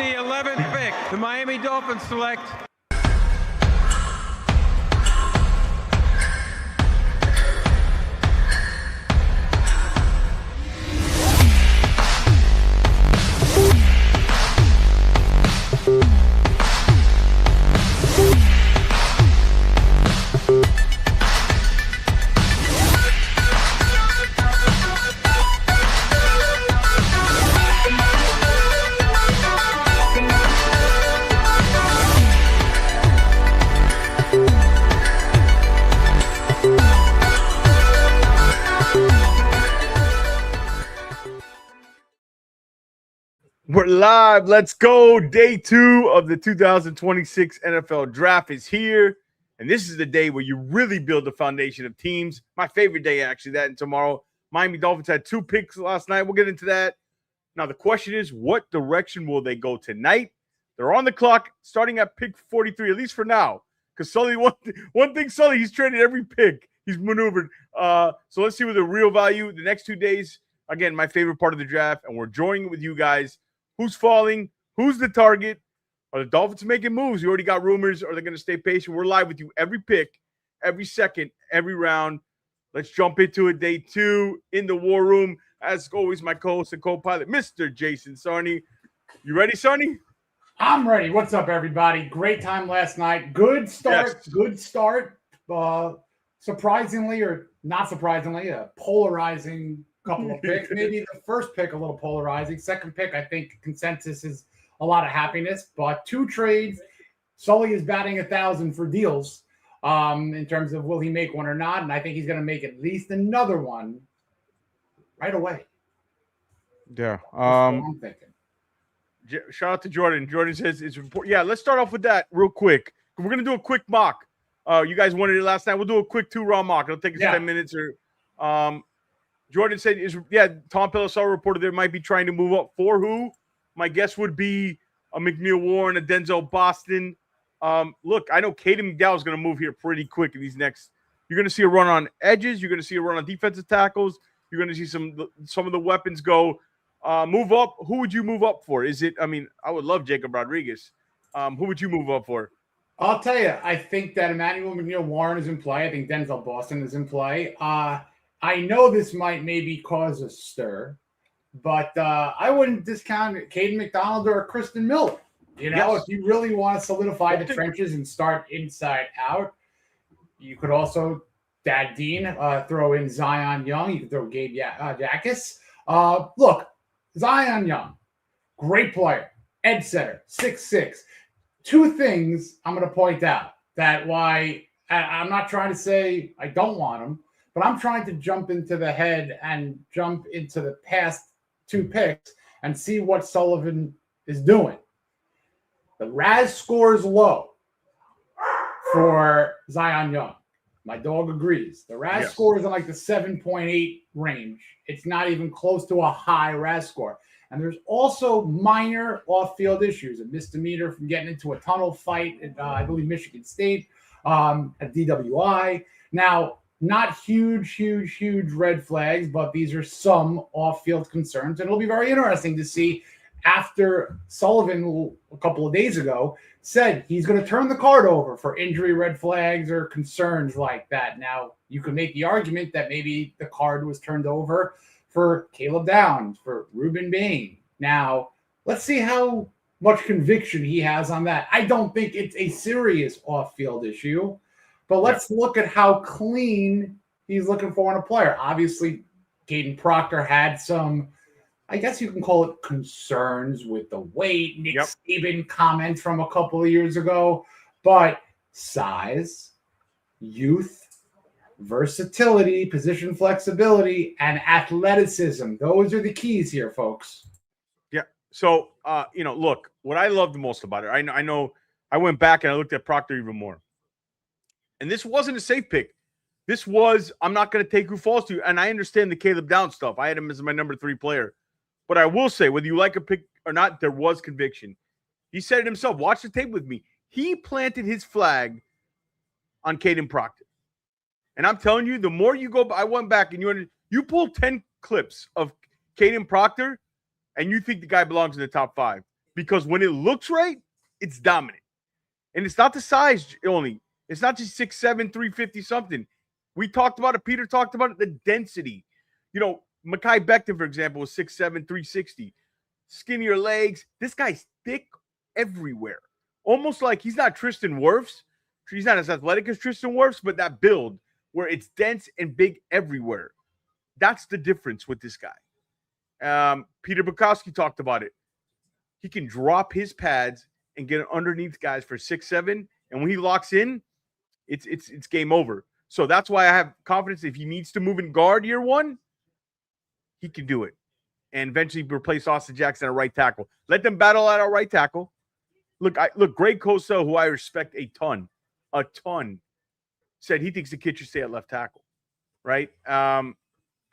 the 11th pick, the Miami Dolphins select We're live. Let's go. Day 2 of the 2026 NFL Draft is here. And this is the day where you really build the foundation of teams. My favorite day, actually, that and tomorrow. Miami Dolphins had 2 picks last night. We'll get into that. Now, the question is, what direction will they go tonight? They're on the clock, starting at pick 43, at least for now. Because Sully, one thing, Sully, he's traded every pick. He's maneuvered. So let's see what the real value the next 2 days. Again, my favorite part of the draft, and we're enjoying it with you guys. Who's falling? Who's the target? Are the Dolphins making moves? You already got rumors. Are they going to stay patient? We're live with you every pick, every second, every round. Let's jump into it. Day 2 in the war room. As always, my co-host and co-pilot, Mr. Jason Sarney. You ready, Sarney? I'm ready. What's up, everybody? Great time last night. Good start. Yes. Good start. Surprisingly or not surprisingly, a polarizing couple of picks. Maybe the first pick a little polarizing. Second pick, I think consensus is a lot of happiness. But 2 trades. Sully is batting 1,000 for deals in terms of will he make one or not. And I think he's going to make at least another one right away. Yeah. That's what I'm thinking. Shout out to Jordan. Jordan says it's important. Yeah, let's start off with that real quick. We're going to do a quick mock. You guys wanted it last night. We'll do a quick 2-round mock. It'll take us 10 minutes or Jordan said, Tom Pelissero reported they might be trying to move up for who? My guess would be a McNeil Warren, a Denzel Boston. Look, I know Caden McDowell is going to move here pretty quick in these next. You're going to see a run on edges. You're going to see a run on defensive tackles. You're going to see some of the weapons go move up. Who would you move up for? Is it? I mean, I would love Jacob Rodriguez. Who would you move up for? I'll tell you, I think that Emmanuel McNeil Warren is in play. I think Denzel Boston is in play. I know this might maybe cause a stir, but I wouldn't discount Caden McDonald or Kristen Miller. You know, if you really want to solidify the trenches and start inside out, you could also, Dad Dean, throw in Zion Young. You could throw Gabe Jackus. Look, Zion Young, great player, edge setter, 6'6". 2 things I'm going to point out that why I'm not trying to say I don't want him, but I'm trying to jump into the head and jump into the past 2 picks and see what Sullivan is doing. The RAS score is low for Zion Young. My dog agrees. The RAS score is in like the 7.8 range. It's not even close to a high RAS score. And there's also minor off-field issues, a misdemeanor from getting into a tunnel fight at, I believe, Michigan State at DWI. Now, not huge red flags, but these are some off-field concerns. And it'll be very interesting to see after Sullivan a couple of days ago said he's going to turn the card over for injury red flags or concerns like that. Now, you could make the argument that maybe the card was turned over for Caleb Downs, for Ruben Bain. Now, let's see how much conviction he has on that. I don't think it's a serious off-field issue, but let's look at how clean he's looking for in a player. Obviously, Caden Proctor had some, I guess you can call it concerns with the weight. Nick Saban comment from a couple of years ago, but size, youth, versatility, position flexibility, and athleticism. Those are the keys here, folks. Yeah. So, look, what I love the most about it, I know I went back and I looked at Proctor even more. And this wasn't a safe pick. This was, I'm not going to take who falls to you. And I understand the Caleb Downs stuff. I had him as my number 3 player. But I will say, whether you like a pick or not, there was conviction. He said it himself. Watch the tape with me. He planted his flag on Caden Proctor. And I'm telling you, the more you go, I went back and you pull 10 clips of Caden Proctor, and you think the guy belongs in the top 5 because when it looks right, it's dominant. And it's not the size only. It's not just 6'7", 350 something. We talked about it. Peter talked about it. The density. You know, Mekhi Becton, for example, was 6'7", 360. Skinnier legs. This guy's thick everywhere. Almost like he's not Tristan Wirfs. He's not as athletic as Tristan Wirfs, but that build where it's dense and big everywhere. That's the difference with this guy. Peter Bukowski talked about it. He can drop his pads and get underneath guys for 6'7", and when he locks in, it's game over. So that's why I have confidence if he needs to move in guard year one, he can do it. And eventually replace Austin Jackson at right tackle. Let them battle out our right tackle. Look, Greg Cosell, who I respect a ton, said he thinks the kid should stay at left tackle, right?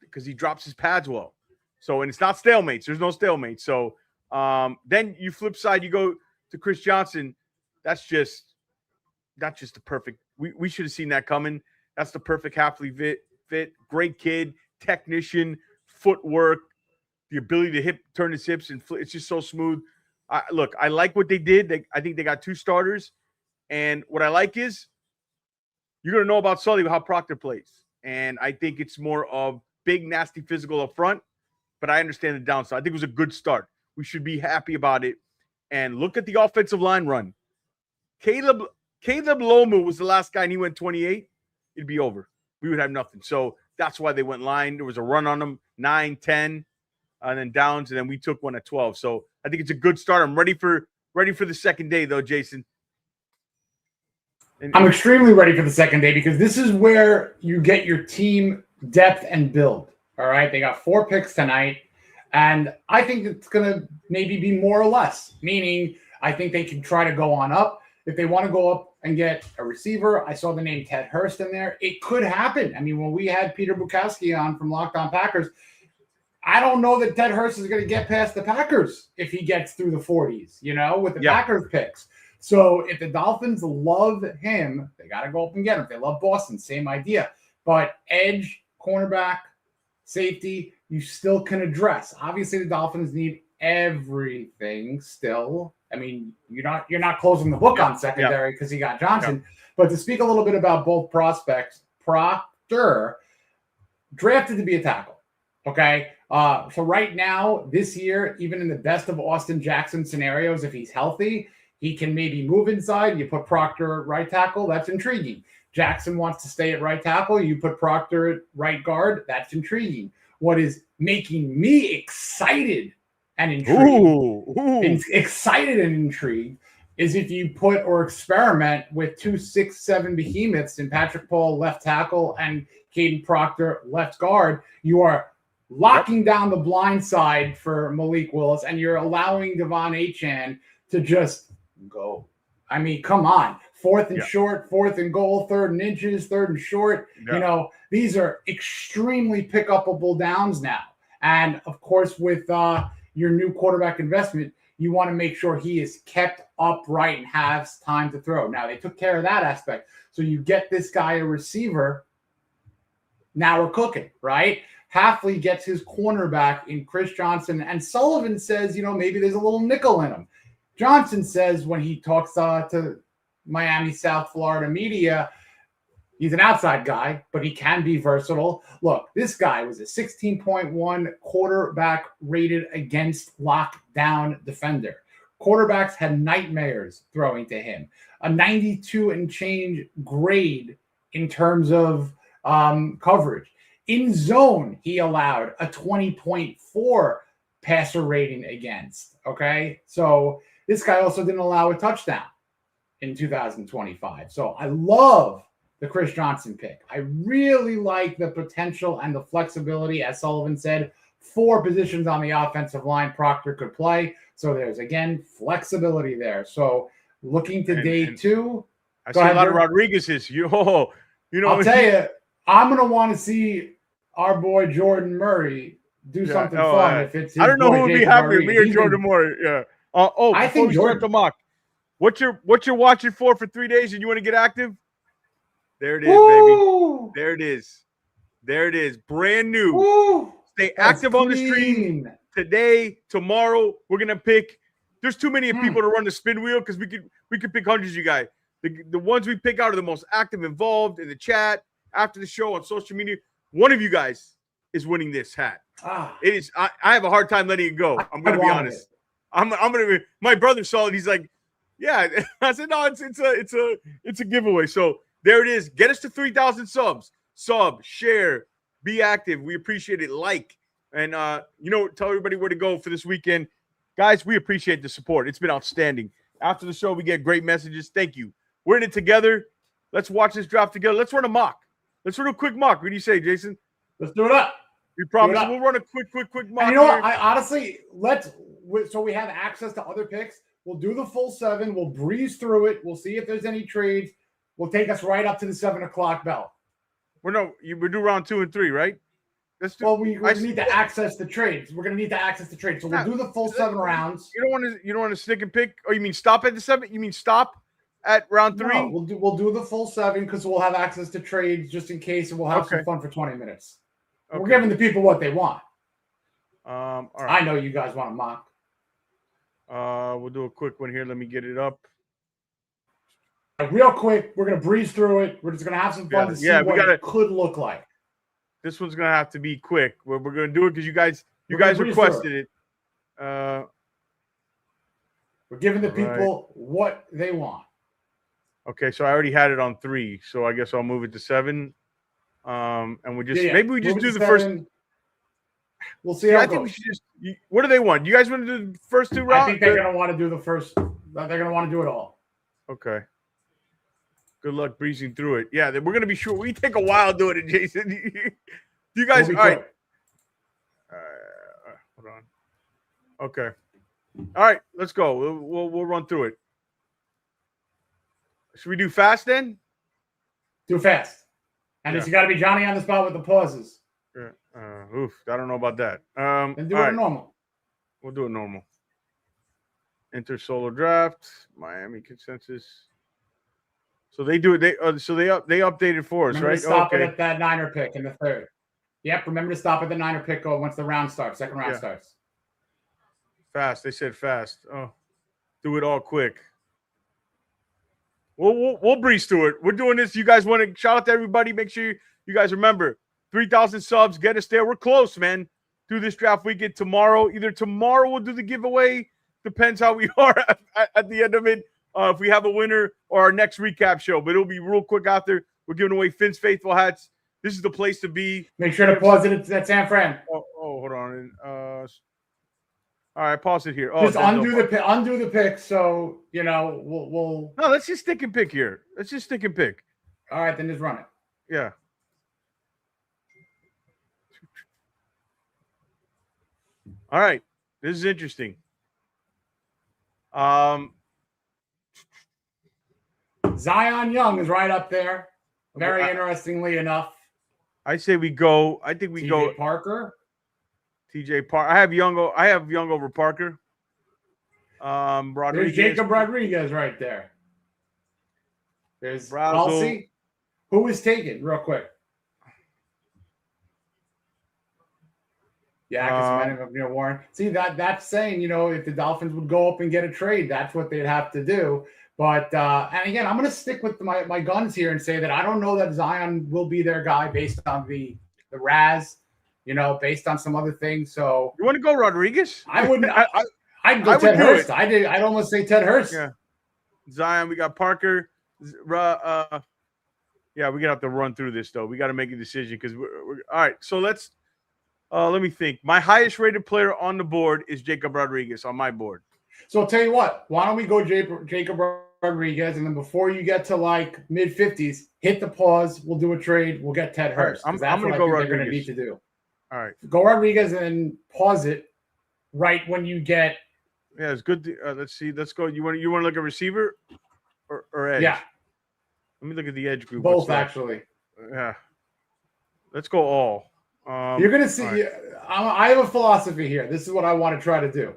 Because he drops his pads well. So, and it's not stalemates. There's no stalemate. So then you flip side, you go to Chris Johnson. That's just the perfect. We should have seen that coming. That's the perfect halfly fit. Great kid, technician, footwork, the ability to turn his hips, and it's just so smooth. I like what they did. I think they got 2 starters. And what I like is you're going to know about Sully how Proctor plays. And I think it's more of big, nasty physical up front. But I understand the downside. I think it was a good start. We should be happy about it. And look at the offensive line run. Caleb Lomu was the last guy, and he went 28. It'd be over. We would have nothing. So that's why they went line. There was a run on them, 9, 10, and then downs, and then we took one at 12. So I think it's a good start. I'm ready for the second day, though, Jason. I'm extremely ready for the second day because this is where you get your team depth and build. All right. They got 4 picks tonight. And I think it's going to maybe be more or less, meaning I think they can try to go on up. If they want to go up and get a receiver, I saw the name Ted Hurst in there. It could happen. I mean, when we had Peter Bukowski on from Locked On Packers, I don't know that Ted Hurst is going to get past the Packers if he gets through the 40s, with the Packers picks. So if the Dolphins love him, they got to go up and get him. If they love Boston, same idea. But edge, cornerback, safety, you still can address. Obviously, the Dolphins need everything still. I mean, you're not closing the book on secondary because you got Johnson. Yeah. But to speak a little bit about both prospects, Proctor drafted to be a tackle. Okay. So right now, this year, even in the best of Austin Jackson scenarios, if he's healthy, he can maybe move inside. You put Proctor at right tackle. That's intriguing. Jackson wants to stay at right tackle. You put Proctor at right guard. That's intriguing. What is making me excited and intrigued, excited and intrigued, is if you put or experiment with 2 6'7" behemoths in Patrick Paul left tackle and Caden Proctor left guard, you are locking down the blind side for Malik Willis, and you're allowing Devon Achane to just go. I mean, come on. 4th and short, 4th and goal, 3rd and inches, 3rd and short. Yeah. These are extremely pick-upable downs now. And, of course, with your new quarterback investment, you want to make sure he is kept upright and has time to throw. Now, they took care of that aspect. So you get this guy a receiver. Now we're cooking, right? Hafley gets his cornerback in Chris Johnson. And Sullivan says, maybe there's a little nickel in him. Johnson says when he talks to Miami, South Florida media, he's an outside guy, but he can be versatile. Look, this guy was a 16.1 quarterback rated against lockdown defender. Quarterbacks had nightmares throwing to him. A 92 and change grade in terms of coverage. In zone, he allowed a 20.4 passer rating against. Okay, so this guy also didn't allow a touchdown in 2025. So I love the Chris Johnson pick. I really like the potential and the flexibility, as Sullivan said, 4 positions on the offensive line Proctor could play. So there's, again, flexibility there. So looking to day 2. I see a lot of Rodriguez's. I'll tell you, I'm going to want to see our boy Jordan Murray do something fun. If it's I don't know who would be happier, me or Jordan Murray. Yeah. I think we start the mock. What you're watching for 3 days, and you want to get active? There it is, baby. There it is. There it is. Brand new. Stay active on the stream today, tomorrow. We're gonna pick there's too many people to run the spin wheel because we could pick hundreds of you guys. The ones we pick out are the most active, involved in the chat, after the show, on social media. One of you guys is winning this hat. It is. I have a hard time letting it go. I'm going to be honest. I'm going to. My brother saw it. He's like, yeah. I said, no, it's a giveaway. So there it is. Get us to 3,000 subs. Sub, share, be active. We appreciate it. Like, and tell everybody where to go for this weekend, guys. We appreciate the support. It's been outstanding. After the show, we get great messages. Thank you. We're in it together. Let's watch this draft together. Let's run a mock. Let's run a quick mock. What do you say, Jason? Let's do it up. We promise we'll run a quick mock. And you know what? I honestly, so we have access to other picks. We'll do the full 7. We'll breeze through it. We'll see if there's any trades. We'll take us right up to the 7 o'clock bell. We do round 2 and 3, right? We need to access the trades. We're going to need to access the trades. So we'll do the full 7 rounds. You don't want to stick and pick? Oh, you mean stop at the 7? You mean stop at round 3? No, we'll do the full 7 because we'll have access to trades just in case, and we'll have some fun for 20 minutes. Okay. We're giving the people what they want. All right. I know you guys want to mock. We'll do a quick one here. Let me get it up. Real quick, we're going to breeze through it. We're just going to have some fun to see what it could look like. This one's going to have to be quick. We're going to do it because you guys requested it. We're giving the people what they want. Okay, so I already had it on 3, so I guess I'll move it to 7. And we just maybe we just do the 7. First. We'll see how it goes. We should just. What do they want? You guys want to do the first 2 rounds? I think they're going to want to do the first. They're going to want to do it all. Okay. Good luck breezing through it. Yeah, we're going to be sure. We take a while doing it, Jason. You guys, all right. Hold on. Okay. All right, let's go. We'll run through it. Should we do fast then? Do fast. And it's got to be Johnny on the spot with the pauses. I don't know about that. Then do it normal. We'll do it normal. Enter solo draft, Miami consensus. So they do it. They updated for us, remember right? To stop it at that Niner pick in the 3rd. Yep. Remember to stop at the Niner pick once the round starts. Second round starts. Fast. They said fast. Oh, do it all quick. We'll breeze through it. We're doing this. You guys want to shout out to everybody? Make sure you guys remember 3,000 subs. Get us there. We're close, man. Do this draft weekend tomorrow. Either tomorrow we'll do the giveaway. Depends how we are at the end of it. If we have a winner, or our next recap show, but it'll be real quick out there. We're giving away Finn's Faithful hats. This is the place to be. Make sure to pause it at San Fran. Oh, hold on. All right, pause it here. Just undo the pick. So we'll. No, let's just stick and pick here. Let's just stick and pick. All right, then just run it. Yeah. All right, this is interesting. Zion Young is right up there. Very interestingly enough. I say we go. I think we go. Parker. TJ Parker. I have Young over Parker. There's Jacob Rodriguez right there. There's Kelsey. Who was taken? Real quick. Yeah, because Warren. See that's saying if the Dolphins would go up and get a trade, that's what they'd have to do. But and again, I'm going to stick with my guns here and say that I don't know that Zion will be their guy based on the Raz, based on some other things. So you want to go Rodriguez? I wouldn't. I'd go Ted Hurst. I'd almost say Ted Hurst. Yeah. Zion. We got Parker. Yeah, we got to have to run through this though. We got to make a decision because we're all right. So let's. Let me think. My highest rated player on the board is Jacob Rodriguez on my board. So I'll tell you what. Why don't we go Jacob Rodriguez, and then before you get to like mid-50s, hit the pause. We'll do a trade. We'll get Ted Hurst. I'm going to go Rodriguez. They're going to need to do. All right. Go Rodriguez and then pause it right when you get. Yeah, it's good. Let's see. Let's go. You want to look at receiver or edge? Yeah. Let me look at the edge group. Both actually. Yeah. Let's go all. You're going to see. Right. I have a philosophy here. This is what I want to try to do.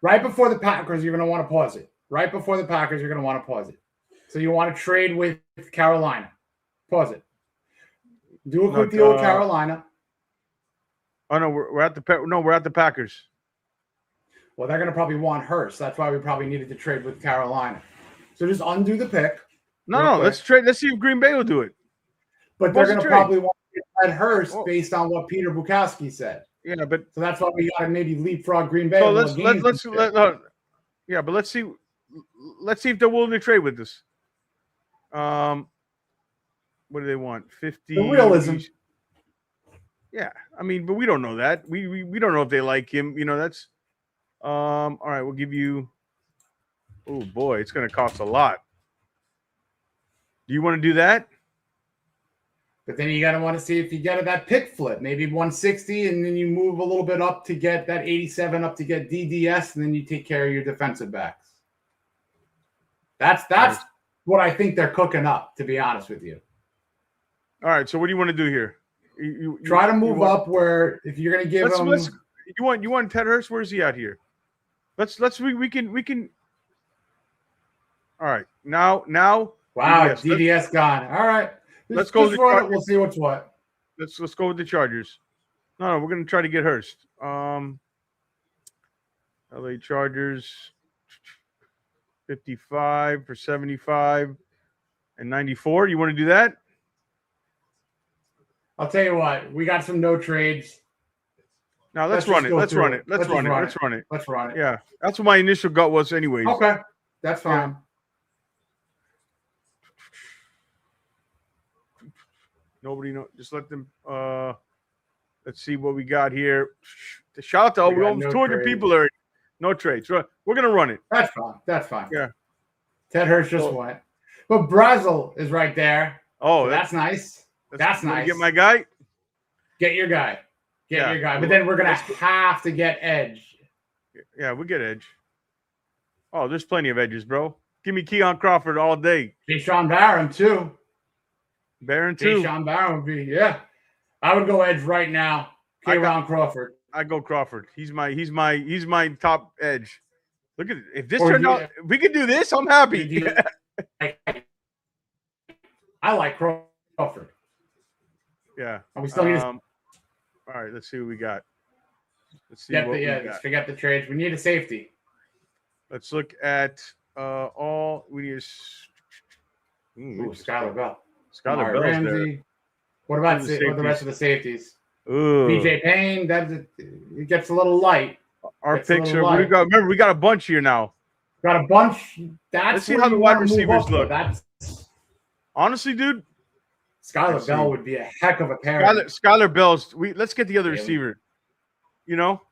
Right before the Packers, you're going to want to pause it. Right before the Packers, you're going to want to pause it. So you want to trade with Carolina. Pause it. Do a quick deal with Carolina. Oh no, we're at the Packers. Well, they're going to probably want Hurst. That's why we probably needed to trade with Carolina. So just undo the pick. No, let's trade. Let's see if Green Bay will do it. But they're going to probably want to get Hurst based on what Peter Bukowski said. Yeah, but so that's why we got to maybe leapfrog Green Bay. So let's yeah, but let's see if they're willing to trade with us. What do they want? 50. The realism. Yeah, I mean, but we don't know that. We don't know if they like him. You know, that's all right. We'll give you. Oh boy, it's going to cost a lot. Do you want to do that? But then you got to want to see if you get that pick flip, maybe 160, and then you move a little bit up to get that 87 up to get DDS, and then you take care of your defensive backs. That's what I think they're cooking up, to be honest with you. All right. So what do you want to do here? You try to move up where if you're going to give them. You want Ted Hurst? Where's he at here? We can. All right. Now. Wow, DDS gone. All right. Let's go. We'll see what's what. Let's go with the Chargers. No, we're going to try to get Hurst. LA Chargers, 55 for 75 and 94. You want to do that? I'll tell you what. We got some no trades. Now let's run it. Let's run it. Let's run it. Yeah, that's what my initial gut was, anyways. Okay, that's fine. Yeah. Nobody know. Just let them. Let's see what we got here. Shout out to almost 200 people already. No trades. We're gonna run it. That's fine. That's fine. Yeah. Ted Hurst just went, but Brazil is right there. Oh, so that's nice. That's nice. Get my guy. Get your guy. Get your guy. But then we're gonna have to get Edge. Yeah, we get Edge. Oh, there's plenty of edges, bro. Give me Keon Crawford all day. Deshaun Barham too. Barron too. Deshaun Barham would be, yeah. I would go Edge right now. Ron Crawford. I go Crawford. He's my top edge. Look at it. If this turned out, if we could do this, I'm happy. I like Crawford. Yeah. And we still need all right, let's see what we got. Let's see let's forget the trades. We need a safety. Let's look at all we need is Skylar Bell. Skylar Bell's Ramsey. there. What about the rest of the safeties? Ooh. BJ Payne, it gets a little light. Our picks are. What do we got? Remember, we got a bunch here now. Got a bunch. Let's see how the wide receivers look. Honestly, dude, Skylar Bell would be a heck of a pair. Skylar Bell's. Let's get the other receiver. You know.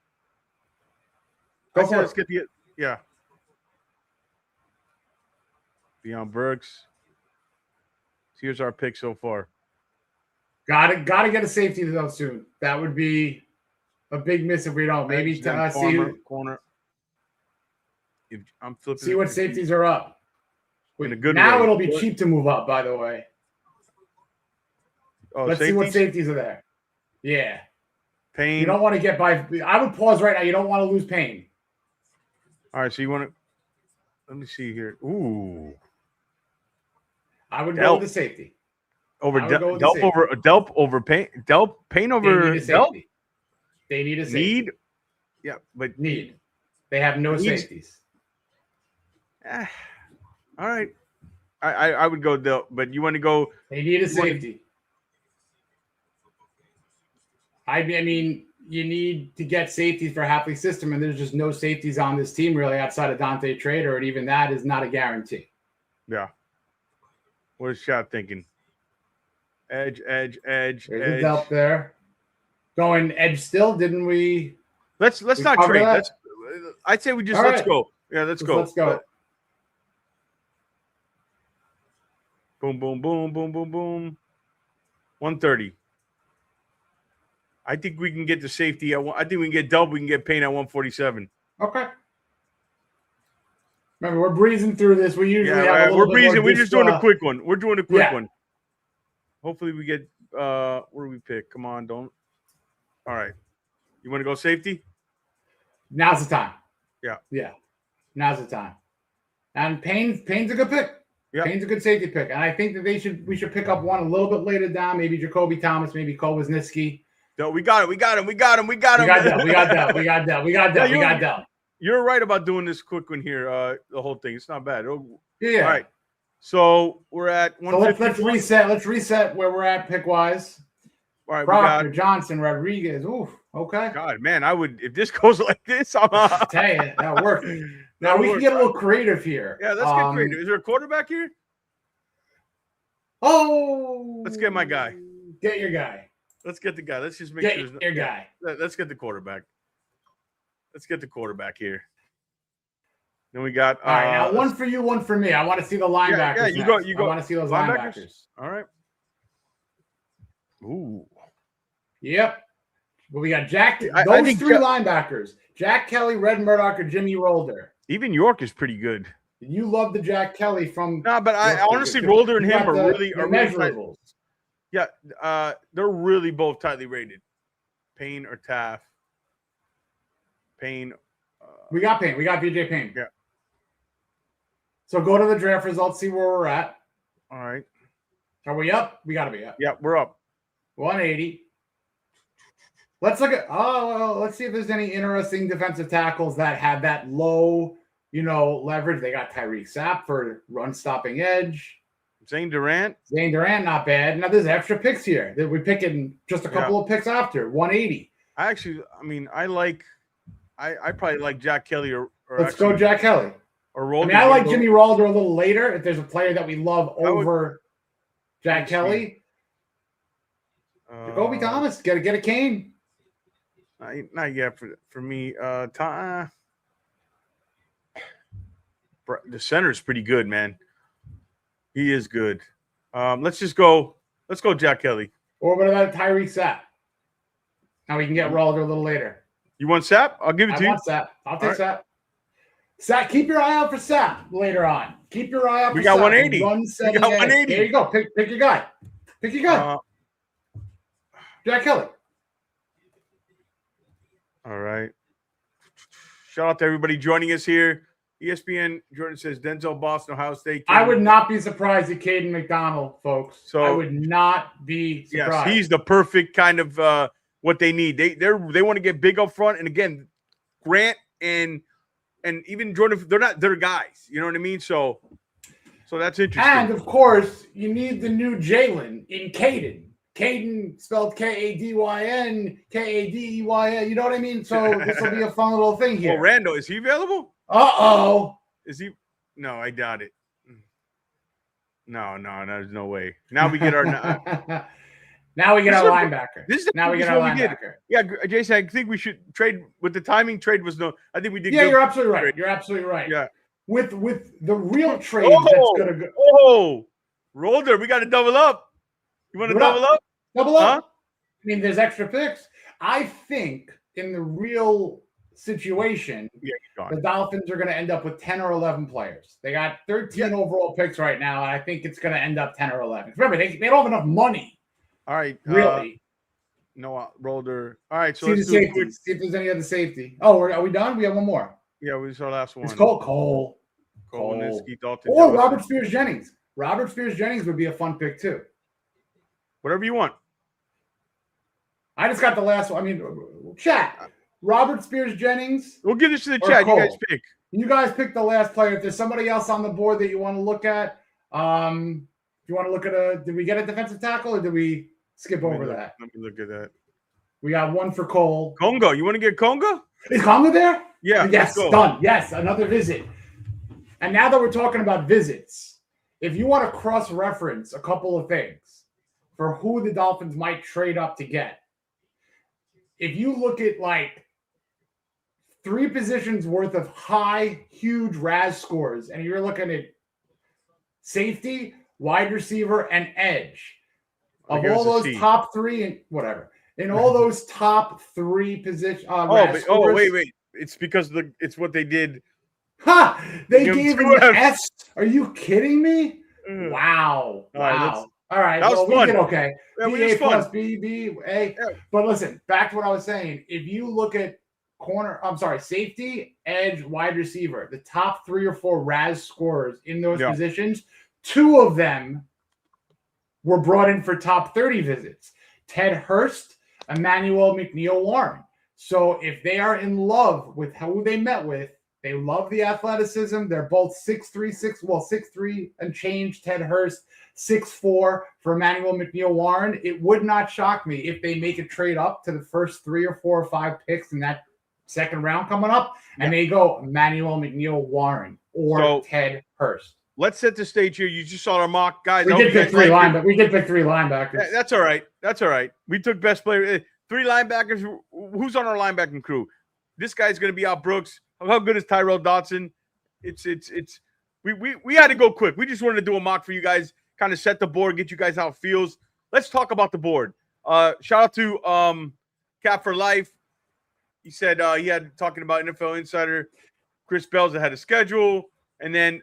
Let's get the Deion Burks. Here's our pick so far. Gotta get a safety though soon. That would be a big miss if we don't. Maybe see corner. If I'm flipping, see what safeties are up. In a good now way. It'll be cheap to move up. By the way. Oh, let's see what safeties are there. Yeah. Payne. You don't want to get by. I would pause right now. You don't want to lose Payne. All right, so you want to? Let me see here. Ooh. I would go with the safety. Over Delp over Payne. Payne over Delp. They need a safety. Yeah, but They have no safeties. All right. I would go Delp, but you want to go? They need a safety. I mean, you need to get safeties for Hapley's system, and there's just no safeties on this team really outside of Dante Trader, and even that is not a guarantee. Yeah. What is Shot thinking? Edge. There's a Delp there. Going edge still, didn't we? Let's not trade. I'd say we just let's go. Yeah, let's go. Let's go. Boom, boom, boom, boom, boom, boom. 130. I think we can get the safety. I think we can get Delp. We can get Payne at 147. Okay. Remember, we're breezing through this. We usually have we're breezing. We're just doing a quick one. We're doing a quick one. Hopefully we get where do we pick? Come on, don't. All right. You want to go safety? Now's the time. Yeah. Yeah. Now's the time. And Payne's a good pick. Yeah. Payne's a good safety pick. And I think that we should pick up one a little bit later down. Maybe Jacoby Thomas, maybe Cole Wisniewski. No, we got him. We got him. We got Dell. You're right about doing this quick one here. The whole thing. It's not bad. Yeah. All right. So we're at 150. So let's reset. Let's reset where we're at pick wise. All right, Proctor, Johnson, Rodriguez. Ooh, okay. God, man, I would if this goes like this. I'm tell you that works. Now we can get a little creative here. Yeah, let's get creative. Is there a quarterback here? Oh, let's get my guy. Get your guy. Let's get the guy. Let's just make get sure your guy. Let's get the quarterback. Let's get the quarterback here. Then we got all right. Now one for you, one for me. I want to see the linebackers. Yeah, you go. I want to see those linebackers. All right. Ooh. Yep. Well, we got Jack. Those three linebackers: Jack Kelly, Red Murdoch, or Jimmy Rolder. Even York is pretty good. You love the Jack Kelly from. No, but I honestly, Rolder and him are really measurables. Yeah, they're really both tightly rated. Payne or Taff. Payne. We got Payne. We got BJ Payne. Yeah. So go to the draft results. See where we're at. All right. Are we up? We got to be up. Yeah, we're up. 180. Let's look at. Let's see if there's any interesting defensive tackles that have that low, leverage. They got Tyreek Sapp for run-stopping edge. Zane Durant, not bad. Now there's extra picks here. We're picking just a couple of picks after 180. I probably like Jack Kelly or let's go Jack Kelly or Rolder. I like Jimmy Rolder a little later. If there's a player that we love over Jack Kelly, Jacoby Thomas, get a cane. Not yet for me. The center is pretty good, man. He is good. Let's go Jack Kelly. Or what about Tyreek Sapp? Now we can get Rolder a little later. You want Sapp? I'll give it to you. I want Sapp. I'll take Sapp. Sapp, keep your eye out for Sapp later on. Keep your eye out for Sapp. We got 180. We got 180. There you go. Pick your guy. Pick your guy. Jack Kelly. All right. Shout out to everybody joining us here. ESPN, Jordan says Denzel, Boston, Ohio State. I would not be surprised at Caden McDonald, folks. So I would not be surprised. Yes, he's the perfect kind of what they need. They want to get big up front. And again, Grant and even Jordan, they're guys. You know what I mean? So that's interesting. And of course, you need the new Jalen in Caden. Caden spelled Kadyn, Kadeyn. You know what I mean? So this will be a fun little thing here. Oh, Randall, is he available? Uh-oh. Is he? No, I doubt it. No, there's no way. Now we get our now we get our linebacker. Now we get our linebacker. Yeah, Jason, I think we should trade with the timing. Trade was no. I think we did. Yeah, you're absolutely right. You're absolutely right. Yeah. With the real trade that's gonna go. Oh, Rolder, we got to double up. You want to double up? Double up. Huh? I mean, there's extra picks. I think in the real situation, the Dolphins are going to end up with 10 or 11 players. They got 13 overall picks right now, and I think it's going to end up 10 or 11. Remember, they don't have enough money. All right. Really? No, Rolder. All right. So see if there's any other safety. Oh, are we done? We have one more. Yeah, we saw last one. It's Cole. Winsky, Dalton. Or Robert Spears-Jennings. Robert Spears-Jennings would be a fun pick, too. Whatever you want. I just got the last one. I mean, chat. Robert Spears-Jennings. We'll give this to the chat. Cole. You guys pick. You guys pick the last player. If there's somebody else on the board that you want to look at, you want to look at did we get a defensive tackle or did we skip over that? Let me look at that. We got one for Cole. Congo. You want to get Congo? Is Congo there? Yeah. Yes, done. Yes, another visit. And now that we're talking about visits, if you want to cross-reference a couple of things for who the Dolphins might trade up to get, if you look at like 3 positions worth of high, huge RAS scores, and you're looking at safety, wide receiver, and edge, of all those top 3 and whatever, in all those top 3 positions, wait. It's because it's what they did. Ha! They gave him an S. Are you kidding me? Wow. All right. That was fun. We did okay. Yeah, B A plus B, B, A. Yeah. But listen, back to what I was saying. If you look at safety, edge, wide receiver, the top 3 or 4 RAS scorers in those positions, 2 of them were brought in for top 30 visits. Ted Hurst, Emmanuel McNeil Warren. So if they are in love with who they met with, they love the athleticism. They're both 6'3" and change. Ted Hurst, 6'4" for Emmanuel McNeil-Warren. It would not shock me if they make a trade up to the first 3 or 4 or 5 picks in that second round coming up, and they go Emmanuel McNeil-Warren or Ted Hurst. Let's set the stage here. You just saw our mock, guys. We did pick 3 linebackers. We did pick 3 linebackers. Yeah, that's all right. That's all right. We took best player. 3 linebackers. Who's on our linebacking crew? This guy's going to be out. Brooks. How good is Tyrell Dodson? We had to go quick. We just wanted to do a mock for you guys, kind of set the board, get you guys how it feels. Let's talk about the board. Shout out to Cap for Life. He said he had talking about NFL Insider. Chris Bell's ahead of schedule, and then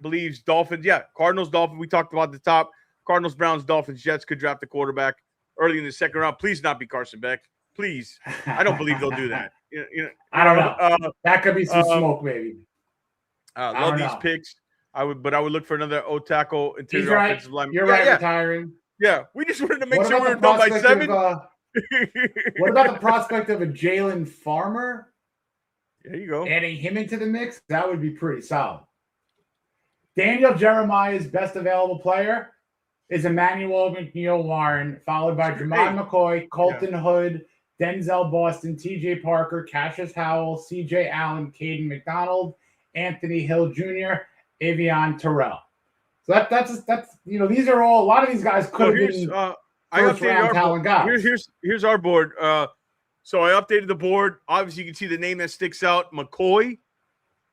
believes Dolphins. Yeah, Cardinals, Dolphins. We talked about the top. Cardinals, Browns, Dolphins, Jets could draft the quarterback early in the second round. Please not be Carson Beck. Please. I don't believe they'll do that. I don't know. That could be some smoke, maybe. Love these picks. I would look for another O tackle interior offensive lineman. You're right, retiring. Yeah, we just wanted to make sure we were done by 7. What about the prospect of a Jalen Farmer? There you go. Adding him into the mix, that would be pretty solid. Daniel Jeremiah's best available player is Emmanuel McNeil-Warren, followed by Jermon McCoy, Colton Hood, Denzel Boston, TJ Parker, Cassius Howell, CJ Allen, Caden McDonald, Anthony Hill Jr., Avion Terrell. So that's these are all, a lot of these guys could have been first round talent guys. Here's our board. So I updated the board. Obviously, you can see the name that sticks out, McCoy.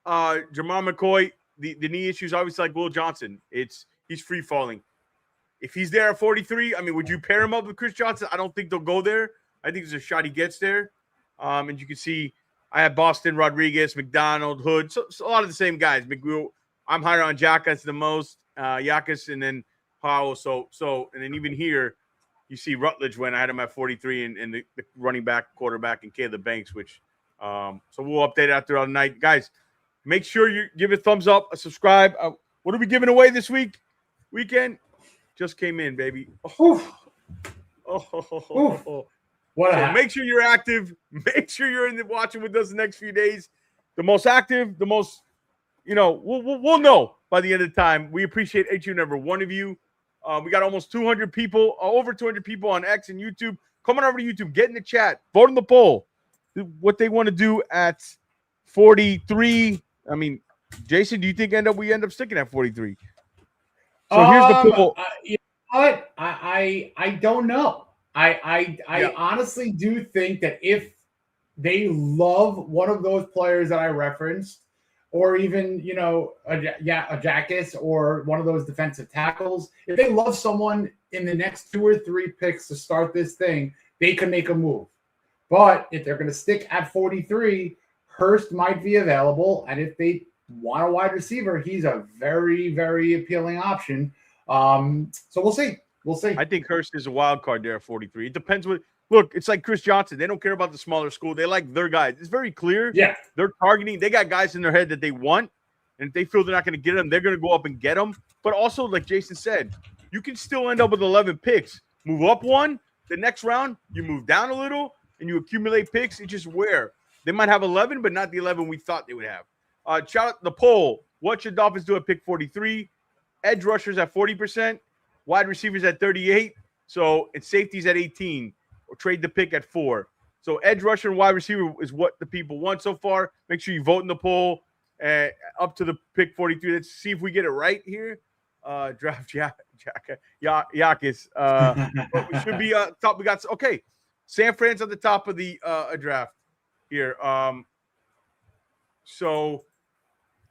Jermon McCoy, the knee issues, obviously like Will Johnson. He's free falling. If he's there at 43, I mean, would you pair him up with Chris Johnson? I don't think they'll go there. I think there's a shot he gets there. And you can see I have Boston, Rodriguez, McDonald, Hood. So a lot of the same guys. I'm higher on Jackas the most, Yakas, and then Powell. So and then even here, you see Rutledge when I had him at 43 and the running back, quarterback, and Caleb Banks, which so we'll update it throughout the night. Guys, make sure you give it a thumbs up, subscribe. What are we giving away this weekend? Just came in, baby. Make sure you're active. Make sure you're watching with us the next few days. The most active, the most, we'll know by the end of the time. We appreciate each and every one of you. We got almost 200 people, over 200 people on X and YouTube. Come on over to YouTube. Get in the chat. Vote in the poll. What they want to do at 43. I mean, Jason, do you think we end up sticking at 43? So here's the poll. You know what? I don't know. I honestly do think that if they love one of those players that I referenced, or even, a Jackas or one of those defensive tackles, if they love someone in the next 2 or 3 picks to start this thing, they can make a move. But if they're going to stick at 43, Hurst might be available. And if they want a wide receiver, he's a very, very appealing option. So we'll see. We'll see. I think Hurst is a wild card there at 43. It depends look, it's like Chris Johnson. They don't care about the smaller school. They like their guys. It's very clear. Yeah. They're targeting. They got guys in their head that they want. And if they feel they're not going to get them, they're going to go up and get them. But also, like Jason said, you can still end up with 11 picks. Move up one. The next round, you move down a little, and you accumulate picks. It's just where. They might have 11, but not the 11 we thought they would have. Shout out the poll. What should Dolphins do at pick 43? Edge rushers at 40%. Wide receivers at 38. So it's safeties at 18. Or trade the pick at 4. So edge rusher and wide receiver is what the people want so far. Make sure you vote in the poll up to the pick 43. Let's see if we get it right here. Draft Yakas. We should be top. We got San Fran's at the top of the draft here. So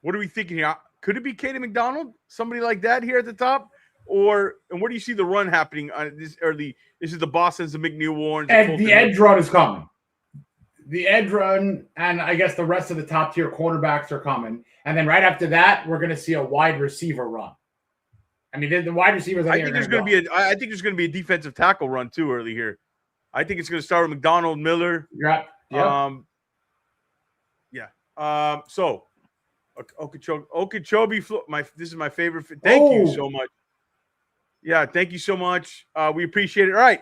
what are we thinking here? Could it be Caden McDonald? Somebody like that here at the top? And where do you see the run happening on this early? This is the Bostons, the McNeil-Warrens. And the edge run is coming. The edge run, and I guess the rest of the top tier quarterbacks are coming. And then right after that, we're going to see a wide receiver run. I mean, the wide receivers. I think there's going to be a defensive tackle run too early here. I think it's going to start with McDonald, Miller. Yeah. So Okeechobee, this is my favorite. Thank you so much. Yeah, thank you so much. We appreciate it. All right.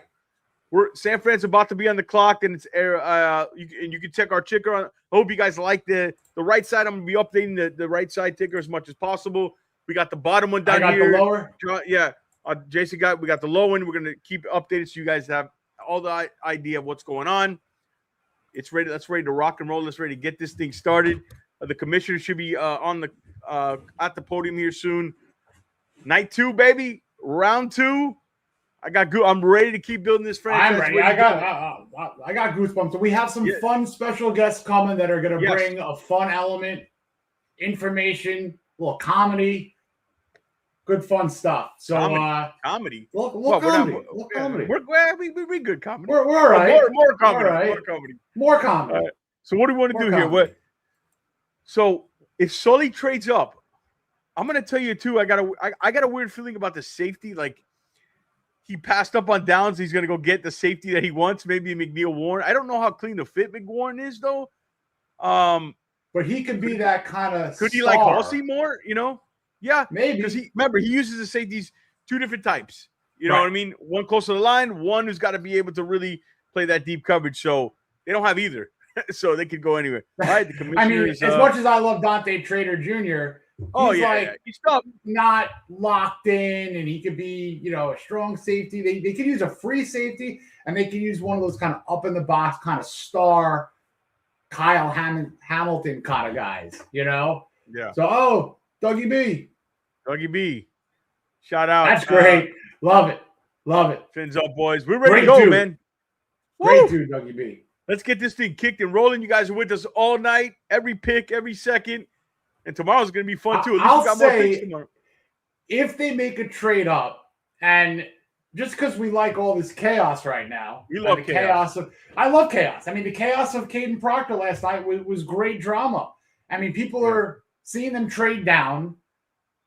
San Fran's about to be on the clock, and it's you can check our ticker on. I hope you guys like the right side. I'm gonna be updating the right side ticker as much as possible. We got the bottom one down here. The lower. Yeah, Jason we got the low one. We're gonna keep updated so you guys have all the idea of what's going on. It's ready. Let's ready to rock and roll. Let's ready to get this thing started. The commissioner should be on the at the podium here soon. Night 2, baby. Round 2. I'm ready to keep building this franchise. I'm ready. I got goosebumps. So we have some fun special guests coming that are going to bring a fun element, information, a little comedy, good fun stuff. So comedy. We'll comedy. We're good comedy. We're all right. More comedy. All right. More comedy. More comedy. Right. So what do we want to do comedy. here? So if Sully trades up, I'm going to tell you too. I got a weird feeling about the safety. Like he passed up on downs. He's going to go get the safety that he wants. Maybe McNeil Warren. I don't know how clean the fit McWarren is though. But he could be that kind of. Could he like Halsey more? You know? Yeah, maybe. Because he uses the safeties 2 different types. You know what I mean? One close to the line, one who's got to be able to really play that deep coverage. So they don't have either. So they could go anywhere. All right, the commissioner. I mean, as much as I love Dante Trader Jr., he's not locked in, and he could be, a strong safety. They could use a free safety, and they could use one of those kind of up in the box kind of star Kyle Hamilton kind of guys, Yeah. So, Dougie B. Shout out. That's great. Love it. Fins up, boys. We're ready to go, man. Great dude, Dougie B. Let's get this thing kicked and rolling. You guys are with us all night, every pick, every second. And tomorrow's going to be fun, too. I'll say, if they make a trade up, and just because we like all this chaos right now. We love chaos. I love chaos. I mean, the chaos of Caden Proctor last night was great drama. I mean, people are seeing them trade down,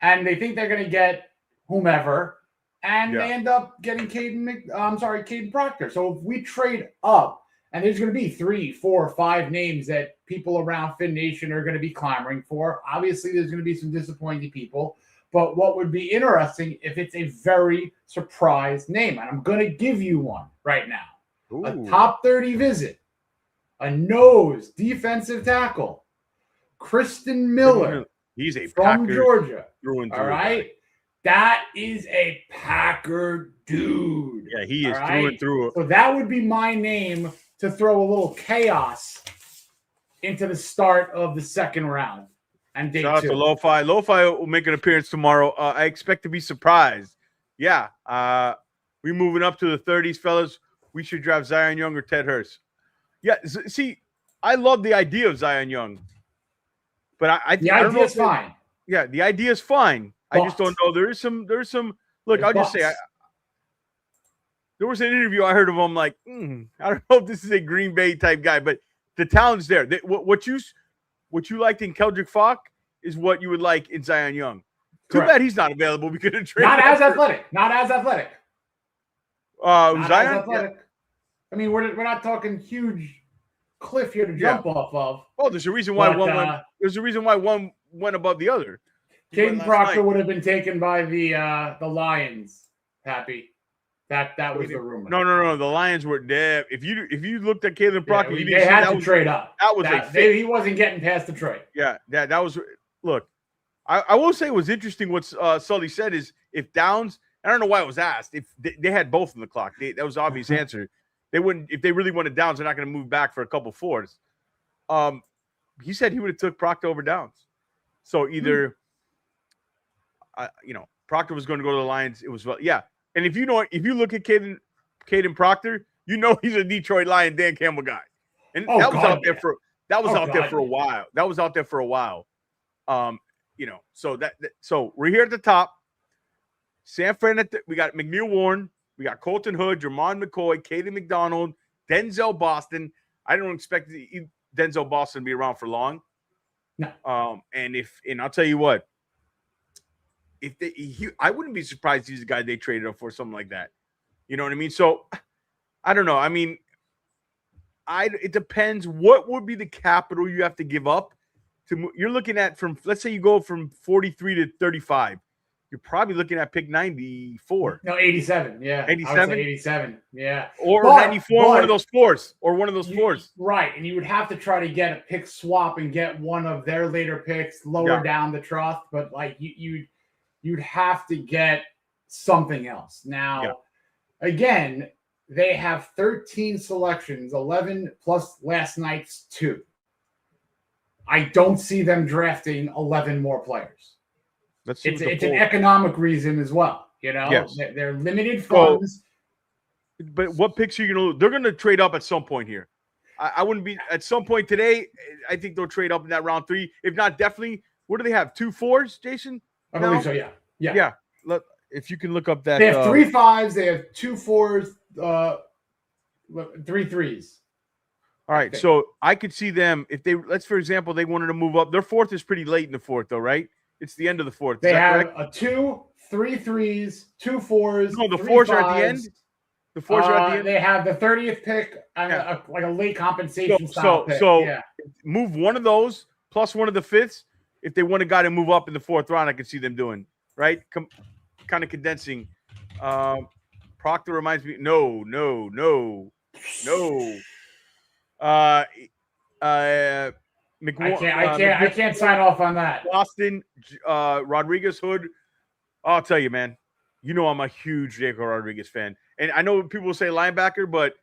and they think they're going to get whomever, and they end up getting Caden Proctor. So if we trade up, and there's going to be 3, 4, 5 names that people around Fin Nation are going to be clamoring for. Obviously, there's going to be some disappointing people. But what would be interesting if it's a very surprise name, and I'm going to give you one right now. Ooh. A top 30 visit, a nose defensive tackle, Kristen Miller. He's a from Packer Georgia. Through and through, all right. That is a Packer dude. Yeah, he is through and through. So that would be my name to throw a little chaos into the start of the second round. And day Shout 2. out to Lo-Fi. Lo-Fi will make an appearance tomorrow. I expect to be surprised. Yeah. We're moving up to the 30s, fellas. We should draft Zion Young or Ted Hurst. Yeah, see, I love the idea of Zion Young. But the idea is fine. Yeah, the idea is fine. But I just don't know. There's some look, I'll just say there was an interview I heard of him like, I don't know if this is a Green Bay type guy, but the talent's there. What you liked in Keldrick Falk is what you would like in Zion Young. Too bad he's not available because of trade. Not as athletic. Zion. As athletic. I mean, we're not talking huge cliff here to jump off of. Oh, there's a reason why one went above the other. Caden Proctor would have been taken by the Lions. Happy. That was the rumor. No. The Lions were dead. If you looked at Caden Proctor, they had to trade up. That was he wasn't getting past the trade. Yeah, that was. Look, I will say it was interesting what Sully said is if Downs. I don't know why it was asked. If they had both in the clock, that was the obvious answer. They wouldn't. If they really wanted Downs, they're not going to move back for a couple fours. He said he would have took Proctor over Downs. So either, Proctor was going to go to the Lions. It was And if you look at Caden Proctor, he's a Detroit Lion Dan Campbell guy, and that was out there for a while. That was out there for a while. So we're here at the top. San Fran, we got McNeil Warren, we got Colton Hood, Jermon McCoy, Caden McDonald, Denzel Boston. I don't expect Denzel Boston to be around for long. No. And I'll tell you what. I wouldn't be surprised he's the guy they traded up for, something like that. You know what I mean? So I don't know. I mean, it depends. What would be the capital you have to give up to? You're looking at let's say you go from 43 to 35. you're probably looking at pick 94. No, 87. Yeah. 87? I would say 87. Yeah. Or 94, one of those fours. Or one of those fours. Right. And you would have to try to get a pick swap and get one of their later picks lower down the trust. But like you'd have to get something else. Now, again, they have 13 selections, 11 plus last night's 2. I don't see them drafting 11 more players. It's an economic reason as well. Yes. They're limited funds. But what picks are you going to lose? They're going to trade up at some point here. I wouldn't be at some point today. I think they'll trade up in that round 3. If not, definitely. What do they have? 2 4s, Jason? I believe so. Yeah. Yeah. If you can look up that. They have 3 5s. They have 2 4s, 3 3s. All right. So I could see them if for example, they wanted to move up. Their 4th is pretty late in the 4th, though, right? It's the end of the 4th. They have a 2, 3 3s, 2 4s. No, the 4s are at the end. The 4s are at the end. They have the 30th pick and like a late compensation style pick. So move one of those plus one of the 5ths. If they want a guy to move up in the 4th round, I could see them doing right. Kind of condensing. Proctor reminds me. No. I can't sign off on that. Boston, Rodriguez, Hood. I'll tell you, man. I'm a huge Jacob Rodriguez fan, and I know people will say linebacker, but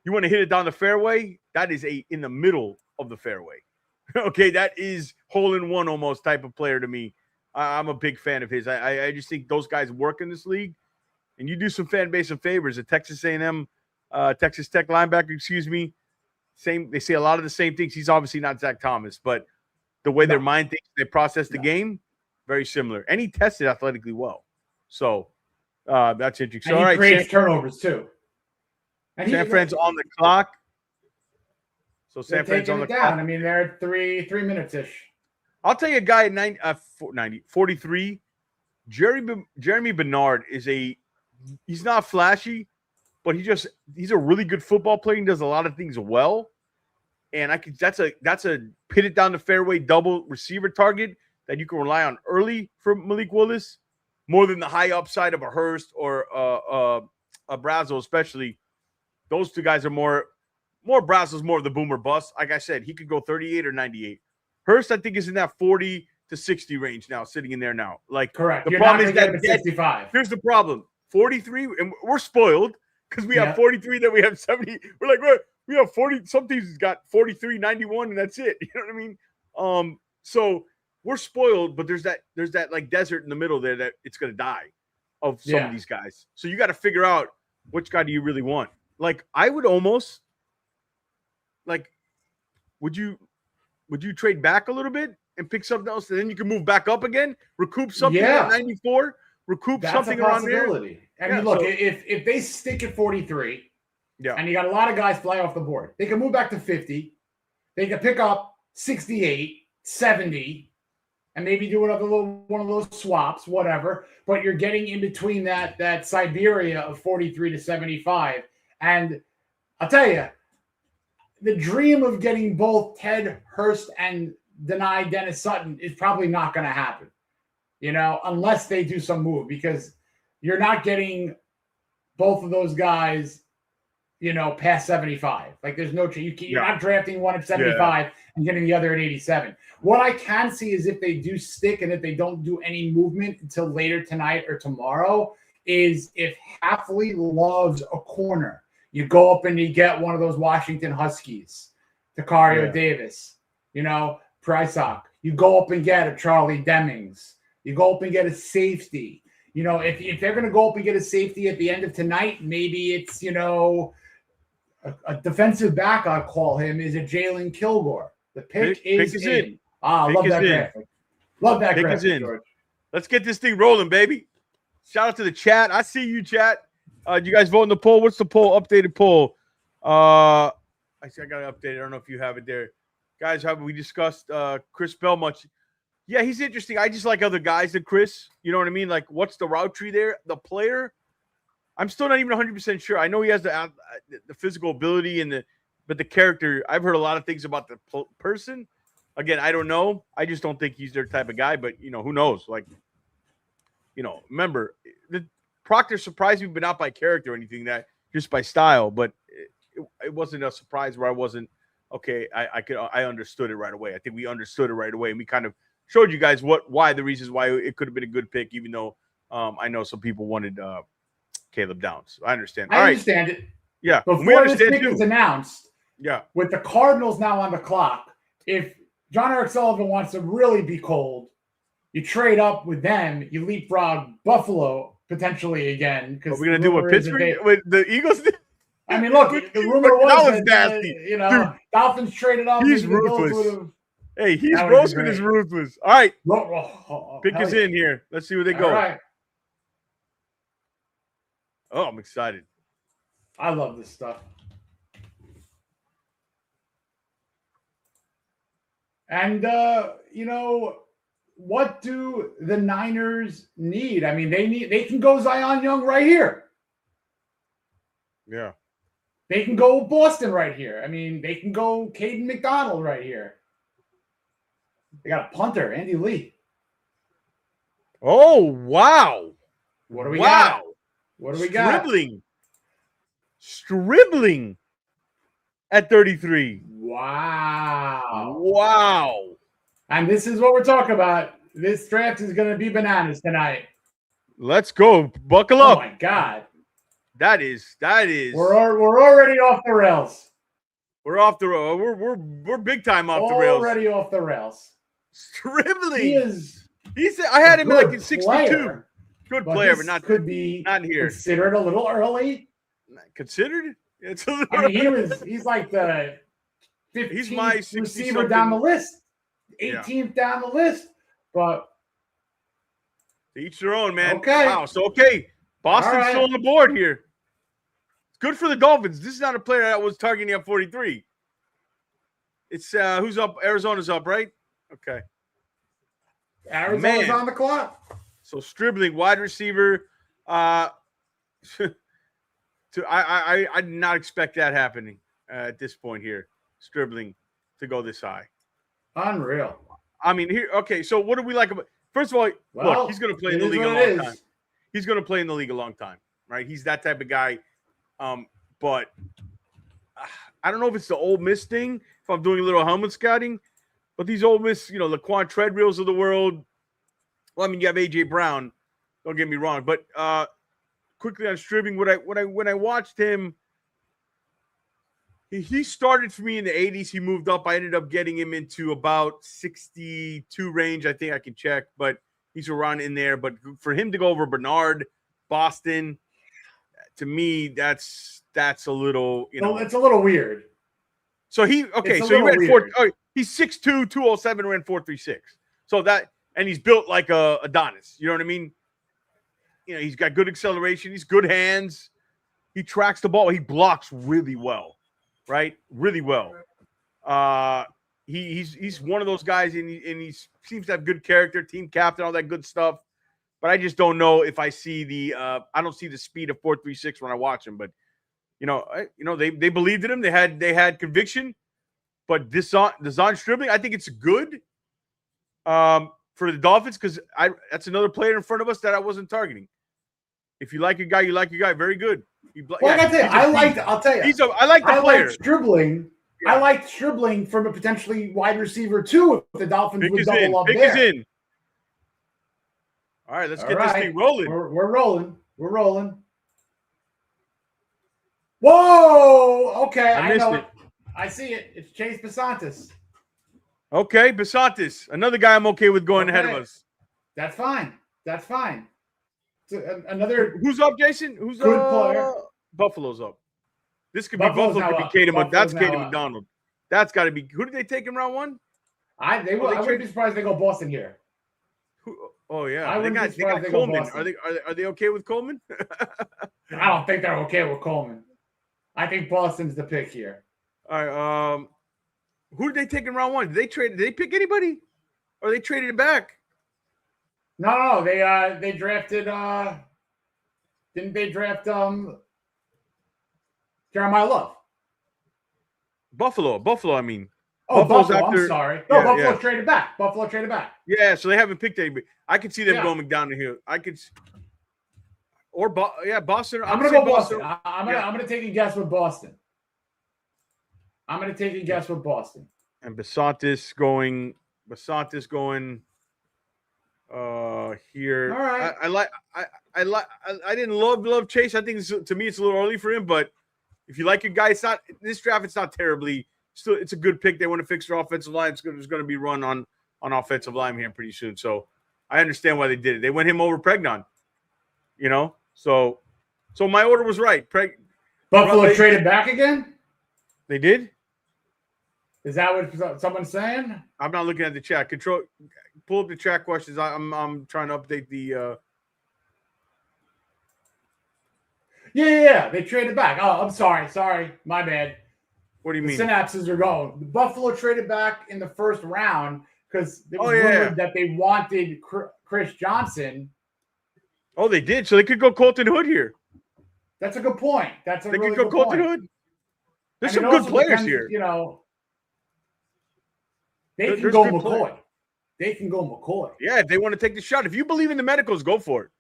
you want to hit it down the fairway. That is in the middle of the fairway. Okay, that is hole-in-one almost type of player to me. I'm a big fan of his. I just think those guys work in this league, and you do some fan base some favors. A Texas A&M, Texas Tech linebacker, excuse me. They say a lot of the same things. He's obviously not Zach Thomas, but the way their mind thinks, they process the game, very similar. And he tested athletically well. So that's interesting. And all he creates turnovers too. And San Fran's on the clock. So San Fran's on the clock. I mean, they're at 3 minutes-ish. I'll tell you a guy at 43. Jeremy Bernard he's not flashy, but he's a really good football player and does a lot of things well. And that's a pit it down the fairway double receiver target that you can rely on early for Malik Willis, more than the high upside of a Hurst or a Brazel, especially. Those 2 guys are more Brazel's more of the boomer bust. Like I said, he could go 38 or 98. Hurst, I think, is in that 40 to 60 range now, sitting in there now. Like, correct. The problem is that 65. Here's the problem: 43, and we're spoiled because we have 43, then we have 70. We're like, we have 40. Some teams got 43, 91, and that's it. You know what I mean? So we're spoiled, but there's that like desert in the middle there that it's going to die of some of these guys. So you got to figure out which guy do you really want. Like, I would almost would you trade back a little bit and pick something else, and then you can move back up again, recoup something at 94, something around there. I mean, look, if they stick at 43, and you got a lot of guys fly off the board, they can move back to 50. They can pick up 68, 70, and maybe do one of those swaps, whatever. But you're getting in between that Siberia of 43 to 75. And I'll tell you, the dream of getting both Ted Hurst and Dennis Sutton is probably not going to happen, unless they do some move, because you're not getting both of those guys, past 75. Like, there's no chance. You're not drafting one at 75 and getting the other at 87. What I can see is if they do stick and if they don't do any movement until later tonight or tomorrow, is if Hafley loves a corner, you go up and you get one of those Washington Huskies, Takario Davis, Prysock. You go up and get a Charlie Demings. You go up and get a safety. If they're going to go up and get a safety at the end of tonight, maybe it's, a defensive back, I'll call him, is a Jalen Kilgore. The pick is in. I love that graphic. Love that graphic, George. Let's get this thing rolling, baby. Shout out to the chat. I see you, chat. You guys vote in the poll. What's the poll? Updated poll. I see I got to update it. I don't know if you have it there. Guys, have we discussed Chris Bell much? Yeah, he's interesting. I just like other guys than Chris. You know what I mean? Like, what's the route tree there? The player, I'm still not even 100% sure. I know he has the physical ability but the character, I've heard a lot of things about the person. Again, I don't know. I just don't think he's their type of guy, but, who knows? Like, remember, Proctor surprised me, but not by character or anything, that just by style. But it wasn't a surprise where I wasn't okay. I understood it right away. I think we understood it right away, and we kind of showed you guys the reasons why it could have been a good pick, even though I know some people wanted Caleb Downs. I understand. I understand it. Yeah, before this pick is announced, yeah, with the Cardinals now on the clock, if John Eric Sullivan wants to really be cold, you trade up with them, you leapfrog Buffalo potentially again. Because we're gonna do what Pittsburgh with the Eagles did. I mean, look, the rumor was that nasty. Dude, Dolphins traded up. He's ruthless. Hey, he's roasting is ruthless. All right, pick is in here. Let's see where they go. All right. Oh, I'm excited. I love this stuff. And, what do the Niners need? I mean, they can go Zion Young right here. Yeah. They can go Boston right here. I mean, they can go Caden McDonald right here. They got a punter, Andy Lee. Oh, wow. What do we got? What do we got? Stribling at 33. Wow. And this is what we're talking about. This draft is going to be bananas tonight. Let's go. Buckle up. Oh, my God. That is. We're already off the rails. We're off the road. We're big time off the rails. Already off the rails. Stribling. He's. I had him like in 62. Player, good player, but not here. Considered a little early. Considered? It's a little. I mean, he's like the 15th receiver down the list, 18th down the list, but to each their own, man. Okay. Wow. So Boston's still on the board here. It's good for the Dolphins. This is not a player that was targeting at 43. It's who's up? Arizona's up, right? Okay. Arizona's on the clock. So Stribling, wide receiver. I did not expect that happening at this point here. Stribling to go this high. Unreal. I mean, here. Okay, so what do we like about? First of all, look, he's going to play in the league a long time. He's going to play in the league a long time, right? He's that type of guy. But I don't know if it's the Ole Miss thing. If I'm doing a little helmet scouting, but these Ole Miss, Laquan Treadwheels of the world. Well, I mean, you have AJ Brown. Don't get me wrong, but quickly on Stribling, when I watched him, he started for me in the 80s. He moved up. I ended up getting him into about 62 range. I think I can check, but he's around in there. But for him to go over Bernard, Boston, to me, that's a little, Well, it's a little weird. So he ran 4. Oh, he's 6'2", 207, ran 4.36. So that, and he's built like a Adonis. You know what I mean? He's got good acceleration. He's good hands. He tracks the ball. He blocks really well, right? Really well. He's one of those guys, and he seems to have good character, team captain, all that good stuff. But I just don't know if I see I don't see the speed of 4.36 when I watch him. But they believed in him. They had conviction. But the Zon Stribling, I think it's good for the Dolphins because that's another player in front of us that I wasn't targeting. If you like a guy, you like a guy. Very good. I'll tell you. I like the player. Stribling. Yeah. I like Stribling from a potentially wide receiver too. If the Dolphins would double up there. Pick is in. All right, let's get this thing rolling. We're rolling. We're rolling. Whoa! Okay, I know it. I see it. It's Chase Besantis. Okay, Besantis. Another guy I'm okay with going ahead of us. That's fine. That's fine. Another. Who's up, Jason? Who's good player? Buffalo's up. This could be Buffalo. Could be Caden. That's Caden McDonald. That's got to be. Who did they take in round 1? I wouldn't be surprised if they go Boston here. Oh yeah, they got Coleman. Are they okay with Coleman? I don't think they're okay with Coleman. I think Boston's the pick here. All right. Who did they take in round 1? Did they pick anybody, or they traded it back? No. They drafted. Didn't they draft Jeremiah Love? Buffalo. I mean. Oh, Buffalo's Buffalo. after- I'm sorry. No, yeah, Buffalo yeah. traded back. Buffalo traded back. Yeah, so they haven't picked anybody. I could see them Yeah. going down the hill. I could, or Boston. I'm gonna go Boston. I'm gonna take a guess with Boston. I'm gonna take a guess with Boston. And Basantis going here. All right. I didn't love Chase. I think to me it's a little early for him, but if you like your guy, it's not this draft. It's not terribly. Still, it's a good pick. They want to fix their offensive line. There's going to be run on offensive line here pretty soon. So I understand why they did it. They went him over Pregnon. You know, so my order was right. Buffalo traded back again. They did. Is that what someone's saying? I'm not looking at the chat. Pull up the chat questions. I'm trying to update the. Yeah. They traded back. Oh, I'm sorry. My bad. What do you mean? Synapses are going. Buffalo traded back in the first round because it was yeah. rumored that they wanted Chris Johnson. Oh, they did. So they could go Colton Hood here. That's a good point. They could go Colton Hood. There's some good players here. You know, they can There's go good McCoy. players. They can go McCoy. Yeah, if they want to take the shot. If you believe in the medicals, go for it.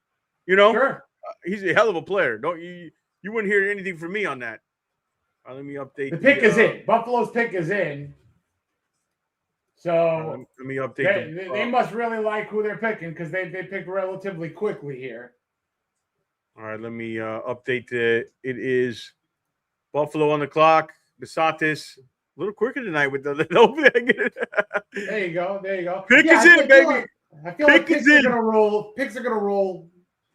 You know, Sure. He's a hell of a player. Don't you? You wouldn't hear anything from me on that. Let me update. The pick is in. Buffalo's pick is in. So let me update. They must really like who they're picking because they picked relatively quickly here. All right, let me update it is Buffalo on the clock. Basantis, a little quicker tonight with the There you go. Pick is in, baby. I feel like picks are gonna roll. Picks are gonna roll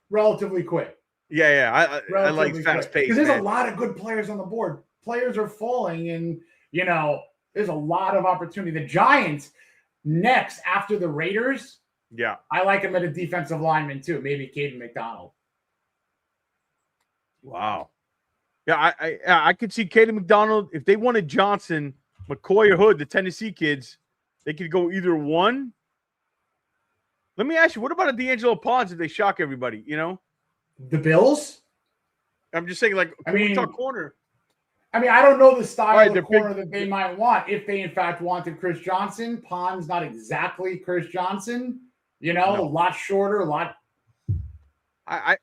relatively quick. Yeah. I like fast pace. Because there's a lot of good players on the board. Players are falling, and there's a lot of opportunity. The Giants next after the Raiders. Yeah, I like him at a defensive lineman too. Maybe Caden McDonald. Wow. Yeah, I could see Caden McDonald if they wanted Johnson, McCoy, or Hood, the Tennessee kids. They could go either one. Let me ask you, what about a D'Angelo Ponds if they shock everybody? The Bills. I'm just saying, we talk corner. I don't know the style of corner that they might want. If they, in fact, wanted Chris Johnson, Pond's not exactly Chris Johnson. A lot shorter, a lot. I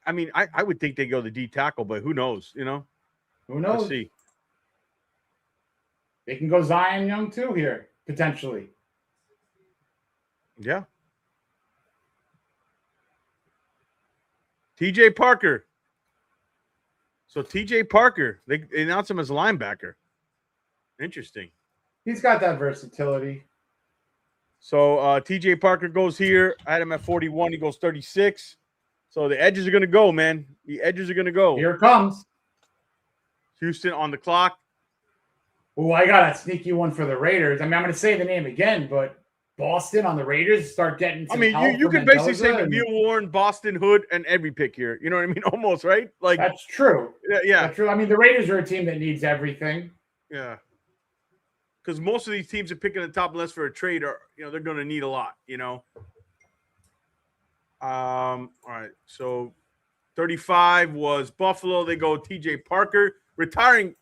would think they go the D tackle, but who knows? Who knows? Let's see. They can go Zion Young too here, potentially. Yeah. TJ Parker. So TJ Parker, they announced him as a linebacker. Interesting. He's got that versatility. So TJ Parker goes here. I had him at 41. He goes 36. So the edges are going to go, man. The edges are going to go. Here it comes. Houston on the clock. Oh, I got a sneaky one for the Raiders. I'm going to say the name again, but Boston on the Raiders start getting some help you from can basically Mendoza say Neil Warren, Boston Hood, and every pick here. You know what I mean? Almost, right? That's true. Yeah. That's true. The Raiders are a team that needs everything. Yeah. Because most of these teams are picking the top unless for a trade or, they're going to need a lot, All right. So 35 was Buffalo. They go TJ Parker. Retiring.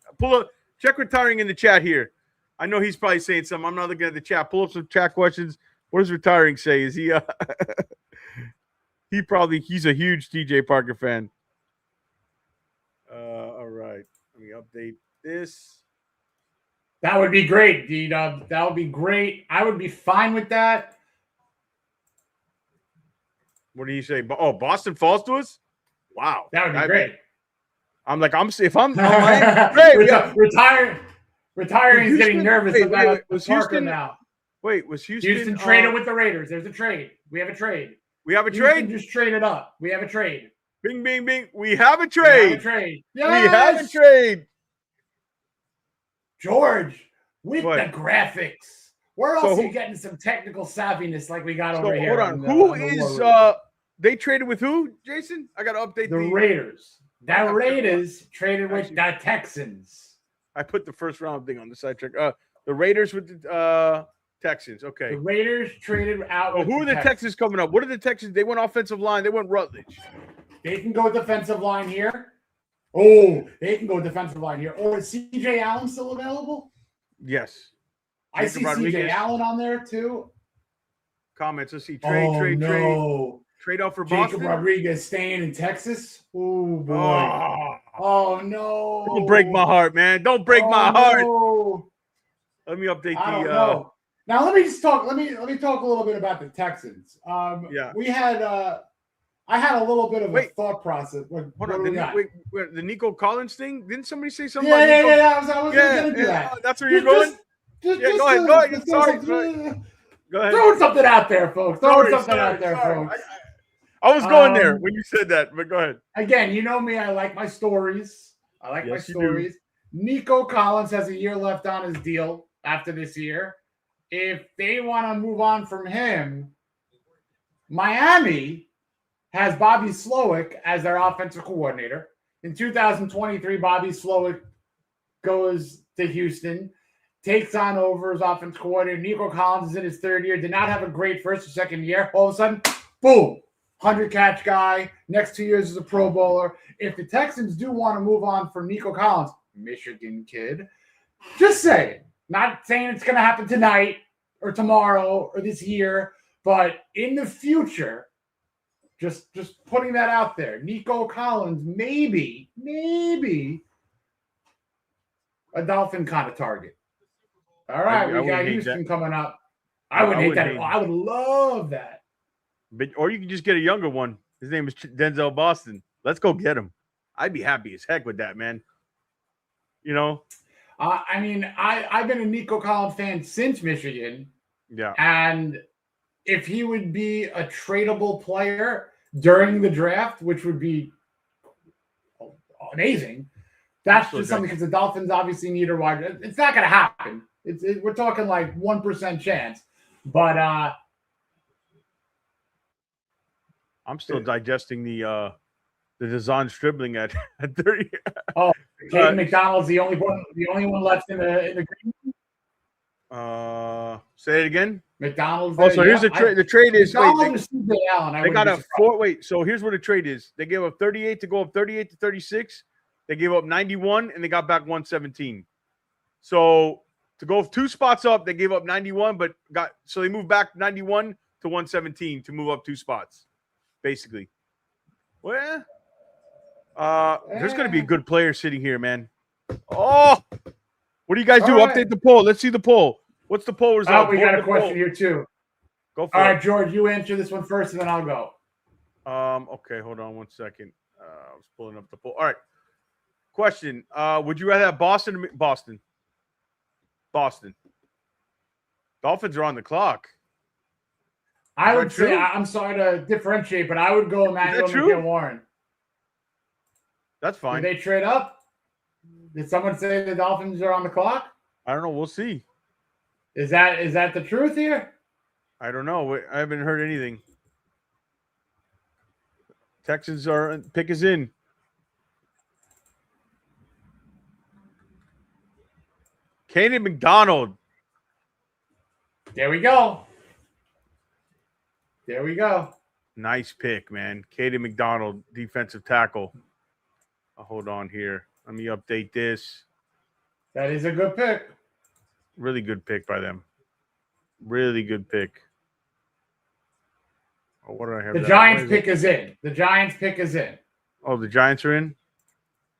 Check retiring in the chat here. I know he's probably saying something. I'm not looking at the chat. Pull up some chat questions. What does retiring say? Is he he's a huge TJ Parker fan. All right. Let me update this. That would be great, D-Dub. That would be great. I would be fine with that. What do you say? Oh, Boston falls to us? Wow. That would be great. I'm great. Retiring is getting nervous about Parker now. Wait, was Houston? Houston traded with the Raiders. There's a trade. We have a trade. Trade? Just trade it up. We have a trade. Bing, bing, bing. We have a trade. Yes! We have a trade. George, with the graphics. Where else are you getting some technical savviness like we got over here? Hold on. Who is they traded with who, Jason? I got to update the Raiders. The Raiders traded with the Texans. I put the first round thing on the side track. The Raiders with the Texans. Okay. The Raiders traded out. Oh, who are the Texans coming up? What are the Texans? They went offensive line. They went Rutledge. They can go defensive line here. Oh, they can go defensive line here. Or is CJ Allen still available? Yes. I see CJ Allen on there too. Comments. Let's see. Trade out for Jacob Boston. Rodriguez staying in Texas. Oh boy. Oh no. Don't break my heart, man. Don't break my heart. No. Let me update I don't know. Now let me just talk. Let me talk a little bit about the Texans. We had I had a little bit of a thought process. What do we got? The Nico Collins thing? Didn't somebody say something? Yeah. I was going to do that. That's where you're going? Go ahead. Sorry. Go ahead. Throwing something out there, folks. Throwing something out there, folks. I was going there when you said that, but go ahead. Again, you know me. I like my stories. Nico Collins has a year left on his deal after this year. If they want to move on from him, Miami has Bobby Slowick as their offensive coordinator. In 2023, Bobby Slowick goes to Houston, takes on over as offensive coordinator. Nico Collins is in his third year, did not have a great first or second year. All of a sudden, boom, 100-catch guy. Next 2 years as a Pro Bowler. If the Texans do want to move on from Nico Collins, Michigan kid, just saying. Not saying it's going to happen tonight or tomorrow or this year, but in the future, just putting that out there. Nico Collins, maybe a Dolphin kind of target. All right, we got Houston coming up. I would hate that. I would love that. Or you can just get a younger one. His name is Denzel Boston. Let's go get him. I'd be happy as heck with that, man. You know? I mean, I've been a Nico Collins fan since Michigan. Yeah. And if he would be a tradable player during the draft, which would be amazing, that's just something because the Dolphins obviously need a wide. It's not going to happen. We're talking like 1% chance. But I'm still digesting the Dazon Stribling at 30. Oh, Caden McDonald's the only one left in the green. Say it again. McDonald's. So here's the trade. The trade is they got a 4. Wait, so here's what the trade is. They gave up 38 to go up 38 to 36. They gave up 91 and they got back 117. So to go 2 spots up, they gave up 91, but they moved back 91 to 117 to move up 2 spots, basically. Well, there's going to be a good player sitting here, man. Oh, what do you guys do? Right. Update the poll. Let's see the poll. What's the poll result? We got a question here too. Go for it. All right, George, you answer this one first, and then I'll go. Okay, hold on 1 second. I was pulling up the poll. All right. Question: would you rather have Boston or Boston? Boston. Dolphins are on the clock. I would say, I'm sorry to differentiate, but I would go Emmanuel McGill-Warren. That's fine. Did they trade up? Did someone say the Dolphins are on the clock? I don't know. We'll see. Is that the truth here? I don't know. I haven't heard anything. Texans pick is in. Caden McDonald. There we go. Nice pick, man. Caden McDonald, defensive tackle. Hold on here. Let me update this. That is a good pick. Really good pick by them. Really good pick. Oh, what do I have? The Giants pick is in. The Giants pick is in. Oh, the Giants are in?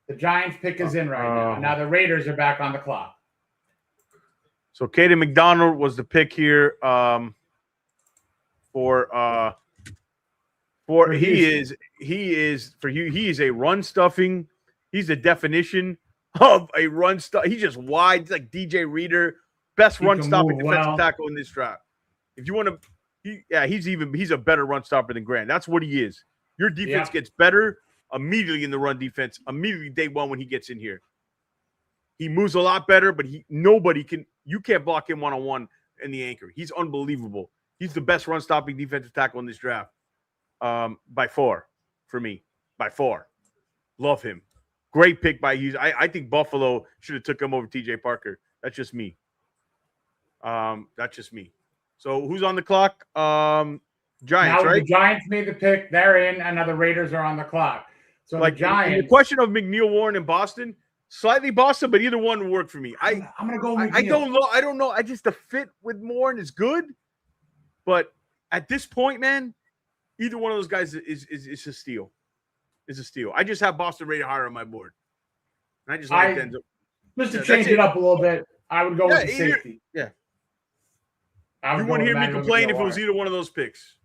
The Giants pick is in right now. Now the Raiders are back on the clock. So Caden McDonald was the pick here he is a run stuffing. He's the definition of a run stuff. He's just wide. He's like DJ Reader, best run stopping defensive tackle in this draft. If you want to, he's a better run stopper than Grant. That's what he is. Your defense gets better immediately in the run defense, immediately day one when he gets in here. He moves a lot better, but you can't block him one-on-one in the anchor. He's unbelievable. He's the best run stopping defensive tackle in this draft. By far, for me. By far. Love him. Great pick by Hughes. I think Buffalo should have took him over TJ Parker. That's just me. So who's on the clock? Giants, right? The Giants made the pick. They're in, and now the Raiders are on the clock. So the Giants. The question of McNeil Warren in Boston, slightly Boston, but either one will work for me. I'm gonna go. I don't know. I don't know. I just the fit with Warren is good, but at this point, man, either one of those guys is a steal. Is a steal. I just have Boston rated higher on my board. And I just like Denzel. Just to change it up a little bit, I would go with the safety. Yeah. You wouldn't hear me complain if it was either one of those picks.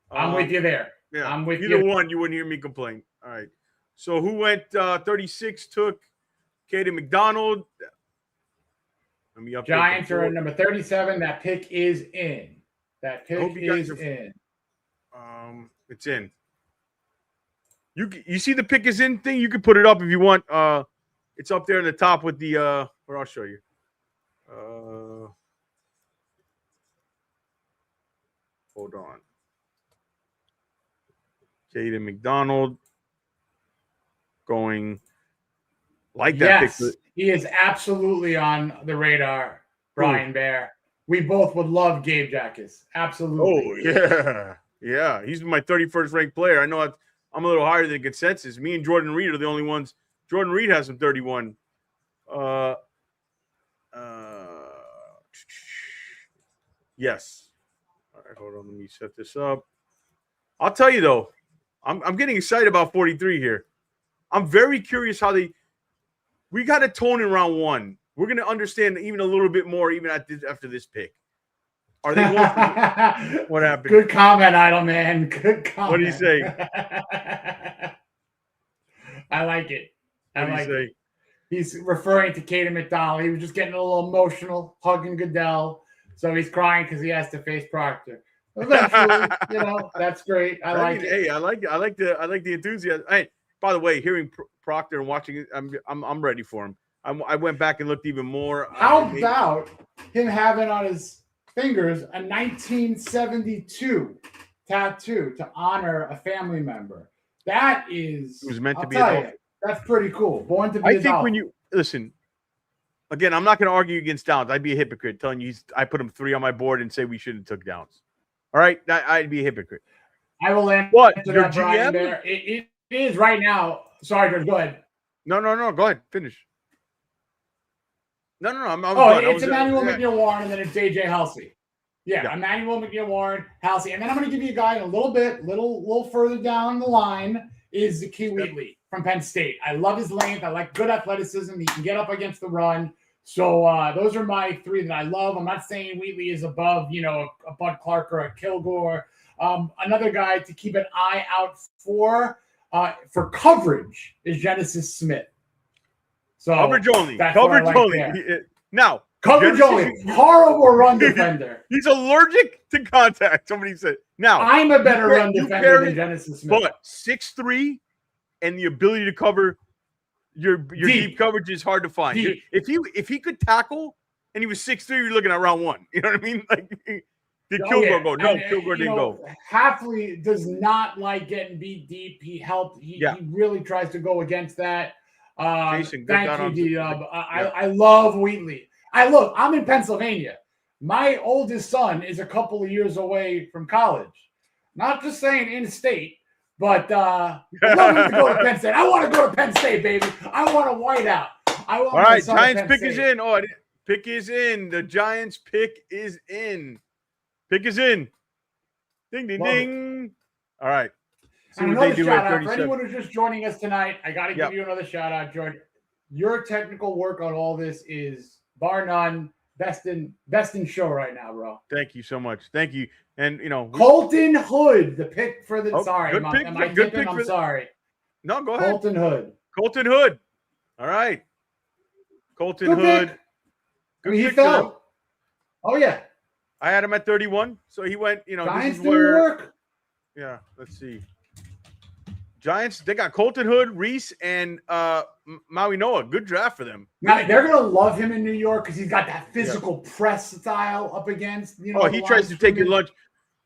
I'm with you there. Yeah, I'm with either you. one, you wouldn't hear me complain. All right. So who went 36? Took Katie McDonald. Let me update. Giants are at number 37. That pick is in. That pick is in. It's in. You see the pick is in thing? You can put it up if you want. It's up there in the top with the or I'll show you. Hold on. Jaden McDonald going like that. Yes, he is absolutely on the radar, Brian Bear. We both would love Gabe Jackas. Absolutely. Oh, yeah. Yeah. He's my 31st ranked player. I know I'm a little higher than consensus. Me and Jordan Reed are the only ones. Jordan Reed has some 31. Yes. All right, hold on. Let me set this up. I'll tell you though, I'm getting excited about 43 here. I'm very curious how we got a tone in round one. We're gonna understand even a little bit more even after this pick. Are they what happened? Good comment, Idle Man. Good comment. What do you say? I like it. What do you say? He's referring to Kaden McDonald. He was just getting a little emotional, hugging Goodell. So he's crying because he has to face Proctor. Eventually, that's great. I like it. Hey, I like the enthusiasm. Hey, by the way, hearing Proctor and watching it, I'm ready for him. I went back and looked even more. How about him having on his fingers a 1972 tattoo to honor a family member? That is, it was meant to be a Dolphin. That's pretty cool. Born to be I a think Dolphin. when you listen, again, I'm not going to argue against Downs. I'd be a hypocrite telling you I put him 3 on my board and say we shouldn't have took Downs. All right, I'd be a hypocrite. I will answer your that, Brian, there. It is right now. Sorry, George. Go ahead. No. Go ahead. Finish. No. It's Emmanuel McNeil-Warren, and then it's AJ Halsey. Yeah, Emmanuel McNeil-Warren, Halsey, and then I'm going to give you a guy a little further down the line is Zakee Wheatley from Penn State. I love his length. I like good athleticism. He can get up against the run. So those are my 3 that I love. I'm not saying Wheatley is above, a Bud Clark or a Kilgore. Another guy to keep an eye out for coverage is Genesis Smith. So coverage only. Now, coverage only. Horrible run defender. He's allergic to contact. Somebody said. Now, I'm a better run defender than Genesis Smith. But 6'3" and the ability to cover your deep coverage is hard to find. If he could tackle and he was 6'3", you're looking at round 1. You know what I mean? Like, did Kilgore go? No, Kilgore didn't go. Hafley does not like getting beat deep. He helped. He really tries to go against that. Jason, thank you, D-Dub. I love Wheatley. I'm in Pennsylvania. My oldest son is a couple of years away from college. Not just saying in state, but I want him to go to Penn State. I want to go to Penn State, baby. I want a whiteout. All right, Giants pick is in. Oh, pick is in. The Giants pick is in. Pick is in. Ding, ding, ding. All right. See what they do at 37. For anyone who's just joining us tonight, I got to give you another shout out, George. Your technical work on all this is bar none, best in show right now, bro. Thank you so much. Thank you. And Colton Hood, the pick for the. Sorry, am I tipping? I'm sorry. No, go ahead. Colton Hood. All right. Colton Hood. He fell. Oh yeah. I had him at 31, so he went. Giants this is where. Work. Yeah. Let's see. Giants, they got Colton Hood, Reese, and Maui Noah. Good draft for them. Now, they're going to love him in New York because he's got that physical press style up against. He tries to take your lunch.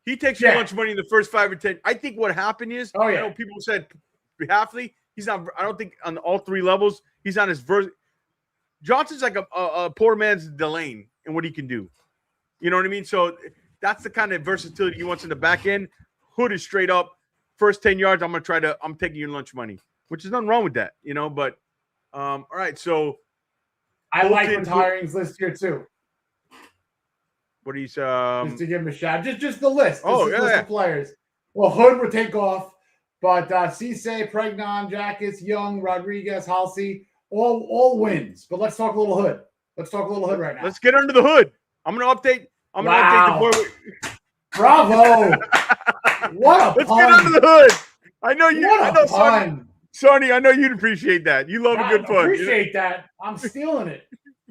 He takes your lunch money in the first 5 or 10. I think what happened is, I know people said Hafley, he's not, I don't think on all 3 levels, he's on his Johnson's like a poor man's Delane in what he can do. You know what I mean? So that's the kind of versatility he wants in the back end. Hood is straight up. First 10 yards, I'm taking your lunch money, which is nothing wrong with that, but All right, so I like Bolton- retiring's list here too. what do you Just to give him a shout. Just the list. Oh, This is list of players. Well, Hood would take off, but Cisse, Pregnon, Jackus, Young, Rodriguez, Halsey, all wins. But let's talk a little Hood. Let's talk a little Hood right now. Let's get under the hood. I'm gonna update the board. Bravo. What a Let's pun. get under the hood. I know you. What I a know, pun. Sonny. I know you'd appreciate that. You love a good pun. Appreciate that. I'm stealing it.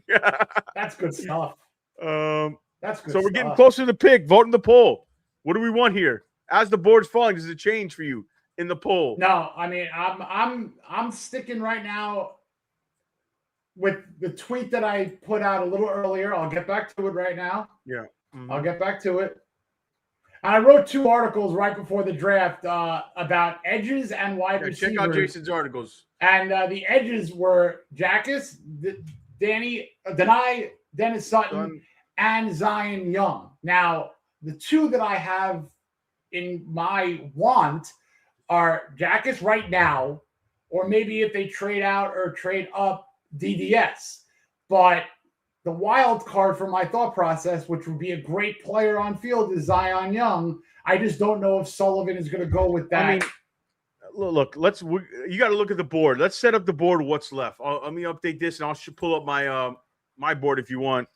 Yeah. That's good stuff. That's good. So we're getting closer to the pick. Vote in the poll. What do we want here? As the board's falling, does it change for you in the poll? No, I mean I'm sticking right now with the tweet that I put out a little earlier. I'll get back to it right now. Yeah. Mm-hmm. I'll get back to it. And I wrote 2 articles right before the draft about edges and wide receivers. Check out Jason's articles. And the edges were Jackus, Denai, Dennis Sutton, and Zion Young. Now, the 2 that I have in my want are Jackus right now, or maybe if they trade out or trade up, DDS. But the wild card for my thought process, which would be a great player on field, is Zion Young. I just don't know if Sullivan is going to go with that. I mean, look, you got to look at the board. Let's set up the board. What's left? Let me update this, and I'll pull up my my board if you want.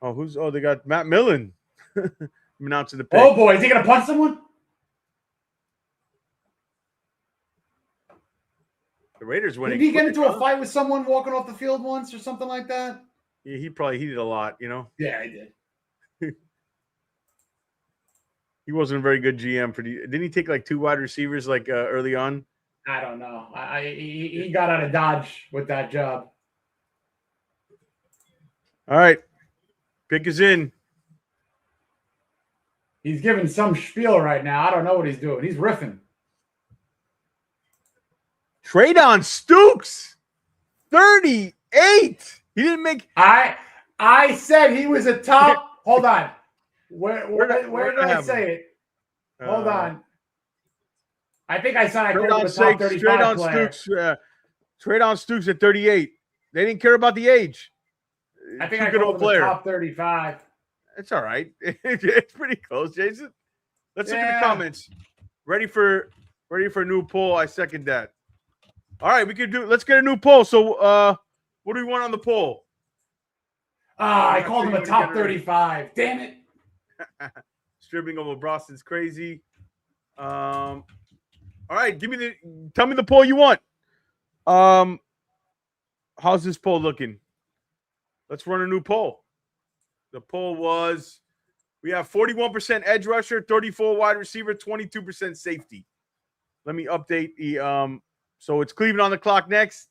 They got Matt Millen announcing the pick. Oh boy, is he going to punch someone? The Raiders winning. Did he get into a fight with someone walking off the field once or something like that? Yeah, he probably heated a lot, you know? Yeah, he did. He wasn't a very good GM. Didn't he take like 2 wide receivers like early on? I don't know. He got out of Dodge with that job. All right. Pick is in. He's giving some spiel right now. I don't know what he's doing. He's riffing. Trade on Stooks. 38. He didn't make. I said he was a top. Hold on. Where did I say it? Hold on. I think I said I called him a top 35 player. Stooks. Trade on Stooks at 38. They didn't care about the age. I think I called him a top 35. It's all right. It's pretty close, Jason. Let's look at the comments. Ready for a new poll? I second that. All right, let's get a new poll. So what do we want on the poll? I called him a top 35. Damn it. Stripping over Boston's crazy. All right, tell me the poll you want. How's this poll looking? Let's run a new poll. The poll was we have 41% edge rusher, 34 wide receiver, 22% safety. Let me update the so it's Cleveland on the clock next.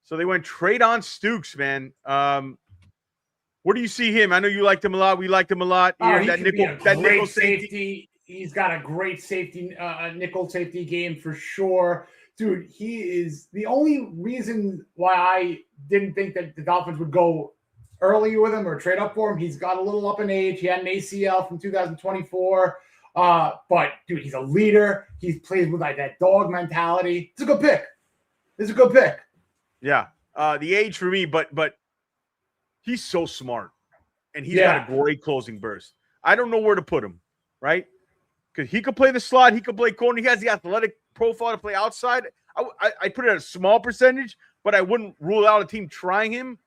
So they went trade on Stooks, man. Where do you see him? I know you liked him a lot. We liked him a lot. He that nickel safety. He's got a great safety, nickel safety game for sure. Dude, he is the only reason why I didn't think that the Dolphins would go early with him or trade up for him. He's got a little up in age. He had an ACL from 2024. But, dude, he's a leader. He plays with like that dog mentality. It's a good pick. It's a good pick. Yeah. The age for me, but he's so smart. And he's got a great closing burst. I don't know where to put him, right? Because he could play the slot. He could play corner. He has the athletic profile to play outside. I put it at a small percentage, but I wouldn't rule out a team trying him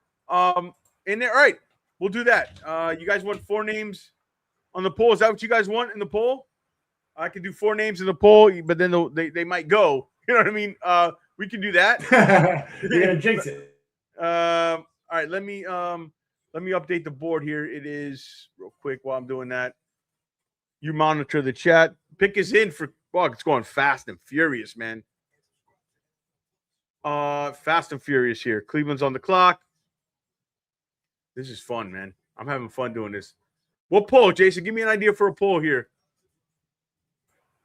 in there. All right, we'll do that. You guys want 4 names on the poll? Is that what you guys want in the poll? I can do 4 names in the poll, but then they might go. You know what I mean? We can do that. You're gonna jinx it. All right, let me update the board here. It is real quick while I'm doing that. You monitor the chat. Pick is in for it's going fast and furious, man. Fast and furious here. Cleveland's on the clock. This is fun, man. I'm having fun doing this. What poll, Jason? Give me an idea for a poll here.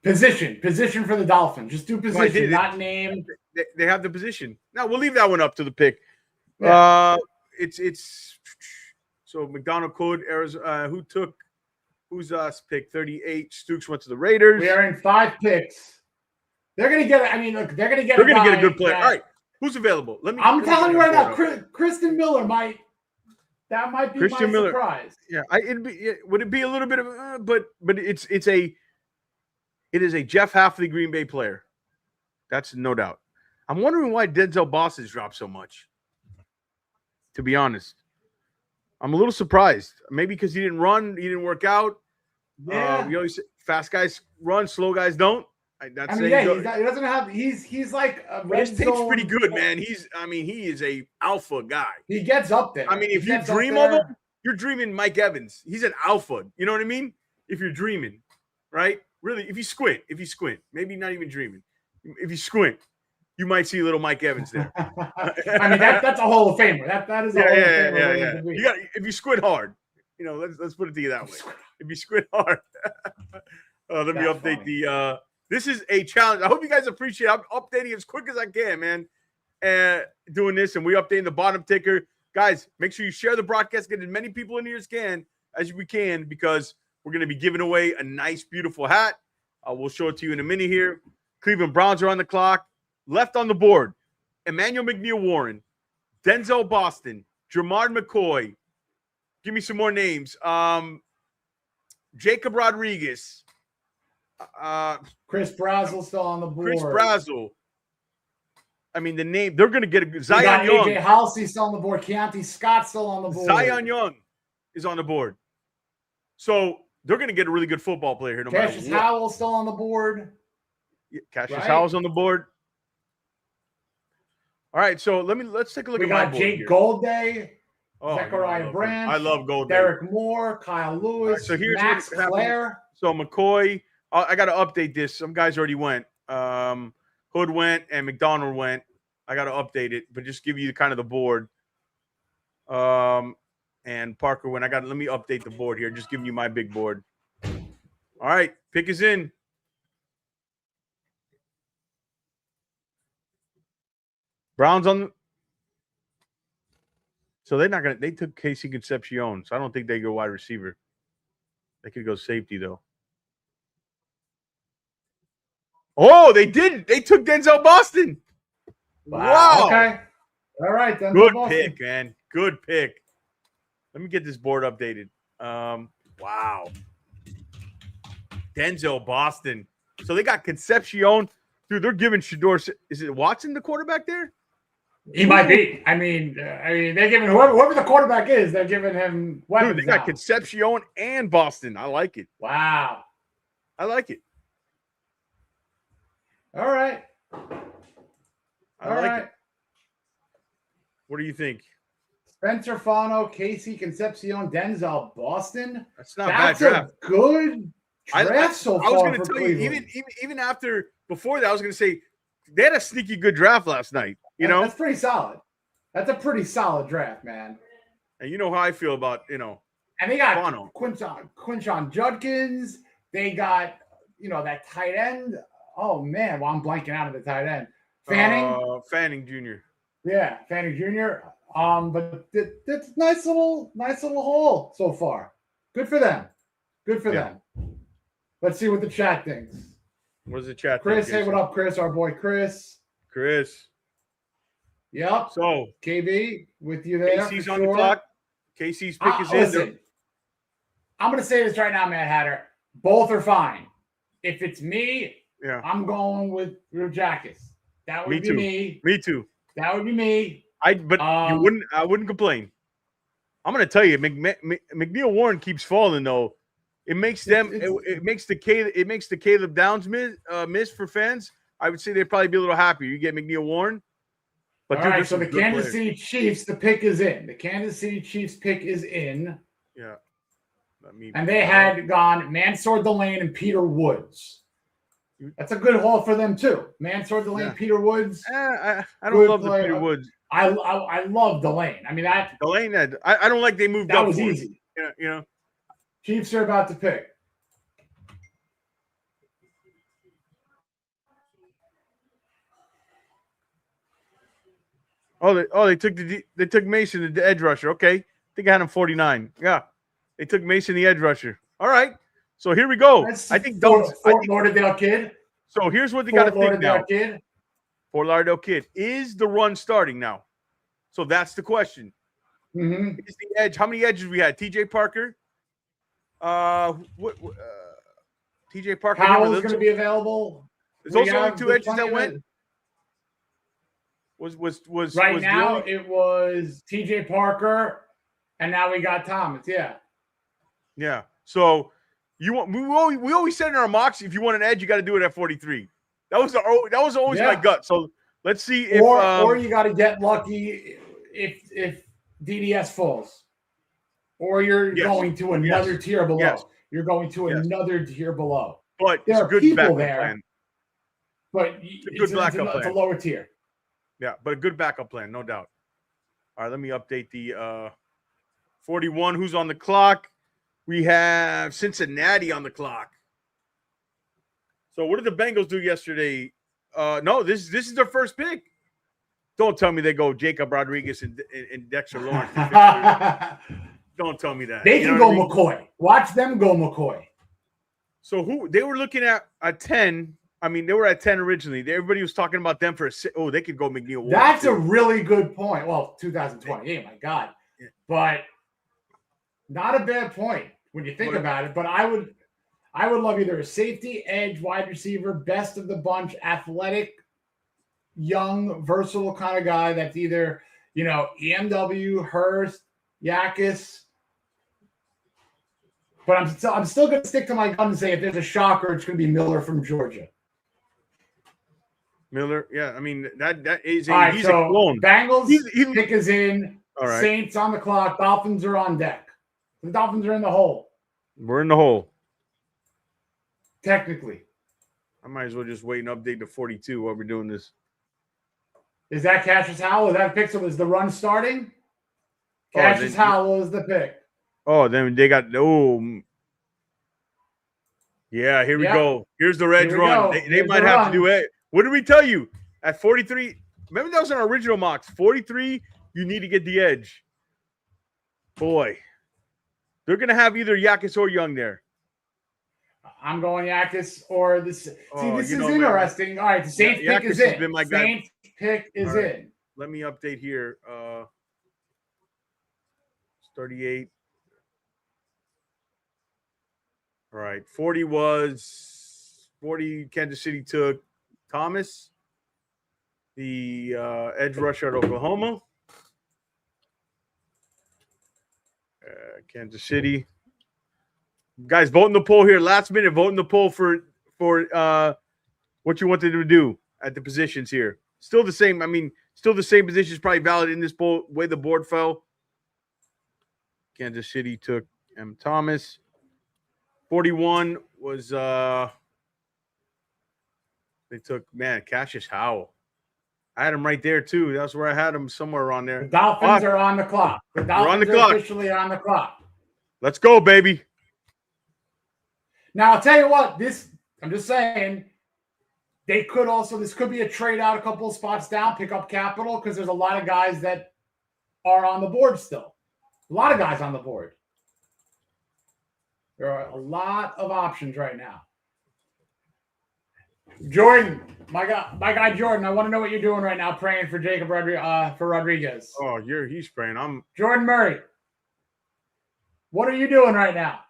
Position for the Dolphins. Just do position, not name. They have the position. Now we'll leave that one up to the pick. Yeah. It's so McDonald Code, Arizona. Who's us pick 38? Stooks went to the Raiders. We are in 5 picks. They're gonna get. I mean, look, they're gonna get. They're gonna get a good player. All right, who's available? I'm telling you right now, Kristen Miller might. That might be Christian my Miller. surprise. Yeah, would it be a little bit of, but it is a Jeff Hafley Green Bay player. That's no doubt. I'm wondering why Denzel Boston's dropped so much. To be honest, I'm a little surprised. Maybe because he didn't run, he didn't work out. Yeah, we always say fast guys run, slow guys don't. He doesn't have. He's like a red his tape's zone. Pretty good, man. He is a alpha guy. He gets up there. I mean, if you dream of him, you're dreaming Mike Evans. He's an alpha. You know what I mean? If you're dreaming, right? Really, if you squint, maybe not even dreaming. If you squint, you might see little Mike Evans there. I mean, that's a Hall of Famer. That is a Hall of Famer. Yeah. You got if you squint hard. Let's put it to you that way. If you squint hard. Let me update the. This is a challenge. I hope you guys appreciate it. I'm updating as quick as I can, man. Doing this, and we're updating the bottom ticker. Guys, make sure you share the broadcast, get as many people in here as we can, because we're going to be giving away a nice, beautiful hat. We'll show it to you in a minute here. Cleveland Browns are on the clock. Left on the board, Emmanuel McNeil-Warren, Denzel Boston, Jermard McCoy. Give me some more names. Jacob Rodriguez. Chris Brazel still on the board. Chris Brazel. I mean, the name, they're going to get a Zion Young. AJ Halsey still on the board. Keontae Scott still on the board. Zion Young is on the board. So they're going to get a really good football player here. Cassius Howell still on the board. Yeah, Cassius Howell's on the board. All right, so let's take a look at my board. We got Jake here. Goldday, Oh, Zechariah Branch. I love Goldday. Derek Moore, Kyle Lewis, Right, so here's Max Clare. So McCoy, I got to update this. Some guys already went. Hood went and McDonald went. I got to update it, but just give you kind of the board. And Parker went. Let me update the board here. Just giving you my big board. All right, pick is in. Browns on. So they're not gonna. They took Casey Concepcion, so I don't think they go wide receiver. They could go safety though. Oh, they did. They took Denzel Boston. Wow. Okay. All right. Then Good pick, man. Good pick. Let me get this board updated. Wow. Denzel Boston. So they got Concepcion. Dude, they're giving Shedeur. Is it Watson the quarterback there? He might be. I mean, they're giving whoever the quarterback is, they're giving him weapons. Dude, they got Concepcion and Boston. I like it. Wow. I like it. All right. I like it. What do you think? Spencer Fano, Casey Concepcion, Denzel Boston. That's not a bad draft. A good draft so far. I was going to tell you, even after before that, I was going to say they had a sneaky good draft last night. You know, that's pretty solid. That's a pretty solid draft, man. And you know how I feel about And they got Quinshon Judkins. They got that tight end. Oh man, well I'm blanking out of the tight end. Fanning Jr. Yeah, Fanning Jr. But that's nice little hole so far. Good for them. Good for them. Let's see what the chat thinks. What does the chat Chris, think? hey, what up, Chris? Our boy Chris. Yep. So KB with you there. Casey's on the clock. Casey's pick is in. Listen, I'm gonna say this right now, Mad Hatter. Both are fine. If it's me, I'm going with Jackus. That would be me. Me too. That would be me. I wouldn't complain. I'm gonna tell you, McNeil-Warren keeps falling though. It makes them. It makes the Caleb Downs miss for fans. I would say they'd probably be a little happier. You get McNeil-Warren. But all right, so the Kansas City Chiefs, the pick is in. The Kansas City Chiefs pick is in. Yeah. And they had gone Mansour Delane and Peter Woods. That's a good haul for them too. Mansour Delane, Peter Woods. I don't love the Peter Woods. I love Delane. I mean Delane. I don't like they moved up. That was easy. Chiefs are about to pick. They took Mason, the edge rusher. Okay, I think I had him 49. Yeah, they took Mason, the edge rusher. All right, so here we go. I think Fort Lauderdale kid. So here's what they got to Fort think now. Lauderdale Kid. Fort Lauderdale Kid. Is the run starting now? So that's the question. Mm-hmm. Is the edge? How many edges we had? TJ Parker. TJ Parker. Howell's going to be available. There's also only 2 edges that went. Was right was now? It was TJ Parker, and now we got Thomas. Yeah. Yeah. So you want we always said in our mocks, if you want an edge, you got to do it at 43. That was always my gut. So let's see if or you got to get lucky if DDS falls, or you're going to another tier below. Yes. You're going to another tier below. But there it's are good people there, plan. but It's a lower tier. Yeah, but a good backup plan, no doubt. All right, let me update the 41. Who's on the clock? We have Cincinnati on the clock. So what did the Bengals do yesterday? No, this is their first pick. Don't tell me they go Jacob Rodriguez and Dexter Lawrence. Don't tell me that. They can go McCoy. Watch them go McCoy. So who they were looking at 10. I mean, they were at 10 originally. Everybody was talking about them for they could go McNeil Warren. That's a really good point. Well, 2028, my God. But not a bad point when you think about it. But I would love either a safety, edge, wide receiver, best of the bunch, athletic, young, versatile kind of guy that's either, EMW, Hurst, Yakis. But I'm still going to stick to my gun and say if there's a shocker, it's going to be Miller from Georgia. Miller, yeah. I mean, that is he's a clone. Bengals pick is in. All right. Saints on the clock. Dolphins are on deck. The Dolphins are in the hole. We're in the hole. Technically. I might as well just wait and update to 42 while we're doing this. Is that Cassius Howell? Is that a pick? So is the run starting? Cassius Howell is the pick. Oh, then they got yeah, here we go. Here's the edge run. They might have to do it. What did we tell you? At 43, remember that was our original mocks. 43, you need to get the edge. Boy, they're going to have either Yakis or Young there. I'm going Yakis or this. See, this is interesting. All right, the Saints pick is in. Been my Saints pick is in. Let me update here. 38. All right, 40 Kansas City took Thomas, the edge rusher at Oklahoma. Kansas City. Guys, vote in the poll here. Last minute, vote in the poll for what you wanted to do at the positions here. Still the same. I mean, still the same positions probably valid in this poll, way the board fell. Kansas City took M. Thomas. 41 was they took Cassius Howell. I had him right there too. That's where I had him, somewhere around there. The Dolphins are on the clock. The Dolphins are officially on the clock. Let's go, baby. Now I'll tell you what. I'm just saying. They could also. This could be a trade out a couple of spots down, pick up capital because there's a lot of guys that are on the board still. A lot of guys on the board. There are a lot of options right now. Jordan, my guy Jordan, I want to know what you're doing right now, praying for Jacob Rodriguez. Oh, he's praying. Jordan Murray. What are you doing right now?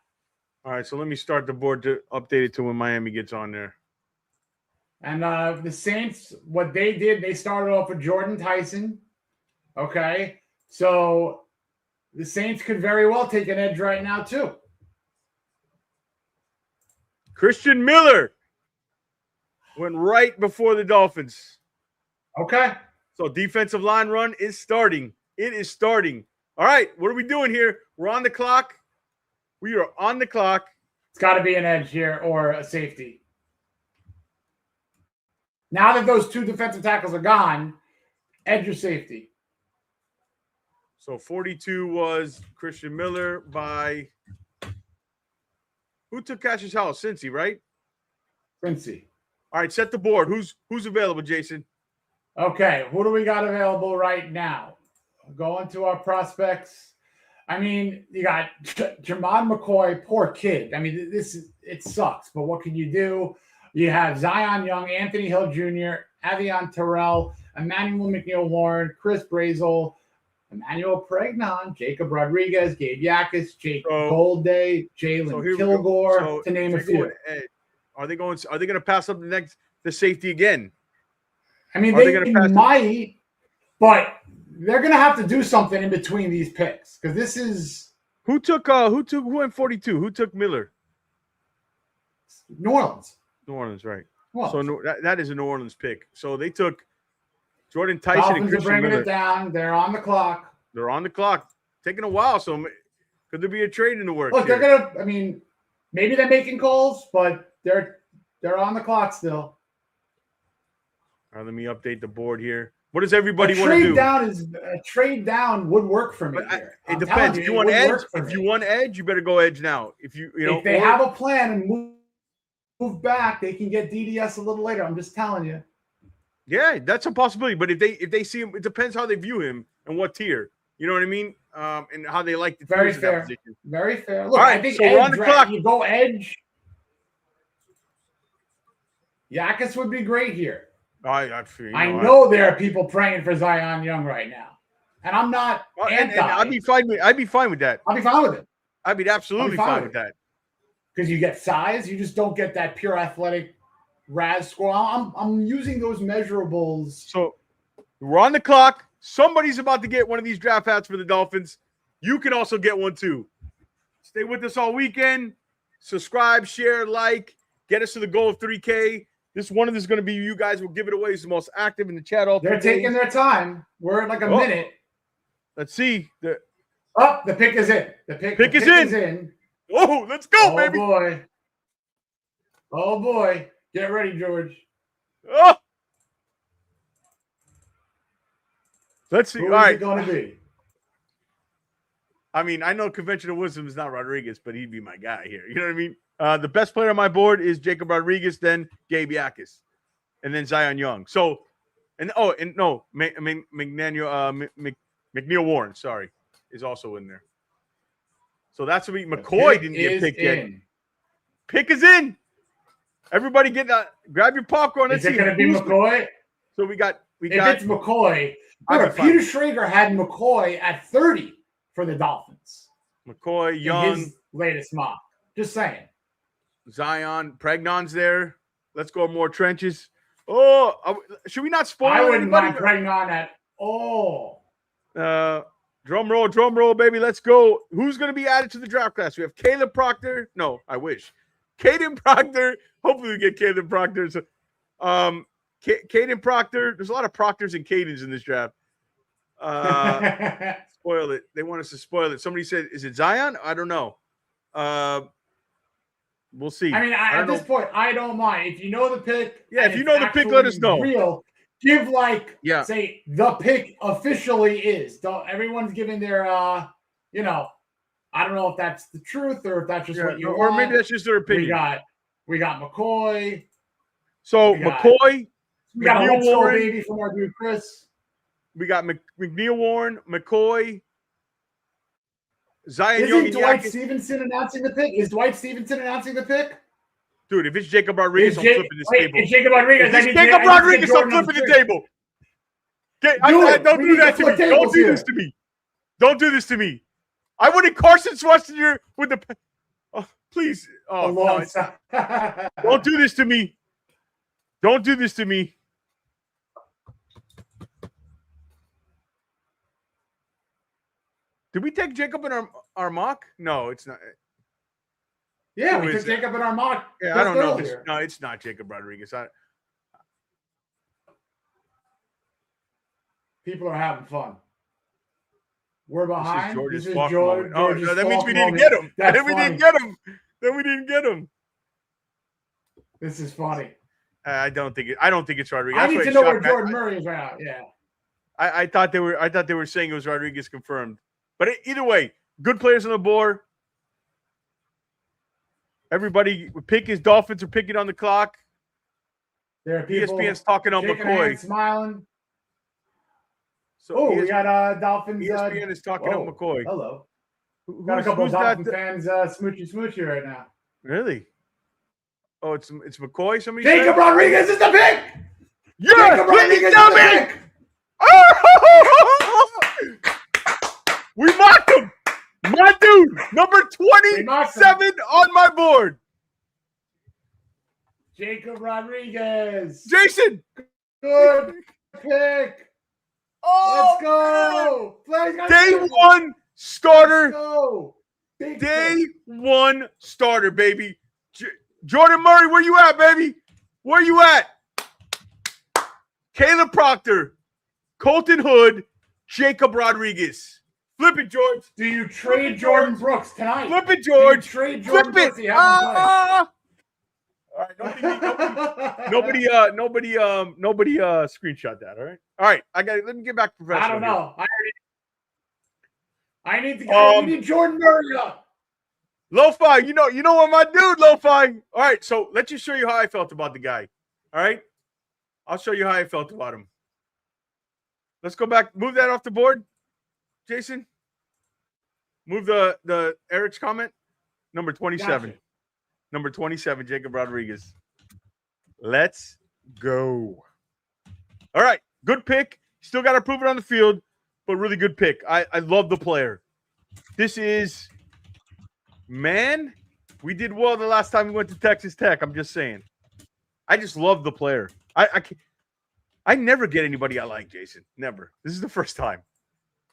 All right, so let me start the board to update it to when Miami gets on there. And the Saints, what they did, they started off with Jordan Tyson. Okay, so the Saints could very well take an edge right now too. Christian Miller went right before the Dolphins. Okay. So defensive line run is starting. It is starting. All right, what are we doing here? We're on the clock. We are on the clock. It's got to be an edge here or a safety. Now that those two defensive tackles are gone, edge or safety. So 42 was Christian Miller by who took Cassius Howell? Cincy, right? Cincy. All right, set the board. Who's available, Jason? Okay, who do we got available right now? Going to our prospects. I mean, you got Jermon McCoy, poor kid. I mean, it sucks, but what can you do? You have Zion Young, Anthony Hill Jr., Avion Terrell, Emmanuel McNeil-Warren, Chris Brazel, Emmanuel Pregnon, Jacob Rodriguez, Gabe Yakis, Jake Golday, Jalen Kilgore, to name a few. Are they going to pass up the safety again? I mean, they might, but they're going to have to do something in between these picks because this is who went 42? Who took Miller? New Orleans. New Orleans, right? Well, so that is a New Orleans pick. So they took Jordan Tyson Dolphins and Christian are bringing Miller. it down. They're on the clock. They're on the clock. Taking a while. So could there be a trade in the works? Look, they're gonna. I mean, maybe they're making calls, but they're on the clock still. All right, let me update the board here. What does everybody want to do? A trade down would work for me here. It depends. If you want edge, you better go edge now. If if they have a plan and move back, they can get DDS a little later. I'm just telling you. Yeah, that's a possibility. But if they see him, it depends how they view him and what tier. You know what I mean? And how they like the very fair. Very fair. Look, all right, I think so we're on the clock. You go edge. Yakis would be great here. I know there are people praying for Zion Young right now, and I'm not anti. And I'd be fine with that. I'd be fine with it. I'd be absolutely fine with that. Because you get size, you just don't get that pure athletic RAS score. I'm using those measurables. So we're on the clock. Somebody's about to get one of these draft hats for the Dolphins. You can also get one too. Stay with us all weekend. Subscribe, share, like, get us to the goal of 3K. One of this is going to be you guys will give it away. It's the most active in the chat all They're taking their time. We're at like a minute. Let's see. The pick is in. The pick is in. Oh, let's go, baby. Oh, boy. Get ready, George. Oh. Let's see. Who all right. It going to be? I mean, I know conventional wisdom is not Rodriguez, but he'd be my guy here. You know what I mean? The best player on my board is Jacob Rodriguez, then Gabe Yakis, and then Zion Young. So, McNeil Warren, sorry, is also in there. So that's what McCoy didn't get picked yet. Pick is in. Everybody grab your popcorn. Is it going to be McCoy? So we got. If it's McCoy, Peter Schrager had McCoy at 30 for the Dolphins. McCoy, Young, his latest mock. Just saying. Zion, Pregnon's there. Let's go more trenches. Oh, should we not spoil? I wouldn't mind Pregnon at all. Drum roll, baby. Let's go. Who's going to be added to the draft class? We have Caleb Proctor. No, I wish. Caden Proctor. Hopefully we get Caleb Proctor. So, Caden Proctor. There's a lot of Proctors and Cadens in this draft. Spoil it. They want us to spoil it. Somebody said, is it Zion? I don't know. We'll see. I mean, at this point, I don't mind. If you know the pick. Yeah, if you know the pick, let us know. Give say the pick officially is. Everyone's giving their, I don't know if that's the truth or if that's just what you want. Or maybe that's just their opinion. We got McCoy. So McCoy. We got a Warren baby from our dude Chris. We got McNeil Warren, McCoy, Zion Young. Isn't Dwight Stevenson announcing the pick? Is Dwight Stevenson announcing the pick? Dude, if it's Jacob Rodriguez, I'm flipping this table. It's Jacob Rodriguez. If it's Jacob Rodriguez, I'm flipping the table. Don't do that to me. Don't do this to me. Don't do this to me. I wanted Carson Schwarzenegger with the. Oh, please. Oh, no, don't do this to me. Don't do this to me. Did we take Jacob in our mock? No, it's not. Yeah, we took Jacob in our mock. Yeah, I don't know. It's not Jacob Rodriguez. People are having fun. We're behind. This is George. Oh, no, that means we didn't get him. Then we didn't get him. This is funny. I don't think it's Rodriguez. I need to know where Jordan Murray is right now. Yeah. I thought they were saying it was Rodriguez confirmed. But either way, good players on the board. Everybody pick his Dolphins are picking on the clock. There are people ESPN's talking on McCoy. Smiling. So we got Dolphins. ESPN is talking on McCoy. Hello. Got a couple of Dolphins fans smoochy right now. Really? Oh, it's McCoy. Somebody. Jacob Rodriguez is the pick. Yeah, Jacob Rodriguez is the pick. Oh! We mocked him. My dude, number 27 on my board. Jacob Rodriguez. Jason. Good pick. Oh, Let's go. Day one starter. Let's go. Day one starter, baby. Jordan Murray, where you at, baby? Where you at? Caleb Proctor, Colton Hood, Jacob Rodriguez. Flip it, George. Do you trade Jordan Brooks tonight? Flip it, George. Trade Jordan Brooks. Flip it. All right, nobody screenshot that. All right. Let me get back to professional. I don't know. I need to go. We need Jordan Murray up. Lo-Fi, you know what my dude, Lo-Fi. All right, so let's just show you how I felt about the guy. All right, I'll show you how I felt about him. Let's go back. Move that off the board, Jason. Move the Eric's comment. Number 27. Gotcha. Number 27, Jacob Rodriguez. Let's go. All right, good pick. Still got to prove it on the field, but really good pick. I love the player. This is, man, we did well the last time we went to Texas Tech. I'm just saying. I just love the player. I never get anybody I like, Jason. Never. This is the first time.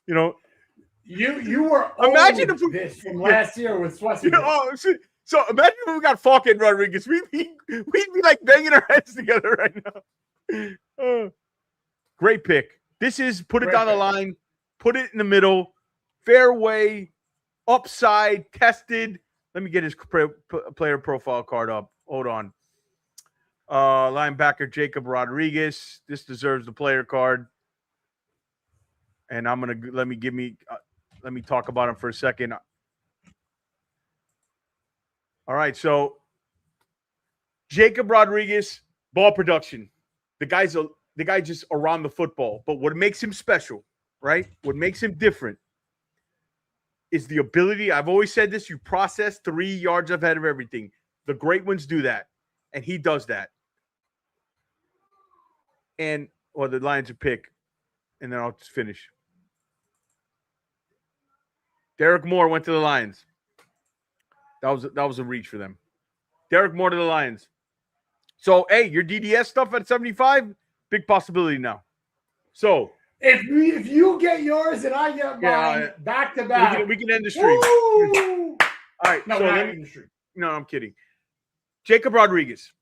You know. You were imagine if this from last year with Swessy. So imagine if we got Falk and Rodriguez. We'd be like banging our heads together right now. Great pick. This is put it down the line, put it in the middle, fairway, upside, tested. Let me get his player profile card up. Hold on. Linebacker Jacob Rodriguez. This deserves the player card. And I'm gonna let me talk about him for a second. All right, so Jacob Rodriguez, ball production. The guy just around the football. But what makes him special, right? What makes him different is the ability. I've always said this: you process 3 yards ahead of everything. The great ones do that, and he does that. And the Lions are pick, and then I'll just finish. Derek Moore went to the Lions. That was a reach for them. Derek Moore to the Lions. So, hey, your DDS stuff at 75, big possibility now. So if you get yours and I get mine back to back, we can end the stream. All right. No, so not end the stream. No, I'm kidding. Jacob Rodriguez.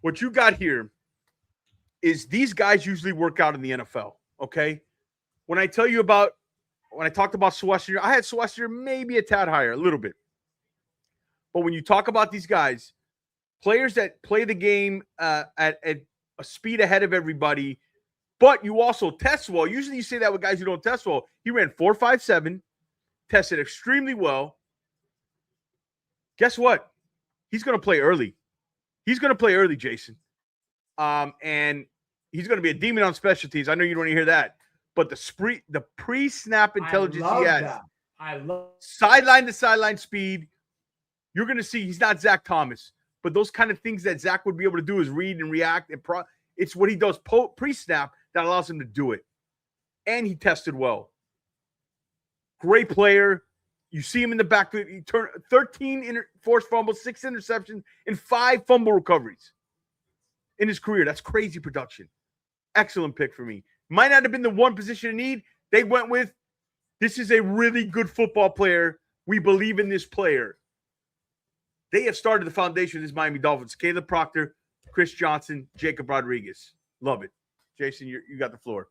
What you got here is these guys usually work out in the NFL. Okay. When I talked about Swester, I had Swester maybe a tad higher, a little bit. But when you talk about these guys, players that play the game at a speed ahead of everybody, but you also test well. Usually you say that with guys who don't test well. He ran 4.57, tested extremely well. Guess what? He's going to play early. He's going to play early, Jason. And he's going to be a demon on special teams. I know you don't want to hear that. But the pre-snap intelligence he has, I love sideline to sideline speed. You're going to see he's not Zach Thomas, but those kind of things that Zach would be able to do is read and react. It's what he does pre-snap that allows him to do it. And he tested well. Great player. You see him in the backfield. He turned 13 forced fumbles, 6 interceptions, and 5 fumble recoveries in his career. That's crazy production. Excellent pick for me. Might not have been the one position in need. They went with, this is a really good football player. We believe in this player. They have started the foundation of this Miami Dolphins. Caleb Proctor, Chris Johnson, Jacob Rodriguez. Love it. Jason, you got the floor.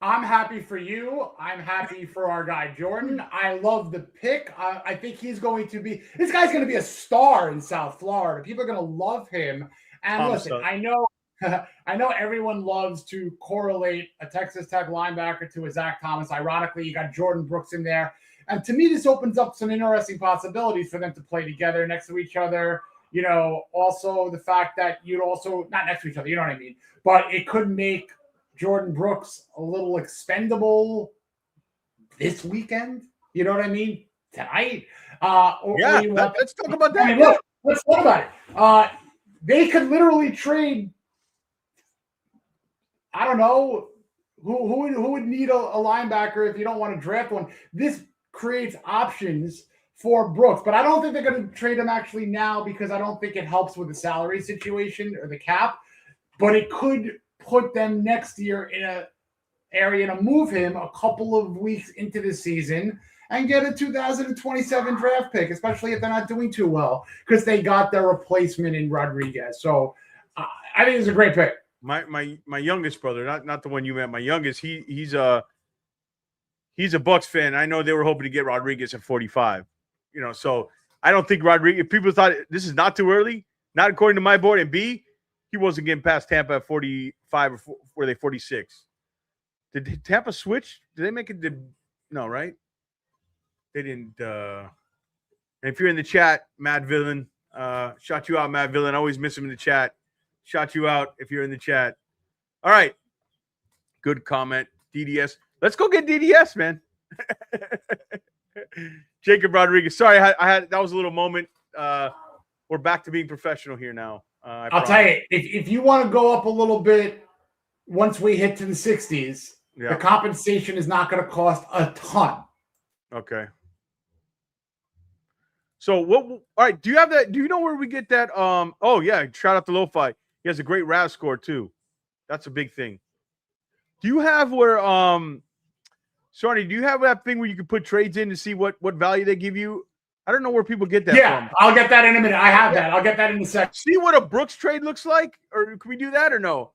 I'm happy for you. I'm happy for our guy, Jordan. I love the pick. I think this guy's going to be a star in South Florida. People are going to love him. And listen, I know everyone loves to correlate a Texas Tech linebacker to a Zach Thomas. Ironically, you got Jordan Brooks in there. And to me, this opens up some interesting possibilities for them to play together next to each other. You know, also the fact that you'd also, not next to each other, you know what I mean? But it could make Jordan Brooks a little expendable this weekend. You know what I mean? Tonight. Or you want let's talk about that. I mean, look, let's talk about it. They could literally trade. I don't know who would need a linebacker if you don't want to draft one. This creates options for Brooks, but I don't think they're going to trade him actually now because I don't think it helps with the salary situation or the cap. But it could put them next year in a area to move him a couple of weeks into the season and get a 2027 draft pick, especially if they're not doing too well because they got their replacement in Rodriguez. So I think it's a great pick. My youngest brother, not the one you met, my youngest, he's a Bucs fan. I know they were hoping to get Rodriguez at 45. So I don't think Rodriguez, people thought this is not too early, not according to my board, and B, he wasn't getting past Tampa at 45 or were they 46? Did Tampa switch? Did they make it? No, right? They didn't. And if you're in the chat, Mad Villain, shout you out, Mad Villain. I always miss him in the chat. Shout you out if you're in the chat. All right. Good comment. DDS. Let's go get DDS, man. Jacob Rodriguez. Sorry, I had that was a little moment. We're back to being professional here now. I'll tell you, if you want to go up a little bit once we hit to the 60s, the compensation is not going to cost a ton. Okay. So what? All right. Do you have that? Do you know where we get that? Oh yeah. Shout out to Lo-Fi. He has a great RAS score too. That's a big thing. Do you have where? Sonny, do you have that thing where you can put trades in to see what value they give you? I don't know where people get that from. I'll get that in a minute. I have that. I'll get that in a second. See what a Brooks trade looks like, or can we do that or no?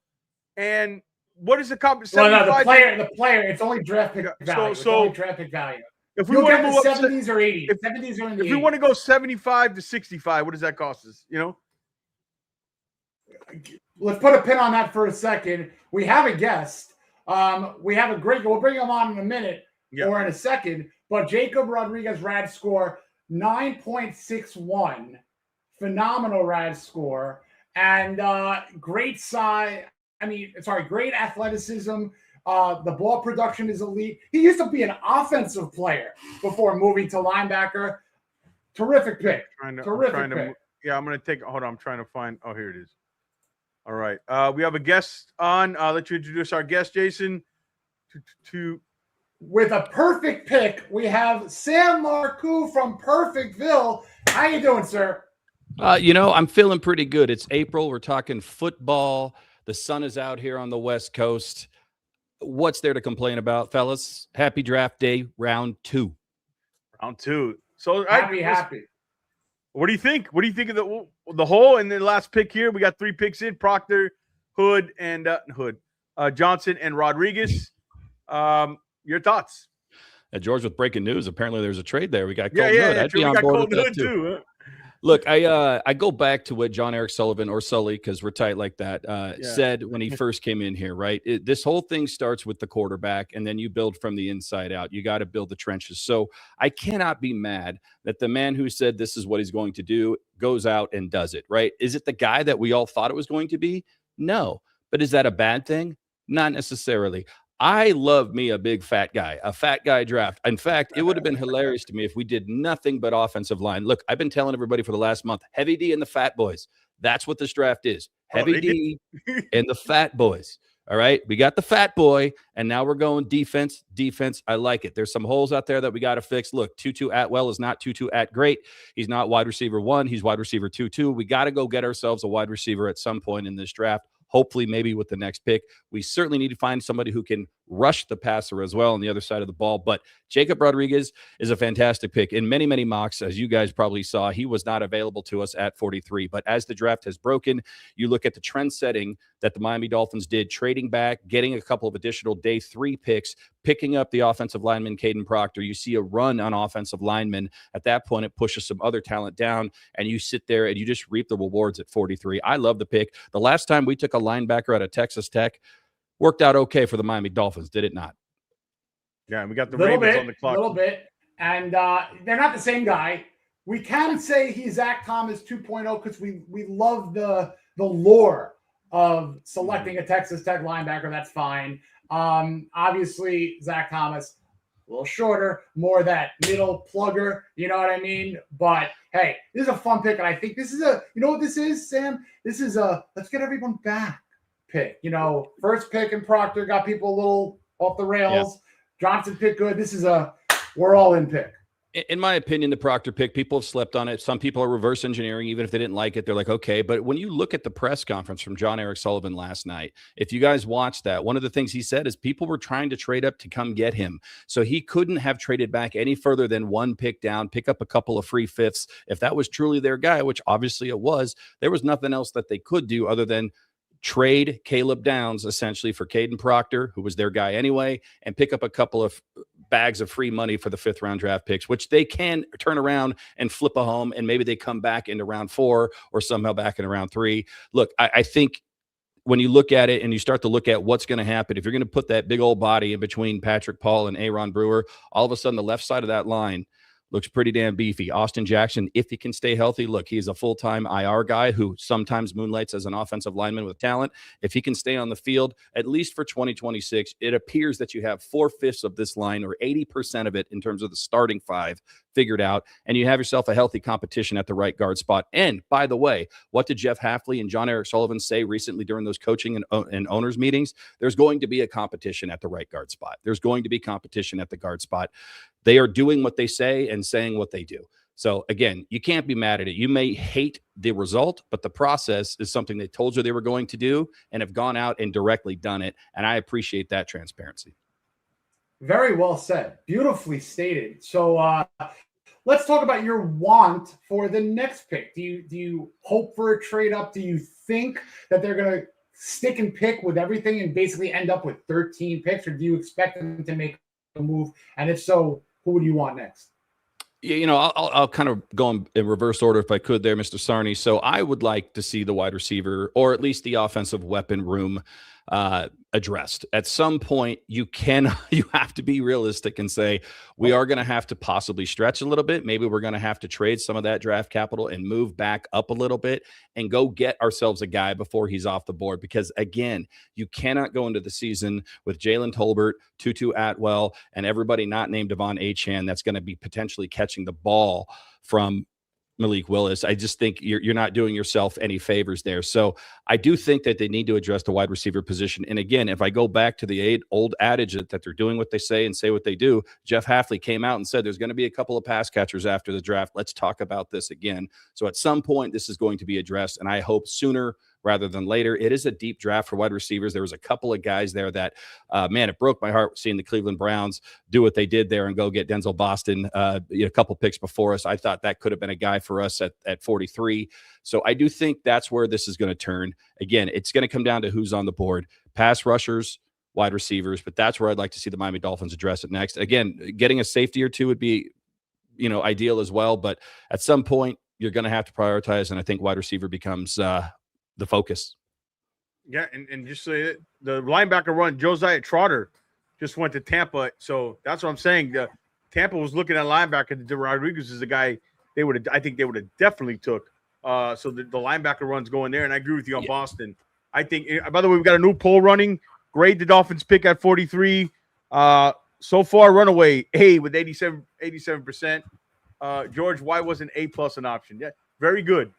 And what is the compensation? Well, no, the player. It's only draft pick value. It's only draft pick value. If we want to move 70s or 80s, 70s or in the 80s. If we want to go 75 to 65, what does that cost us? Let's put a pin on that for a second. We have a guest. We have a great. We'll bring him on in a minute or in a second. But Jacob Rodriguez RAD score 9.61, phenomenal RAD score, and great size. Great athleticism. The ball production is elite. He used to be an offensive player before moving to linebacker. Terrific pick. Terrific pick. I'm going to take. Hold on. I'm trying to find. Oh, here it is. All right. We have a guest on. I'll let you introduce our guest, Jason. With a perfect pick, we have Sam Marcoux from Perfectville. How you doing, sir? I'm feeling pretty good. It's April. We're talking football. The sun is out here on the West Coast. What's there to complain about, fellas? Happy draft day, round 2. Round 2. So happy. What do you think? What do you think of the whole and the last pick here? We got 3 picks in: Proctor, Hood, and Johnson and Rodriguez. Your thoughts? George, with breaking news, apparently there's a trade there. We got Colt Hood. I'd be on board with that too. Huh? Look, I go back to what John Eric Sullivan, or Sully, because we're tight like that, said when he first came in here, right? This whole thing starts with the quarterback, and then you build from the inside out. You got to build the trenches. So I cannot be mad that the man who said this is what he's going to do goes out and does it, right? Is it the guy that we all thought it was going to be? No. But is that a bad thing? Not necessarily. I love me a big fat guy draft. In fact, it would have been hilarious to me if we did nothing but offensive line. Look, I've been telling everybody for the last month, heavy D and the fat boys. That's what this draft is. Heavy D and the fat boys. All right. We got the fat boy, and now we're going defense. I like it. There's some holes out there that we got to fix. Look, Tutu Atwell is not Tutu at great. He's not wide receiver 1. He's wide receiver 2. We got to go get ourselves a wide receiver at some point in this draft. Hopefully, maybe with the next pick. We certainly need to find somebody who can rush the passer as well on the other side of the ball. But Jacob Rodriguez is a fantastic pick. In many, many mocks, as you guys probably saw, he was not available to us at 43. But as the draft has broken, you look at the trend setting that the Miami Dolphins did, trading back, getting a couple of additional day 3 picks, picking up the offensive lineman, Caden Proctor. You see a run on offensive linemen. At that point, it pushes some other talent down, and you sit there and you just reap the rewards at 43. I love the pick. The last time we took a linebacker out of Texas Tech, worked out okay for the Miami Dolphins, did it not? Yeah, we got the Ravens on the clock. A little bit. And they're not the same guy. We can say he's Zach Thomas 2.0 because we love the lore of selecting a Texas Tech linebacker. That's fine. Obviously, Zach Thomas, a little shorter, more that middle plugger. You know what I mean? But hey, this is a fun pick, and I think this is you know what this is, Sam? This is a let's get everyone back pick. You know, first pick in Proctor got people a little off the rails. Yeah. Johnson pick good. This is we're all in pick. In my opinion, the Proctor pick, people have slept on it. Some people are reverse engineering, even if they didn't like it. They're like, okay. But when you look at the press conference from John Eric Sullivan last night, if you guys watched that, one of the things he said is people were trying to trade up to come get him. So he couldn't have traded back any further than one pick down, pick up a couple of free fifths. If that was truly their guy, which obviously it was, there was nothing else that they could do other than trade Caleb Downs essentially for Caden Proctor, who was their guy anyway, and pick up a couple of bags of free money for the 5th round draft picks, which they can turn around and flip a home, and maybe they come back into round 4 or somehow back into round 3. Look, I think when you look at it and you start to look at what's going to happen, if you're going to put that big old body in between Patrick Paul and Aaron Brewer, all of a sudden the left side of that line looks pretty damn beefy. Austin Jackson, if he can stay healthy, look, he's a full-time IR guy who sometimes moonlights as an offensive lineman with talent. If he can stay on the field, at least for 2026, it appears that you have 4/5 of this line, or 80% of it in terms of the starting 5 figured out, and you have yourself a healthy competition at the right guard spot. And by the way, what did Jeff Hafley and John Eric Sullivan say recently during those coaching and owners meetings? There's going to be a competition at the right guard spot. There's going to be competition at the guard spot. They are doing what they say and saying what they do. So again, you can't be mad at it. You may hate the result, but the process is something they told you they were going to do and have gone out and directly done it. And I appreciate that transparency. Very well said. Beautifully stated. So let's talk about your want for the next pick. Do you hope for a trade up? Do you think that they're going to stick and pick with everything and basically end up with 13 picks, or do you expect them to make a move? And if so, who would you want next? Yeah, you know, I'll kind of go in reverse order if I could there, Mr. Sarney. So I would like to see the wide receiver, or at least the offensive weapon room, addressed. At some point, you have to be realistic and say, we are going to have to possibly stretch a little bit. Maybe we're going to have to trade some of that draft capital and move back up a little bit and go get ourselves a guy before he's off the board. Because again, you cannot go into the season with Jalen Tolbert, Tutu Atwell, and everybody not named Devon Achane that's going to be potentially catching the ball from Malik Willis. I just think you're not doing yourself any favors there. So I do think that they need to address the wide receiver position. And again, if I go back to the old adage that they're doing what they say and say what they do, Jeff Hafley came out and said there's going to be a couple of pass catchers after the draft. Let's talk about this again. So at some point, this is going to be addressed, and I hope sooner rather than later. It is a deep draft for wide receivers. There was a couple of guys there that, man, it broke my heart seeing the Cleveland Browns do what they did there and go get Denzel Boston a couple picks before us. I thought that could have been a guy for us at 43. So I do think that's where this is going to turn. Again, it's going to come down to who's on the board. Pass rushers, wide receivers, but that's where I'd like to see the Miami Dolphins address it next. Again, getting a safety or two would be, ideal as well. But at some point, you're going to have to prioritize, and I think wide receiver becomes the focus. Yeah, and just say it, the linebacker run, Josiah Trotter just went to Tampa. So that's what I'm saying. Tampa was looking at linebacker. Rodriguez is a guy I think they would have definitely took. So the linebacker run's going there, and I agree with you on Boston. I think, by the way, we've got a new poll running. Grade the Dolphins pick at 43. So far, runaway A with 87%. George, why wasn't A+ an option? Yeah, very good.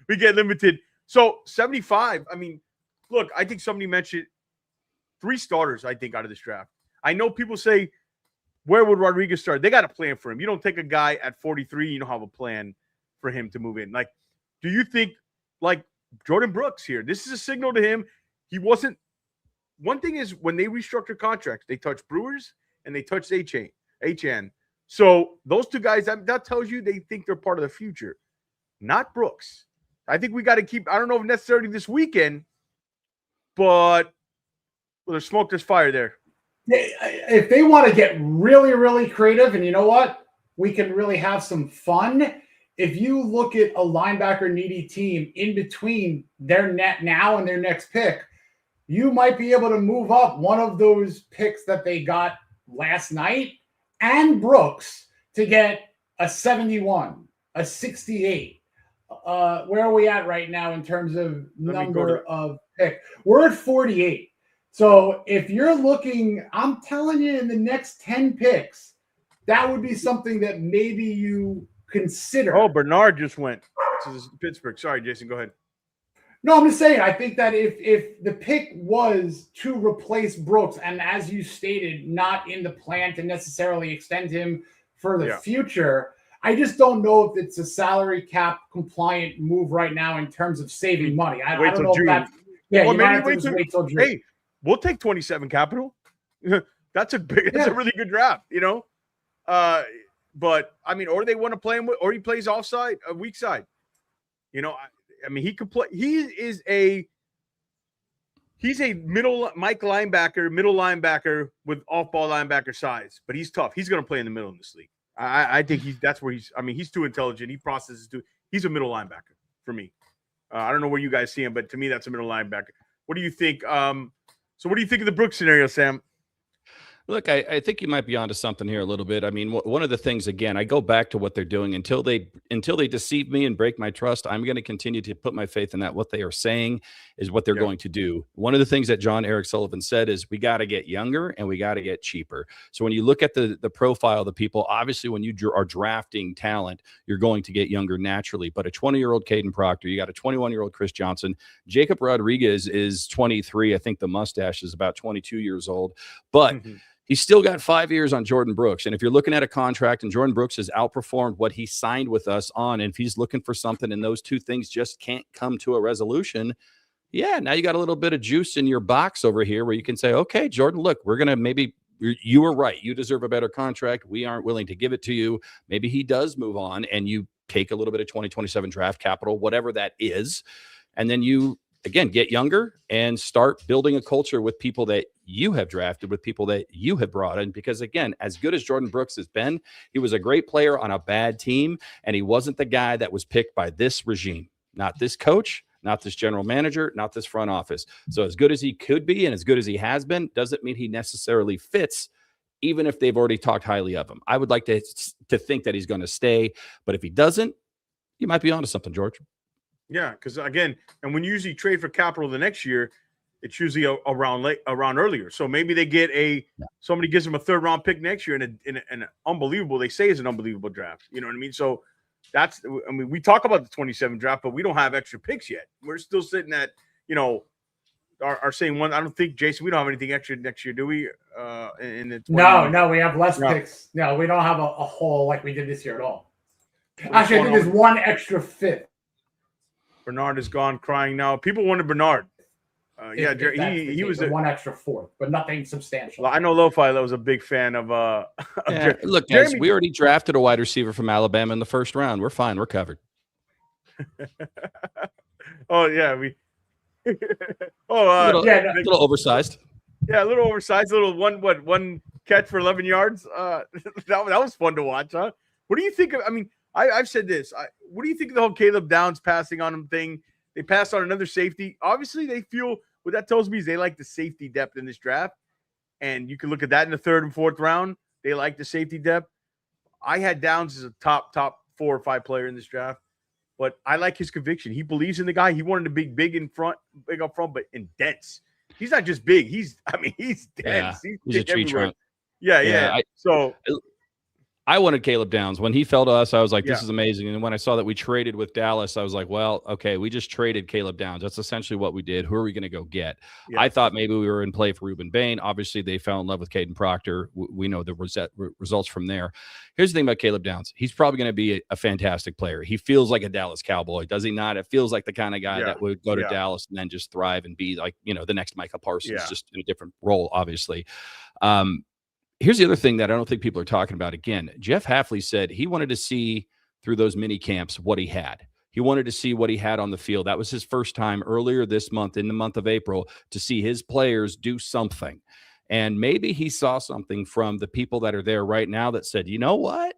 We get limited. So 75. I mean, look, I think somebody mentioned 3 starters, I think, out of this draft. I know people say, where would Rodriguez start? They got a plan for him. You don't take a guy at 43, you don't have a plan for him to move in. Like, do you think, like, Jordan Brooks here, this is a signal to him. He wasn't. One thing is, when they restructure contracts, they touch Brewers and they touch Achane. So those 2 guys, that tells you they think they're part of the future, not Brooks. I think we got to keep, I don't know if necessarily this weekend, but there's smoke, there's fire there. If they want to get really, really creative, and you know what? We can really have some fun. If you look at a linebacker needy team in between their net now and their next pick, you might be able to move up one of those picks that they got last night and Brooks to get a 71, a 68. Where are we at right now in terms of number of pick? We're at 48. So if you're looking, I'm telling you, in the next 10 picks, that would be something that maybe you consider. Oh, Bernard just went to Pittsburgh. Sorry, Jason, go ahead. No, I'm just saying, I think that if the pick was to replace Brooks, and as you stated, not in the plan to necessarily extend him for the future, I just don't know if it's a salary cap compliant move right now in terms of saving money. I don't know if that's you might have to wait till June. Hey, we'll take 27 capital. That's a really good draft, but I mean, or they want to play him with, or he plays offside, a weak side. I mean, he could play. He's a middle linebacker with off-ball linebacker size, but he's tough. He's going to play in the middle in this league. I think that's where he's. I mean, he's too intelligent. He processes too. He's a middle linebacker for me. I don't know where you guys see him, but to me, that's a middle linebacker. What do you think? So, what do you think of the Brooks scenario, Sam? Look, I think you might be onto something here a little bit. I mean, one of the things, again, I go back to what they're doing until they deceive me and break my trust. I'm going to continue to put my faith in that. What they are saying is what they're going to do. One of the things that John Eric Sullivan said is we got to get younger and we got to get cheaper. So when you look at the profile of the people, obviously when you are drafting talent, you're going to get younger naturally. But a 20-year-old Caden Proctor, you got a 21-year-old Chris Johnson, Jacob Rodriguez is 23. I think the mustache is about 22 years old, but he's still got 5 years on Jordan Brooks. And if you're looking at a contract and Jordan Brooks has outperformed what he signed with us on, and if he's looking for something and those two things just can't come to a resolution, now you got a little bit of juice in your box over here where you can say, okay, Jordan, look, we're going to you were right. You deserve a better contract. We aren't willing to give it to you. Maybe he does move on and you take a little bit of 2027 draft capital, whatever that is. And then you, again, get younger and start building a culture with people that you have drafted, with people that you have brought in. Because again, as good as Jordan Brooks has been, he was a great player on a bad team. And he wasn't the guy that was picked by this regime, not this coach, not this general manager, not this front office. So as good as he could be and as good as he has been, doesn't mean he necessarily fits, even if they've already talked highly of him. I would like to think that he's going to stay. But if he doesn't, you might be onto something, George. Yeah, because again, and when you usually trade for capital the next year, it's usually around earlier. So maybe they get somebody gives them a 3rd round pick next year in an unbelievable, they say is an unbelievable draft. You know what I mean? So we talk about the 27 draft, but we don't have extra picks yet. We're still sitting at, our same one. I don't think, Jason, we don't have anything extra next year, do we? No, we have less picks. No, we don't have a hole like we did this year at all. Actually, I think there's one extra 5th. Bernard is gone crying now. People wanted Bernard. He was one extra 4th, but nothing substantial. Well, I know Lo-Fi was a big fan of. Look, guys, we already drafted a wide receiver from Alabama in the 1st round. We're fine. We're covered. Oh yeah, a little oversized. Yeah, a little oversized. A little one catch for 11 yards. That was fun to watch, huh? What do you think of? I mean, I've said this. What do you think of the whole Caleb Downs passing on him thing? They passed on another safety. Obviously, they feel what that tells me is they like the safety depth in this draft. And you can look at that in the 3rd and 4th round. They like the safety depth. I had Downs as a top 4 or 5 player in this draft, but I like his conviction. He believes in the guy. He wanted to be big up front, but in dense. He's not just big. He's dense. Yeah, he's a tree trunk. Yeah. I wanted Caleb Downs. When he fell to us, I was like, this is amazing. And when I saw that we traded with Dallas, I was like, well, okay, we just traded Caleb Downs. That's essentially what we did. Who are we going to go get? Yeah. I thought maybe we were in play for Ruben Bain. Obviously, they fell in love with Caden Proctor. We know the results from there. Here's the thing about Caleb Downs. He's probably going to be a fantastic player. He feels like a Dallas Cowboy, does he not? It feels like the kind of guy that would go to Dallas and then just thrive and be like, the next Micah Parsons, just in a different role, obviously. Here's the other thing that I don't think people are talking about. Again, Jeff Hafley said he wanted to see through those mini camps what he had. He wanted to see what he had on the field. That was his first time earlier this month, in the month of April, to see his players do something. And maybe he saw something from the people that are there right now that said, you know what?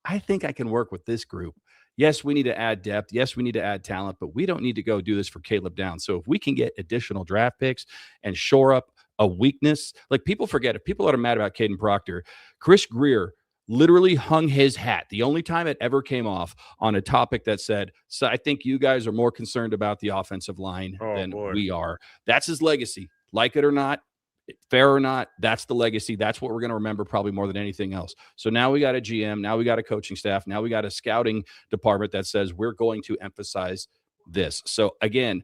I think I can work with this group. Yes, we need to add depth. Yes, we need to add talent, but we don't need to go do this for Caleb Downs. So if we can get additional draft picks and shore up a weakness, like people forget, if people are mad about Caden Proctor, Chris Greer literally hung his hat. The only time it ever came off on a topic that said, so I think you guys are more concerned about the offensive line than we are. That's his legacy. Like it or not, Fair or not, that's the legacy. That's what we're going to remember probably more than anything else. So now we got a GM. Now we got a coaching staff. Now we got a scouting department that says we're going to emphasize this. So again,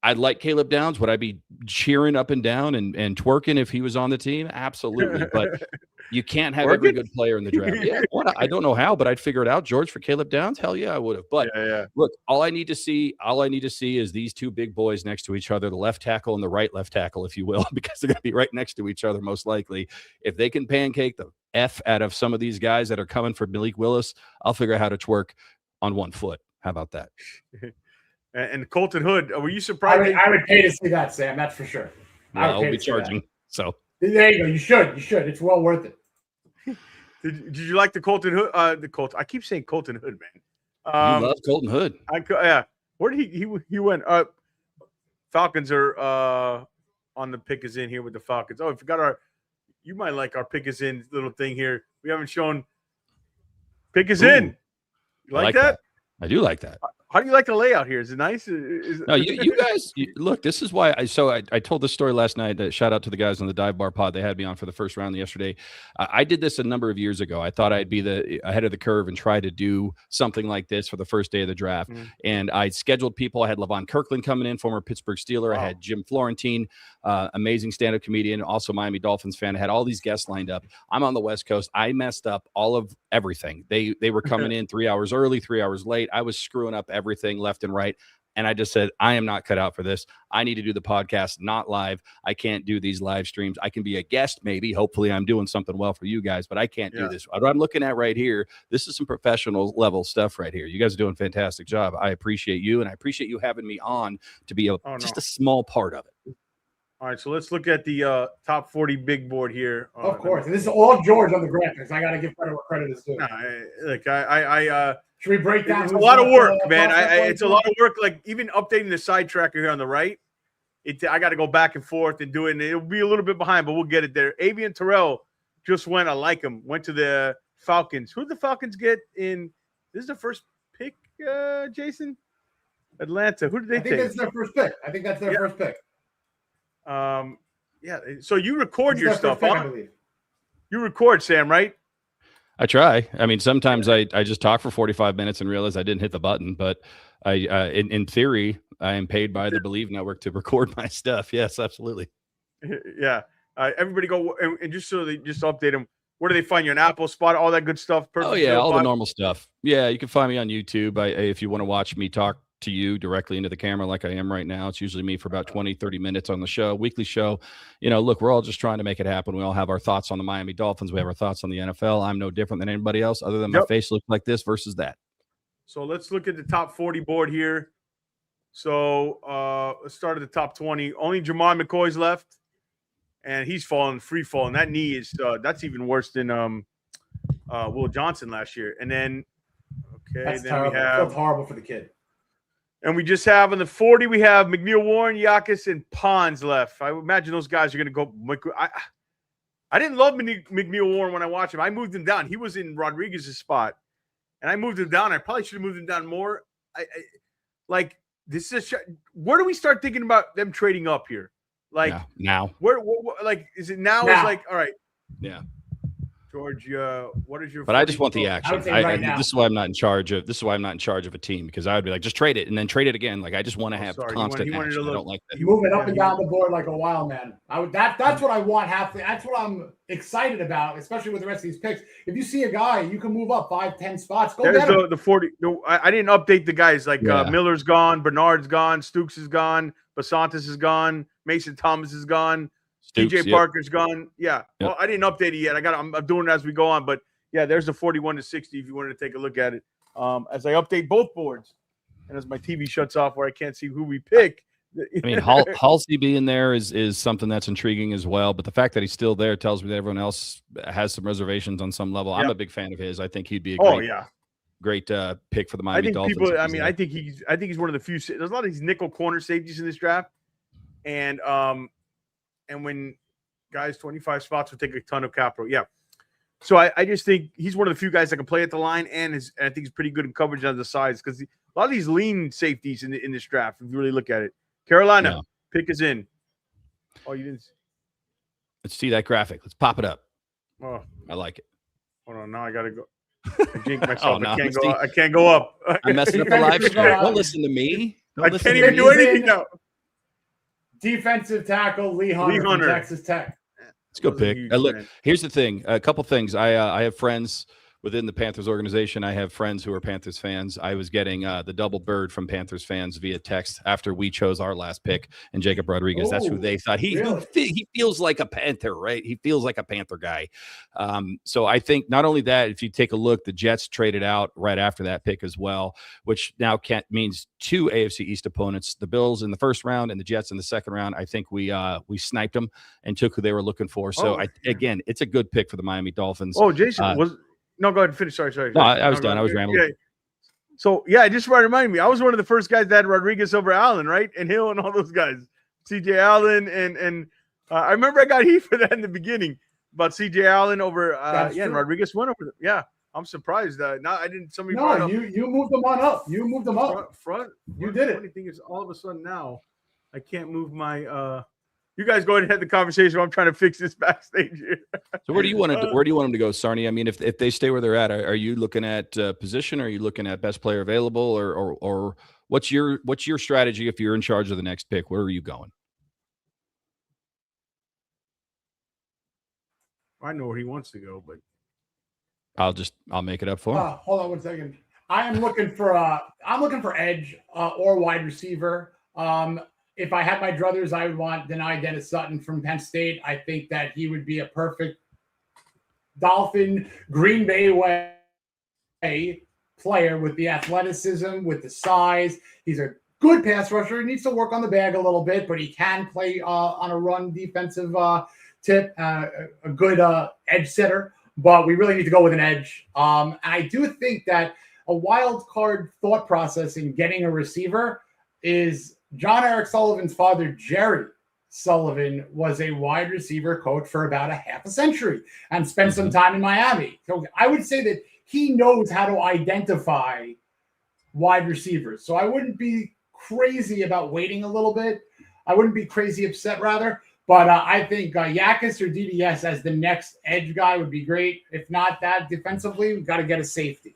I'd like Caleb Downs. Would I be cheering up and down and twerking if he was on the team? Absolutely. But you can't have every good player in the draft. Yeah, I don't know how, but I'd figure it out. George, for Caleb Downs? Hell yeah, I would have. But look, all I need to see is these two big boys next to each other, the left tackle and the right left tackle, if you will, because they're going to be right next to each other most likely. If they can pancake the F out of some of these guys that are coming for Malik Willis, I'll figure out how to twerk on one foot. How about that? And Colton Hood, were you surprised? I would pay to see that, Sam. That's for sure. I'll be charging. So there you go. You should. It's well worth it. Did you like the Colton Hood? I keep saying Colton Hood, man. You love Colton Hood. Where did he went? Falcons are on the pick is in here with the Falcons. Oh, I forgot you might like our pick is in little thing here. We haven't shown pick is in. You like that? I do like that. How do you like the layout here? Is it nice? No, you guys look. This is why I told this story last night. Shout out to the guys on the Dive Bar Pod. They had me on for the first round yesterday. I did this a number of years ago. I thought I'd be ahead of the curve and try to do something like this for the first day of the draft. And I scheduled people. I had Levon Kirkland coming in, former Pittsburgh Steeler. Wow. I had Jim Florentine, amazing stand-up comedian, also Miami Dolphins fan. I had all these guests lined up. I'm on the West Coast. I messed up all of everything. They were coming in 3 hours early, 3 hours late. I was screwing up everything left and right. And I just said, I am not cut out for this. I need to do the podcast, not live. I can't do these live streams. I can be a guest, maybe. Hopefully I'm doing something well for you guys, but I can't do this. What I'm looking at right here, this is some professional level stuff right here. You guys are doing a fantastic job. I appreciate you, and I appreciate you having me on to be just a small part of it. All right, so let's look at the top 40 big board here. Of course. And this is all George on the graphics. I got to give credit where credit is due. Should we break down? It's a lot of work, man. It's a lot of work. Like even updating the side tracker here on the right, I got to go back and forth and do it. And it'll be a little bit behind, but we'll get it there. Avian Terrell just went. I like him. Went to the Falcons. Who did the Falcons get in? This is the first pick, Jason? Atlanta. Who did they take? I think that's their first pick. I think that's their first pick. So you record your stuff, huh? You record, Sam, right? I try. I mean, sometimes I just talk for 45 minutes and realize I didn't hit the button, but in theory, I am paid by the Believe Network to record my stuff. Yes, absolutely. Yeah. Everybody go and just update them. Where do they find you? An Apple, Spot, all that good stuff? Oh yeah, all the normal stuff. Yeah, you can find me on YouTube. If you want to watch me talk to you directly into the camera like I am right now. It's usually me for about 20-30 minutes on the show, weekly show. Look, we're all just trying to make it happen. We all have our thoughts on the Miami Dolphins. We have our thoughts on the NFL. I'm no different than anybody else other than my face looks like this versus that. So let's look at the top 40 board here. So let's start at the top 20. Only Jamar McCoy's left, and he's free falling. That knee is that's even worse than Will Johnson last year. And then that's terrible. That's horrible for the kid. And we just have on the 40, we have McNeil Warren, Yakis, and Pons left. I imagine those guys are going to go. I didn't love McNeil Warren when I watched him. I moved him down. He was in Rodriguez's spot, and I moved him down. I probably should have moved him down more. This is where do we start thinking about them trading up here? Now. Where is it now? It's like, all right. Yeah. George, what is your? But I just want the action. This is why I'm not in charge of. This is why I'm not in charge of a team, because I would be like, just trade it and then trade it again. Like I just want to have constant action. I don't like that. You move it up and down the board like a wild man. That's what I want. That's what I'm excited about, especially with the rest of these picks. If you see a guy, you can move up 5-10 spots. Go get him. The 40. No, I didn't update the guys. Miller's gone, Bernard's gone, Stooks is gone, Basantis is gone, Mason Thomas is gone. DJ Parker's gone. Yeah. Yep. Well, I didn't update it yet. I'm doing it as we go on. But yeah, there's the 41 to 60 if you wanted to take a look at it. As I update both boards, and as my TV shuts off where I can't see who we pick. I mean, Halsey being there is something that's intriguing as well. But the fact that he's still there tells me that everyone else has some reservations on some level. I'm a big fan of his. I think he'd be a great pick for the Miami Dolphins. I think he's one of the few. There's a lot of these nickel corner safeties in this draft, and when guys 25 spots would take a ton of capital. Yeah. So I just think he's one of the few guys that can play at the line, and I think he's pretty good in coverage on the sides, because a lot of these lean safeties in this draft, if you really look at it. Carolina, pick is in. Oh, you didn't. Let's see that graphic. Let's pop it up. Oh, I like it. hold on. Now I got to go. I jinxed myself. no, I can't go up. I'm messing up the live stream. Don't listen to me. I can't even do anything now. Defensive tackle Lee Hunter from Texas Tech. It's a good pick. Look, here's the thing. A couple things. I have friends within the Panthers organization. I have friends who are Panthers fans. I was getting the double bird from Panthers fans via text after we chose our last pick, and Jacob Rodriguez. That's who they thought. He feels like a Panther, right? He feels like a Panther guy. So I think not only that, if you take a look, the Jets traded out right after that pick as well, which now means 2 AFC East opponents, the Bills in the first round and the Jets in the second round. I think we sniped them and took who they were looking for. So again, it's a good pick for the Miami Dolphins. Oh, Jason No, go ahead and finish. Sorry. No, I was done. I was rambling. Okay. So, yeah, just reminded me. I was one of the first guys that had Rodriguez over Allen, right? And Hill and all those guys. C.J. Allen. And I remember I got heat for that in the beginning. But C.J. Allen over, and Rodriguez went over. Yeah, I'm surprised. I didn't. Somebody brought up. You moved them on up. You moved them up. Front. You did it. The funny thing is, all of a sudden now, I can't move my You guys go ahead and have the conversation. I'm trying to fix this backstage here. So where do you want them to go, Sarny? I mean, if they stay where they're at, are you looking at position? Are you looking at best player available, or what's your strategy if you're in charge of the next pick? Where are you going? I know where he wants to go, but I'll make it up for him. Hold on 1 second. I'm looking for edge or wide receiver. If I had my druthers, I would want Denai Dennis Sutton from Penn State. I think that he would be a perfect Dolphin, Green Bay way player with the athleticism, with the size. He's a good pass rusher. He needs to work on the bag a little bit, but he can play on a run defensive tip, a good edge setter. But we really need to go with an edge. I do think that a wild card thought process in getting a receiver is John Eric Sullivan's father, Jerry Sullivan, was a wide receiver coach for about a half a century and spent some time in Miami. So I would say that he knows how to identify wide receivers. So I wouldn't be crazy about waiting a little bit. I wouldn't be crazy upset, rather. But I think Yakis or DDS as the next edge guy would be great. If not that, defensively, we've got to get a safety.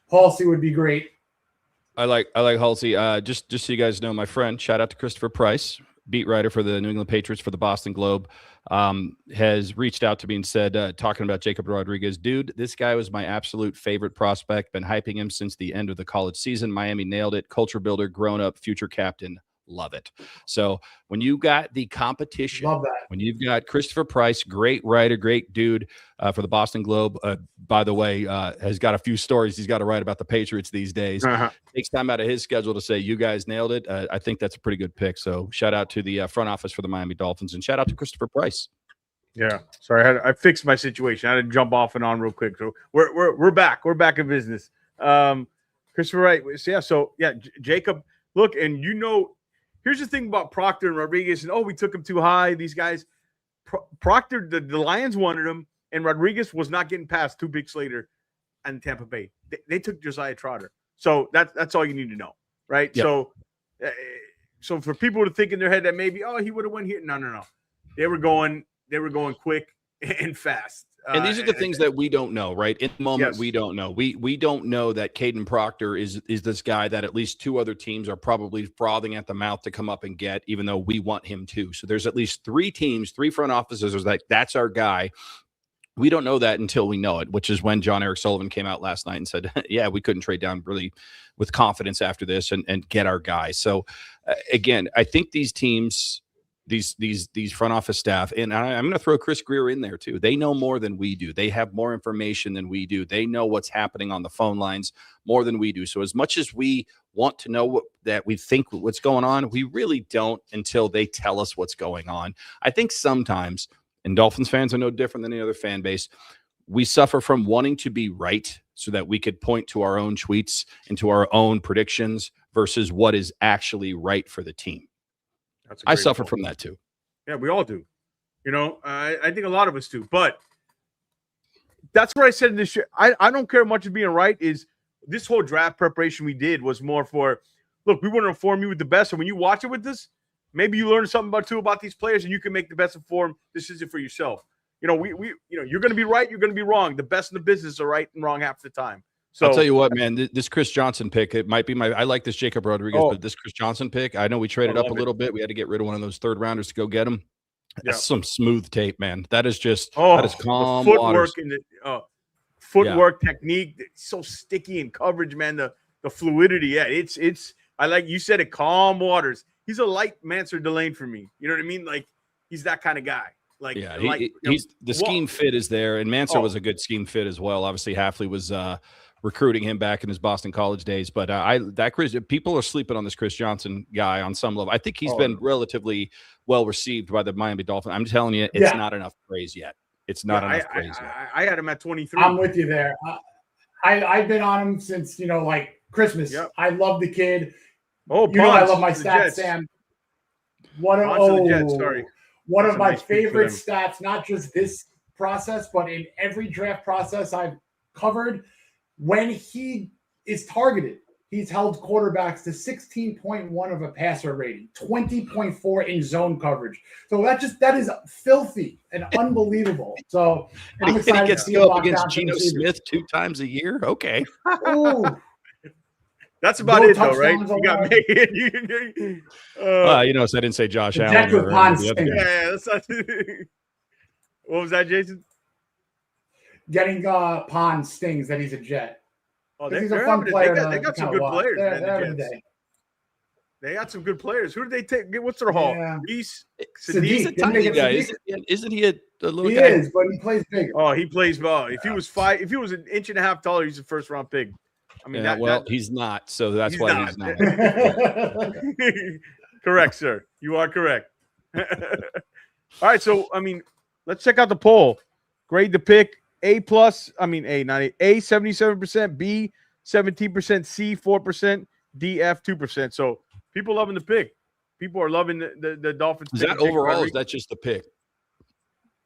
Halsey would be great. I like Halsey. Just so you guys know, my friend, shout out to Christopher Price, beat writer for the New England Patriots for the Boston Globe, has reached out to me and said, talking about Jacob Rodriguez, dude, this guy was my absolute favorite prospect. Been hyping him since the end of the college season. Miami nailed it. Culture builder, grown up, future captain. Love it. So when you got the competition, love that. When you've got Christopher Price, great writer, great dude for the Boston Globe, by the way, has got a few stories he's got to write about the Patriots these days. Takes time out of his schedule to say, you guys nailed it. I think that's a pretty good pick. So shout out to the front office for the Miami Dolphins, and shout out to Christopher Price. Yeah, sorry, I fixed my situation. I had to jump off and on real quick. So we're back. We're back in business. Christopher, right? So Jacob, look, and here's the thing about Proctor and Rodriguez, and we took him too high. These guys, Proctor, the Lions wanted him, and Rodriguez was not getting past 2 picks later in Tampa Bay. They took Josiah Trotter, so that's all you need to know, right? Yep. So for people to think in their head that maybe he would have went here, no, they were going quick and fast. And these are the things that we don't know, right? In the moment, we don't know. We don't know that Caden Proctor is this guy that at least 2 other teams are probably frothing at the mouth to come up and get, even though we want him too. So there's at least 3 teams, 3 front offices that's our guy. We don't know that until we know it, which is when John Eric Sullivan came out last night and said, yeah, we couldn't trade down really with confidence after this and get our guy. So again, I think these teams, these front office staff, and I'm going to throw Chris Greer in there too. They know more than we do. They have more information than we do. They know what's happening on the phone lines more than we do. So as much as we want to know that we think what's going on, we really don't until they tell us what's going on. I think sometimes, and Dolphins fans are no different than any other fan base, we suffer from wanting to be right so that we could point to our own tweets and to our own predictions versus what is actually right for the team. I suffer from that too. Yeah, we all do. I think a lot of us do. But that's what I said in this year. I don't care much of being right. Is this whole draft preparation we did was more for, look, we want to inform you with the best. And when you watch it with us, maybe you learn something about these players, and you can make the best informed decision for yourself. You know, you're going to be right, you're going to be wrong. The best in the business are right and wrong half the time. So I'll tell you what, man, this Chris Johnson pick, it might be I like this Jacob Rodriguez, but this Chris Johnson pick, I know we traded up a little bit. We had to get rid of one of those third rounders to go get him. That's some smooth tape, man. That is just that is calm the footwork waters. and the footwork technique. It's so sticky in coverage, man. The fluidity. Yeah, it's I like you said it, calm waters. He's a light Mansour Delane for me. You know what I mean? Like he's that kind of guy. Like he's the scheme fit is there, and Mansour was a good scheme fit as well. Obviously, Hafley was recruiting him back in his Boston College days, but people are sleeping on this Chris Johnson guy on some level. I think he's been relatively well received by the Miami Dolphins. I'm telling you, it's not enough praise yet. It's not enough praise yet. I had him at 23. I'm with you there. I've been on him since like Christmas. Yep. I love the kid. Oh, I love my stats, Sam. One of my favorite stats, not just this process, but in every draft process I've covered. When he is targeted, he's held quarterbacks to 16.1 of a passer rating, 20.4 in zone coverage. So that is filthy and unbelievable. So I'm excited to see him up against Geno Smith 2 times a year. Okay. That's about it, though, right? You got me. So I didn't say Josh Allen. That's not, what was that, Jason? Getting Pond stings that he's a Jet. Oh, he's a fun player. They got some good players, man. They got some good players. Who did they take? What's their haul? Reese? He's a tiny guy. Isn't he a little guy? He is, but he plays bigger. Oh, he plays well. If he was an inch and a half taller, he's a first round pick. I mean, he's not. So that's why he's not. Correct, sir. You are correct. All right. So, I mean, let's check out the poll. Grade the pick. A+, A, not A. A, 77%, B, 17%, C, 4%, D, F, 2%. So people loving the pick. People are loving the Dolphins. Is that overall? Or is that just the pick?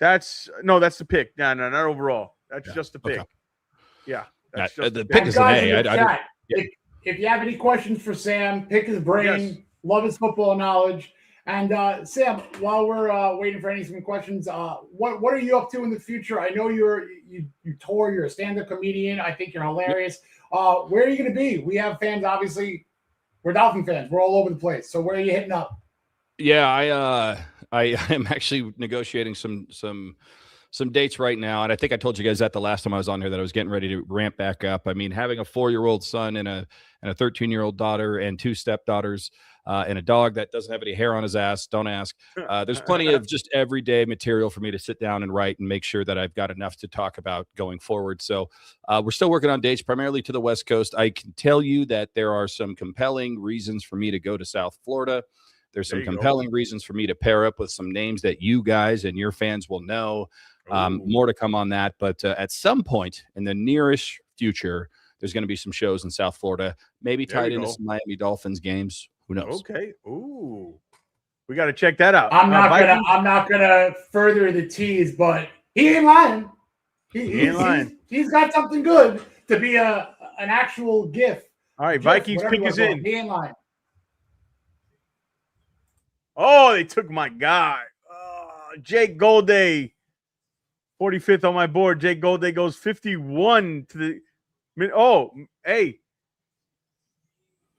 That's the pick. No, not overall. That's just the pick. Okay. Yeah. The pick is an A. If you have any questions for Sam, pick his brain, love his football knowledge. And Sam, while we're waiting for some questions, what are you up to in the future? I know you tour, you're a stand-up comedian. I think you're hilarious. Where are you going to be? We have fans, obviously. We're Dolphin fans. We're all over the place. So where are you hitting up? Yeah, I am actually negotiating some dates right now, and I think I told you guys that the last time I was on here that I was getting ready to ramp back up. I mean, having a 4-year-old son and a 13-year-old daughter and 2 stepdaughters. And a dog that doesn't have any hair on his ass. Don't ask. There's plenty of just everyday material for me to sit down and write and make sure that I've got enough to talk about going forward. So we're still working on dates, primarily to the West Coast. I can tell you that there are some compelling reasons for me to go to South Florida. There's some compelling reasons for me to pair up with some names that you guys and your fans will know. More to come on that. But at some point in the nearest future, there's going to be some shows in South Florida, maybe tied into some Miami Dolphins games. Who knows? Okay. Ooh, we got to check that out. I'm not gonna further the tease, but he ain't lying. He ain't lying. He's got something good to be an actual gift. All right, Vikings pick is in. He ain't lying. Oh, they took my guy, Jake Golday, 45th on my board. Jake Golday goes 51 to the. Oh, hey,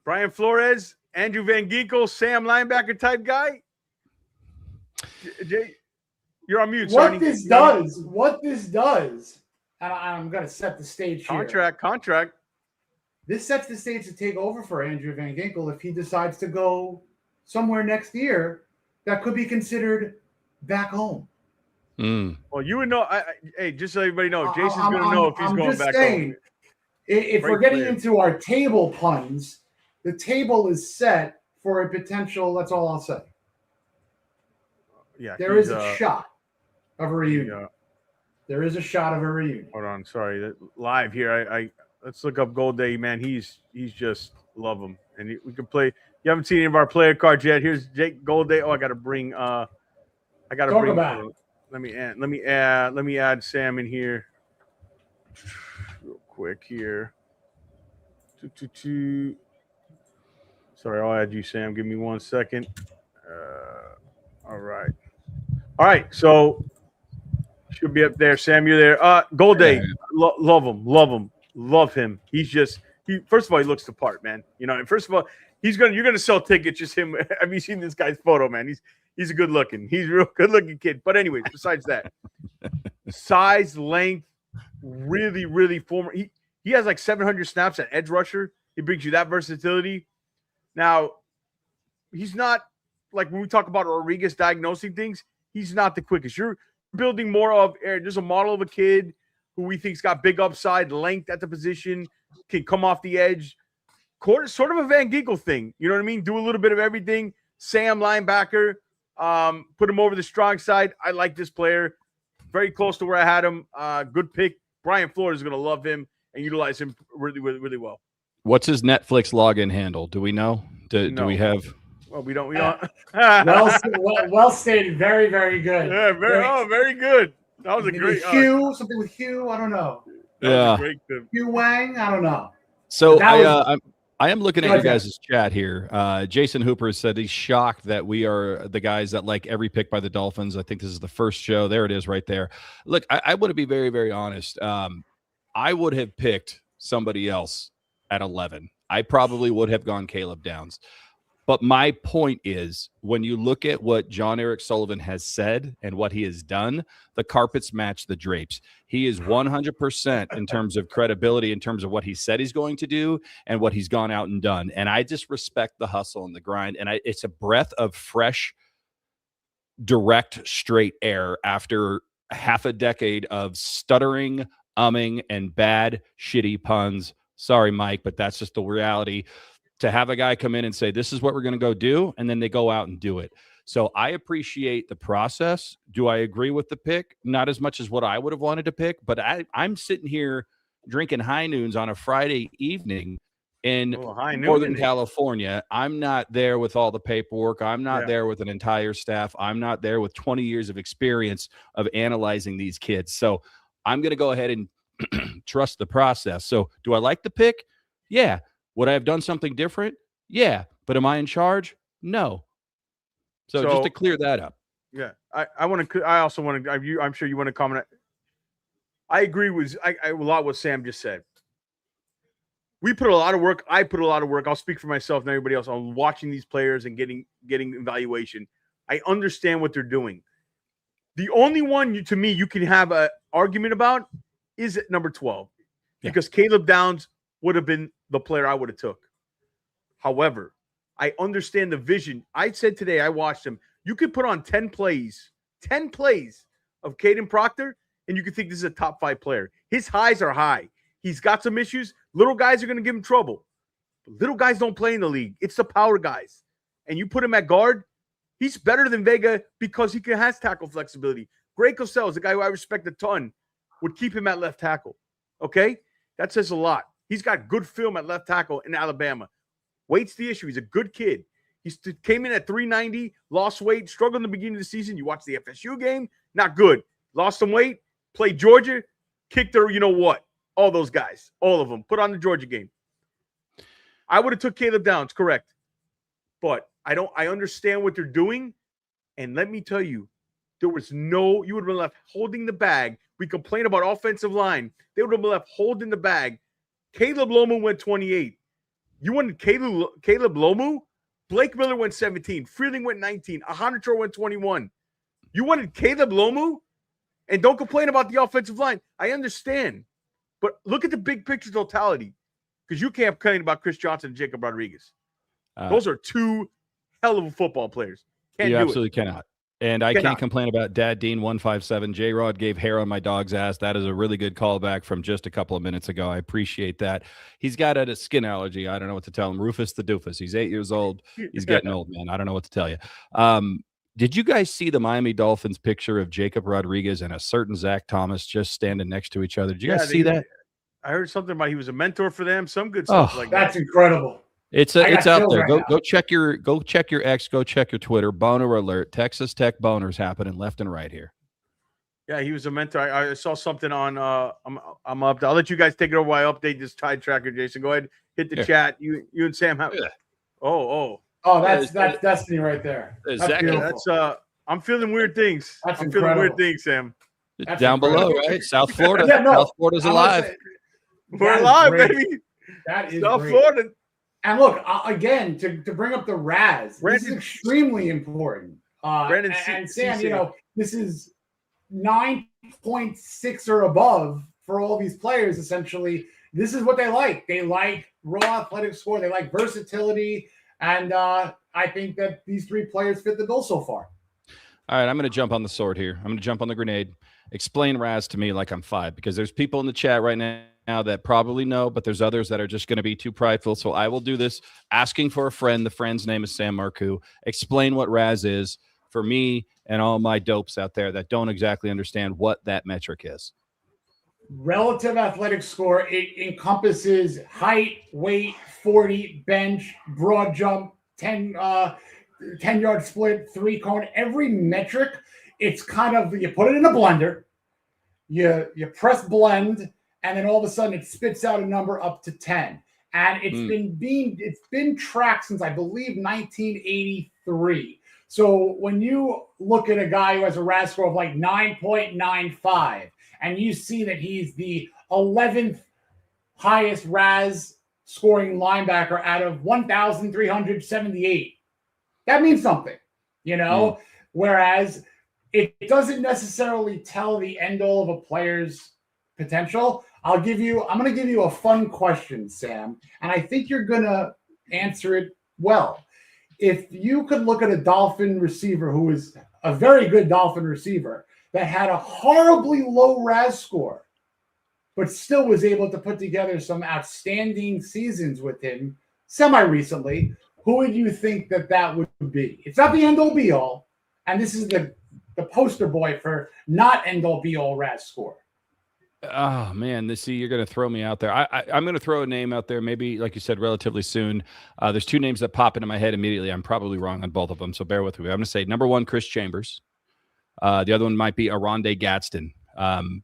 Brian Flores. Andrew Van Ginkel, Sam linebacker type guy. Jay, you're on mute. What this does, and I'm going to set the stage here. Contract. This sets the stage to take over for Andrew Van Ginkel if he decides to go somewhere next year that could be considered back home. Well, you would know. Hey, just so everybody knows, Jason's going to know if he's going back home. If we're getting into our table puns, the table is set for a potential. That's all I'll say. Yeah, there is a shot of a reunion. There is a shot of a reunion. Hold on, sorry. Live here, I let's look up Golday, man. He's just love him, and we can play. You haven't seen any of our player cards yet. Here's Jake Golday. Oh, I got to bring. Let me add Sam in here real quick here. Sorry, I'll add you, Sam. Give me 1 second. All right, so should be up there. Sam, you're there. Gold Day, love him, love him. He's just first of all, he looks the part, man. You know, and first of all, you're gonna sell tickets. Just him. Have you seen this guy's photo, man? He's a good looking. He's a real good looking kid. But anyways, besides that, size, length, really, really former. He has like 700 snaps at edge rusher. He brings you that versatility. Now, he's not like when we talk about Rodriguez diagnosing things, he's not the quickest. You're building more of there's a model of a kid who we think's got big upside, length at the position, can come off the edge. Sort of a Van Ginkel thing. You know what I mean? Do a little bit of everything. Sam, linebacker, put him over the strong side. I like this player. Very close to where I had him. Good pick. Brian Flores is going to love him and utilize him really, really, really well. What's his Netflix login handle? Do we know? Do we have? Well, we don't. well stated. Very, very good. Yeah, very good. That was a great Hugh. Something with Hugh. I don't know. Yeah. Hugh Wang. I don't know. So I am looking at your guys' chat here. Jason Hooper said he's shocked that we are the guys that like every pick by the Dolphins. I think this is the first show. There it is right there. Look, I want to be very, very honest. I would have picked somebody else at 11. I probably would have gone Caleb Downs. But my point is, when you look at what John Eric Sullivan has said and what he has done, the carpets match the drapes. He is 100% in terms of credibility, in terms of what he said he's going to do and what he's gone out and done. And I just respect the hustle and the grind. And it's a breath of fresh, direct, straight air after half a decade of stuttering, umming, and bad, shitty puns. Sorry, Mike, but that's just the reality. To have a guy come in and say, this is what we're going to go do, and then they go out and do it. So I appreciate the process. Do I agree with the pick? Not as much as what I would have wanted to pick, but I'm sitting here drinking high noons on a Friday evening in Northern California. I'm not there with all the paperwork. I'm not there with an entire staff. I'm not there with 20 years of experience of analyzing these kids. So I'm going to go ahead and trust the process. So do I like the pick? Yeah. Would I have done something different? Yeah. But am I in charge? No. So just to clear that up. Yeah. I also want to, I'm sure you want to comment. I agree with a lot what Sam just said. We put a lot of work. I put a lot of work. I'll speak for myself and everybody else on watching these players and getting evaluation. I understand what they're doing. The only one to me you can have an argument about is at number 12 because Caleb Downs would have been the player I would have took. However, I understand the vision. I said today, I watched him. You could put on 10 plays of Caden Proctor, and you could think this is a top 5 player. His highs are high. He's got some issues. Little guys are going to give him trouble. But little guys don't play in the league. It's the power guys. And you put him at guard, he's better than Vega because he has tackle flexibility. Greg Cosell is a guy who I respect a ton, would keep him at left tackle. Okay? That says a lot. He's got good film at left tackle in Alabama. Weight's the issue. He's a good kid. He came in at 390, lost weight, struggled in the beginning of the season. You watch the FSU game, not good. Lost some weight, played Georgia, kicked her, you know what? All those guys, all of them. Put on the Georgia game. I would have took Caleb Downs, correct. But I understand what they're doing. And let me tell you, you would have been left holding the bag. We complain about offensive line. They would have been left holding the bag. Caleb Lomu went 28. You wanted Caleb Lomu? Blake Miller went 17. Freeling went 19. Ahanacho went 21. You wanted Caleb Lomu? And don't complain about the offensive line. I understand. But look at the big picture totality. Because you can't complain about Chris Johnson and Jacob Rodriguez. Those are two hell of a football players. You absolutely cannot. And I can't complain about Dad Dean 157. J-Rod gave hair on my dog's ass. That is a really good callback from just a couple of minutes ago. I appreciate that. He's got a skin allergy. I don't know what to tell him. Rufus the doofus. He's 8 years old. He's getting old, man. I don't know what to tell you. Did you guys see the Miami Dolphins picture of Jacob Rodriguez and a certain Zach Thomas just standing next to each other? Did you guys see that? I heard something about he was a mentor for them. Some good stuff like that. That's incredible. It's out there. Go check your X. Go check your Twitter. Boner alert. Texas Tech boners happening left and right here. Yeah, he was a mentor. I saw something on. I'm up. I'll let you guys take it over while I update this tide tracker. Jason, go ahead, hit the chat. You and Sam have. Oh, that's Destiny right there. That's I'm feeling weird things. That's I'm feeling incredible. weird things, Sam. That's Down below, incredible. right? South Florida. Yeah, no, South Florida's I wanna alive. say, We're that is alive, great. baby. That is South great. Florida. And look, again, to bring up the Raz, this Brandon- is extremely important. Brandon and C- Sam, C- you know, this is 9.6 or above for all these players. Essentially, this is what they like. They like raw athletic score. They like versatility, and I think that these three players fit the bill so far. All right, I'm going to jump on the sword here. I'm going to jump on the grenade. Explain Raz to me like I'm 5, because there's people in the chat right now that probably know, but there's others that are just going to be too prideful. So I will do this, asking for a friend. The friend's name is Sam Marcoux. Explain what Raz is for me and all my dopes out there that don't exactly understand what that metric is. Relative athletic score, it encompasses height, weight, 40, bench, broad jump, 10-yard split, 3-cone, every metric. It's kind of, you put it in a blender, you press blend, and then all of a sudden it spits out a number up to 10. And it's been tracked since, I believe, 1983. So when you look at a guy who has a RAS score of like 9.95, and you see that he's the 11th highest RAS scoring linebacker out of 1,378, that means something, you know? Whereas it doesn't necessarily tell the end all of a player's potential. I'm going to give you a fun question, Sam, and I think you're going to answer it well. If you could look at a Dolphin receiver who is a very good Dolphin receiver that had a horribly low RAS score, but still was able to put together some outstanding seasons with him semi-recently, who would you think that would be? It's not the end-all be-all, and this is the poster boy for not end-all be-all RAS score. Oh man, you're going to throw me out there. I'm going to throw a name out there, maybe like you said, relatively soon. There's 2 names that pop into my head immediately. I'm probably wrong on both of them, so bear with me. I'm going to say number 1, Chris Chambers. The other one might be Aronde Gadsden,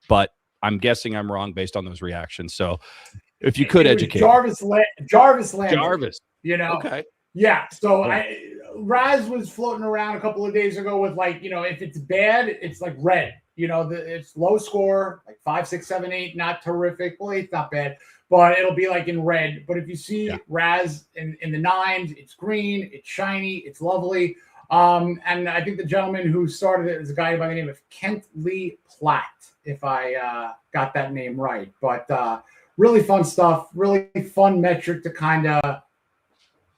but I'm guessing I'm wrong based on those reactions. So if you could educate Jarvis Landry. Jarvis, you know, okay, yeah. So Raz was floating around a couple of days ago with, like, you know, if it's bad, it's like red. You know, it's low score, like 5, 6, 7, 8, not terrific. Well, 8's not bad, but it'll be like in red. But if you see Raz in the 9s, it's green, it's shiny, it's lovely. And I think the gentleman who started it is a guy by the name of Kent Lee Platt, if I got that name right. But really fun stuff, really fun metric to kind of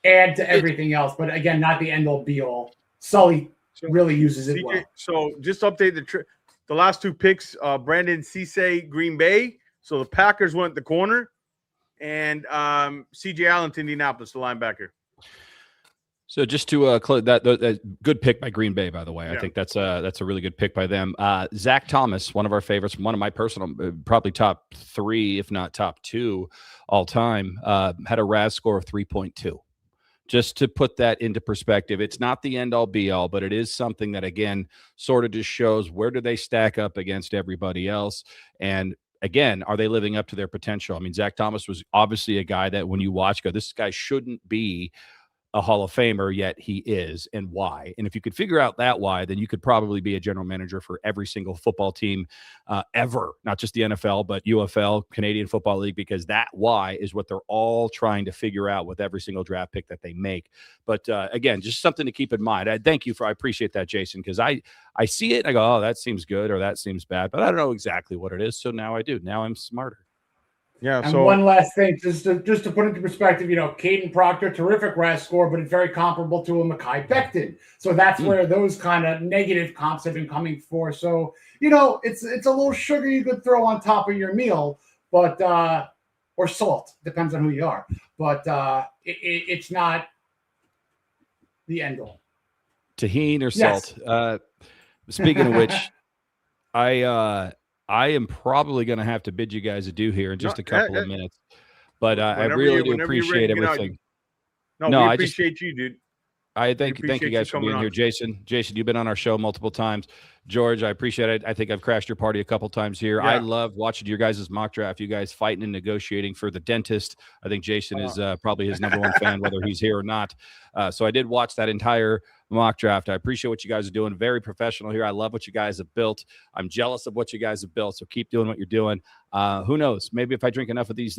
add to everything else. But again, not the end all be all. Sully really uses it well. So just update the last 2 picks, Brandon Cisse, Green Bay. So the Packers went the corner, and C.J. Allen to Indianapolis, the linebacker. So just to close that good pick by Green Bay, by the way. I think that's a really good pick by them. Zach Thomas, one of our favorites, one of my personal, probably top 3, if not top 2 all time, had a RAS score of 3.2. Just to put that into perspective, it's not the end-all be-all, but it is something that, again, sort of just shows where do they stack up against everybody else. And, again, are they living up to their potential? I mean, Zach Thomas was obviously a guy that when you watch, this guy shouldn't be a Hall of Famer, yet he is, and why. And if you could figure out that why, then you could probably be a general manager for every single football team ever, not just the NFL, but UFL, Canadian Football League, because that why is what they're all trying to figure out with every single draft pick that they make. But again, just something to keep in mind. I appreciate that, Jason, because I see it, and I go, oh, that seems good or that seems bad, but I don't know exactly what it is. So now I do. Now I'm smarter. Yeah. And one last thing, just to put into perspective, you know, Caden Proctor, terrific RAS score, but it's very comparable to a Mekhi Becton. So that's where those kind of negative comps have been coming for. So, you know, it's a little sugar you could throw on top of your meal, but or salt, depends on who you are. But it's not the end all. Tahini or salt. Speaking of which, I am probably going to have to bid you guys adieu here in just a couple of minutes, but I really do appreciate everything. We appreciate you, dude. Thank you guys for being here. Jason, you've been on our show multiple times. George, I appreciate it. I think I've crashed your party a couple times here. Yeah. I love watching your guys' mock draft. You guys fighting and negotiating for the dentist. I think Jason is probably his number one fan, whether he's here or not. So I did watch that entire mock draft. I appreciate what you guys are doing. Very professional here. I love what you guys have built. I'm jealous of what you guys have built. So keep doing what you're doing. Who knows? Maybe if I drink enough of these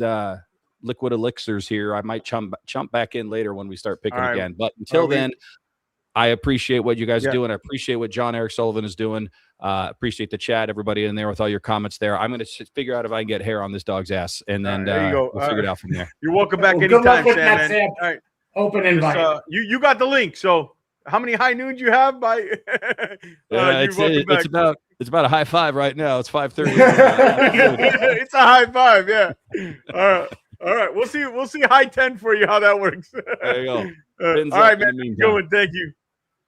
liquid elixirs here, I might chump back in later when we start picking again. But until then, I appreciate what you guys are doing. I appreciate what John Eric Sullivan is doing. Appreciate the chat, everybody in there with all your comments there. I'm going to figure out if I can get hair on this dog's ass, and then there you go. We'll figure it out from there. You're welcome back anytime, Sam. Sam. All right. Open invite. You got the link. So how many high noons you have? It's about a high five right now. It's 5:30. It's a high five. Yeah. All right. We'll see high 10 for you, how that works. There you go. All right, man. Good. Thank you.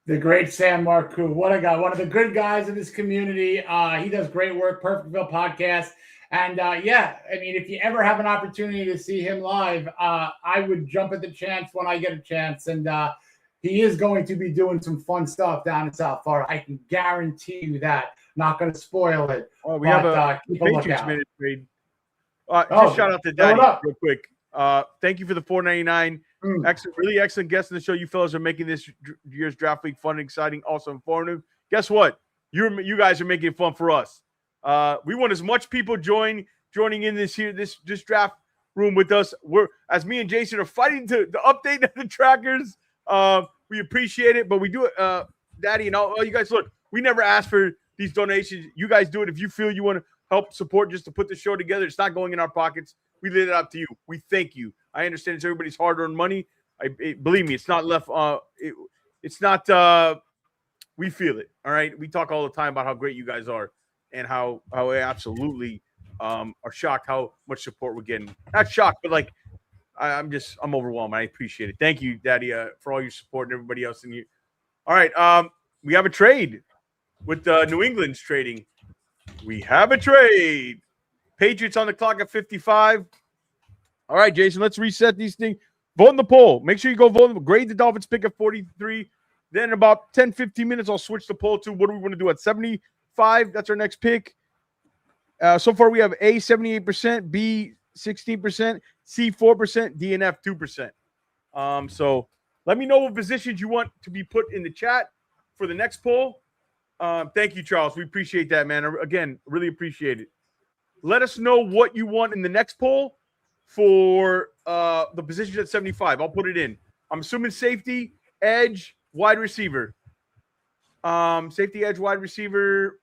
The great Sam Marcoux. What a guy. One of the good guys in this community. He does great work. Perfectville podcast. And I mean, if you ever have an opportunity to see him live, I would jump at the chance when I get a chance. And he is going to be doing some fun stuff down in South Florida. I can guarantee you that. Not going to spoil it. Oh, we have a Patriots minute trade. Just shout out to Daddy real quick. Thank you for the $4.99. Really excellent guest in the show. You fellas are making this year's draft week fun, exciting, also informative. Guess what? You guys are making it fun for us. We want as much people joining in this draft room with us. As me and Jason are fighting to update the trackers. We appreciate it, but we do it, Daddy and all you guys. Look, we never ask for these donations. You guys do it if you feel you want to help support just to put the show together. It's not going in our pockets. We leave it up to you. We thank you. I understand it's everybody's hard-earned money. Believe me, it's not left. It's not. We feel it. All right. We talk all the time about how great you guys are and how we absolutely are shocked how much support we're getting. Not shocked, but I'm overwhelmed. I appreciate it. Thank you, Daddy, for all your support and everybody else in here. All right. We have a trade with New England's trading. We have a trade. Patriots on the clock at 55. All right, Jason, let's reset these things. Vote in the poll. Make sure you go vote. Grade the Dolphins pick at 43. Then in about 10, 15 minutes, I'll switch the poll to what do we want to do at 75. That's our next pick. So far, we have A, 78%, B, 16%, C, 4%, D, and F, 2%. So let me know what positions you want to be put in the chat for the next poll. Thank you, Charles. We appreciate that, man. Again, really appreciate it. Let us know what you want in the next poll for the positions at 75. I'll put it in. I'm assuming safety, edge, wide receiver. Safety, edge, wide receiver,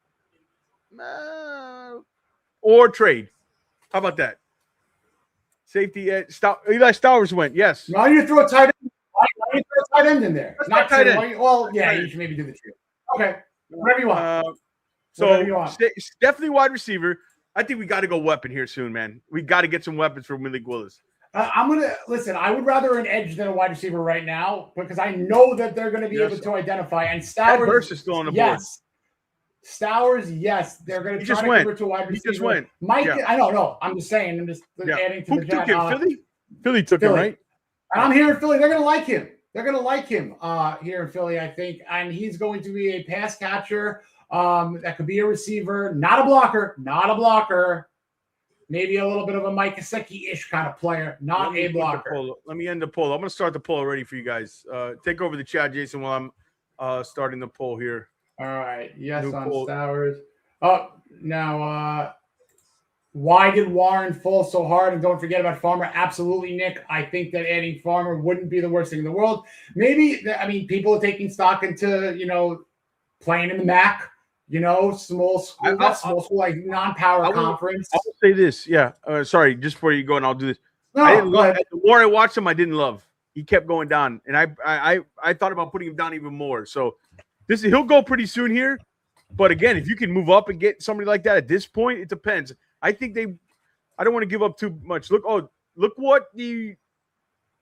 or trade. How about that? Safety, edge. Eli Stowers went. Yes. Why do you throw a tight end? Why do you throw a tight end in there? It's not tight end. Well, yeah, you should maybe do the trade. Okay. Whatever you want. It's definitely wide receiver. I think we got to go weapon here soon, man. We got to get some weapons for Malik Willis. I'm going to listen. I would rather an edge than a wide receiver right now because I know that they're going to be able to identify. And Stowers is still on the board. Yes. Stowers, yes. They're going to try to convert to wide receiver. He just went. Mike, I don't know. I'm just saying. I'm just adding to Who the chat. took him? Philly? Philly took him, right? And I'm here in Philly. They're going to like him. They're going to like him here in Philly, I think. And he's going to be a pass catcher. That could be a receiver, not a blocker. Maybe a little bit of a Mike Gesicki-ish kind of player, not a blocker. Let me end the poll. I'm going to start the poll already for you guys. Take over the chat, Jason, while I'm starting the poll here. All right. Yes, new on poll. Stowers. Now, why did Warren fall so hard? And don't forget about Farmer. Absolutely, Nick. I think that adding Farmer wouldn't be the worst thing in the world. Maybe, people are taking stock into, playing in the MAC. Small school, like non-power conference. I will say this, yeah. Sorry, just before you go, and I'll do this. No, go ahead. The more I watched him, I didn't love. He kept going down, and I thought about putting him down even more. So he'll go pretty soon here. But again, if you can move up and get somebody like that at this point, it depends. I think I don't want to give up too much. Look what the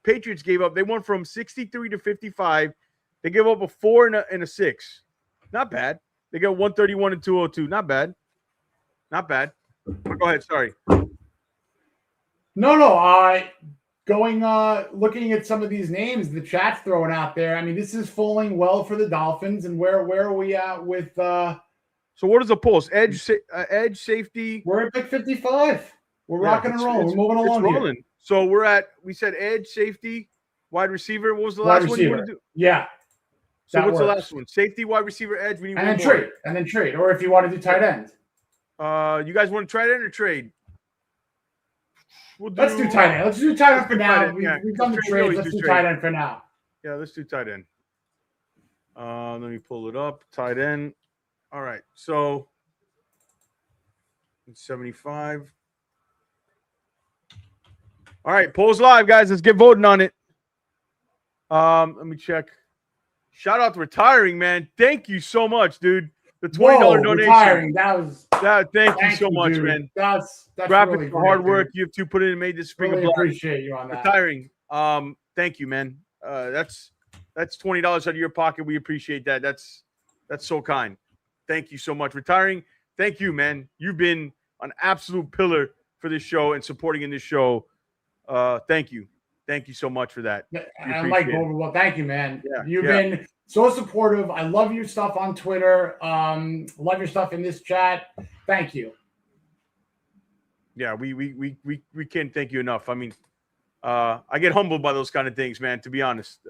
Patriots gave up. They went from 63 to 55. They gave up a 4 and a 6. Not bad. They got 131 and 202. Not bad. Go ahead. Sorry. No. looking at some of these names the chat's throwing out there. I mean, this is falling well for the Dolphins. And where are we at with? So what is the polls? Edge, safety. We're at pick 55. We're rocking and rolling. We're moving along here. So we said edge, safety, wide receiver. What was the wide last receiver. one you want to do? Yeah. So what's the last one? Safety, wide receiver, edge. We need and then trade. Or if you want to do tight end. You guys want to try that or trade? Let's do tight end. Let's do tight end for now. We've done the trades. Let's do tight end for now. Yeah, let's do tight end. Let me pull it up. Tight end. All right. So 75. All right, polls live, guys. Let's get voting on it. Let me check. Shout out to Retiring, man. Thank you so much, dude. The $20 donation. Retiring. Thank you so much, dude. Man. That's graphics really for hard work. Dude. You have two put in and made this spring really of blood. Appreciate you on that. Retiring. Thank you, man. That's $20 out of your pocket. We appreciate that. That's so kind. Thank you so much. Retiring. Thank you, man. You've been an absolute pillar for this show and supporting in this show. Thank you. Thank you so much for that. And Mike Well, thank you, man. You've been so supportive. I love your stuff on Twitter. Love your stuff in this chat. Thank you. Yeah, we can't thank you enough. I mean, I get humbled by those kind of things, man, to be honest.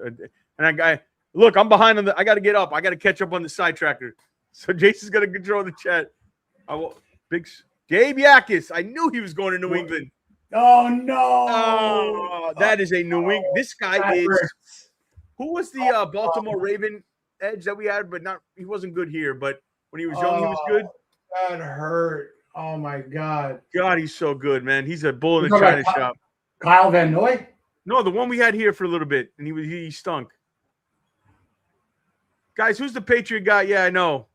And I look, I'm behind on I got to get up. I got to catch up on the side tracker. So Jason's got to control the chat. Gabe Yakis. I knew he was going to New England. Oh no! Oh, that is a New England. This guy is. Who was the Baltimore Raven edge that we had? But not. He wasn't good here. But when he was young, he was good. That hurt. Oh my god. God, he's so good, man. He's a bull in a china shop. Kyle Van Noy? No, the one we had here for a little bit, and he stunk. Guys, who's the Patriot guy? Yeah, I know.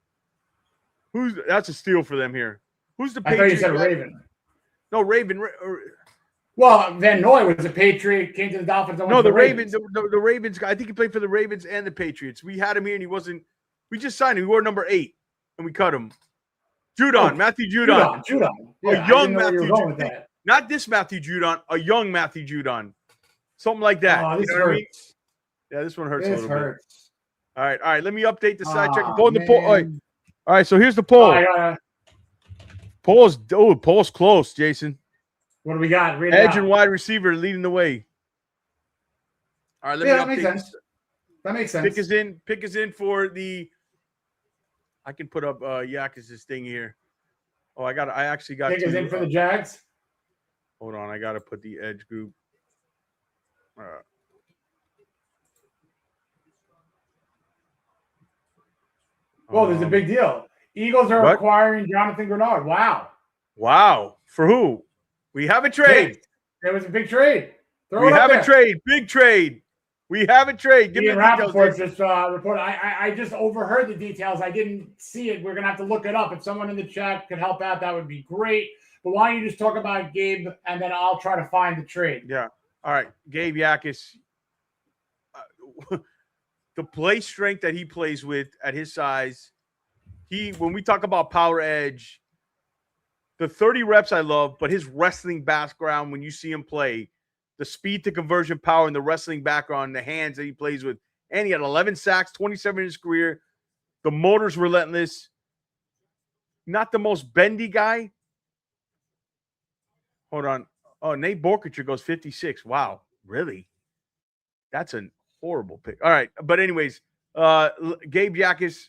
That's a steal for them here. Who's the Patriot? I thought you said guy? Raven. No, Raven. Well, Van Noy was a Patriot, came to the Dolphins. No, the Ravens. The Ravens guy. I think he played for the Ravens and the Patriots. We had him here, and he wasn't. We just signed him. We wore number 8, and we cut him. Matthew Judon. Yeah, a young Matthew Judon. Not this Matthew Judon, a young Matthew Judon. Something like that. Oh, this hurts. I mean? Yeah, this one hurts a little bit. All right. Let me update the side check. Go in the poll. All right, so here's the poll. Poll's close, Jason. What do we got? Edge and wide receiver leading the way. All right, let me update. That makes sense. That makes sense. Pick is in for the. I can put up Yakis' thing here. Oh, I actually got. Pick is in for the Jags. Hold on, I got to put the edge group. Whoa, there's a big deal. Eagles are acquiring Jonathan Grenard. Wow. For who? We have a trade. There was a big trade. We have a trade. Big trade. We have a trade. Give me the details. Just report. I just overheard the details. I didn't see it. We're going to have to look it up. If someone in the chat could help out, that would be great. But why don't you just talk about Gabe, and then I'll try to find the trade. Yeah. All right. Gabe Yakis. The play strength that he plays with at his size, when we talk about power edge, the 30 reps I love, but his wrestling background, when you see him play, the speed to conversion power and the wrestling background, the hands that he plays with, and he had 11 sacks, 27 in his career. The motor's relentless. Not the most bendy guy. Hold on. Oh, Nate Borkacher goes 56. Wow. Really? That's a horrible pick. All right. But anyways, Gabe Yakis,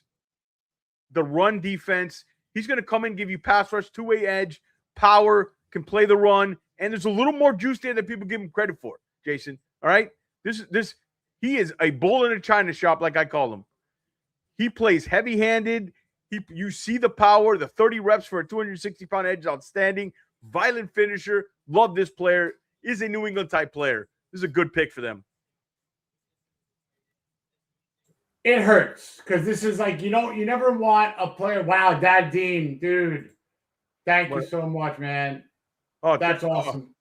the run defense, he's going to come in, give you pass rush, two-way edge, power, can play the run, and there's a little more juice there than people give him credit for, Jason. All right? He is a bull in a china shop, like I call him. He plays heavy-handed. You see the power, the 30 reps for a 260-pound edge, outstanding. Violent finisher. Love this player. Is a New England-type player. This is a good pick for them. It hurts because this is like, you never want a player. Wow, Dad Dean, dude. Thank you so much, man. Oh, that's awesome.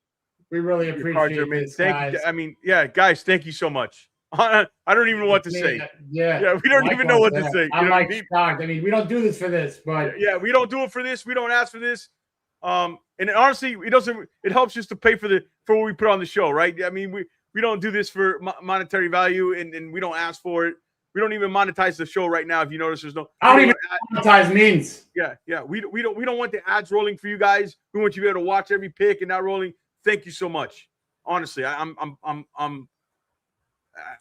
We really appreciate this, guys. I mean, yeah, guys, thank you so much. I don't even know what to say. Yeah, we don't even know what to say. I'm like shocked. I mean, we don't do this for this, but yeah, we don't do it for this. We don't ask for this. And honestly, it helps just to pay for what we put on the show, right? I mean, we don't do this for monetary value, and we don't ask for it. We don't even monetize the show right now. If you notice, there's no. I don't even know what monetize means. Yeah. We don't want the ads rolling for you guys. We want you to be able to watch every pick and not rolling. Thank you so much. Honestly, I'm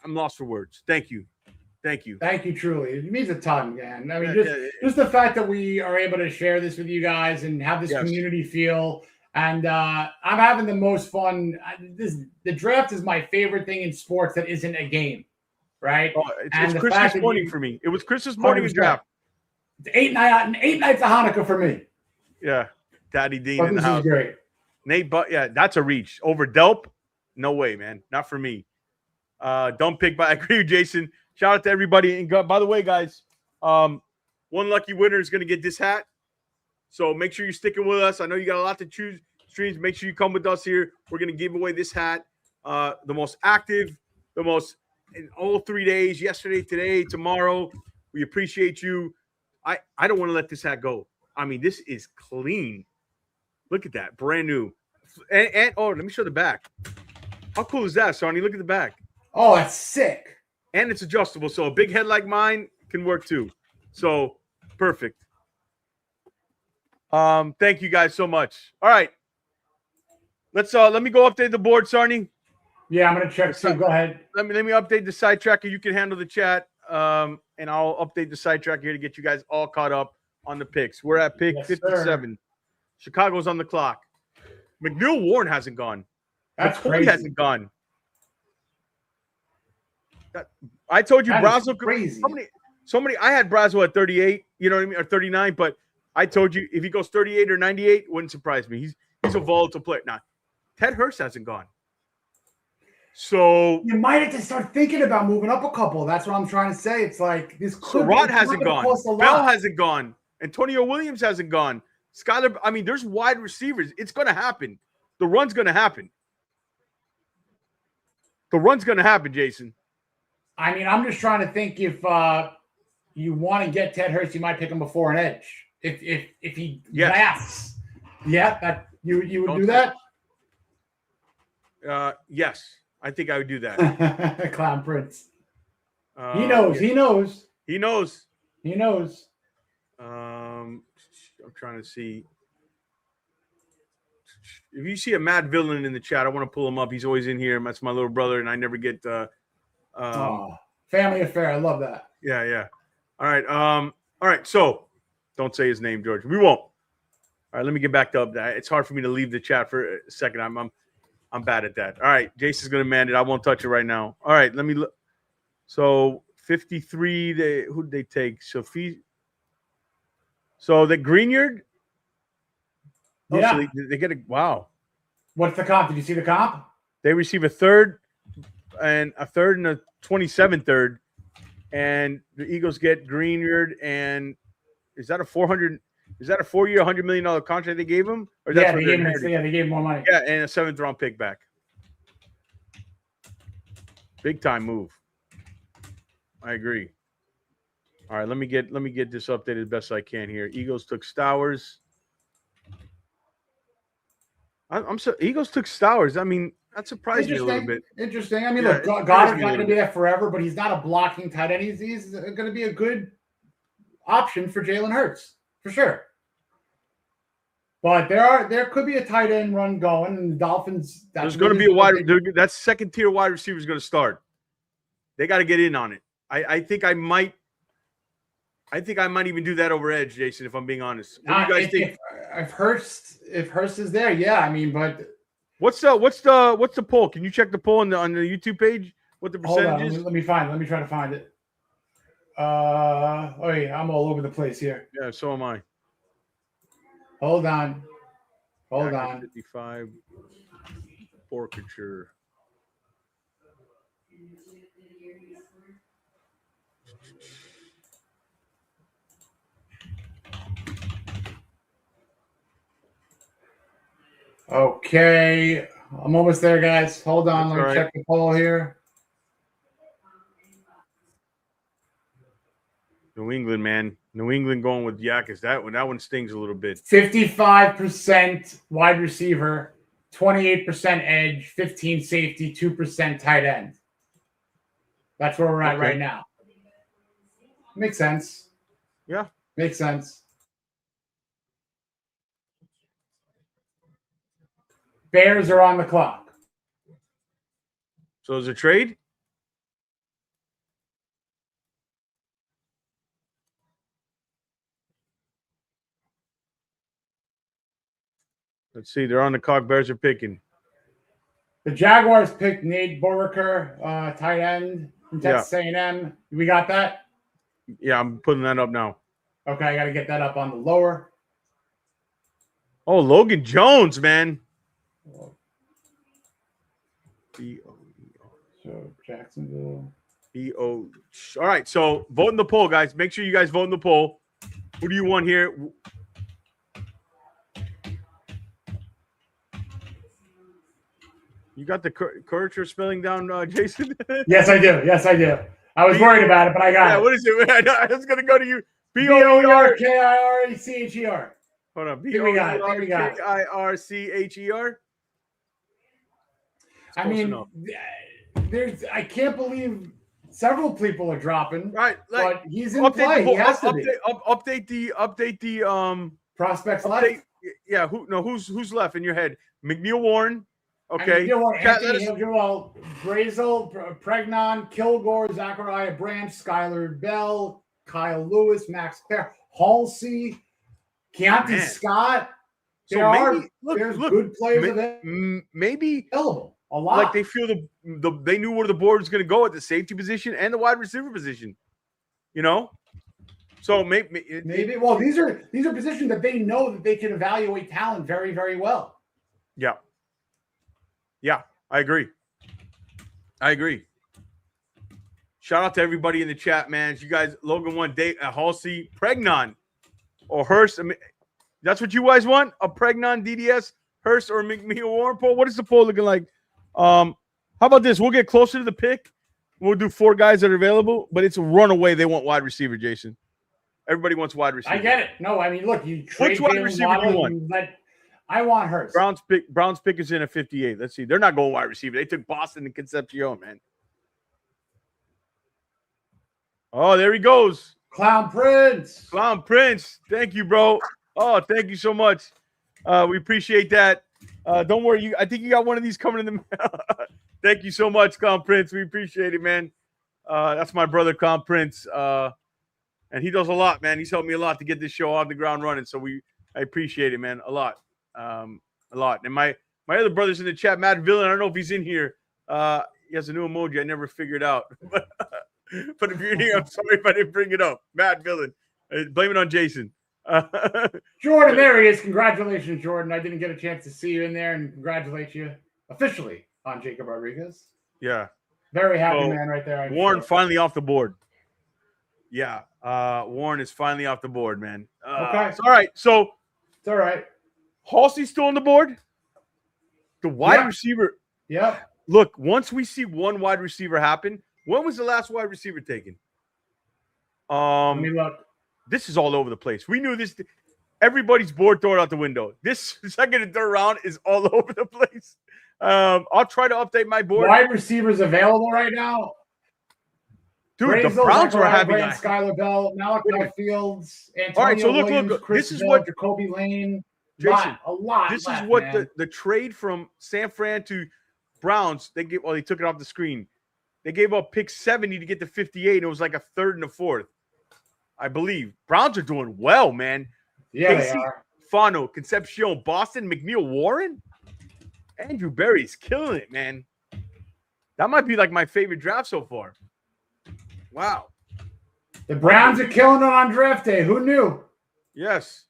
lost for words. Thank you. Thank you. Thank you, truly. It means a ton, man. I mean, just the fact that we are able to share this with you guys and have this community feel. And I'm having the most fun. The draft is my favorite thing in sports that isn't a game, right? Oh, it's Christmas morning for me. It was Christmas morning in draft. It's 8 nights of Hanukkah for me. Yeah. Daddy Dean in the house. This is great. Nate, but yeah, that's a reach. Over Delp? No way, man. Not for me. Don't pick, but I agree with Jason. Shout out to everybody. And by the way, guys, one lucky winner is going to get this hat. So make sure you're sticking with us. I know you got a lot to choose streams. Make sure you come with us here. We're going to give away this hat. The most active, the most in all 3 days, yesterday, today, tomorrow. We appreciate you. I don't want to let this hat go. I mean, this is clean. Look at that. Brand new. And let me show the back. How cool is that, Sonny? Look at the back. Oh, that's sick. And it's adjustable. So a big head like mine can work too. So perfect. Thank you guys so much. All right. Let me go update the board, Sarni. Yeah, I'm gonna check. So go ahead. Let me update the side tracker. You can handle the chat. And I'll update the side tracker here to get you guys all caught up on the picks. We're at pick 57. Sir. Chicago's on the clock. McNeil Warren hasn't gone. That's McCoy crazy. hasn't gone. I told you Brazel crazy. Somebody I had Brazel at 38, you know what I mean, or 39, but I told you if he goes 38 or 98, wouldn't surprise me. He's a volatile player. Now, Ted Hurst hasn't gone. So you might have to start thinking about moving up a couple. That's what I'm trying to say. It's like this Rod hasn't gone. Bell hasn't gone. Antonio Williams hasn't gone. Skyler, I mean, there's wide receivers. It's going to happen. The run's going to happen. The run's going to happen, Jason. I mean, I'm just trying to think if you want to get Ted Hurst, you might pick him before an edge. If he lasts. Yeah, that you would do that? Yes. I think I would do that. Clown Prince. He knows. Yeah. He knows. He knows. He knows. I'm trying to see. If you see a mad villain in the chat, I want to pull him up. He's always in here. That's my little brother, and I never get family affair. I love that. Yeah. All right. All right. So don't say his name, George. We won't. All right. Let me get back to that. It's hard for me to leave the chat for a second. I'm bad at that. All right. Jason's going to man it. I won't touch it right now. All right. Let me look. So 53, who did they take? Sophie. So the Greenyard. Yeah. So they get a wow. What's the comp? Did you see the comp? They receive a third and a 27th third. And the Eagles get Greenyard. And is that a 400? Is that a 4-year, $100 million contract they gave him? Or they gave him more money. Yeah, and a 7th round pick back. Big time move. I agree. All right, let me get this updated as best I can here. Eagles took Stowers. Eagles took Stowers. I mean, that surprised me a little bit. Interesting. I mean, look, Goddard's not going to be there forever, but he's not a blocking tight end. He's going to be a good option for Jalen Hurts. For sure. But there could be a tight end run going, and the Dolphins. There's going to be a wide. That second tier wide receiver is going to start. They got to get in on it. I think I might even do that over edge, Jason. If I'm being honest, what do you guys think? If Hurst is there, yeah. I mean, but what's the poll? Can you check the poll on the YouTube page? What the percentage is? Let me try to find it. Oh yeah, I'm all over the place here. Yeah, so am I. Hold on. 55. Portraiture. Okay, I'm almost there, guys. Hold on, let me check the poll here. New England, man. New England going with Yakis. That one stings a little bit. 55% wide receiver, 28% edge, 15 safety, 2% tight end. That's where we're at right now. Makes sense. Yeah. Makes sense. Bears are on the clock. So is it a trade? Let's see. They're on the clock. Bears are picking. The Jaguars picked Nate Borker, tight end from Texas A&M. We got that? Yeah, I'm putting that up now. Okay, I got to get that up on the lower. Oh, Logan Jones, man. So Jacksonville. All right, so vote in the poll, guys. Make sure you guys vote in the poll. Who do you want here? You got the curvature spelling down, Jason? Yes, I do. Yes, I do. I was worried about it, but I got it. Yeah, what is it? I was going to go to you. B-O-E-R-K-I-R-C-H-E-R. Hold on. B-O-E-R-K-I-R-C-H-E-R. I mean, I can't believe several people are dropping. Right, but he's in play. He has to be. Update the prospects left. Yeah, who's left in your head? McNeil Warren. Okay. Well, Brazel, Pregnon, Kilgore, Zachariah Branch, Skylar Bell, Kyle Lewis, Max Clare, Halsey, Keontae Scott. There's good players maybe available. A lot. Like they feel they knew where the board was going to go at the safety position and the wide receiver position. You know? So maybe well, these are positions that they know that they can evaluate talent very, very well. Yeah. Yeah, I agree. Shout out to everybody in the chat, man. You guys, Logan won Halsey, Pregnon, or Hurst. I mean, that's what you guys want? A Pregnon, DDS, Hurst, or McNeil Warren poll? What is the poll looking like? How about this? We'll get closer to the pick. We'll do 4 guys that are available, but it's a runaway. They want wide receiver, Jason. Everybody wants wide receiver. I get it. No, I mean, look, you trade which wide receiver do you want? I want Hurst. Browns pick is in at 58. Let's see. They're not going wide receiver. They took Boston and Concepcion, man. Oh, there he goes. Clown Prince. Thank you, bro. Oh, thank you so much. We appreciate that. Don't worry. I think you got one of these coming in the mail. Thank you so much, Clown Prince. We appreciate it, man. That's my brother, Clown Prince. And he does a lot, man. He's helped me a lot to get this show off the ground running. So I appreciate it, man. A lot. And my other brother's in the chat, Matt Villain. I don't know if he's in here. He has a new emoji I never figured out. But if you're in here, I'm sorry if I didn't bring it up. Matt Villain. Blame it on Jason. Jordan, there he is. Congratulations, Jordan. I didn't get a chance to see you in there, and congratulate you officially on Jacob Rodriguez. Yeah. Very happy man right there. Warren finally off the board. Yeah. Warren is finally off the board, man. Okay. It's all right. So it's all right. Halsey's still on the board. The wide receiver. Yeah. Look, once we see one wide receiver happen, when was the last wide receiver taken? Let me look. This is all over the place. We knew this. Everybody's board, throw it out the window. This second and third round is all over the place. I'll try to update my board. Wide receivers available right now. Dude, Brazel, the Browns are having Skylar Bell, Malachi Fields, Antonio all right, so Williams, look. Chris this is Bell, what Jacoby Lane. Jason, a lot. This is what the trade from San Fran to Browns. They took it off the screen. They gave up pick 70 to get to 58. And it was like a third and a fourth, I believe. Browns are doing well, man. Yeah, Casey, they are. Fano, Concepcion, Boston, McNeil Warren, Andrew Berry's killing it, man. That might be like my favorite draft so far. Wow. The Browns are killing it on draft day. Who knew? Yes.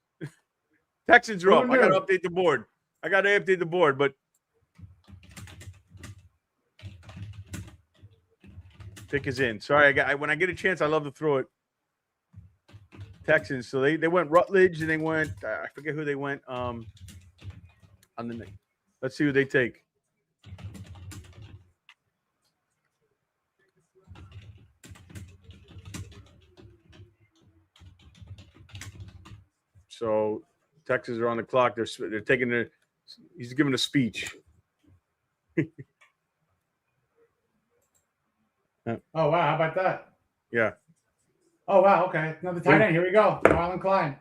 Texans are up. I got to update the board. But pick is in. Sorry, when I get a chance, I love to throw it. Texans. So they went Rutledge and they went. I forget who they went. Let's see who they take. So Texans are on the clock. They're taking their. He's giving a speech. Oh wow, how about that? Yeah. Oh wow, okay. Another tight end. Here we go. Marlon Klein.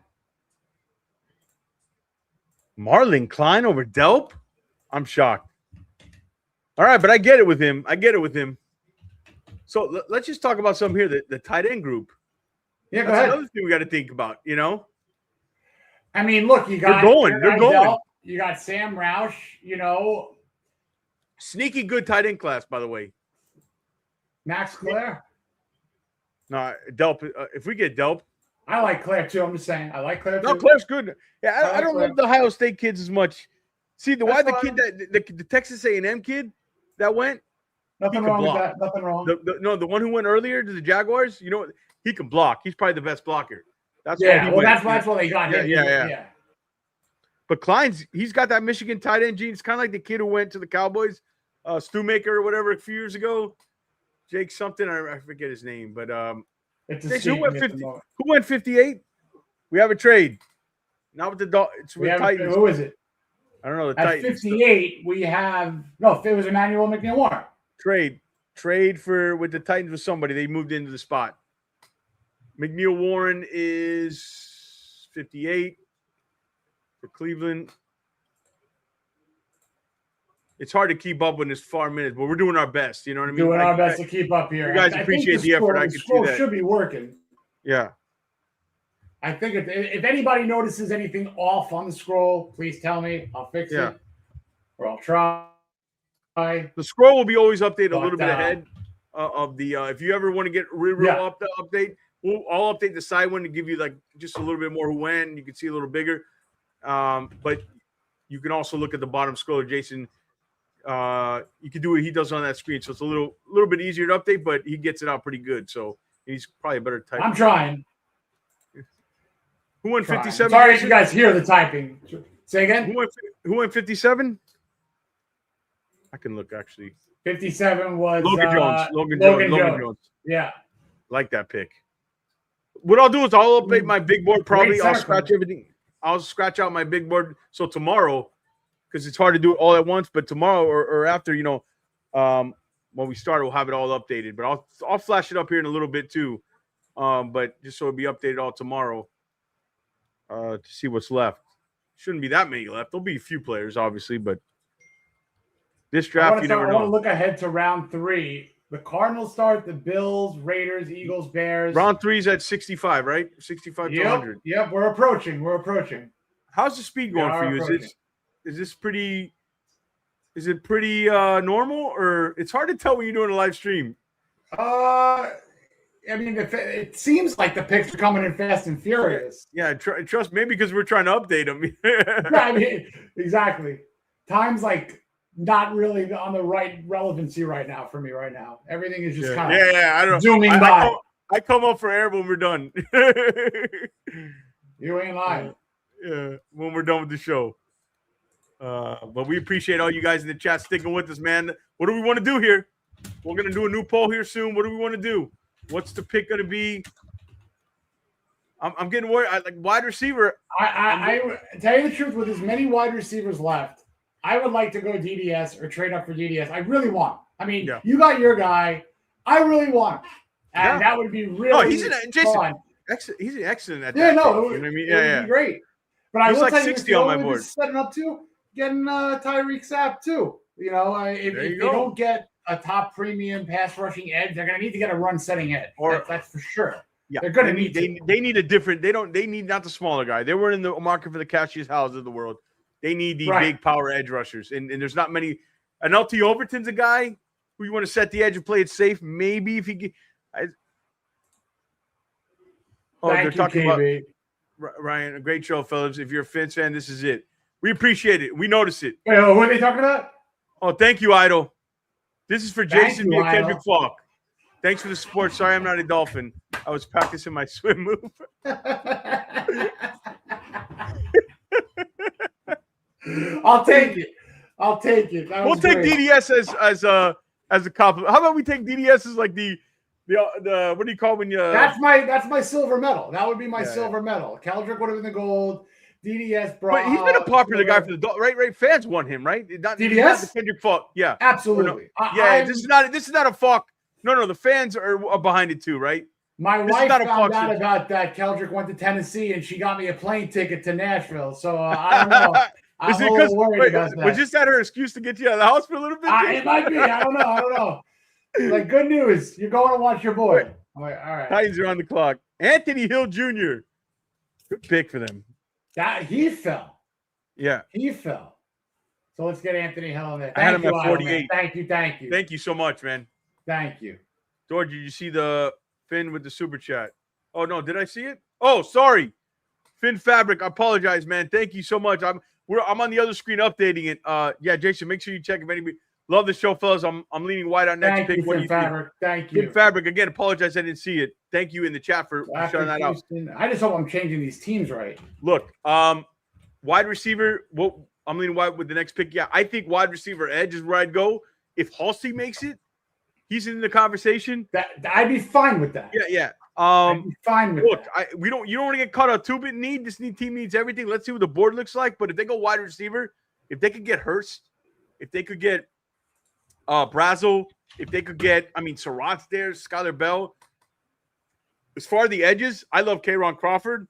Marlon Klein over Delp? I'm shocked. All right, but I get it with him. So let's just talk about something here. The tight end group. Yeah, go That's ahead. another thing we got to think about, I mean, look, you got They're going. You got Sam Roush, Sneaky good tight end class, by the way. Max Clare. No, Delp. If we get Delp. I like Clare too. I'm just saying. I like Clare too. No, Claire's good. Yeah, I don't Claire. love the Ohio State kids as much. See, why the fine. kid the Texas A&M kid that went, Nothing he wrong can with block. that. Nothing wrong. The one who went earlier to the Jaguars, he can block. He's probably the best blocker. That's yeah, why that's what they got. Yeah. But he's got that Michigan tight end gene. It's kind of like the kid who went to the Cowboys, Stumaker or whatever a few years ago. Jake something, I forget his name, but Jason, who went 58? We have a trade. Not with the Dolphins. It's with the Titans. Who is it? I don't know. The At Titans. 58, we have it was Emmanuel McNeil-Warren. Trade with the Titans with somebody. They moved into the spot. McNeil-Warren is 58 for Cleveland. It's hard to keep up when it's far minutes, but we're doing our best. You know what I mean? Doing our best to keep up here. You guys appreciate the effort. I can see that. Should be working. Yeah. I think if anybody notices anything off on the scroll, please tell me. I'll fix it, or I'll try. The scroll will be always updated a little bit ahead of the. If you ever want to get real update, I'll update the side one to give you like just a little bit more who went, and you can see a little bigger. But you can also look at the bottom scroll, Jason. You can do what he does on that screen, so it's a little bit easier to update, but he gets it out pretty good. So he's probably a better type. I'm trying. Who went 57? Sorry if you guys hear the typing. Say again. Who went 57? I can look actually. 57 was Logan Jones. Logan Jones. Yeah. Like that pick. What I'll do is I'll update my big board. Probably I'll scratch everything. I'll scratch out my big board. So tomorrow, because it's hard to do it all at once, but tomorrow or after, when we start, we'll have it all updated. But I'll flash it up here in a little bit too. But just so it'll be updated all tomorrow. To see what's left. Shouldn't be that many left. There'll be a few players, obviously, but this draft, you never know. I want to look ahead to round 3. The Cardinals start, the Bills, Raiders, Eagles, Bears. Round 3 is at 65, right? 65 to 100. Yep, we're approaching. How's the speed going for you? Is this pretty? Is it pretty normal, or it's hard to tell when you're doing a live stream? I mean, it seems like the picks are coming in fast and furious. Yeah, trust maybe because we're trying to update them. Yeah, I mean, exactly. Time's like not really on the right relevancy right now for me right now. Everything is just kind of I don't zooming by. I come up for air when we're done. You ain't lying. Yeah, when we're done with the show. But we appreciate all you guys in the chat sticking with us, man. What do we want to do here? We're going to do a new poll here soon. What do we want to do? What's the pick going to be? I'm getting worried. Like wide receiver. I tell you the truth, with as many wide receivers left, I would like to go DDS or trade up for DDS. I really want. I mean, you got your guy. I really want him. And that would be really fun. He's excellent at that. Yeah, no. You know what I mean? It would be great. But I will like tell you, 60 on my board. Setting up to getting Tyreek Sapp too. If they don't get a top premium pass rushing edge, they're going to need to get a run setting edge. That's for sure. Yeah, they're going to need. They need a different. They need not the smaller guy. They were in the market for the Cassius Howells of the world. They need the big power edge rushers, and there's not many. An LT Overton's a guy who you want to set the edge and play it safe. Maybe if he get. They're talking about Ryan. A great show, fellas. If you're a Fins fan, this is it. We appreciate it. We notice it. Wait, who are they talking about? Oh, thank you, Idol. This is for Jason via Kendrick Falk. Thanks for the support. Sorry, I'm not a Dolphin. I was practicing my swim move. I'll take it. We'll take DDS as a compliment. How about we take DDS as like the The what do you call when you? That's my silver medal. That would be my silver medal. Keldrick would have been the gold. DDS, but he's been a popular guy for the right. Fans want him, right? DDS, not the Kendrick Falk, yeah, absolutely. No, this is not a Falk. No, the fans are behind it too, right? My wife found out about that. Keldrick went to Tennessee, and she got me a plane ticket to Nashville. So I don't know. I'm a little worried about that. Was just that her excuse to get you out of the house for a little bit? It might be. I don't know. Like, good news. You're going to watch your boy. All right. Titans are on the clock. Anthony Hill Jr. Good pick for them. He fell. Yeah. He fell. So let's get Anthony Hill in there. I had him at 48. Thank you. Thank you so much, man. Thank you. George, did you see the Finn with the super chat? Oh, no. Did I see it? Oh, sorry. Finn Fabric. I apologize, man. Thank you so much. I'm on the other screen updating it. Yeah, Jason, make sure you check if anybody. Love the show, fellas. I'm leaning wide on next pick. Finn Fabric. Thank you. Finn Fabric. Again, apologize I didn't see it. Thank you in the chat for shouting that out. I just hope I'm changing these teams right. Look, wide receiver. Well, I'm leaning wide with the next pick. Yeah, I think wide receiver edge is where I'd go. If Halsey makes it, he's in the conversation. I'd be fine with that. Yeah. I'd be fine with that. You don't want to get caught out two-bit need. This team needs everything. Let's see what the board looks like. But if they go wide receiver, if they could get Hurst, if they could get Brazel, if they could get, Surratt's there, Skylar Bell. As far as the edges, I love K'Ron Crawford,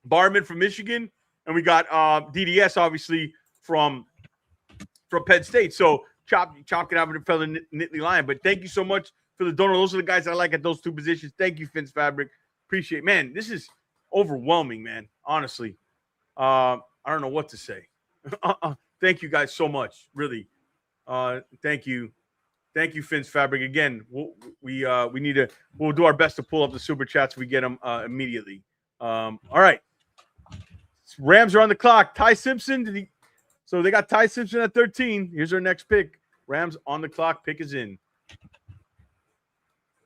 Barman from Michigan, and we got DDS obviously from Penn State. So Chop can have a fellow Nittany Lion. But thank you so much for the donor. Those are the guys I like at those two positions. Thank you, Finn's Fabric. Appreciate it. Man, this is overwhelming, man. Honestly. I don't know what to say. Thank you guys so much. Really. Thank you, Finn's Fabric. Again, we'll do our best to pull up the super chats. We get them immediately. All right, Rams are on the clock. Ty Simpson. So they got Ty Simpson at 13. Here's our next pick. Rams on the clock. Pick is in.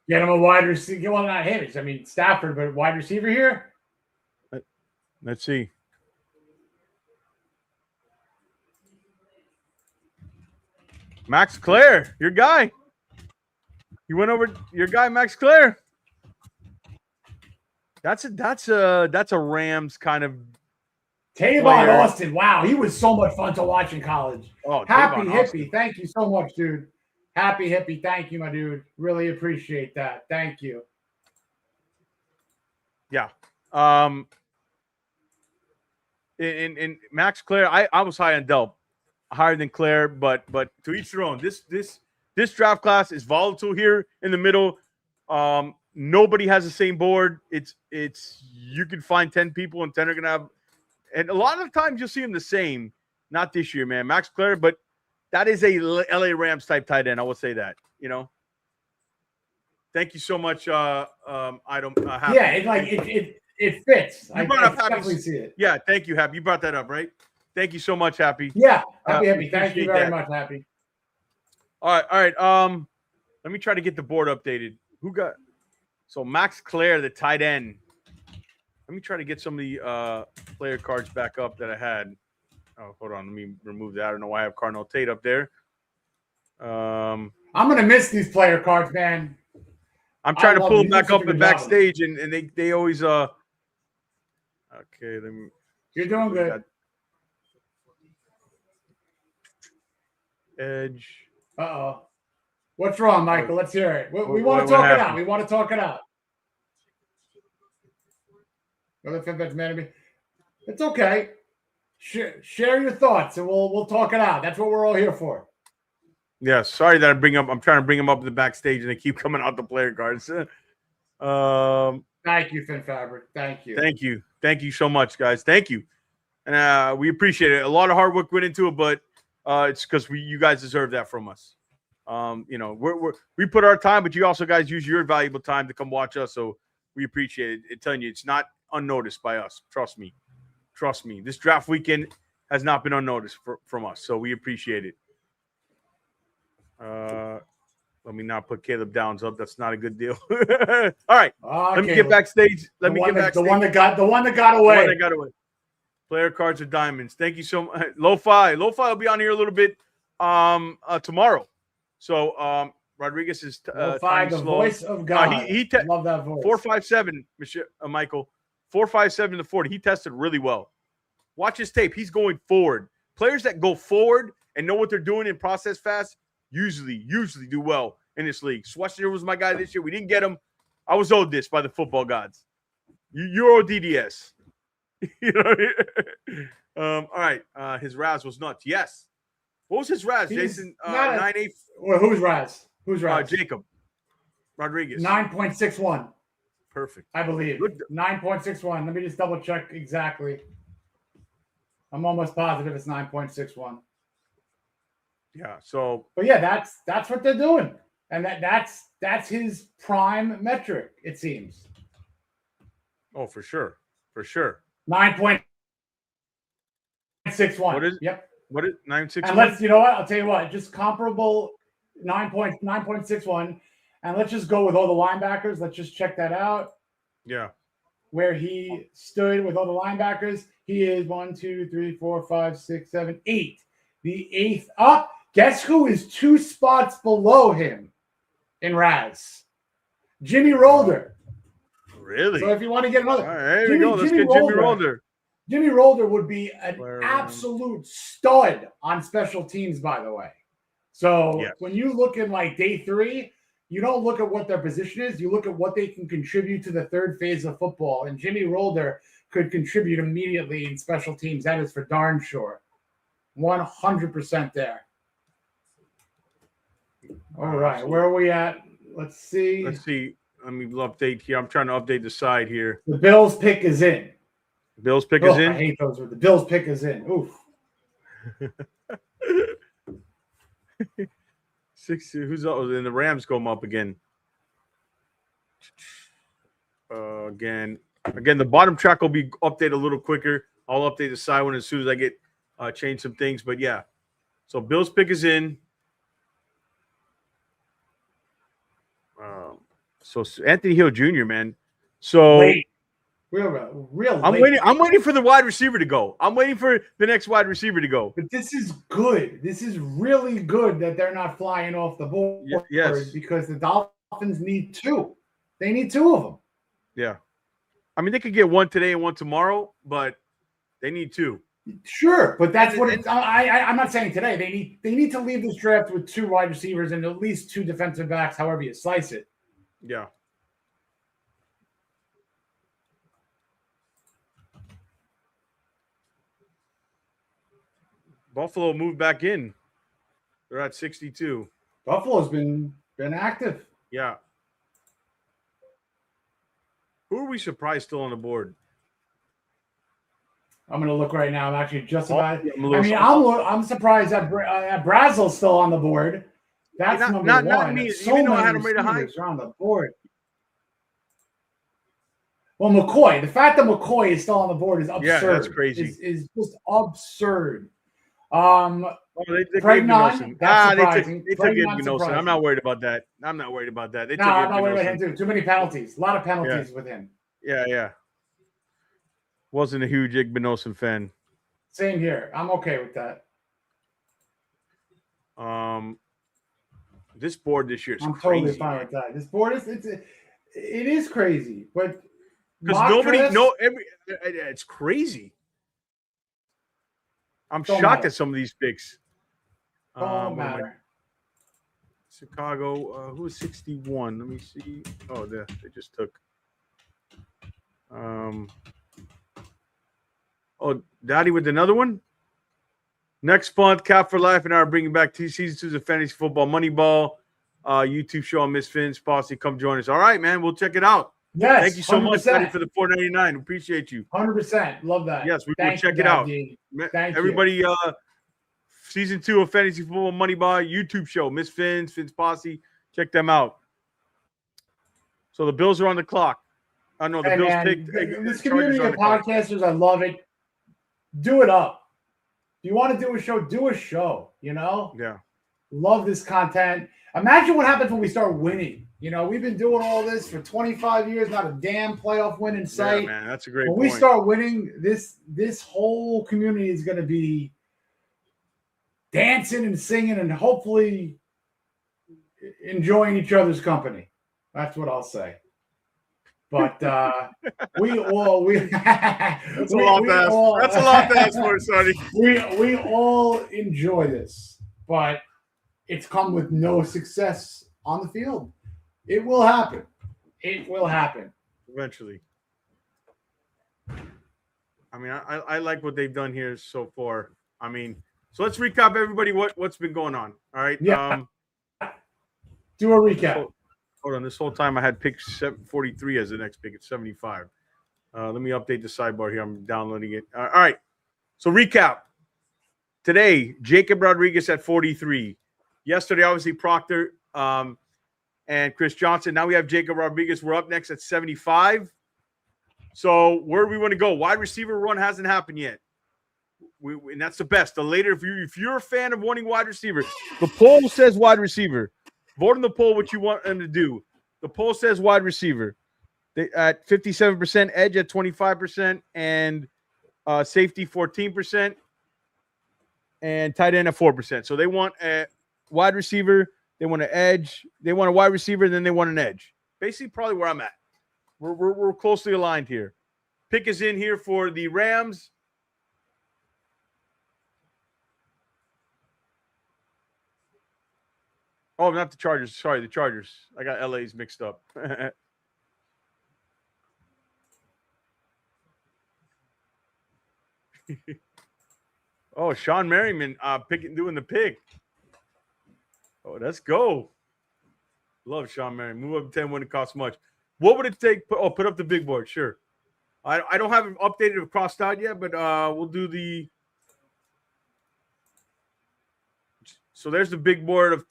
Get him a wide receiver. Well, not him. Stafford, but wide receiver here. Let's see. Max Clare, your guy. You went over your guy, Max Clare. That's a Rams kind of Tavon Austin. Wow, he was so much fun to watch in college. Oh, Happy Hippie. Thank you so much, dude. Happy Hippie. Thank you, my dude. Really appreciate that. Thank you. Yeah. In Max Clare, I was high on Delp. Higher than Claire, but to each their own. This draft class is volatile here in the middle. Nobody has the same board. It's you can find 10 people and 10 are gonna have, and a lot of times you'll see them the same. Not this year, man. Max Clare, but that is a LA Rams type tight end. I will say that. Thank you so much. Happy. Yeah, it fits. You brought up Happy. Definitely see it. Yeah, thank you, Happy. You brought that up, right? Thank you so much, Happy. Yeah, Happy. Thank you very much, Happy. All right. Let me try to get the board updated. So Max Clare, the tight end. Let me try to get some of the player cards back up that I had. Oh, hold on. Let me remove that. I don't know why I have Cardinal Tate up there. I'm gonna miss these player cards, man. I'm trying to pull them back up the backstage, and they always Okay, let me. You're doing good. Edge. Uh-oh. What's wrong, Michael? Let's hear it. We want to talk it out. We want to talk it out. It's okay. Share your thoughts, and we'll talk it out. That's what we're all here for. Yeah, sorry that I'm trying to bring them up to the backstage, and they keep coming out the player cards. Thank you, Finn Fabric. Thank you. Thank you so much, guys. Thank you, and we appreciate it. A lot of hard work went into it, but it's because you guys deserve that from us. We put our time, but you also guys use your valuable time to come watch us, so we appreciate it. I'm telling you, it's not unnoticed by us. Trust me. This draft weekend has not been unnoticed from us, so we appreciate it. Let me not put Caleb Downs up. That's not a good deal. All right, let me get backstage. The one that got away. Player cards are diamonds. Thank you so much. Lo-Fi will be on here a little bit tomorrow. So Rodriguez is Five, tiny, the slow. voice of God. Love that voice. 4.57, Michael. 4.57 to 40. He tested really well. Watch his tape. He's going forward. Players that go forward and know what they're doing and process fast usually do well in this league. Schwarzenegger was my guy this year. We didn't get him. I was owed this by the football gods. You're owed DDS. You know. All right. His Raz was nuts. Yes. What was his Raz, Jason? 9.8. Well, who's Raz? Who's Raz? Jacob Rodriguez. 9.61. Perfect. I believe. 9.61. Let me just double check exactly. I'm almost positive it's 9.61. Yeah. So, but yeah, that's what they're doing, and that's his prime metric. It seems. Oh, for sure. 9.61. What is? Yep. What is 9.61? And let's, you know what? I'll tell you what. Just comparable 9.61, and let's just go with all the linebackers. Let's just check that out. Yeah. Where he stood with all the linebackers, he is 1, 2, 3, 4, 5, 6, 7, 8. The 8th up. Guess who is 2 spots below him in Raz? Jimmy Rolder. Really? So if you want to get another, all right, there we go. Let's get Jimmy Rolder. Jimmy Rolder would be an absolute stud on special teams, by the way. So when you look in like day 3, you don't look at what their position is. You look at what they can contribute to the third phase of football. And Jimmy Rolder could contribute immediately in special teams. That is for darn sure. 100% there. All right. Where are we at? Let's see. Let me update here. I'm trying to update the side here. The Bills pick is in. Bills pick is in? I hate those. The Bills pick is in. Oof. 60. Who's up? And the Rams come up again. Again, the bottom track will be updated a little quicker. I'll update the side one as soon as I get change some things. But yeah, so Bills pick is in. So Anthony Hill Jr., man. So late. Real. I'm waiting. I'm waiting for the wide receiver to go. I'm waiting for the next wide receiver to go. But this is good. This is really good that they're not flying off the board. Yes, because the Dolphins need 2. They need 2 of them. Yeah, I mean they could get 1 today and 1 tomorrow, but they need 2. Sure, but that's what I'm not saying today. They need to leave this draft with 2 wide receivers and at least 2 defensive backs, however you slice it. Yeah. Buffalo moved back in. They're at 62. Buffalo's been active. Yeah. Who are we surprised still on the board? I'm going to look right now. I'm actually just about. I'm surprised that Brazel's still on the board. That's number 1. Not me. So even though I had him rated high, are on the board. Well, McCoy. The fact that McCoy is still on the board is absurd. Yeah, that's crazy. Is just absurd. they took Igbenogson. They took Igbenogson. I'm not worried about that. I'm not worried about that. I'm not worried about him too. Too many penalties. A lot of penalties with him. Yeah. Wasn't a huge Igbenogson fan. Same here. I'm okay with that. This board this year is I'm crazy. Totally fine with that. This board it is crazy, but because it's crazy. I'm shocked at some of these picks. Don't matter. Chicago, who is 61? Let me see. Oh, they just took. Daddy with another one. Next month, Cap for Life and I are bringing back season 2 of Fantasy Football Moneyball YouTube show on Miss Finn's Posse. Come join us. All right, man. We'll check it out. Yes. Thank you so much, Daddy, for the $4.99. Appreciate you. 100%. Love that. Yes, we will check it out. Thank everybody. You. Season 2 of Fantasy Football Moneyball YouTube show. Miss Finn's Posse. Check them out. So the Bills are on the clock. I know the Bills picked. This community of podcasters, I love it. Do it up. If you want to do a show, do a show. You know? Yeah. Love this content. Imagine what happens when we start winning. You know, we've been doing all this for 25 years, not a damn playoff win in sight. Yeah, man, that's a great point. When we start winning, this whole community is going to be dancing and singing, and hopefully enjoying each other's company. That's what I'll say. But we all that's a lot to ask for, Sonny. We all enjoy this, but it's come with no success on the field. It will happen. It will happen eventually. I mean, I like what they've done here so far. I mean, so let's recap everybody what's been going on. All right. Yeah. Do a recap. Hold on. This whole time I had pick 43 as the next pick at 75. Let me update the sidebar here. I'm downloading it. All right. So recap. Today, Jacob Rodriguez at 43. Yesterday, obviously, Proctor and Chris Johnson. Now we have Jacob Rodriguez. We're up next at 75. So where do we want to go? Wide receiver run hasn't happened yet. And that's the best. The later, if you're a fan of wanting wide receiver, the poll says wide receiver. Vote in the poll what you want them to do. The poll says wide receiver. At 57%, edge at 25%, and safety 14%, and tight end at 4%. So they want a wide receiver, they want an edge, they want a wide receiver, and then they want an edge. Basically, probably where I'm at. We're closely aligned here. Pick is in here for the Rams. Oh, not the Chargers. Sorry, the Chargers. I got LA's mixed up. Oh, Sean Merriman doing the pick. Oh, let's go. Love Sean Merriman. Move up 10 when it costs much. What would it take? Put up the big board. Sure. I don't have it updated or crossed out yet, but we'll do the. So there's the big board of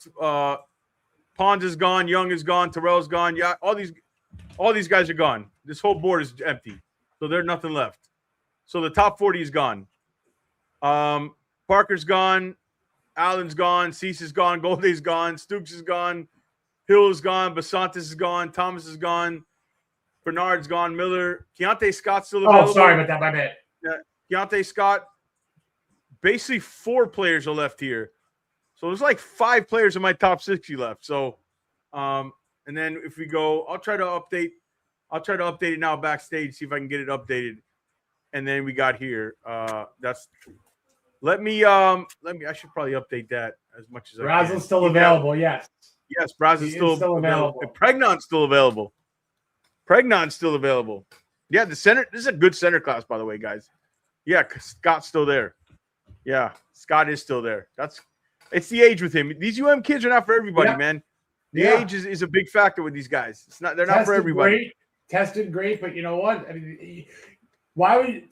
Pons is gone, Young is gone, Terrell's gone. Yeah, all these guys are gone. This whole board is empty. So there's nothing left. So the top 40 is gone. Parker's gone, Allen's gone, Cease is gone, Golday's gone, Stooks is gone, Hill is gone, Basantis is gone, Thomas is gone, Bernard's gone, Miller, Keontae Scott's still available. Oh, sorry about that, my bad. Yeah, Keontae Scott. Basically 4 players are left here. So there's like 5 players in my top 60 left. So, and then if we go, I'll try to update it now backstage, see if I can get it updated. And then we got here. Let me. I should probably update that as much as I can. Brazel's still available. Yes. Yes, Brazel's still available. And Pregnant's still available. Pregnant's still available. Yeah, the center. This is a good center class, by the way, guys. Yeah, Scott's still there. Yeah, Scott is still there. It's the age with him. These kids are not for everybody, man. The age is a big factor with these guys. It's not. They're not for everybody. Tested great, but you know what? I mean, why would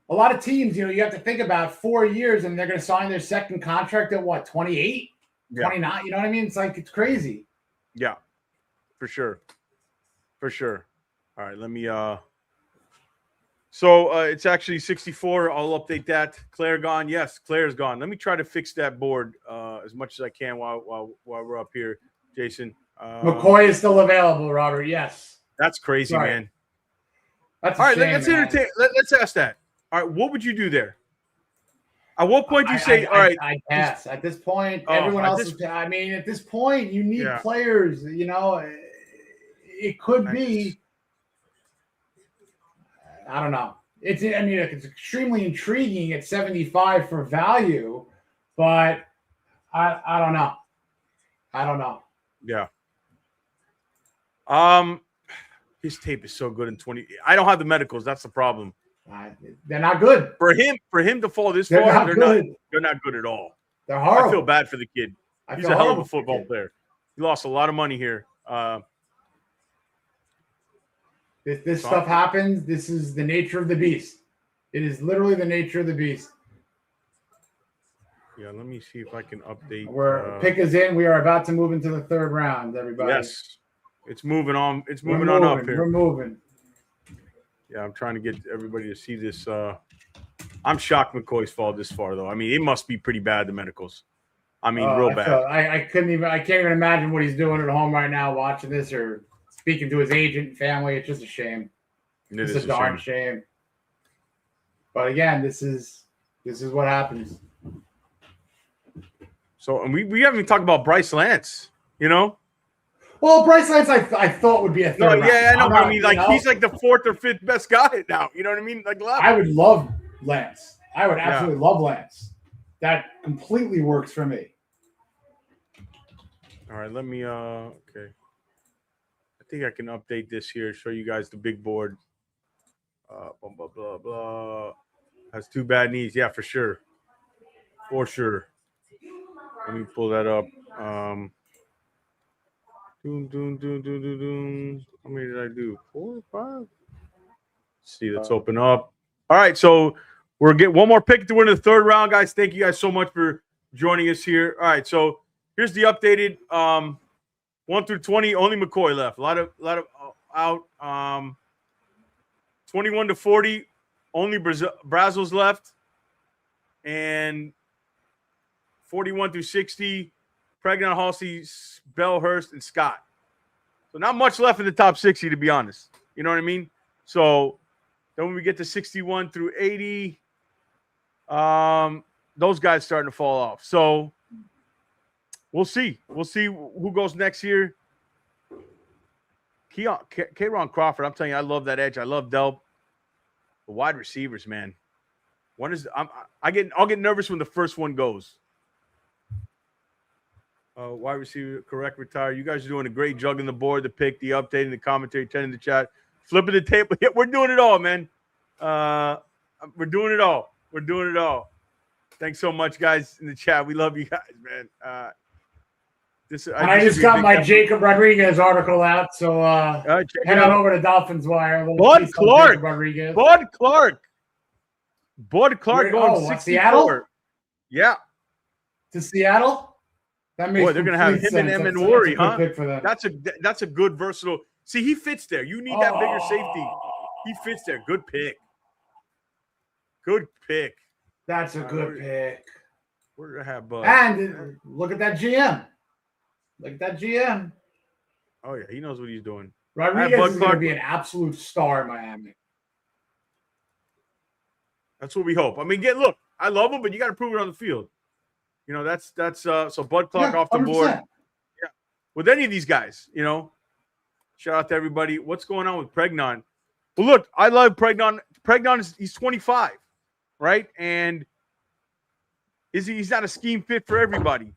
a lot of teams? You have to think about 4 years, and they're going to sign their second contract at what 28, 29. You know what I mean? It's like it's crazy. Yeah, for sure. All right, let me. So it's actually 64. I'll update that. Claire gone. Yes, Claire's gone. Let me try to fix that board as much as I can while we're up here, Jason. McCoy is still available, Robert. Yes. That's crazy, man. That's all right. Let's entertain. Let's ask that. All right, what would you do there? At what point do you say, "All right"? I pass. At this point, everyone else is. I mean, at this point, you need players. It could be. I don't know. It's extremely intriguing at 75 for value, but I don't know. Yeah. His tape is so good in 20. I don't have the medicals. That's the problem. They're not good. For him to fall this far, they're not good at all. They're horrible. I feel bad for the kid. He's a hell of a football player. He lost a lot of money here. This stuff happens. This is the nature of the beast. It is literally the nature of the beast. Yeah, let me see if I can update. Pick is in. We are about to move into the 3rd round, everybody. Yes. It's moving on. It's moving on up here. We're moving. Yeah, I'm trying to get everybody to see this. I'm shocked McCoy's fall this far, though. I mean, it must be pretty bad, the medicals. I mean, real bad. I can't even imagine what he's doing at home right now watching this or speaking to his agent and family. It's just a shame. It's a darn shame. But again, this is what happens. So, and we haven't even talked about Bryce Lance, Well, Bryce Lance, I thought would be a third. No, yeah, I know. Not, I mean, like he's like the 4th or 5th best guy now. You know what I mean? Like left. I would love Lance. I would absolutely love Lance. That completely works for me. All right, let me okay. I think I can update this here, show you guys the big board. Blah blah blah blah. Has 2 bad knees. Yeah, for sure. For sure. Let me pull that up. Doom, doom, doom, doom, doom, doom. How many did I do? 4 or 5? Let's see, let's open up. All right, so we're getting one more pick to win the 3rd round, guys. Thank you guys so much for joining us here. All right, so here's the updated 1 through 20. Only McCoy left. A lot of out. 21 to 40. Only Brazos left. And 41 through 60. Pregnon, Halsey, Bell, Hurst, and Scott. So not much left in the top 60, to be honest. You know what I mean? So then when we get to 61 through 80, those guys starting to fall off. So we'll see. We'll see who goes next here. K'Ron Crawford, I'm telling you, I love that edge. I love Delp. The wide receivers, man. I'll get nervous when the first one goes. Wide receiver, correct, retire. You guys are doing a great juggling the board, the pick, the updating, the commentary, 10 in the chat, flipping the table. Yeah, we're doing it all, man. We're doing it all. We're doing it all. Thanks so much, guys, in the chat. We love you guys, man. I just got my Jacob Rodriguez article out, so head on over to Dolphins Wire. Bud Clark. Bud Clark. Bud Clark going 64. Seattle? Yeah. To Seattle? That makes they're going to have him and Emenwari, huh? Pick for them. That's a good versatile. See, he fits there. You need that bigger safety. He fits there. Good pick. Good pick. That's a good pick. We're going to have Bud. And look at that GM. Look at that GM. Oh, yeah. He knows what he's doing. Rodriguez is going to be an absolute star in Miami. That's what we hope. I mean, look, I love him, but you got to prove it on the field. You know, that's so Bud Clark off the 100%. Board. Yeah. With any of these guys, you know, shout out to everybody. What's going on with Pregnon? Well, look, I love Pregnon. He's 25, right? And he's not a scheme fit for everybody,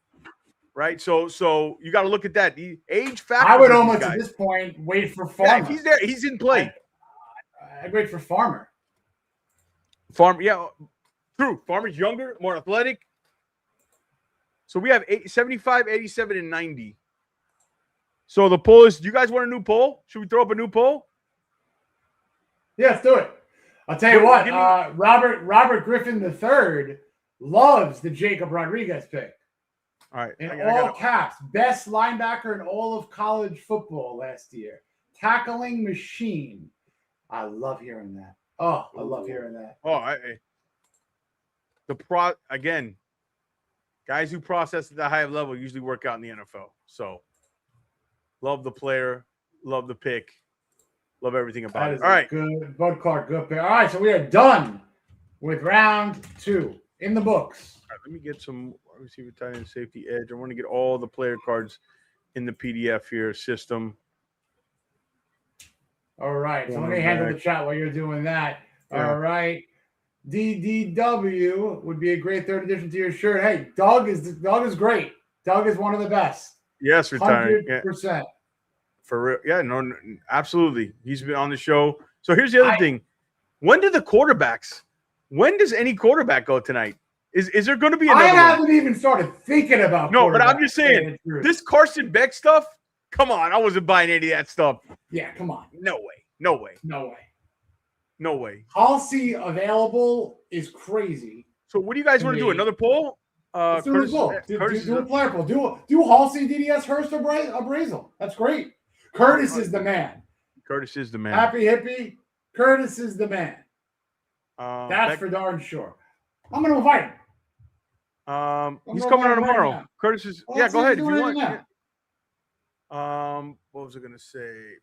right? So you got to look at that. The age factor. I would almost at this point wait for Farmer. Yeah, if he's there. He's in play. I'd wait for Farmer. Yeah, true. Farmer's younger, more athletic. So we have 75, 87, and 90. So the poll is, do you guys want a new poll? Should we throw up a new poll? Yeah, let's do it. I'll tell you what, Robert Griffin III loves the Jacob Rodriguez pick. All right. In all caps, best linebacker in all of college football last year. Tackling machine. I love hearing that. Oh, I love hearing that. Again, guys who process at the high level usually work out in the NFL. So, love the player, love the pick, love everything about it. All right. Good. Bud Clark, good pick. All right, so we are done with round 2 in the books. All right, let me get some receiver, tight end, safety, edge. I want to get all the player cards in the PDF here system. All right, so let me handle the chat while you're doing that. Yeah. All right. DDW would be a great 3rd addition to your shirt. Hey, Doug is great. Doug is one of the best. Yes, retiring. 100%. Yeah. For real. Yeah, no, absolutely. He's been on the show. So here's the other thing. When does any quarterback go tonight? Is there going to be another I haven't even started thinking about but I'm just saying, this Carson Beck stuff, come on. I wasn't buying any of that stuff. Yeah, come on. No way. Halsey available is crazy. So what do you guys want to do? Another poll? Let's do a poll. Do a player poll. Do Halsey, DDS, Hurst, or Brazel. That's great. Curtis is the man. Happy hippie. Curtis is the man. That's for darn sure. I'm going to invite him. He's coming on tomorrow. Right, Curtis is. Go ahead if you want. Yeah. What was I going to say?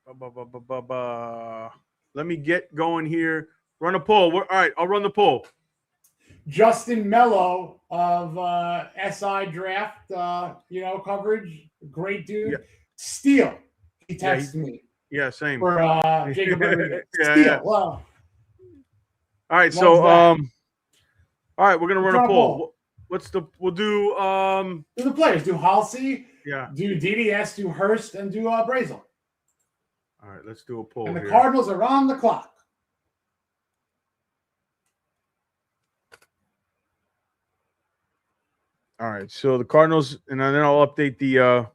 Let me get going here. Run a poll. All right, I'll run the poll. Justin Mello of SI Draft, coverage. Great dude. Yeah. he texts me. Yeah, same. For Jacob Rodriguez. Yeah. Wow. All right, so all right, we're gonna run a poll. We'll do Do the players. Do Halsey, yeah. Do DDS, do Hurst, and do Brazel. All right, let's do a poll. And the here. Cardinals are on the clock. All right, so the Cardinals, and then I'll update the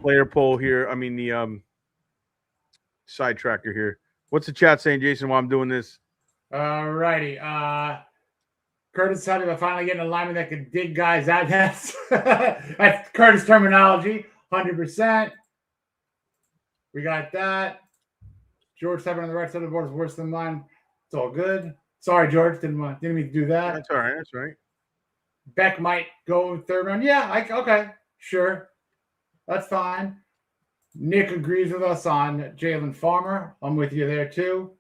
player poll here. I mean the side tracker here. What's the chat saying, Jason, while I'm doing this? All righty. Curtis said we're finally getting a lineman that can dig guys out. That's Curtis terminology, 100%. We got that. George Tevin on the right side of the board is worse than mine. It's all good. Sorry, George. Didn't mean to do that. That's all right. That's right. Beck might go third round. Yeah, okay. Sure. That's fine. Nick agrees with us on Jalen Farmer. I'm with you there, too.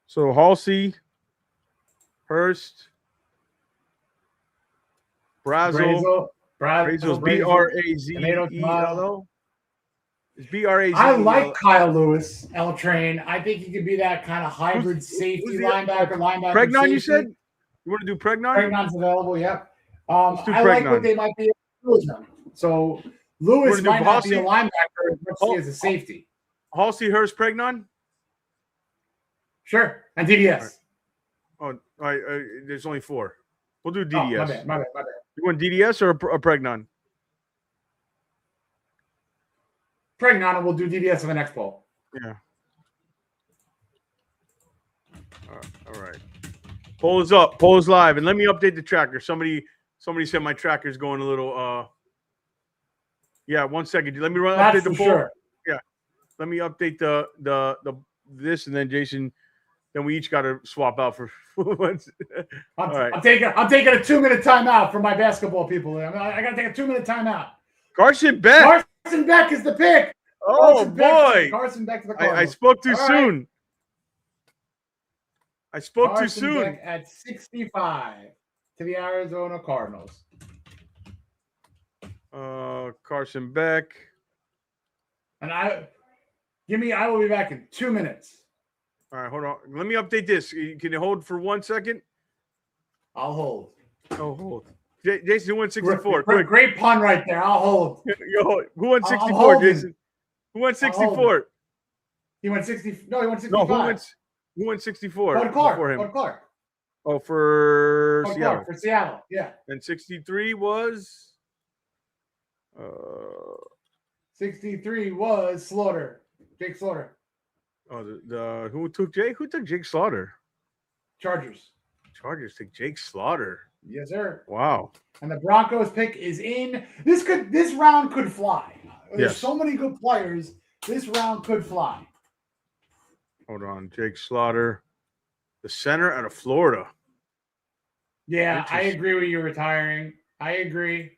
So Halsey, Hurst, Brazel. Brazel's Brazelo. It's Brazelo. I like Kyle Lewis, L Train. I think he could be that kind of hybrid safety linebacker. Pregnon, safety. you said? You want to do Pregnon? Pregnon's available, yep. I like what they might be able to do. So Lewis might not be a linebacker as much as he is a safety. Halsey, Hurst, Pregnon? Sure. And DDS. Oh, there's only 4. We'll do DDS. Oh, my bad. You want DDS or a Pregnon? Pregnon, and we'll do DDS in the next poll. Yeah. All right. Poll is up. Poll is live. And let me update the tracker. Somebody said my tracker is going a little yeah, 1 second. Let me update the poll. Sure. Yeah. Let me update the this, and then Jason, then we each got to swap out for once. All right. I'm taking a 2-minute timeout for my basketball people. I got to take a 2-minute timeout. Carson Beck. Carson Beck is the pick. Oh, boy. Carson Beck to the Cardinals. I spoke too soon. I spoke Carson too soon. Beck at 65 to the Arizona Cardinals. Carson Beck. And I will be back in 2 minutes. All right, hold on. Let me update this. Can you hold for 1 second? I'll hold. Oh, hold. Jason, who won 64? Great pun right there. I'll hold. Yo, who won 64, Jason? Who won 64? He won 60. No, he won 65. No, who won 64? Bud Clark. Before him? Bud Clark. Oh, for Bud Seattle. Clark for Seattle, yeah. And 63 was? 63 was Slaughter. Jake Slaughter. Oh, who took Jake? Who took Jake Slaughter? Chargers took Jake Slaughter. Yes, sir. Wow. And the Broncos pick is in. This round could fly. There's so many good players. This round could fly. Hold on. Jake Slaughter, the center out of Florida. Yeah, I agree with you retiring. I agree.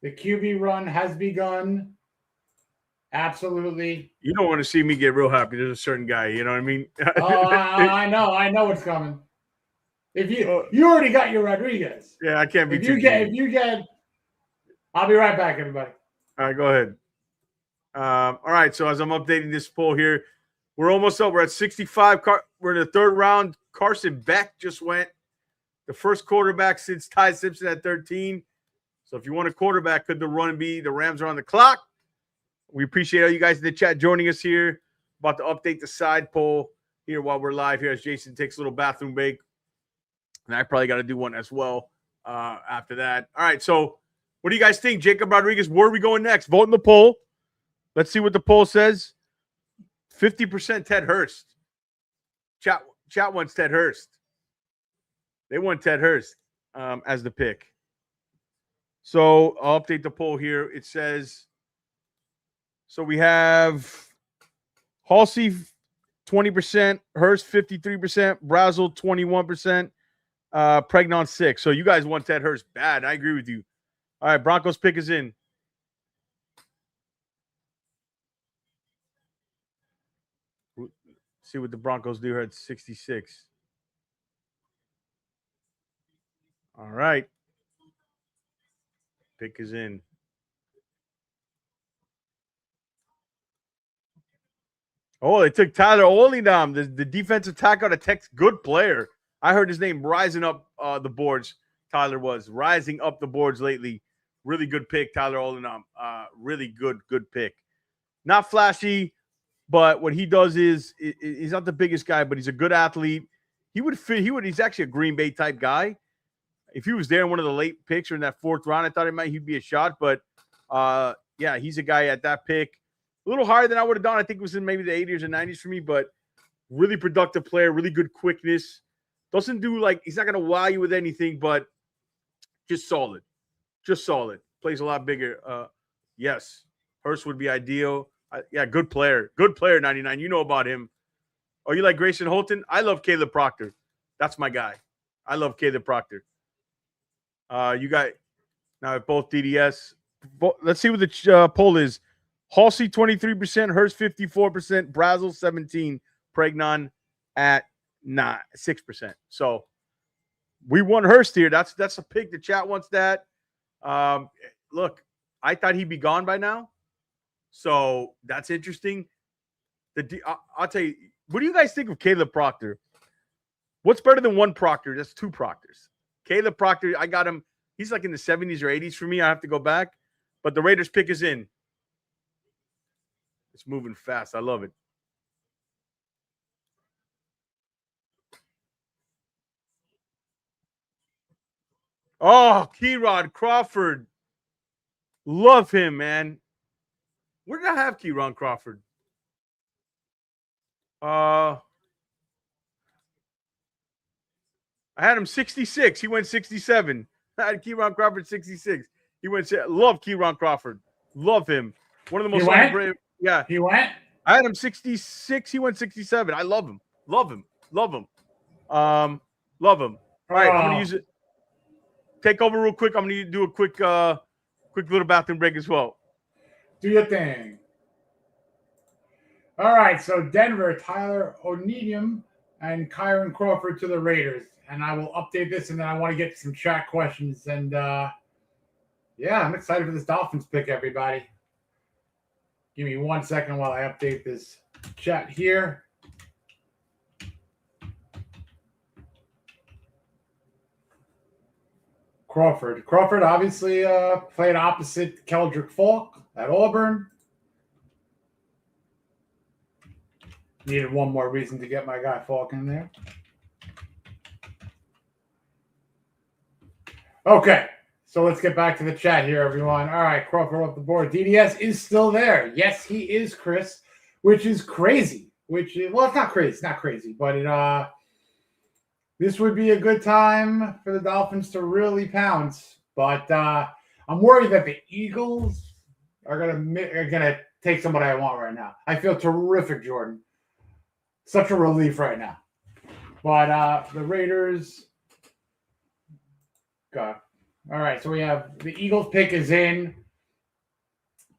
The QB run has begun. Absolutely. You don't want to see me get real happy. There's a certain guy, you know what I mean? I know what's coming. If you already got your Rodriguez. Yeah, I can't be if you get I'll be right back, everybody. All right, go ahead. All right, so as I'm updating this poll here, we're almost up. We're at 65. We're in the 3rd round. Carson Beck just went. The first quarterback since Ty Simpson at 13. So if you want a quarterback, could the run be? The Rams are on the clock. We appreciate all you guys in the chat joining us here. About to update the side poll here while we're live here as Jason takes a little bathroom break. And I probably got to do one as well after that. All right, so what do you guys think? Jacob Rodriguez, where are we going next? Vote in the poll. Let's see what the poll says. 50% Ted Hurst. Chat wants Ted Hurst. They want Ted Hurst as the pick. So I'll update the poll here. It says, so we have Halsey 20%, Hurst 53%, Brazel 21%, Pregnon 6%. So you guys want Ted Hurst bad. I agree with you. All right, Broncos pick is in. See what the Broncos do here at 66. All right. Pick is in. Oh, they took Tyler Olinam, the defensive tackle out of Texas. Good player. I heard his name rising up the boards. Tyler was rising up the boards lately. Really good pick, Tyler Olinam. Really good pick. Not flashy, but what he does is he's not the biggest guy, but he's a good athlete. He would fit. He's actually a Green Bay type guy. If he was there in one of the late picks or in that fourth round, I thought he'd be a shot. But yeah, he's a guy at that pick. A little higher than I would have done. I think it was in maybe the 80s or 90s for me, but really productive player, really good quickness. Doesn't do he's not going to wow you with anything, but just solid. Just solid. Plays a lot bigger. Yes, Hurst would be ideal. Yeah, good player. Good player, 99. You know about him. Oh, you like Grayson Holton? I love Caleb Proctor. That's my guy. I love Caleb Proctor. You got now both DDS. Let's see what the poll is. Halsey 23%, Hurst 54%, Brazel 17%, Pregnon at 6%. So we won Hurst here. That's a pick. The chat wants that. Look, I thought he'd be gone by now. So that's interesting. I'll tell you, what do you guys think of Caleb Proctor? What's better than one Proctor? That's two Proctors. Caleb Proctor, I got him. He's like in the 70s or 80s for me. I have to go back. But the Raiders pick is in. It's moving fast. I love it. Oh, Keyron Crawford. Love him, man. Where did I have Keyron Crawford? I had him 66. He went 67. I had Keyron Crawford 66. He went. Love Keyron Crawford. Love him. One of the most brave. Yeah, he went. I had him 66. He went 67. I love him. Love him. Love him. Love him. All right, I'm gonna use it. Take over real quick. I'm gonna do a quick little bathroom break as well. Do your thing. All right, so Denver, Tyler O'Neidham and Kyron Crawford to the Raiders. And I will update this, and then I want to get some chat questions. And, yeah, I'm excited for this Dolphins pick, everybody. Give me 1 second while I update this chat here. Crawford. Crawford obviously played opposite Keldrick Falk at Auburn. Needed one more reason to get my guy Falk in there. Okay, so let's get back to the chat here, everyone. All right, Crawford off the board. DDS is still there. Yes, he is, Chris, which is crazy. Well, it's not crazy. It's not crazy, but this would be a good time for the Dolphins to really pounce. But I'm worried that the Eagles are gonna take somebody I want right now. I feel terrific, Jordan. Such a relief right now. But the Raiders. God. All right, so we have the Eagles pick is in.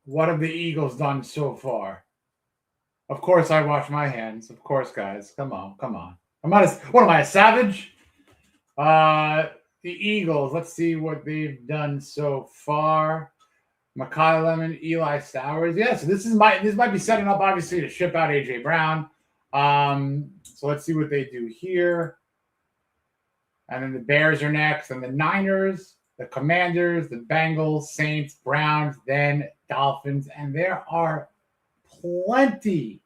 What have the Eagles done so far? Of course, I wash my hands. Of course, guys. Come on. What am I, a savage? The Eagles. Let's see what they've done so far. Mekhi Lemon, Eli Stowers. Yeah, so this might be setting up obviously to ship out AJ Brown. So let's see what they do here. And then the Bears are next, and the Niners, the Commanders, the Bengals, Saints, Browns, then Dolphins. And there are plenty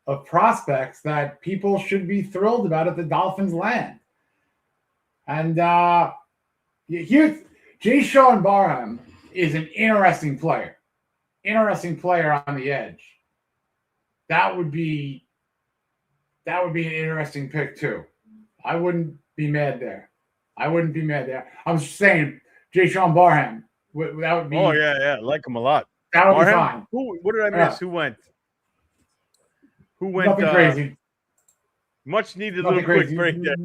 of prospects that people should be thrilled about at the Dolphins land. And here, Jay Sean Barham is an interesting player. Interesting player on the edge. That would be an interesting pick too. I wouldn't be mad there. I'm just saying, Jay Sean Barham. That would be. Oh yeah, I like him a lot. That would Barham? be fine. What did I miss? Who went? Nothing crazy. Much needed Nothing little crazy. quick break there.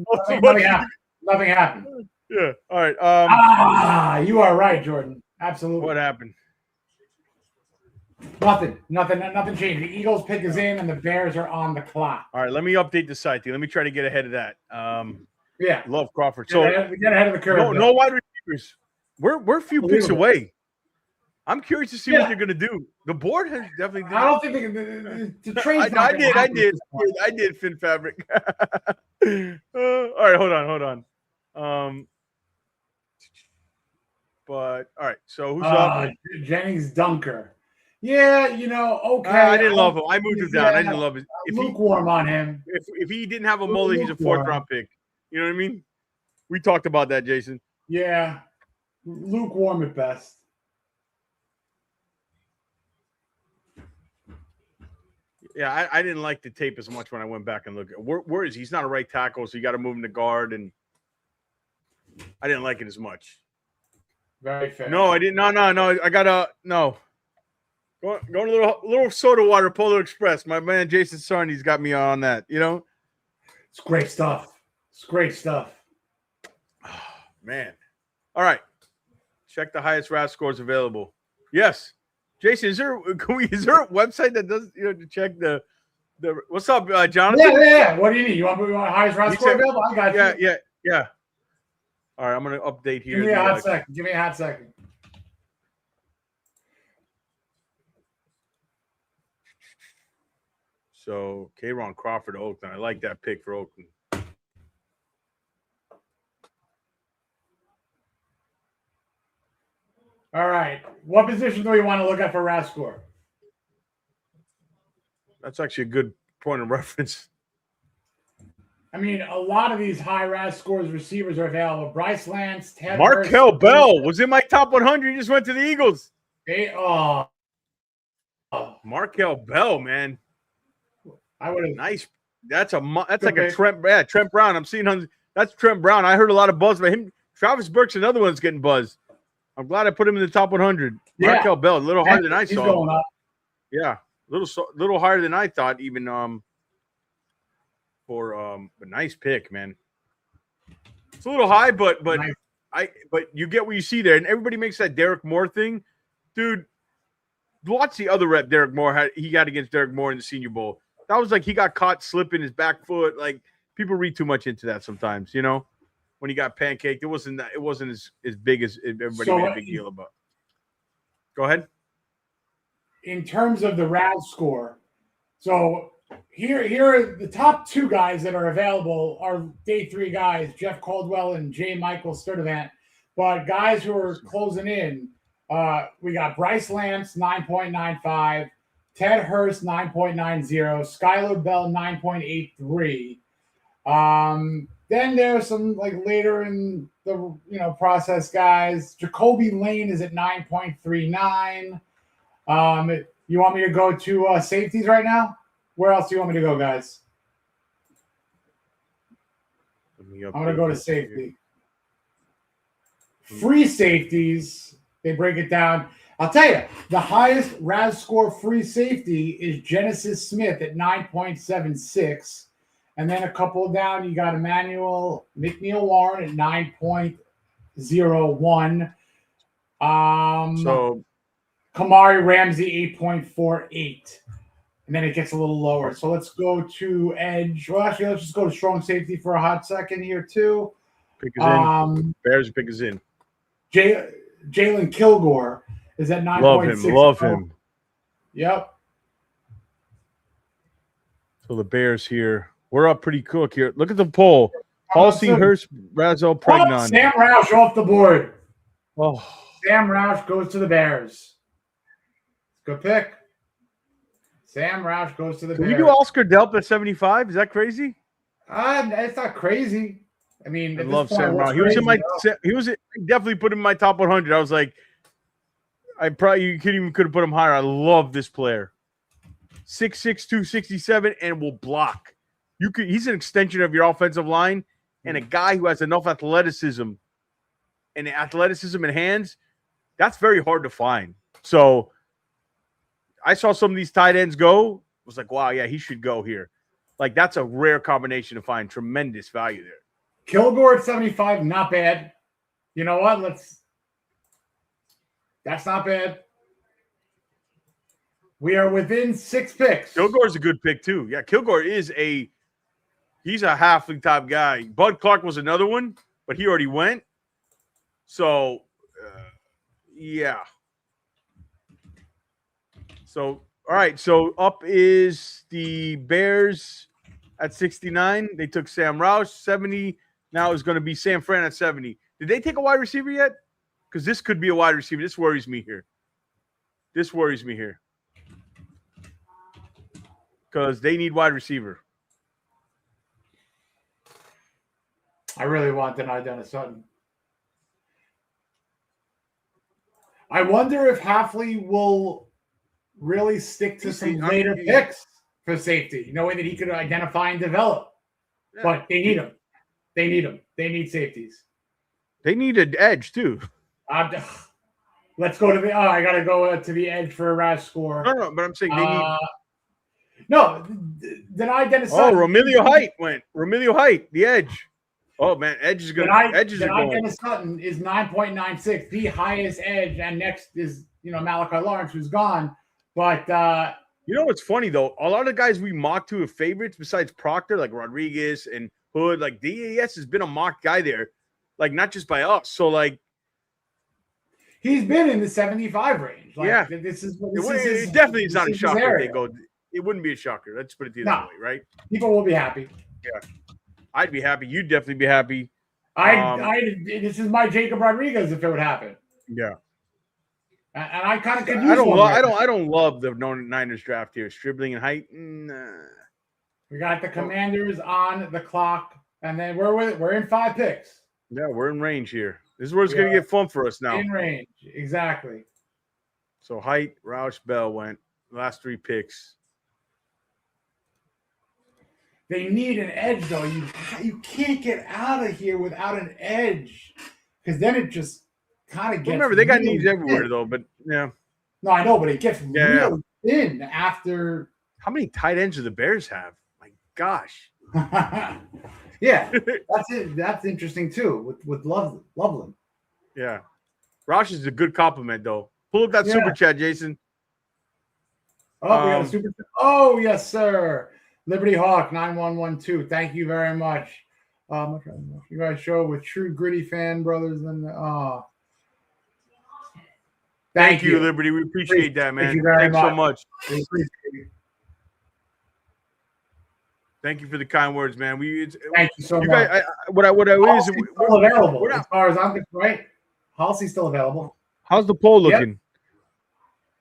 Nothing happened. Yeah. All right. You are right, Jordan. Absolutely. What happened? Nothing changed. The Eagles pick is in, and the Bears are on the clock. All right. Let me update the site. Let me try to get ahead of that. Yeah. Love Crawford. Get So ahead of the curve. no wide receivers. We're a few picks Unbelievable. away. I'm curious to see what they're gonna do. The board has definitely. I don't think the trade's not I gonna happen at this point. I did Finn Fabric. All right, hold on. But all right, so who's up? Jennings Dunker. Yeah, okay. I didn't love him. I moved him down. I didn't love it. Lukewarm on him. If he didn't have a mullet, he's a 4th round pick. You know what I mean? We talked about that, Jason. Yeah, lukewarm at best. Yeah, I didn't like the tape as much when I went back and looked. Where is he? He's not a right tackle, so you got to move him to guard, and I didn't like it as much. Very fair. No, I didn't. No. I gotta no. Going a little soda water, Polar Express. My man Jason Sarney's got me on that. It's great stuff. Oh, man. All right. Check the highest RAS scores available. Yes. Jason, is there a website that does to check the what's up, Jonathan? Yeah. What do you need? You want highest RAS score available? I got you. Yeah. All right, I'm gonna update here. Give me a hot second. So K'Ron Crawford, Oakland. I like that pick for Oakland. All right. What position do we want to look at for RAS score? That's actually a good point of reference. I mean, a lot of these high RAS scores receivers are available. Bryce Lance, Ted Markel Bell was in my top 100. He just went to the Eagles. Markel Bell, man. I would have nice. That's like a Trent Brown. I'm seeing that's Trent Brown. I heard a lot of buzz about him. Travis Burke's another one that's getting buzzed. I'm glad I put him in the top 100. Yeah. Markel Bell, a little higher than I saw. Going up. Yeah, little higher than I thought. Even for a nice pick, man. It's a little high, but nice. But you get what you see there, and everybody makes that Derek Moore thing, dude. Watch the other rep Derek Moore he got against Derek Moore in the Senior Bowl. That was like he got caught slipping his back foot. Like people read too much into that sometimes, when he got pancaked. It wasn't as big as everybody made a big deal about. Go ahead. In terms of the RAS score, so here are the top 2 guys that are available are day 3 guys, Jeff Caldwell and J. Michael Sturdivant. But guys who are closing in, we got Bryce Lance, 9.95, Ted Hurst, 9.90, Skylar Bell, 9.83. Then there's some later in the process guys. Jacoby Lane is at 9.39. You want me to go to safeties right now? Where else do you want me to go, guys? I'm going to go to safety. Free safeties, they break it down. I'll tell you, the highest RAS score free safety is Genesis Smith at 9.76. And then a couple down, you got Emmanuel McNeil Warren at 9.01. So Kamari Ramsey 8.48. And then it gets a little lower. So let's go to edge. Well, actually, let's just go to strong safety for a hot second here, too. Pick is in. Bears pick is in. Jalen Kilgore is at 9.6. Love him. Yep. So the Bears here. We're up pretty quick here. Look at the poll. Halsey, Hurst, Razel, Pregnon. Sam Roush off the board. Oh. Sam Roush goes to the Bears. Good pick. Sam Roush goes to the Bears. Can we do Oscar Delp at 75? Is that crazy? It's not crazy. I mean, I love Sam Roush. He was definitely put him in my top 100. I was like, you could have put him higher. I love this player. 6'6", 267, and will block. He's an extension of your offensive line, and a guy who has enough athleticism and hands. That's very hard to find. So I saw some of these tight ends go. I was like, wow, yeah, he should go here. Like, that's a rare combination to find. Tremendous value there. Kilgore at 75, not bad. You know what? That's not bad. We are within 6 picks. Kilgore's a good pick, too. Yeah, Kilgore is He's a halfling type guy. Bud Clark was another one, but he already went. So, yeah. So, all right. So up is the Bears at 69. They took Sam Roush. 70 now is going to be Sam Fran at 70. Did they take a wide receiver yet? Because this could be a wide receiver. This worries me here. Because they need wide receiver. I really want Dennis Sutton. I wonder if Hafley will really stick to some later picks for safety, knowing that he could identify and develop. Yeah. But they need him. They need safeties. They need an edge too. Let's go to the. I got to go to the edge for a Raz score. No, but I'm saying they need. No, deny Dennis Sutton. Romilio Height went. Romilio Height, the edge. Oh man, edge is going. Edge is going. Dennis Sutton is 9.96, the highest edge, and next is Malachi Lawrence, who's gone. But you know what's funny though? A lot of guys we mock to have favorites besides Proctor, like Rodriguez and Hood. Like DAS has been a mock guy there, like not just by us. So like. He's been in the 75 range. Like, yeah, this is it definitely is not a shocker if they go. It wouldn't be a shocker. Let's put it the other way, right? People will be happy. Yeah, I'd be happy. You'd definitely be happy. This is my Jacob Rodriguez if it would happen. Yeah, and I kind of could use I don't love the Niners draft here. Stribling and Height. Nah. We got the Commanders on the clock, and then we're in 5 picks. Yeah, we're in range here. This is where it's going to get fun for us now. In range, exactly. So Height, Roush, Bell went. Last 3 picks. They need an edge, though. You can't get out of here without an edge, because then it just kind of gets. Remember, they got needs everywhere, though. But yeah. No, I know, but it gets real thin after. How many tight ends do the Bears have? My gosh. Yeah, that's it. That's interesting too with Loveland. Yeah, Roush is a good compliment though. Pull up that super chat, Jason. Oh, we got a super chat. Oh, yes, sir. Liberty Hawk 9112. Thank you very much. You guys show with true gritty fan brothers and thank you, Liberty. We appreciate that, man. Thanks so much. We appreciate you. Thank you for the kind words, man. Thank you so much. Guys, what is still available as far as I'm concerned, right? Halsey's still available. How's the poll looking?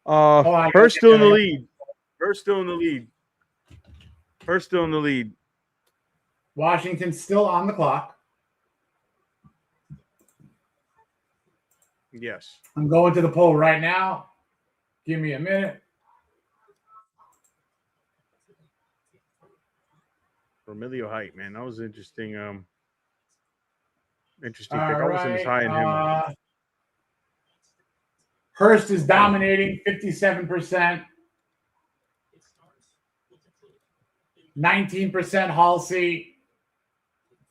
Hurst still in the lead. Hurst still in the lead. Washington's still on the clock. Yes. I'm going to the poll right now. Give me a minute. Romilio Height, man, that was interesting. Interesting pick. I wasn't as high in him. Hurst is dominating 57%. 19% Halsey.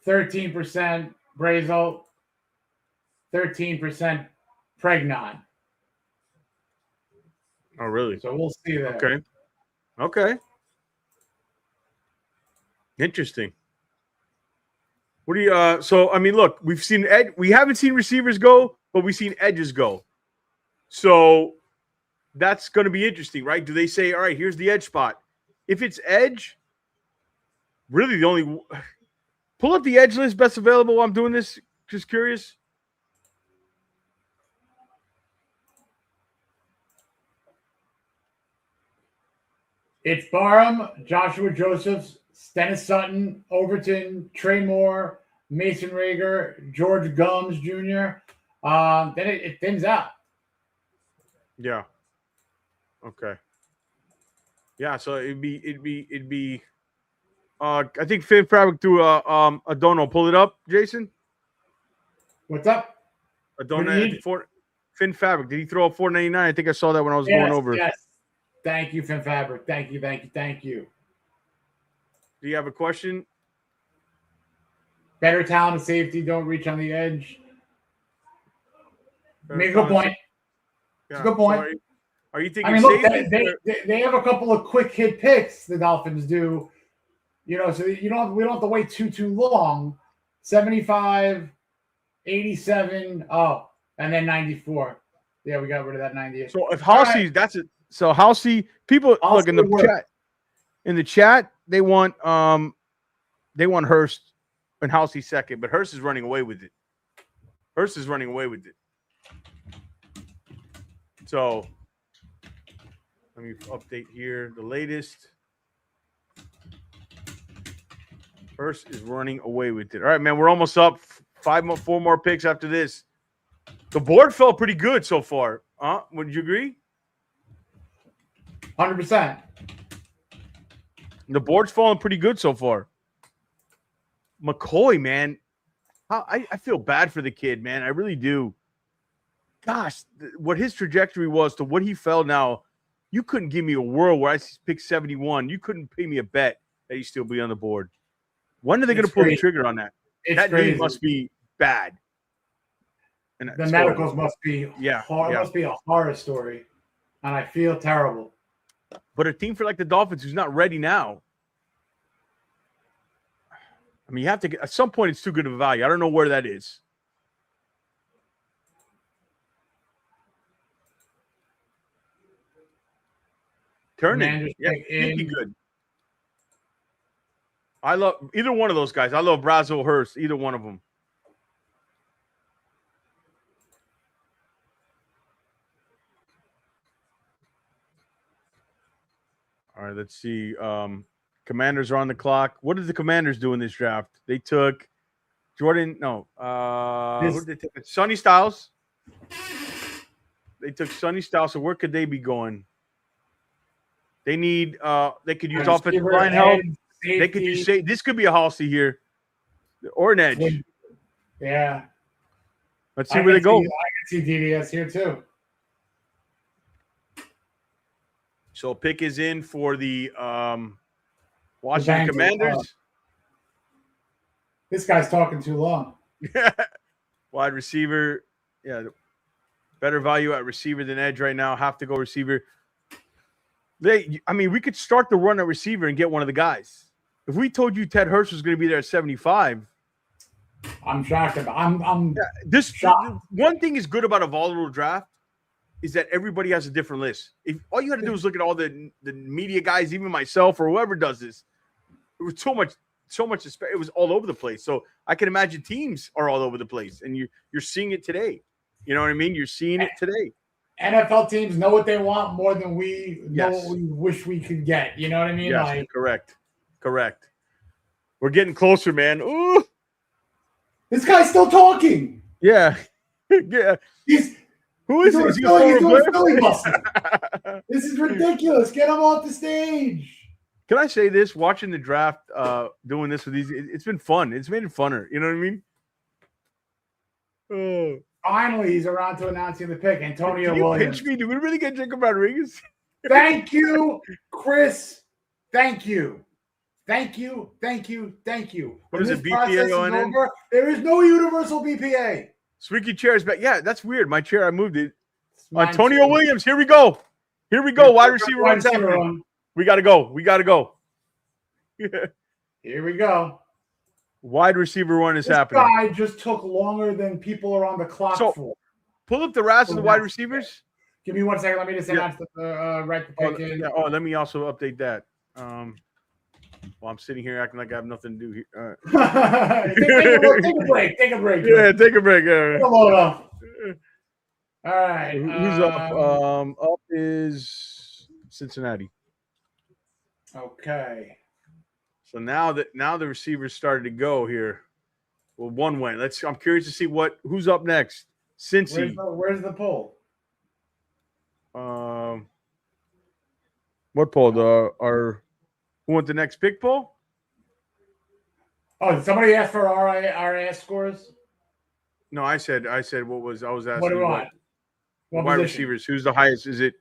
13% Brazel. 13% Pregnon. Oh, really? So we'll see there. Okay. Interesting. What do you so I mean look, we've seen we haven't seen receivers go, but we've seen edges go. So that's going to be interesting, right? Do they say, all right, here's the edge spot? If it's edge, really the only pull up the edge list best available while I'm doing this. Just curious. It's Barham, Joshua Josephs, Dennis Sutton, Overton, Trey Moore, Mason Rager, George Gums Jr. Then it thins out. Yeah. Okay. Yeah. So it'd be. I think Finn Fabric threw a dono. Pull it up, Jason. What's up? A dono for Finn Fabric. Did he throw a $4.99? I think I saw that when I was going over. Yes. Thank you, Finn Fabric. Thank you. Do you have a question? Better talent and safety don't reach on the edge. Make a good point. It's a good point. So are you thinking? I mean, look, they have a couple of quick hit picks. The Dolphins do. So we don't have to wait too long. 75, 87, and then 94. Yeah, we got rid of that 98. So if Halsey, right. That's it. So Halsey, people look in the chat. In the chat, they want Hurst and Halsey second, but Hurst is running away with it. So let me update here. The latest. Hurst is running away with it. All right, man. We're almost up. 4 more picks after this. The board felt pretty good so far. Would you agree? 100%. The board's falling pretty good so far. McCoy, man. I feel bad for the kid, man. I really do. Gosh, what his trajectory was to what he fell now, you couldn't give me a world where I picked 71. You couldn't pay me a bet that he'd still be on the board. When are they going to pull the trigger on that? That knee must be bad. And the medicals must be must be a horror story. And I feel terrible. But a team for like the Dolphins who's not ready now. I mean, you have to get at some point it's too good of a value. I don't know where that is. Turning. Yeah, sneaky good. I love either one of those guys. I love Brazo, Hurst, either one of them. All right, let's see. Commanders are on the clock. What did the Commanders do in this draft? They took Jordan. No. Who did they take? Sonny Styles. They took Sonny Styles. So where could they be going? They need. They could use offensive line help. Safety. They could use. This could be a Halsey here, or an edge. Yeah. Let's see where they go. I can see DDS here too. So pick is in for the Washington Commanders. This guy's talking too long. Wide receiver. Yeah. Better value at receiver than edge right now. Have to go receiver. We could start the run at receiver and get one of the guys. If we told you Ted Hurst was going to be there at 75. I'm shocked. I'm shocked. One thing is good about a volatile draft is that everybody has a different list. If all you had to do is look at all the media guys, even myself or whoever does this, it was so much. It was all over the place. So I can imagine teams are all over the place, and you're seeing it today. You know what I mean? You're seeing it today. NFL teams know what they want more than we know what we wish we could get. You know what I mean? Yes, correct. We're getting closer, man. Ooh, this guy's still talking. Yeah, yeah. Who is this? He's doing filibuster. This is ridiculous. Get him off the stage. Can I say this? Watching the draft, doing this with these, it's been fun. It's made it funner. You know what I mean? Oh. Finally, he's around to announcing the pick. Antonio Williams. Pinch me? Do we really get Jacob Rodriguez? Thank you, Chris. Thank you. What is it? BPA on in? There is no universal BPA. Squeaky chair is back. Yeah, that's weird. My chair, I moved it. Antonio Williams. Here we go. Wide receiver runs happening. We got to go. Here we go. Wide receiver run is happening. This guy just took longer than people are on the clock for. Pull up the rest of the wide receivers. Give me 1 second. Let me just announce the right to pick in. Yeah. Oh, let me also update that. I'm sitting here acting like I have nothing to do here. Take a break. Yeah, take a break. All right. Who's up? Up is Cincinnati. Okay. So now the receivers started to go here. Well, one went. I'm curious to see who's up next. Cincy. Where's the poll? What poll? Who went the next pick poll? Oh, did somebody ask for our ass scores? No, I said I was asking what do you want? What wide receivers. Who's the highest? Is it?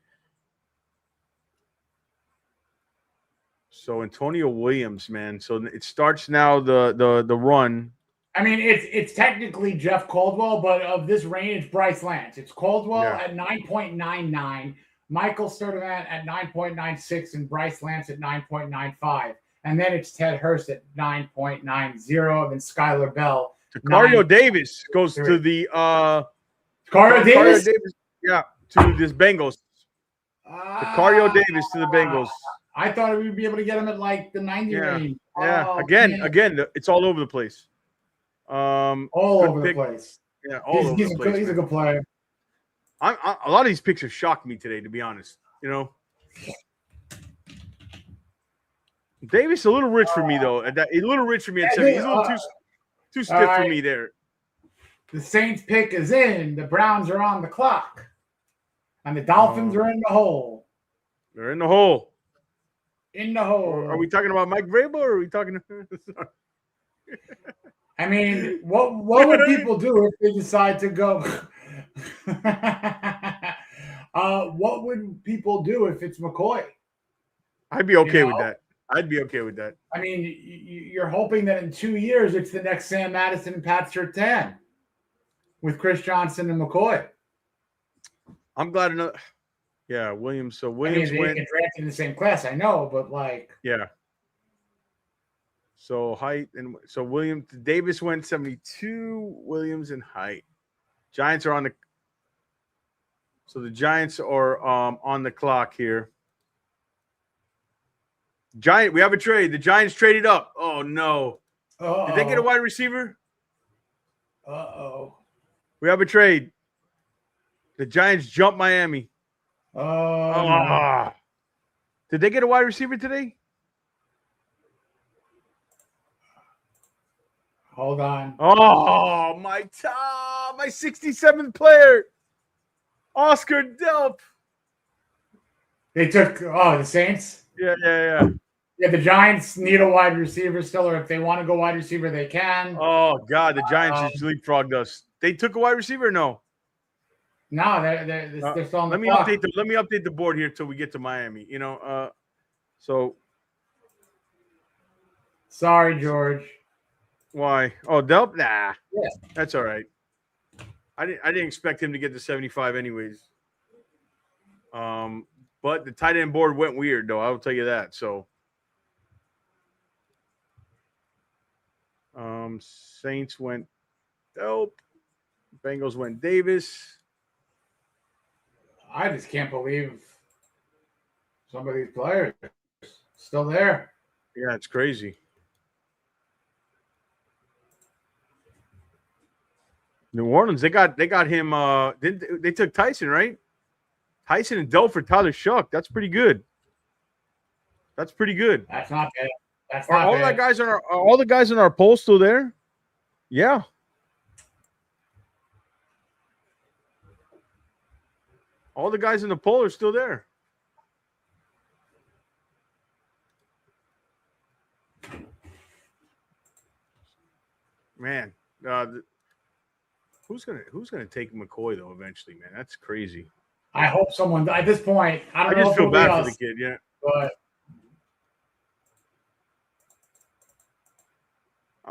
So Antonio Williams, man. So it starts now the run. I mean, it's technically Jeff Caldwell, but of this range, it's Bryce Lance. It's Caldwell at 9.99, Michael Sturdivant at 9.96, and Bryce Lance at 9.95. And then it's Ted Hurst at 9.90. Then Skylar Bell. Tacario Davis goes to the Tacario Davis? Yeah, to this Bengals. Tacario Davis to the Bengals. I thought we'd be able to get him at like the 90 range. Yeah. Oh, Again, man. it's all over the place. All over the place. Yeah, all over the place. He's a good player. A lot of these picks have shocked me today, to be honest. Davis a little rich for me though. A little rich for me at 70. He's a little too stiff for me there. The Saints pick is in. The Browns are on the clock, and the Dolphins are in the hole. They're in the hole. In the hole. Are we talking about Mike Vrabel or are we talking? I mean, what would people do if they decide to go? What would people do if it's McCoy? I'd be okay with that. I'd be okay with that. I mean, you're hoping that in 2 years it's the next Sam Madison and Pat Surtain with Chris Johnson and McCoy. I'm glad enough. Yeah, Williams. So Williams went drafted in the same class. I know, but like, yeah. So height and so Davis went 72. Williams and height. Giants are on the. So the Giants are on the clock here. We have a trade. The Giants traded up. Oh no! Did they get a wide receiver? We have a trade. The Giants jumped Miami. No. Did they get a wide receiver today? Hold on. Oh, my 67th player, Oscar Delp. They took the Saints. Yeah. The Giants need a wide receiver still, or if they want to go wide receiver, they can. Oh God, the Giants just leapfrogged us. They took a wide receiver, or no? No, they're still on the clock. Let clock. me update the board here till we get to Miami. So. Sorry, George. Why? Oh, Delp? Nah. Yeah. That's all right. I didn't expect him to get to 75 anyways. But the tight end board went weird, though. I will tell you that. So, Saints went Delp. Bengals went Davis. I just can't believe some of these players still there. Yeah, it's crazy. New Orleans, they got him. They took Tyson, right? Tyson and Delp for Tyler Shuck. That's pretty good. That's pretty good. That's not bad. That's Are not all bad. all the guys in our poll still there? Yeah. All the guys in the poll are still there. Man, who's gonna take McCoy though eventually, man? That's crazy. I hope someone at this point. I don't know. just if feel bad else, for the kid, yeah. But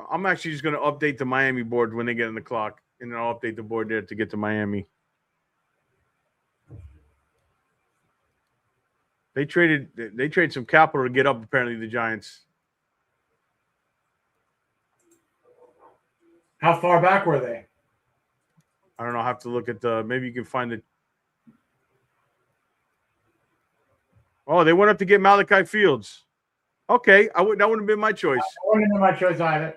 I'm actually just gonna update the Miami board when they get on the clock, and then I'll update the board there to get to Miami. They traded some capital to get up. Apparently, the Giants. how far back were they? I don't know. I have to look at the. Maybe you can find it. Oh, they went up to get Malachi Fields. Okay, that wouldn't have been my choice. That wouldn't have been my choice either.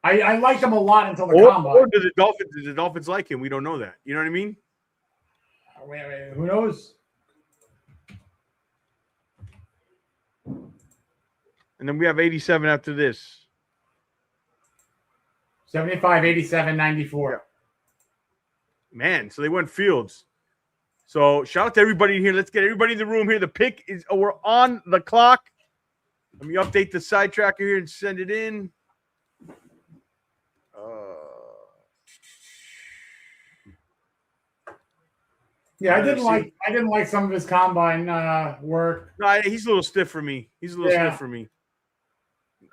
I liked him a lot until the combine. Or did the Dolphins like him? We don't know that. You know what I mean? Wait, who knows? And then we have 87 after this. 75, 87, 94. Yeah. Man, so they went Fields. So shout out to everybody here. Let's get everybody in the room here. The pick is we're on the clock. Let me update the side tracker here and send it in. Yeah, I didn't like some of his combine work. No, he's a little stiff for me. Stiff for me.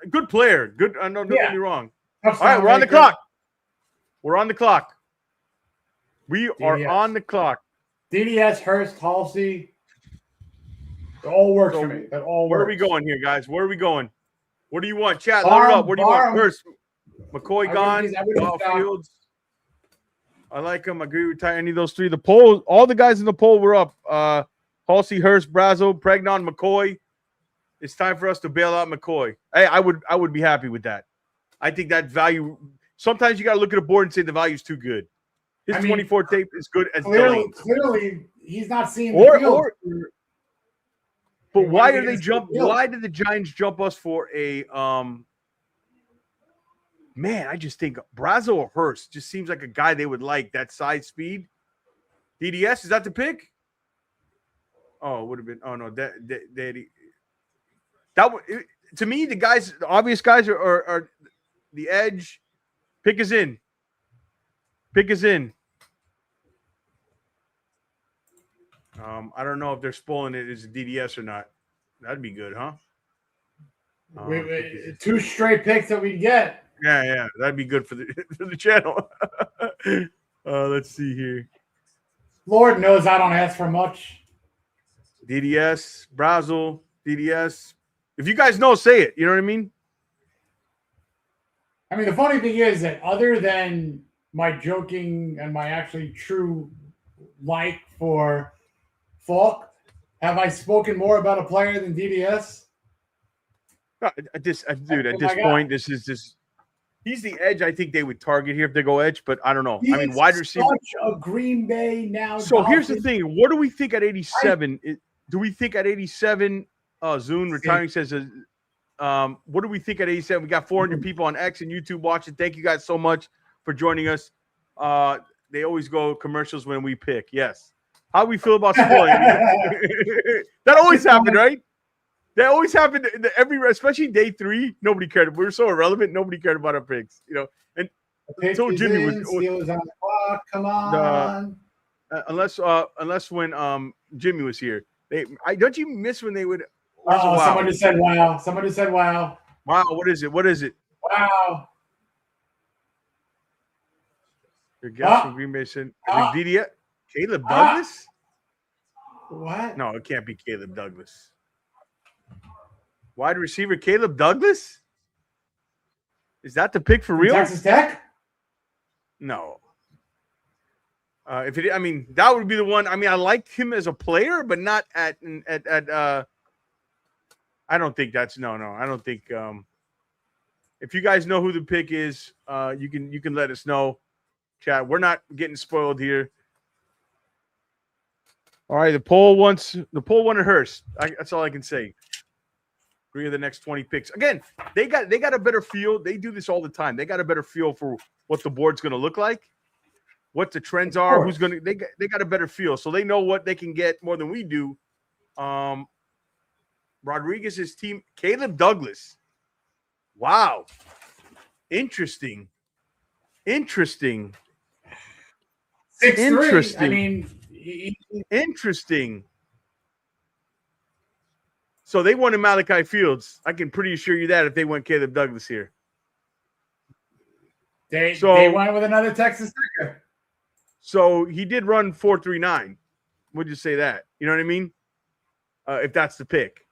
Good player. Good. Don't get me wrong. All right, we're on the clock. We're on the clock. We are on the clock. DDS, Hurst, Halsey. It all works for me. That all works. Where are we going here, guys? Where are we going? What do you want, chat? Load it up. What do you want Barham. first? McCoy gone. I would've stopped. Fields. I like him. I agree with any of those three. The poll, all the guys in the poll were up. Halsey, Hurst, Brazel, Pregnon, McCoy. It's time for us to bail out McCoy. Hey, I would be happy with that. I think that value. Sometimes you got to look at a board and say the value is too good. His 24 tape is good as clearly he's not seeing the field. But why did they jump? Why did the Giants jump us for a man? I just think Brazo or Hurst just seems like a guy they would like. That size, speed. DDS, is that the pick? Oh, it would have been. Oh no, that would, to me, the obvious guys are the edge. Pick is in. Pick is in. I don't know if they're spoiling it as a DDS or not. That'd be good, huh? Two straight picks that we get. Yeah, that'd be good for the channel. Let's see here. Lord knows I don't ask for much. DDS, Brazel, DDS. If you guys know, say it. You know what I mean? I mean, the funny thing is that other than my joking and my actually true like for Falk, have I spoken more about a player than DDS? At this point, this is just he's the edge. I think they would target here if they go edge, but I don't know. I mean, wide receiver. Such a Green Bay now. So here's the thing: what do we think at 87? Do we think at 87? Zune retiring says, what do we think at 87? We got 400 people on X and YouTube watching. Thank you guys so much for joining us. They always go commercials when we pick. Yes. How we feel about spoiling? That always happened, right? That always happened especially day 3. Nobody cared. We were so irrelevant. Nobody cared about our picks, And until Jimmy was on the clock. Come on. Unless when Jimmy was here, don't you miss when they would? Oh, someone just said wow. Someone just said wow. Wow, what is it? What is it? Wow. Your guest from Green Bay said, DDS? Caleb Douglas? What? No, it can't be Caleb Douglas. Wide receiver Caleb Douglas? Is that the pick for real? Texas Tech? No. That would be the one. I mean, I liked him as a player, but not at I don't think that's no. I don't think. If you guys know who the pick is, you can let us know. Chat. We're not getting spoiled here. All right, the poll wanted Hurst. That's all I can say. 3 of the next 20 picks. Again, they got a better feel. They do this all the time. They got a better feel for what the board's going to look like, what the trends are, who's going to. They got a better feel, so they know what they can get more than we do. Rodriguez's team, Caleb Douglas. Wow. Interesting. 6'3". Interesting. I mean, interesting. So they wanted Malachi Fields. I can pretty assure you that if they went Caleb Douglas here. They went with another Texas Tech. So he did run 4.39. Would you say that? You know what I mean? If that's the pick.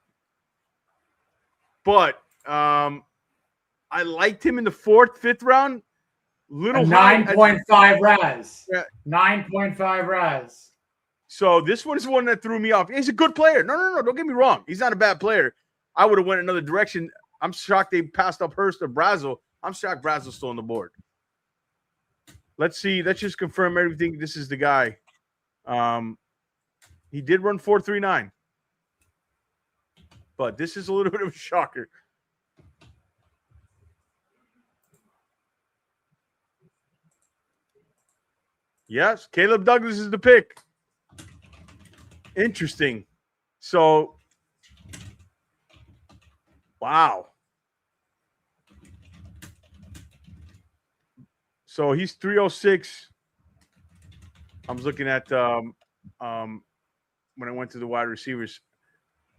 But I liked him in the 4th, 5th round. Little 9.5 RAS. Yeah. 9.5 RAS. So this one is the one that threw me off. He's a good player. No. Don't get me wrong. He's not a bad player. I would have went another direction. I'm shocked they passed up Hurst or Brazel. I'm shocked Brazel's still on the board. Let's see. Let's just confirm everything. This is the guy. He did run 4.39. But this is a little bit of a shocker. Yes, Caleb Douglas is the pick. Interesting. So, wow. So he's 306. I was looking at when I went to the wide receivers.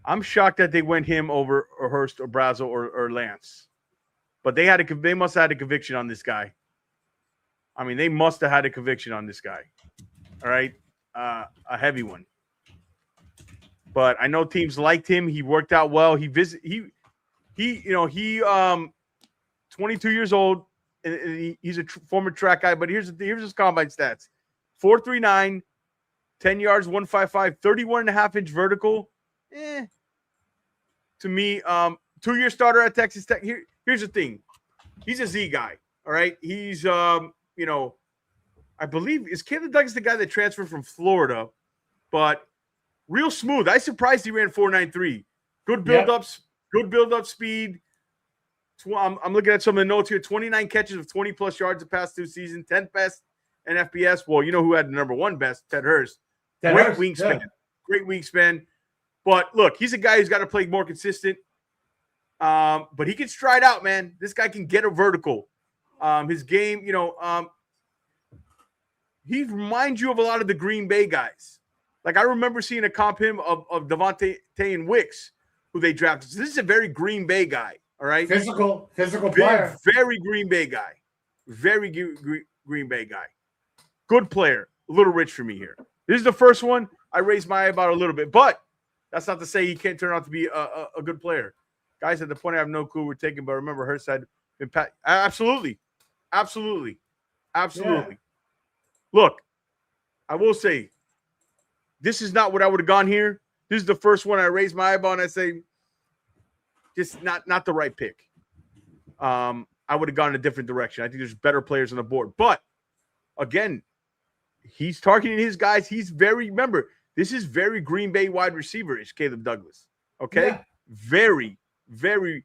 I'm shocked that they went him over or Hurst or Brazel or Lance. But they must have had a conviction on this guy. I mean, they must have had a conviction on this guy. All right. A heavy one. But I know teams liked him. He worked out well. He he 22 years old, and he's a former track guy. But here's his combine stats: 4.39, 10 yards, 155, 31.5-inch vertical. To me, 2-year starter at Texas Tech. Here's the thing: he's a Z guy. All right, he's I believe is Caleb Douglas the guy that transferred from Florida, but real smooth. I surprised he ran 4.93. Good build-ups, good build-up speed. I'm looking at some of the notes here. 29 catches of 20-plus yards the past 2 seasons. 10th best in FBS. Well, you know who had the number 1 best? Ted Hurst. Great wingspan. Yeah. Great wingspan. But, look, he's a guy who's got to play more consistent. But he can stride out, man. This guy can get a vertical. His game, he reminds you of a lot of the Green Bay guys. Like, I remember seeing a comp him of Devontae and Wicks, who they drafted. So this is a very Green Bay guy, all right? Physical player. Very Green Bay guy. Very Green Bay guy. Good player. A little rich for me here. This is the first one I raised my eye about a little bit. But that's not to say he can't turn out to be a good player. Guys at the point I have no clue we're taking, but remember Hurst had impact. Absolutely. Yeah. Look, I will say, this is not what I would have gone here. This is the first one I raised my eyeball and I say, just not the right pick. I would have gone in a different direction. I think there's better players on the board. But, again, he's targeting his guys. Remember, this is very Green Bay wide receiver-ish, Caleb Douglas. Okay? Yeah. Very, very,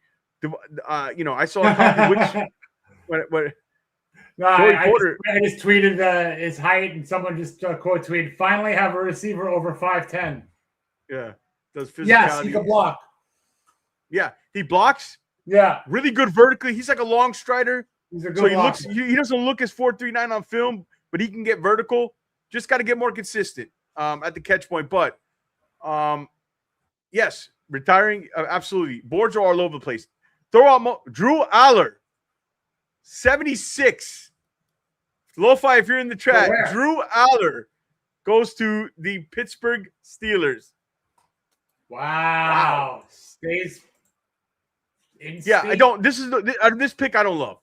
I saw a copy which no, I just tweeted his height, and someone just quote tweeted, finally have a receiver over 5'10". Yeah. Does physicality. Yes, he can block. Yeah, he blocks. Yeah. Really good vertically. He's like a long strider. He's a good blocker. He doesn't look as 4.39 on film, but he can get vertical. Just got to get more consistent at the catch point. But, yes, retiring, absolutely. Boards are all over the place. Throw out Drew Aller, 76. Lo-Fi, if you're in the chat, Drew Aller goes to the Pittsburgh Steelers. Wow. Stays in yeah, state. I don't. This pick I don't love.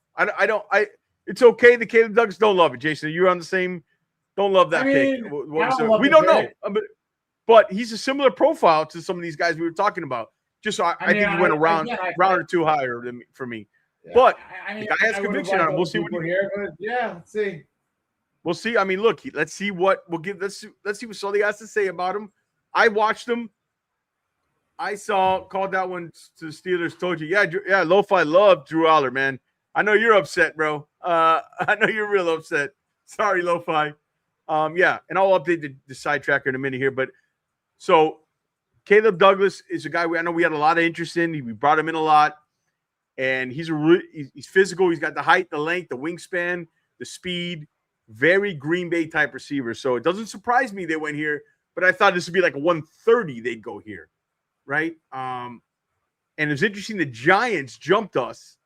It's okay. The Caleb Douglas don't love it. Jason, you're on the same. Don't love that pick. We don't know. But he's a similar profile to some of these guys we were talking about. Just so I think he went a round or two higher than for me. Yeah, but the guy has conviction on him. We'll see what let's see. We'll see. I mean, look, let's see what we'll give. Let's see what Sully has to say about him. I watched him. I called that one to the Steelers. Told you, yeah. Lo-Fi loved Drew Aller, man. I know you're upset, bro. I know you're real upset. Sorry, Lo-Fi. Yeah, and I'll update the sidetracker in a minute here. But so Caleb Douglas is a guy I know we had a lot of interest in. We brought him in a lot. And he's physical. He's got the height, the length, the wingspan, the speed. Very Green Bay type receiver. So it doesn't surprise me they went here, but I thought this would be like a 130 they'd go here, right? And it's interesting the Giants jumped us.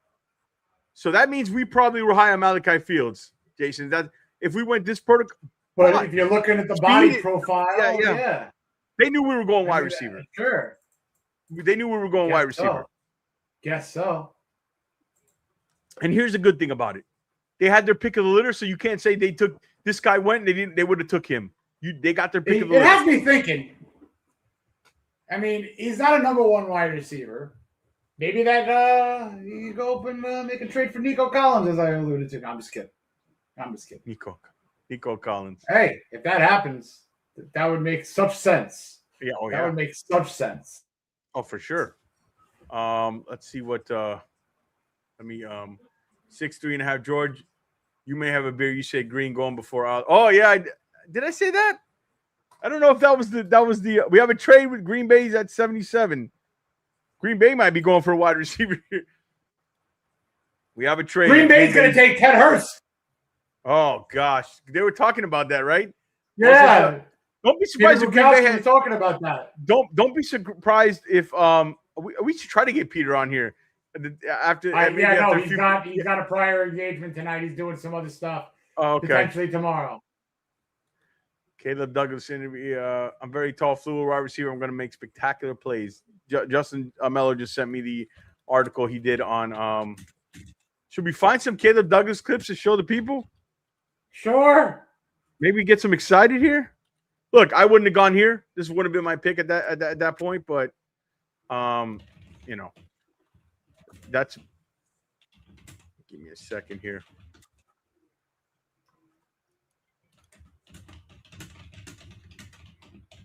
So that means we probably were high on Malachi Fields, Jason. That if we went this protocol. But if you're looking at the body profile, yeah. They knew we were going wide receiver. Sure. They knew we were going wide receiver. Guess so. And here's the good thing about it. They had their pick of the litter, so you can't say they took this guy went and they would have took him. They got their pick of the litter. It has me thinking. I mean, he's not a number 1 wide receiver. Maybe that you go up and make a trade for Nico Collins, as I alluded to. No, I'm just kidding. Nico Collins. Hey, if that happens, that would make such sense. Yeah, that would make such sense. Oh, for sure. Let's see what 6'3.5" George. You may have a beer. You said green going before. Oh yeah, did I say that? I don't know if that was the. We have a trade with Green Bay's at 77. Green Bay might be going for a wide receiver here. We have a trade. Green Bay's going to take Ted Hurst. Oh gosh, they were talking about that, right? Yeah. Don't be surprised if Green Bay had talking about that. Don't be surprised if we should try to get Peter on here. He's got a prior engagement tonight. He's doing some other stuff. Oh, okay. Potentially tomorrow. Caleb Douglas interview. I'm very tall, fluid wide receiver. I'm going to make spectacular plays. Justin Mello just sent me the article he did on. Should we find some Caleb Douglas clips to show the people? Sure. Maybe get some excited here. Look, I wouldn't have gone here. This would have been my pick at that point, but you know, that's. Give me a second here.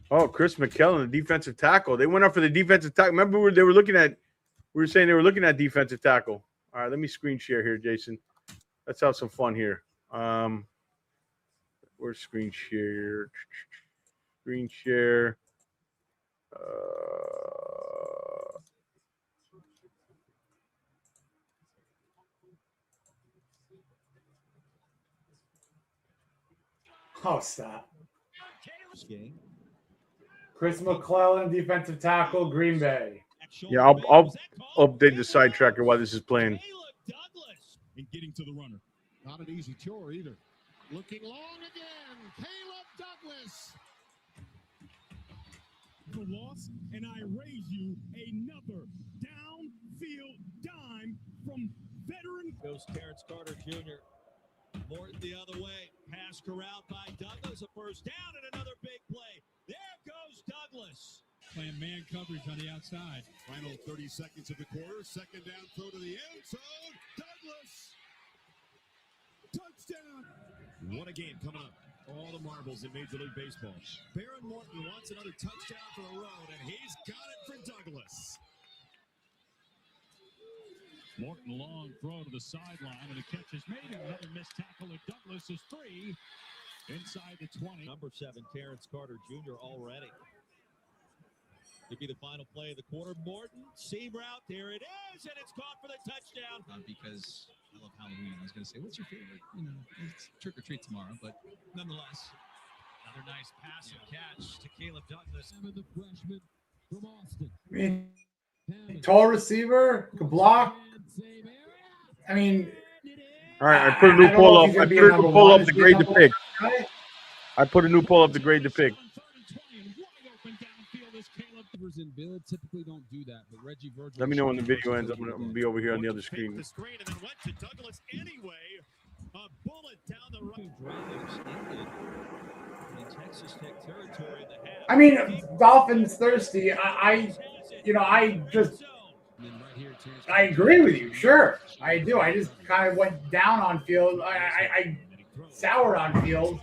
Oh, Chris McKellen, the defensive tackle. They went up for the defensive tackle. Remember, we were saying they were looking at defensive tackle. All right, let me screen share here, Jason. Let's have some fun here. Where's screen share? Screen share. Oh, stop. Chris McClellan, defensive tackle, Green Bay. Yeah, I'll update the side tracker while this is playing. And getting to the runner. Not an easy chore either. Looking long again. Caleb Douglas. The loss, and I raise you another downfield dime from veteran. Goes Terrence Carter Jr. Morton the other way. Pass corralled by Douglas. A first down and another big play. There goes Douglas. Playing man coverage on the outside. Final 30 seconds of the quarter. Second down throw to the end zone. Douglas. Touchdown. What a game coming up. All the marbles in Major League Baseball. Baron Morton wants another touchdown for the road, and he's got it for Douglas. Morton long throw to the sideline, and the catch is made. Another missed tackle at Douglas is 3 inside the 20. Number 7, Terrence Carter Jr. already. Could be the final play of the quarter. Morton, seam route, there it is, and it's caught for the touchdown. Because I love Halloween. I was going to say, what's your favorite? You know, it's trick or treat tomorrow, but nonetheless. Another nice pass and catch to Caleb Douglas. The freshman from Austin. I mean, tall receiver, could block. I mean, all right, I put a new poll up. I put a new poll up to grade the pick. I put a new poll up to grade the pick. And Bill typically don't do that, but Reggie Virgil. Let me know when the video ends. I'm gonna be over here on the other screen. The screen and then went to Douglas anyway. A bullet down the right. In Texas Tech territory in the half. I mean, Dolphins thirsty. I agree with you. Sure, I do. I just kind of went down on field. I soured on field,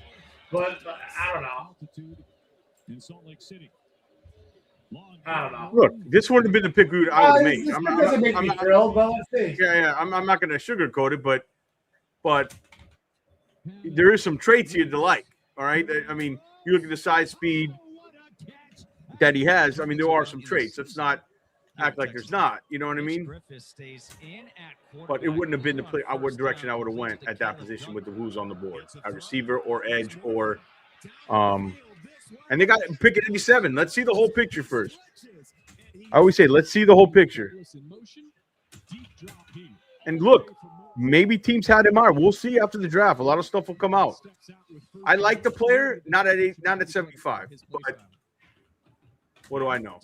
but I don't know. In Salt Lake City. I don't know. Look, this wouldn't have been the pick I would have made. This doesn't make me thrilled, but let's see. Yeah. I'm not going to sugarcoat it, but there is some traits here to like. All right. I mean, you look at the size, speed that he has. I mean, there are some traits. Let's not act like there's not. You know what I mean? But it wouldn't have been the play. What direction I would have went at that position with the who's on the board, a receiver or edge or And they got pick at 87. Let's see the whole picture first. I always say, let's see the whole picture. And look, maybe teams had him on. We'll see after the draft. A lot of stuff will come out. I like the player, not at 75. But what do I know?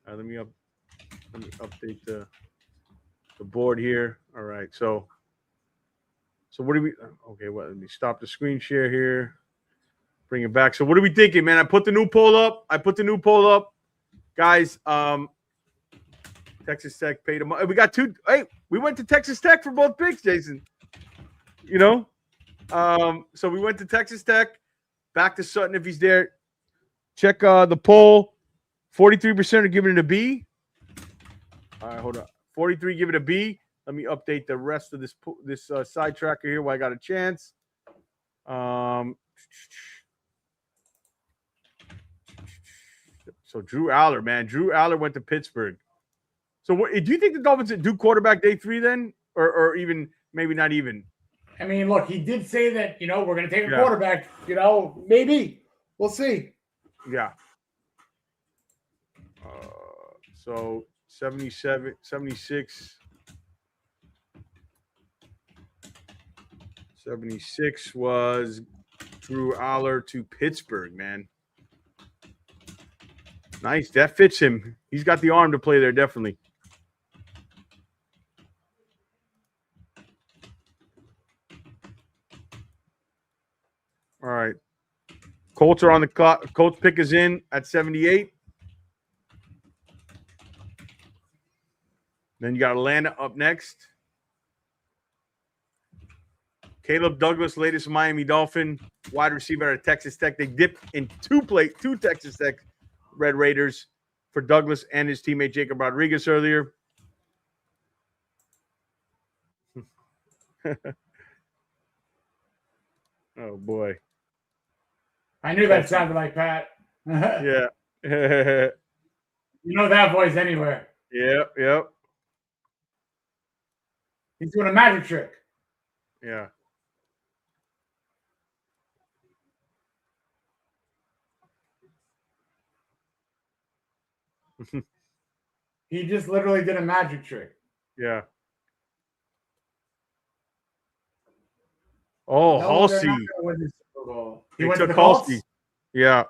Let me update the board here. All right, so what do we? Okay, well, let me stop the screen share here. Bring it back. So what are we thinking, man? I put the new poll up. Guys, Texas Tech paid them. We got two. Hey, we went to Texas Tech for both picks, Jason. You know? So we went to Texas Tech. Back to Sutton if he's there. Check the poll. 43% are giving it a B. All right, hold on. 43 give it a B. Let me update the rest of this side tracker here while I got a chance. So Drew Aller, man. Drew Aller went to Pittsburgh. So what do you think the Dolphins do quarterback day 3 then? Or even maybe not even? I mean, look, he did say that, we're going to take a quarterback, maybe. We'll see. Yeah. So 77, 76. 76 was Drew Aller to Pittsburgh, man. Nice. That fits him. He's got the arm to play there, definitely. All right. Colts are on the clock. Colts pick is in at 78. Then you got Atlanta up next. Caleb Douglas, latest Miami Dolphin, wide receiver at Texas Tech. They dipped in two Texas Tech Red Raiders for Douglas and his teammate Jacob Rodriguez earlier. Oh, boy. I knew that sounded like Pat. Yeah. You know that voice anywhere. Yep. He's doing a magic trick. Yeah. He just literally did a magic trick. Yeah. Oh, No, Halsey. they're not gonna win the Super Bowl. He They went to took the Colts? Halsey. Yeah.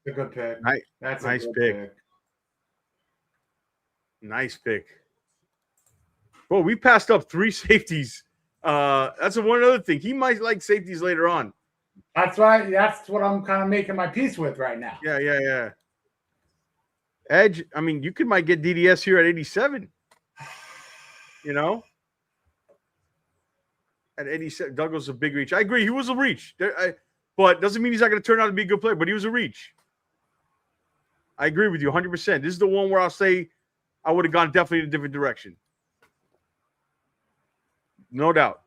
A good pick. That's a nice good pick. Nice pick. Well, we passed up 3 safeties. That's one other thing. He might like safeties later on. That's right. That's what I'm kind of making my peace with right now. Yeah. Edge, I mean, you might get DDS here at 87. You know? At 87, Douglas is a big reach. I agree. He was a reach. But doesn't mean he's not going to turn out to be a good player, but he was a reach. I agree with you 100%. This is the one where I'll say I would have gone definitely in a different direction. No doubt.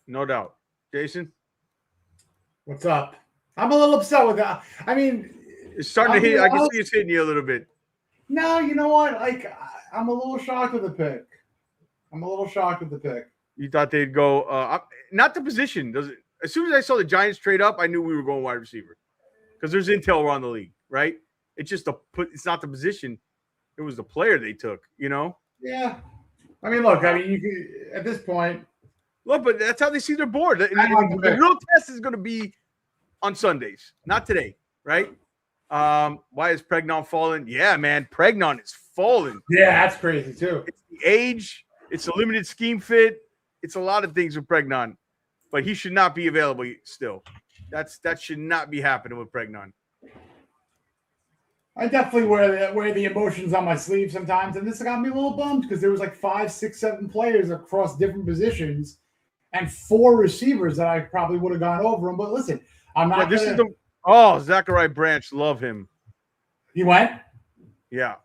No doubt. Jason? What's up? I'm a little upset with that. I mean, it's starting to hit. I can see it's hitting you a little bit. No, you know what? Like, I'm a little shocked with the pick. You thought they'd go not the position. Does it? As soon as I saw the Giants trade up, I knew we were going wide receiver because there's intel around the league, right? It's just it's not the position. It was the player they took, you know? Yeah. I mean, look, you could, at this point. Look, but that's how they see their board. The real test is going to be on Sundays, not today, right? Why is Pregnon falling? Yeah, man, Pregnon is falling. Yeah, that's crazy too. It's the age. It's a limited scheme fit. It's a lot of things with Pregnon, but he should not be available still. That should not be happening with Pregnon. I definitely wear the emotions on my sleeve sometimes, and this got me a little bummed because there was like 5, 6, 7 players across different positions and 4 receivers that I probably would have gone over them. But listen, I'm not. Zachariah Branch, love him. He went. Yeah.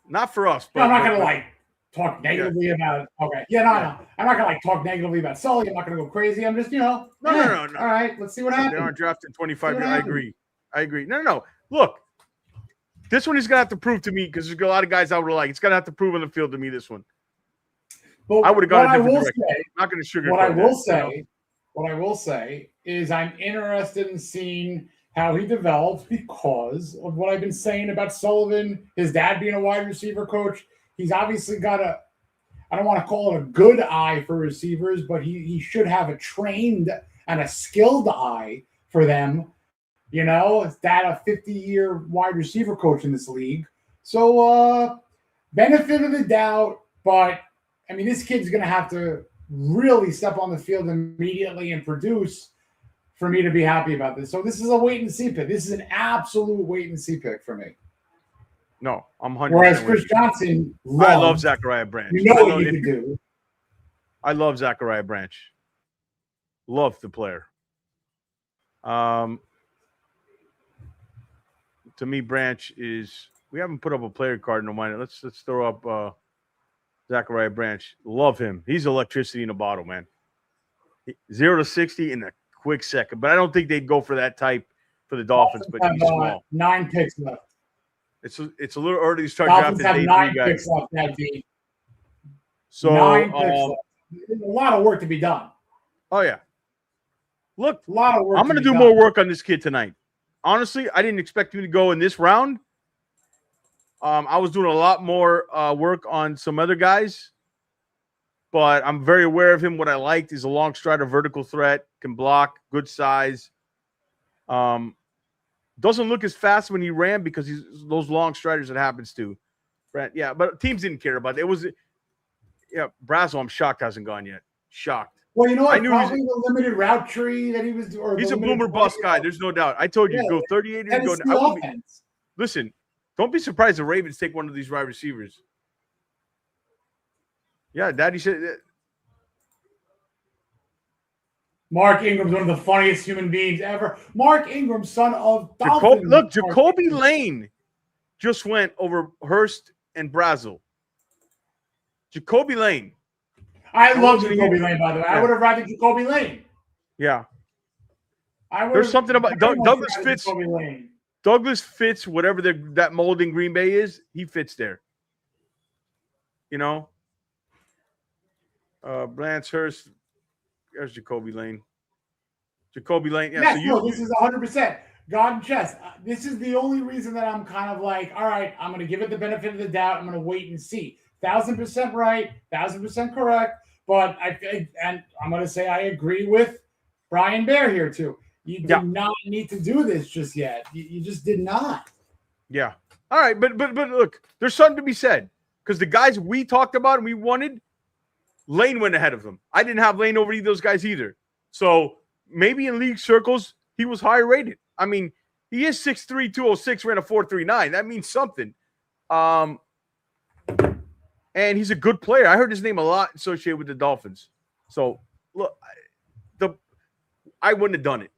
Not for us, but I'm not gonna talk negatively about it. Okay. Yeah, no. I'm not gonna talk negatively about Sully. I'm not gonna go crazy. I'm just, No. All right, let's see what happens. They aren't drafting 25 years. I agree. No. Look, this one he's gonna have to prove to me because there's a lot of guys I would like. It's gonna have to prove on the field to me. This one. But I would have gone a different direction. I'm not gonna sugarcoat What I will say is I'm interested in seeing how he develops because of what I've been saying about Sullivan, his dad being a wide receiver coach. He's obviously got I don't want to call it a good eye for receivers, but he should have a trained and a skilled eye for them. You know, is that a 50-year wide receiver coach in this league? So benefit of the doubt, but I mean, this kid's going to have to really step on the field immediately and produce for me to be happy about this. So this is a wait and see pick. This is an absolute wait and see pick for me. No, I'm 100%. Whereas Chris Johnson, I love Zachariah Branch. You know what you can do. I love Zachariah Branch. Love the player. To me, Branch is. We haven't put up a player card in a minute. Let's throw up Zachariah Branch. Love him. He's electricity in a bottle, man. 0 to 60 in a quick second. But I don't think they'd go for that type for the Dolphins. But he's small. 9 picks left. It's a little early to start Dolphins drafting have day 3 9 guys. picks left that deep. So 9 picks left. There's a lot of work to be done. Oh yeah. Look, a lot of work. I'm going to do more work on this kid tonight. Honestly, I didn't expect him to go in this round. I was doing a lot more work on some other guys, but I'm very aware of him. What I liked is a long strider, vertical threat, can block, good size, Doesn't look as fast when he ran because he's those long striders that happens to. Right? Yeah, but teams didn't care about it. It was Brazel, I'm shocked hasn't gone yet. Shocked. Well, you know what? I knew Probably the limited route tree that he was. Or he's a boomer bust guy. There's no doubt. I told you, go 38 and go. Listen, don't be surprised the Ravens take one of these wide receivers. Yeah, Daddy said. Mark Ingram's one of the funniest human beings ever. Mark Ingram, son of Dolphins. Jacoby Lane just went over Hurst and Brazel. Jacoby Lane. I love Jacoby Lane, by the way. I would have rather Jacoby Lane. Yeah. There's something about Douglas fits. Douglas fits whatever that mold in Green Bay is. He fits there. You know? Lance Hurst. There's Jacoby Lane. Jacoby Lane. Yeah, this is 100%. God and chest. This is the only reason that I'm kind of like, all right, I'm going to give it the benefit of the doubt. I'm going to wait and see. 1,000% right, 1,000% correct. But I'm going to say I agree with Brian Bear here too. You did not need to do this just yet. You just did not. Yeah. All right, but look, there's something to be said because the guys we talked about and we wanted, Lane went ahead of them. I didn't have Lane over those guys either. So maybe in league circles he was higher rated. I mean, he is 6'3", 206, ran a 4.39. That means something. And he's a good player. I heard his name a lot associated with the Dolphins. So, look, I wouldn't have done it.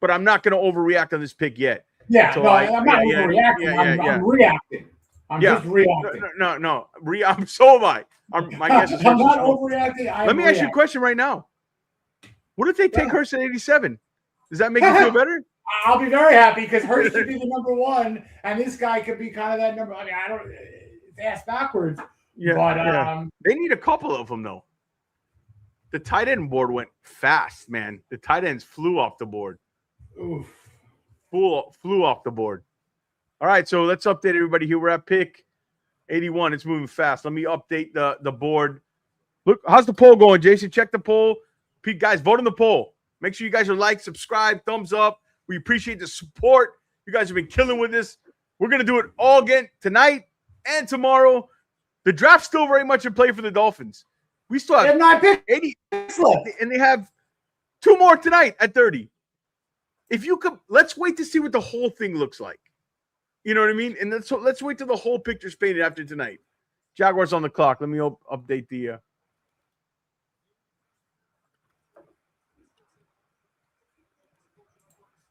But I'm not going to overreact on this pick yet. Yeah, so I'm not overreacting. I'm reacting. I'm just reacting. No. So am I. My guess is I'm not overreacting. Let me ask you a question right now. What if they take Hurst at 87? Does that make you feel better? I'll be very happy because Hurst could be the number one, and this guy could be kind of that number. I mean, I don't ask backwards. Yeah, but they need a couple of them though. The tight end board went fast, man. The tight ends flew off the board. Oof. Flew off the board. All right, so let's update everybody here. We're at pick 81. It's moving fast. Let me update the board. Look, how's the poll going, Jason? Check the poll. Pete, guys, vote on the poll. Make sure you guys are like, subscribe, thumbs up. We appreciate the support. You guys have been killing with this. We're going to do it all again tonight and tomorrow. The draft's still very much in play for the Dolphins. We still have 80 picks left, and they have 2 more tonight at 30. If you could, let's wait to see what the whole thing looks like. You know what I mean? And let's wait till the whole picture's painted after tonight. Jaguars on the clock. Let me update the.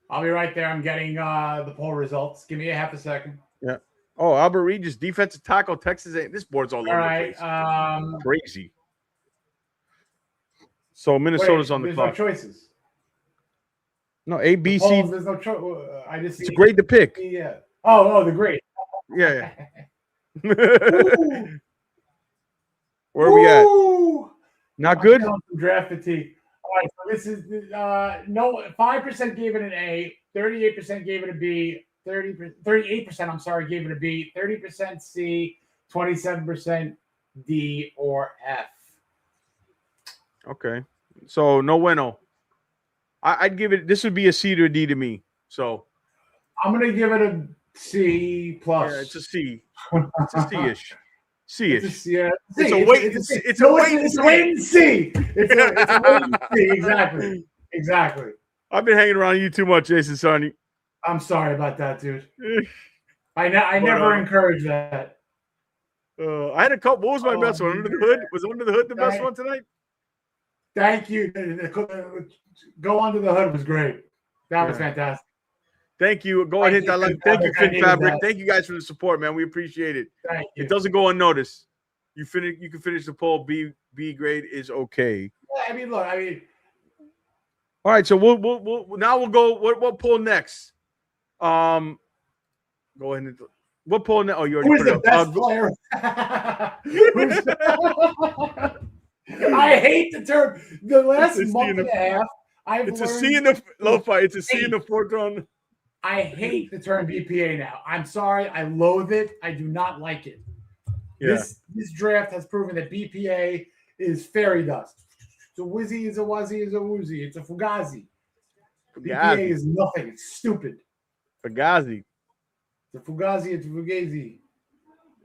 I'll be right there. I'm getting the poll results. Give me a half a second. Yeah. Oh, Albert Regis, defensive tackle, Texas. This board's all over the place. Crazy. So Minnesota's on the clock. There's no choices. No, A, B, C. There's no choice. It's a grade to pick. Yeah. Oh, the grade. Yeah. Where are we at? Not good? Draft fatigue. All right, so this is 5% gave it an A, 38% gave it a B. 38%, gave it a B, 30% C, 27% D or F. Okay. So no bueno. I'd give it, this would be a C to a D to me. So I'm going to give it a C plus. Yeah, it's a C. It's a C-ish. C-ish. It's a wait and see. It's a wait and see. Exactly. I've been hanging around you too much, Jason Sarni. I'm sorry about that, dude. I never encourage that. I had a couple. What was my best one? Under the Hood? Was Under the Hood the best one tonight? Thank you. Go Under the Hood was great. That was fantastic. Thank you. Go ahead and hit that like. Thank you, Fin Fabric. Thank you guys for the support, man. We appreciate it. Thank you. It doesn't go unnoticed. You can finish the poll. B grade is okay. Yeah, look. All right, so we'll go. What poll next? Go ahead and what poll next? Oh, you already who's put it the best player? I hate the term. The last month and a half, It's a C in the lo-fi. It's a C in the fourth round. I hate the term BPA now. I'm sorry. I loathe it. I do not like it. Yeah. This draft has proven that BPA is fairy dust. It's a whizzy, is a wuzzy, is a woozy. It's a fugazi. PPA is nothing. It's stupid. Fugazi. The Fugazi, it's Fugazi.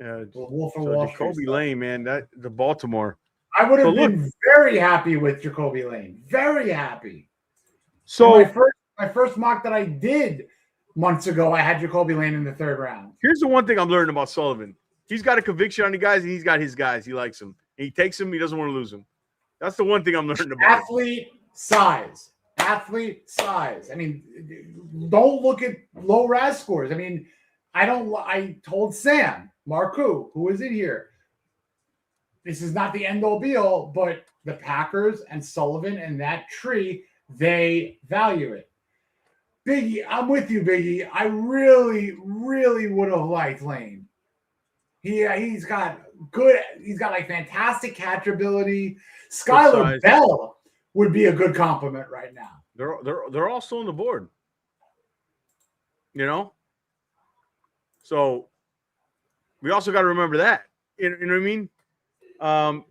Yeah, Wolf of so Wall Jacoby Street. Lane, man, the Baltimore. I would have been very happy with Jacoby Lane. Very happy. So my first mock that I did months ago, I had Jacoby Lane in the 3rd round. Here's the one thing I'm learning about Sullivan. He's got a conviction on the guys, and he's got his guys. He likes them. He takes them. He doesn't want to lose them. That's the one thing I'm learning about. Athlete size. I mean, don't look at low RAS scores. I mean, I told Sam Marcoux, who is in here, this is not the end-all be-all, but the Packers and Sullivan and that tree, they value it. Biggie, I'm with you, Biggie. I really, really would have liked Lane. He's got like fantastic catch ability. Skylar Bell would be a good compliment right now. They're all still on the board. You know? So we also got to remember that. You know what I mean?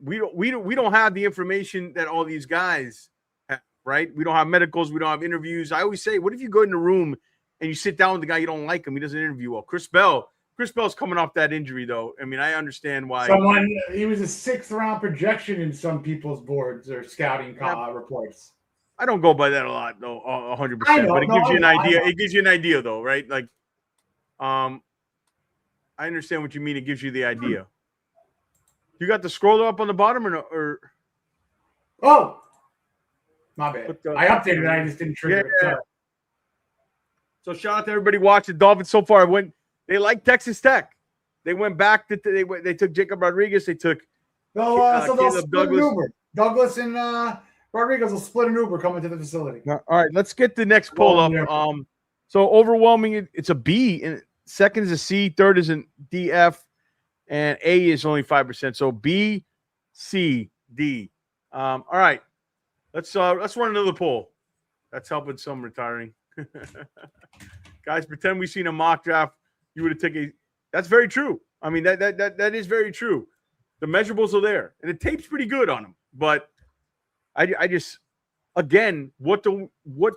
We don't have the information that all these guys have, right? We don't have medicals, we don't have interviews. I always say, what if you go in the room and you sit down with the guy, you don't like him, he doesn't interview well? Chris Bell's coming off that injury, though. I mean, I understand why. He was a 6th round projection in some people's boards or scouting reports. I don't go by that a lot, though, 100%. But it gives you an idea. It gives you an idea, though, right? Like, I understand what you mean. It gives you the idea. You got the scroller up on the bottom or no? Or oh, my bad. I updated it. I just didn't trigger it. Sorry. So shout out to everybody watching. Dolphins so far they like Texas Tech. They went back to they took Jacob Rodriguez. They took so they'll split an Uber. Douglas and Rodriguez will split an Uber coming to the facility. All right, let's get the next poll up. So overwhelming, it's a B, and second is a C, third is an DF, and A is only 5%. So B, C, D. All right, let's run another poll. That's helping some retiring. Guys, pretend we've seen a mock draft. You would have taken. That's very true. I mean, that is very true. The measurables are there, and the tape's pretty good on them. But I just, again, what don't we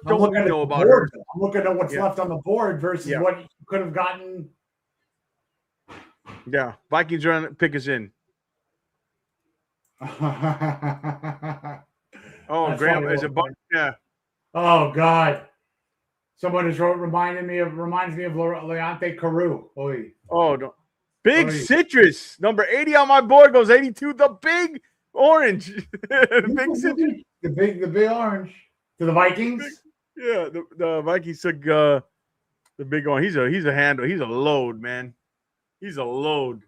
know about her? I'm looking at what's left on the board versus what you could have gotten. Yeah, Vikings are on pick us in. Oh, Graham is a bunch. Yeah. Oh God. Someone just reminds me of Leonte Carew. Oy. Oh, no. Big Citrus, number 80 on my board, goes 82. The big orange. Big Citrus. The big orange. To the Vikings? The Vikings took the big orange. He's a handle. He's a load, man. He's a load.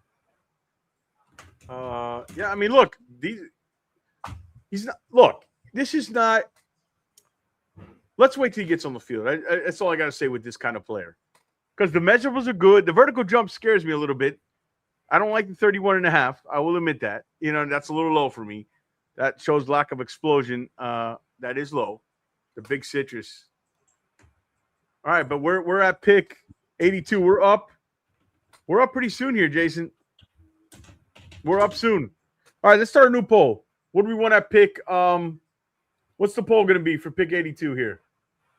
Yeah, I mean, look, this is not. Let's wait till he gets on the field. That's all I got to say with this kind of player. Because the measurables are good. The vertical jump scares me a little bit. I don't like the 31.5. I will admit that. You know, that's a little low for me. That shows lack of explosion. That is low. The big Citrus. All right, but we're at pick 82. We're up. We're up pretty soon here, Jason. We're up soon. All right, let's start a new poll. What do we want to pick? What's the poll going to be for pick 82 here?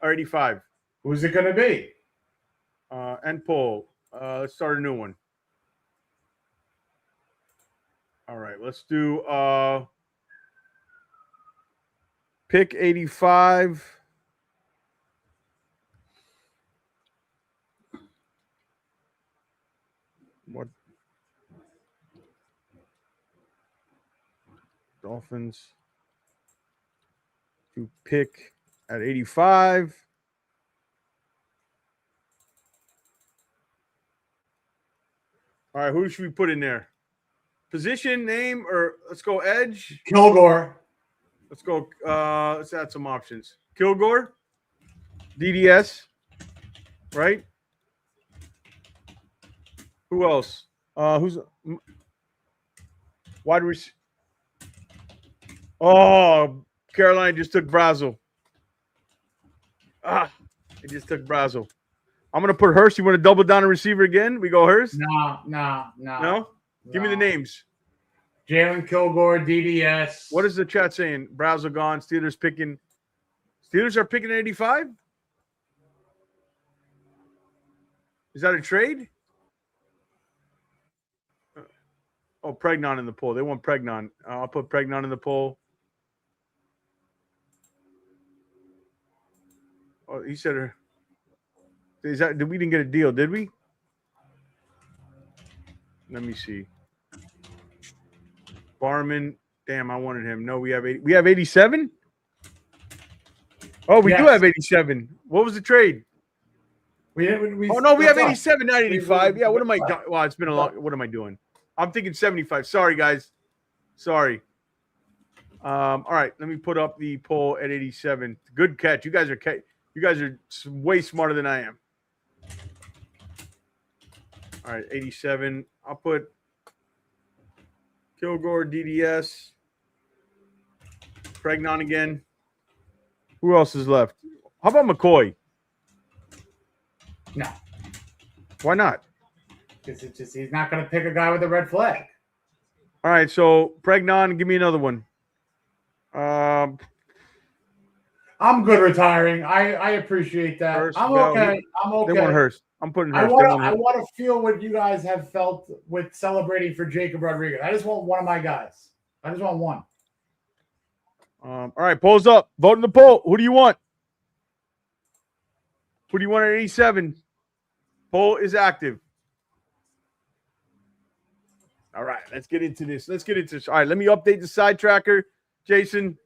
Or 85? Who's it going to be? End poll. Let's start a new one. All right, let's do pick 85. What? Dolphins to pick at 85. All right, who should we put in there? Position, name, or let's go edge? Kilgore. Let's go. Let's add some options. Kilgore, DDS, right? Who else? Who's wide receiver? Oh, Carolina just took Brazel. They just took Brazel. I'm gonna put Hurst. You want to double down a receiver again? We go Hurst? No. Give me the names. Jalen Kilgore, DDS. What is the chat saying? Brazel gone. Steelers are picking at 85? Is that a trade? Oh, Pregnon in the poll. They want Pregnon. I'll put Pregnon in the poll. Oh, he said, we didn't get a deal, did we? Let me see. Barman. Damn, I wanted him. No, we have 87? Oh, we do have 87. What was the trade? We have 87, not 85. Yeah, what am I doing? Well, it's been a long. What am I doing? I'm thinking 75. Sorry, guys. Sorry. All right, let me put up the poll at 87. Good catch. You guys are way smarter than I am. All right, 87. I'll put Kilgore, DDS, Pregnon again. Who else is left? How about McCoy? No. Why not? Because he's not going to pick a guy with a red flag. All right, so Pregnon, give me another one. I'm good retiring. I appreciate that. Hurst, I'm okay. They want Hurst. I'm putting Hurst. I want to feel what you guys have felt with celebrating for Jacob Rodriguez. I just want one of my guys. I just want one. All right, polls up. Vote in the poll. Who do you want? Who do you want at 87? Poll is active. All right, let's get into this. All right, let me update the side tracker, Jason.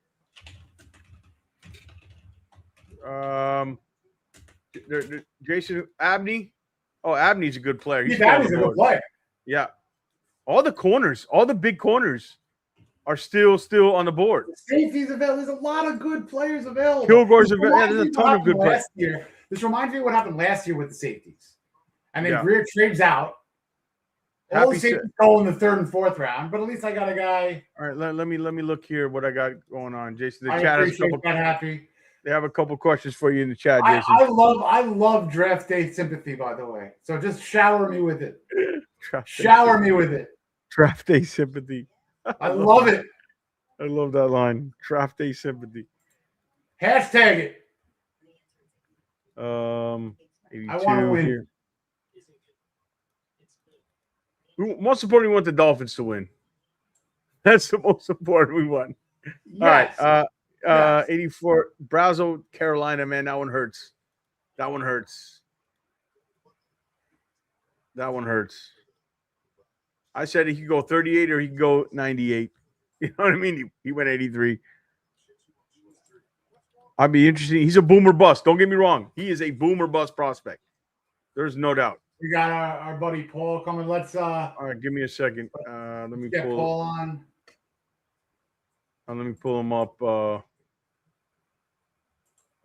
Jason Abney. Oh, Abney's a good player. Abney's a good player. Yeah. All the corners, all the big corners are still on the board. Safety's available. There's a lot of good players available. Kilgore's available. There's a ton of good players. This reminds me of what happened last year with the safeties. And then Greer trades out. All the safeties go in the third and fourth round, but at least I got a guy. All right, let me look here what I got going on, Jason. The I chat appreciate that, Happy. They have a couple questions for you in the chat, Jason. I love draft day sympathy, by the way. So just shower me with it. Me with it. Draft day sympathy. I love it. I love that line. Draft day sympathy. Hashtag it. 82 I want to win. Here. Most important, we want the Dolphins to win. That's the most important we want. Yes. All right. 84. Brazo, Carolina, man. That one hurts. That one hurts. I said he could go 38 or he could go 98. You know what I mean? He went 83. I'd be interested. He's a boomer bust. Don't get me wrong. He is a boomer bust prospect. There's no doubt. We got our buddy Paul coming. Let's all right, give me a second. Let me get Paul on. Let me pull him up.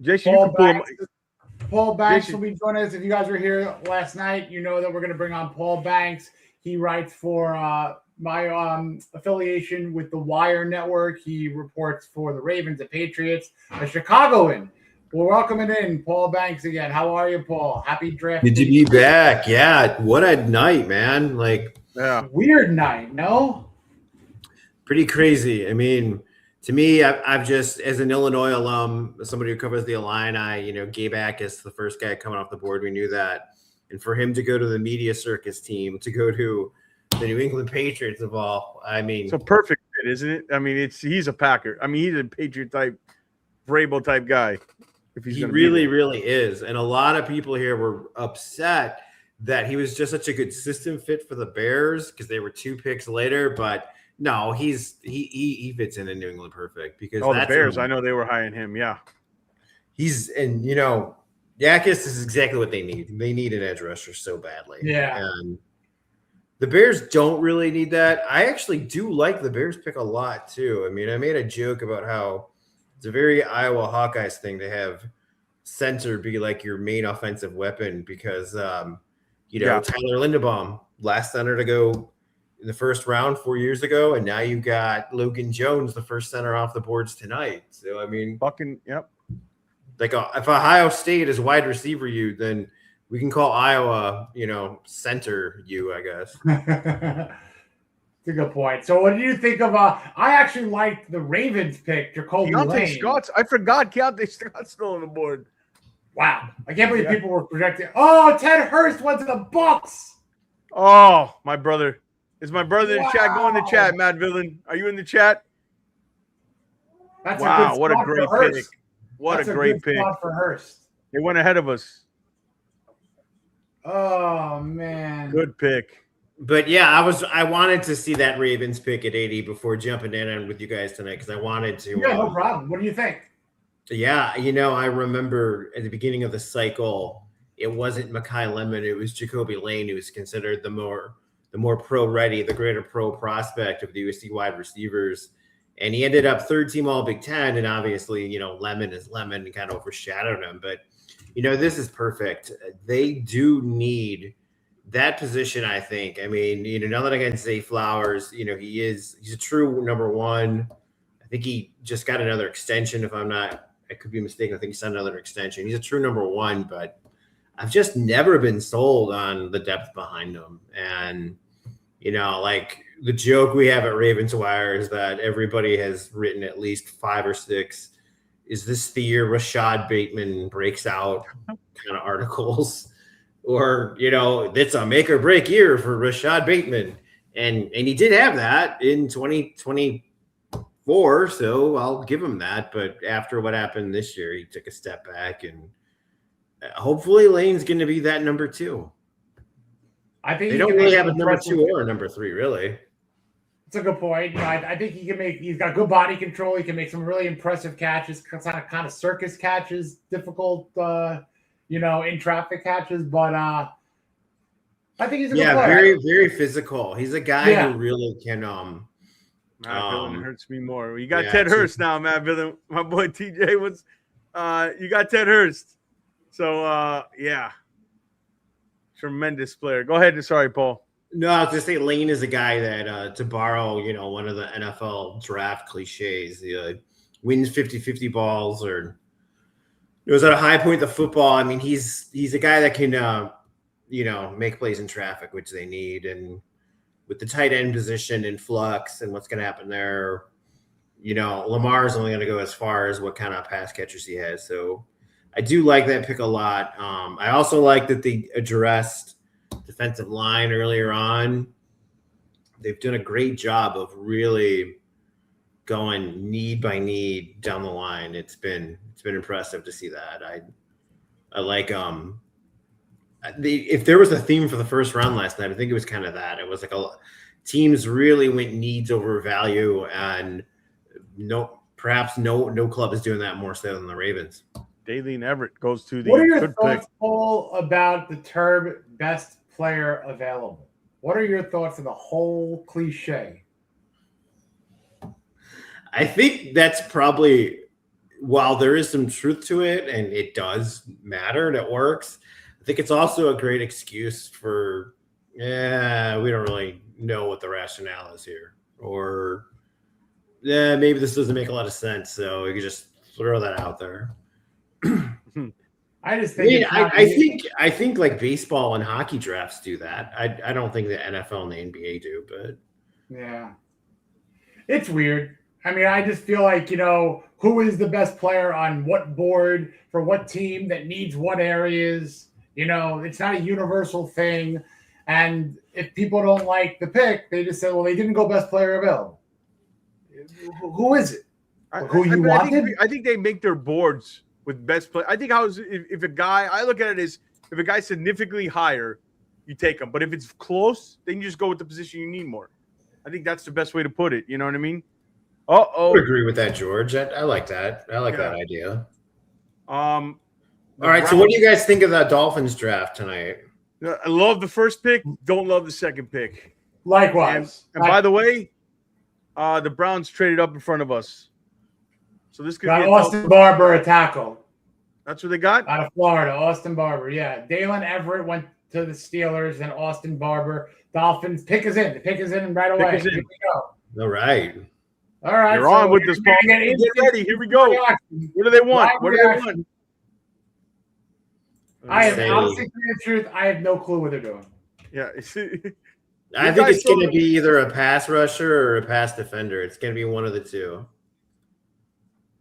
Jason, you can pull him. Paul Banks will be joining us. If you guys were here last night, you know that we're going to bring on Paul Banks. He writes for my affiliation with the Wire Network. He reports for the Ravens, the Patriots, a Chicagoan. We're welcoming in Paul Banks again. How are you, Paul? Happy draft. Good to be back. Yeah, what a night, man. Weird night, no? Pretty crazy. I mean, to me, I've just, as an Illinois alum, somebody who covers the Illini, Gabe Akis, the first guy coming off the board, we knew that. And for him to go to the media circus team, to go to the New England Patriots of all, I mean. It's a perfect fit, isn't it? I mean, he's a Packer. I mean, he's a Patriot type, Vrabel type guy. He really, really is. And a lot of people here were upset that he was just such a good system fit for the Bears because they were 2 picks later. But no, he fits in New England perfect because the Bears, I know they were high on him. Yeah. Yakis is exactly what they need. They need an edge rusher so badly. Yeah. And the Bears don't really need that. I actually do like the Bears pick a lot too. I mean, I made a joke about how it's a very Iowa Hawkeyes thing to have center be like your main offensive weapon because, Tyler Linderbaum, last center to go in the first round 4 years ago, and now you got Logan Jones, the first center off the boards tonight. So, I mean, yep. Like if Ohio State is wide receiver you, then we can call Iowa, center you, I guess. That's a good point. So what do you think of I actually liked the Ravens pick, Jacoby Lane. Scott's. I forgot Keontae Scott's still on the board. Wow. I can't believe people were projecting. Oh, Ted Hurst went to the Bucks. Oh, my brother. Is my brother in the chat? Go in the chat, Mad Villain. Are you in the chat? That's wow, a good what a spot great for Hurst. pick. What That's a great good pick. spot for Hurst. They went ahead of us. Oh, man. Good pick. But yeah, I wanted to see that Ravens pick at 80 before jumping in with you guys tonight because I wanted to. Yeah, no problem. What do you think? Yeah, you know, I remember at the beginning of the cycle, it wasn't Mekhi Lemon, it was Jacoby Lane who was considered the more pro ready, the greater pro prospect of the USC wide receivers. And he ended up third team all Big Ten. And obviously, you know, Lemon is Lemon and kind of overshadowed him. But, you know, this is perfect. They do need that position, I think. I mean, you know, nothing against Zay Flowers. You know, he's a true number one. I think he just got another extension. If I'm not, I could be mistaken. I think he signed another extension. He's a true number one, but I've just never been sold on the depth behind him. And, you know, like the joke we have at Ravenswire is that everybody has written at least 5 or 6. Is this the year Rashad Bateman breaks out kind of articles? Or, you know, it's a make or break year for Rashad Bateman. And he did have that in 2024. So I'll give him that. But after what happened this year, he took a step back. And hopefully Lane's going to be that number 2. I think they don't really have a number 2 or a number 3, really. It's a good point. You know, I think he's got good body control. He can make some really impressive catches, kind of circus catches, difficult, you know, in traffic catches. But I think he's a good player. Very, very physical. He's a guy who really can. Matt Villain hurts me more. You got Ted Hurst now, Matt Villain. My boy TJ was. You got Ted Hurst. So yeah, tremendous player. Go ahead. Sorry, Paul. No, I was just saying Lane is a guy that, to borrow, you know, one of the NFL draft cliches, wins 50-50 balls or was at a high point of football. I mean, he's a guy that can, you know, make plays in traffic, which they need. And with the tight end position in flux and what's going to happen there, you know, Lamar's only going to go as far as what kind of pass catchers he has. So I do like that pick a lot. I also like that they addressed defensive line earlier on. They've done a great job of really going need by need down the line. It's been impressive to see that. I like if there was a theme for the first round last night, I think it was kind of that. It was like teams really went needs over value, and perhaps no club is doing that more so than the Ravens. Daleen Everett goes to the. What are your thoughts, Paul, about the term best player available? What are your thoughts on the whole cliche? I think that's probably, while there is some truth to it and it does matter and it works, I think it's also a great excuse for, we don't really know what the rationale is here. Or, maybe this doesn't make a lot of sense. So you can just throw that out there. I just think I think like baseball and hockey drafts do that. I don't think the NFL and the NBA do, but yeah, it's weird. I mean, I just feel like, you know, who is the best player on what board for what team that needs what areas? You know, it's not a universal thing. And if people don't like the pick, they just say, well, they didn't go best player available. Who is it? Who you wanted? I think they make their boards with best play. I think if a guy, I look at it as if a guy's significantly higher, you take him. But if it's close, then you just go with the position you need more. I think that's the best way to put it. You know what I mean? I would agree with that, George. I like that. I like that idea. All right. So what do you guys think of that Dolphins draft tonight? I love the first pick. Don't love the second pick. Likewise. And by the way, the Browns traded up in front of us. So this could got be Austin Barber a tackle. That's what they got? Out of Florida, Austin Barber. Yeah. Dalen Everett went to the Steelers and Austin Barber. Dolphins pick us in. The pick is in right away. Here we go. All right. All right. You're on with this, Paul. Get ready. Here we go. What do they want? What do they want? Honestly, the truth, I have no clue what they're doing. Yeah. I think it's going to be either a pass rusher or a pass defender. It's going to be one of the two.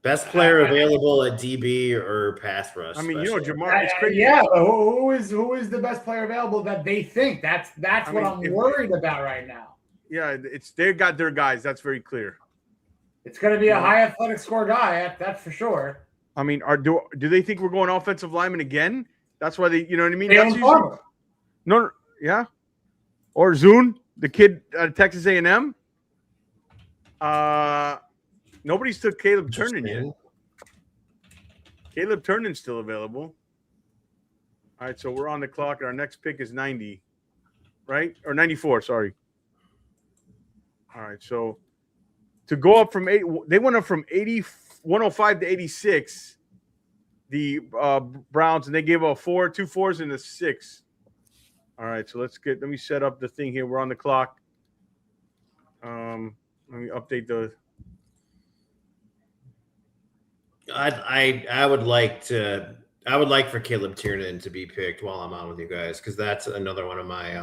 Best player available at DB or pass rush. I mean, you know, specialist. Jamar, it's crazy. Yeah, but who is the best player available that they think? That's what I'm worried about right now. Yeah, they got their guys. That's very clear. It's going to be a high athletic score guy. That's for sure. I mean, do they think we're going offensive lineman again? That's why they, you know what I mean? They That's usually, no, yeah. Or Zune, the kid at Texas A&M. Nobody's took Caleb Turner yet. Caleb Turnan's still available. All right, so we're on the clock, and our next pick is 90, right? Or 94, sorry. All right, so to go up from 8, they went up from 105 to 86, the Browns, and they gave up 2 4s and a 6. All right, so let me set up the thing here. We're on the clock. Let me update the. I would like for Caleb Tiernan to be picked while I'm on with you guys, because that's another one of my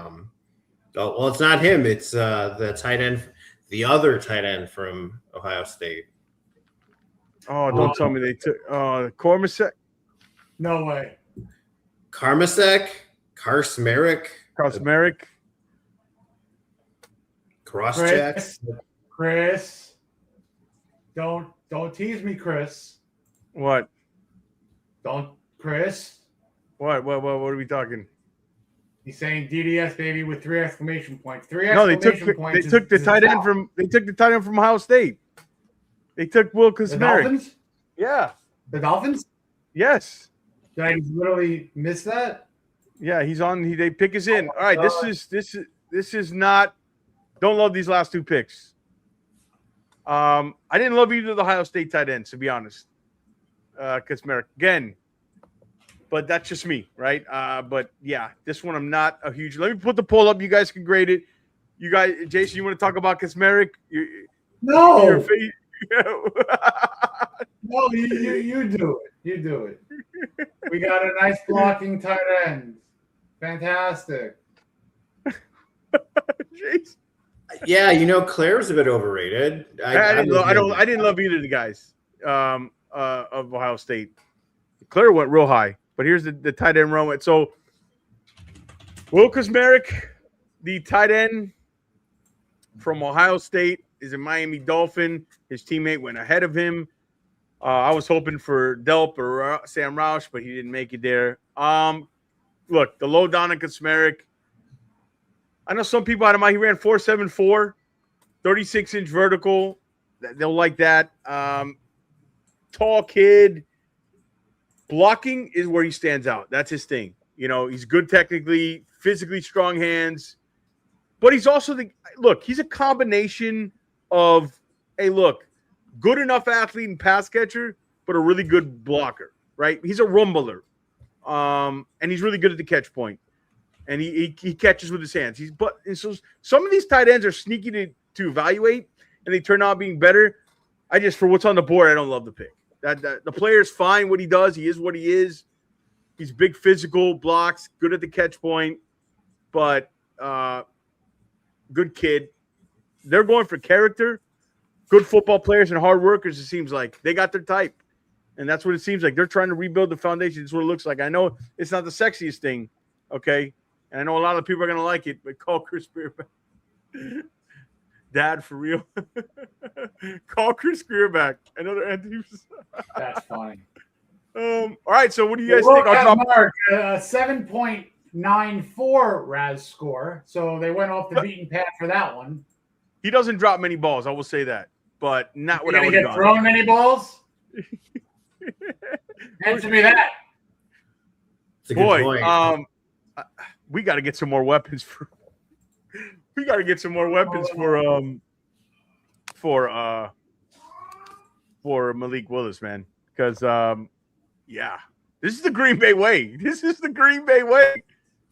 well, it's not him, it's the tight end, the other tight end from Ohio State. Oh, don't tell me they took Cormisek. No way. Karsmerick, cross-checks. Chris, don't tease me, Chris. What? Don't, Chris. What are we talking? He's saying DDS baby with 3 exclamation points. No, they took the tight end from Ohio State. They took Will Kaczmarek. The Dolphins? Yeah. The Dolphins? Yes. Did I literally miss that? Yeah, he's on. They pick us in. All right, this is not. Don't love these last 2 picks. I didn't love either of the Ohio State tight ends, to be honest. Kaczmarek again, but that's just me, right? But yeah, this one I'm not a huge. Let me put the poll up. You guys can grade it. You guys, Jason, you want to talk about Kaczmarek? No. No, you do it. You do it. We got a nice blocking tight end. Fantastic. Jason. Yeah, Claire's a bit overrated. I didn't love either of the guys of Ohio State. Claire went real high, but here's the tight end row. So Will Kaczmarek, the tight end from Ohio State, is a Miami Dolphin. His teammate went ahead of him. I was hoping for Delp or Sam Roush, but he didn't make it there. Look, the low down on Kaczmarek. I know some people out of he ran 4.74, 36-inch vertical. They'll like that. Tall kid. Blocking is where he stands out. That's his thing. He's good technically, physically strong hands. But he's also he's a combination of, good enough athlete and pass catcher, but a really good blocker, right? He's a rumbler. And he's really good at the catch point. And he catches with his hands. So some of these tight ends are sneaky to evaluate, and they turn out being better. For what's on the board, I don't love the pick. That the player's fine what he does. He is what he is. He's big, physical, blocks, good at the catch point, but good kid. They're going for character, good football players and hard workers. It seems like they got their type, and that's what it seems like. They're trying to rebuild the foundation. It's what it looks like. I know it's not the sexiest thing, okay. And I know a lot of people are going to like it, but call Chris Greer back. Dad, for real. Call Chris Greer back. Another Anthony. That's funny. All right, so what do you guys think? Mark, 7.94 Raz score. So they went off the beaten path for that one. He doesn't drop many balls, I will say that. But not what I would have done. Throwing many balls? Answer me that. It's a good point. We got to get some more weapons for Malik Willis, man. Because this is the Green Bay way. This is the Green Bay way,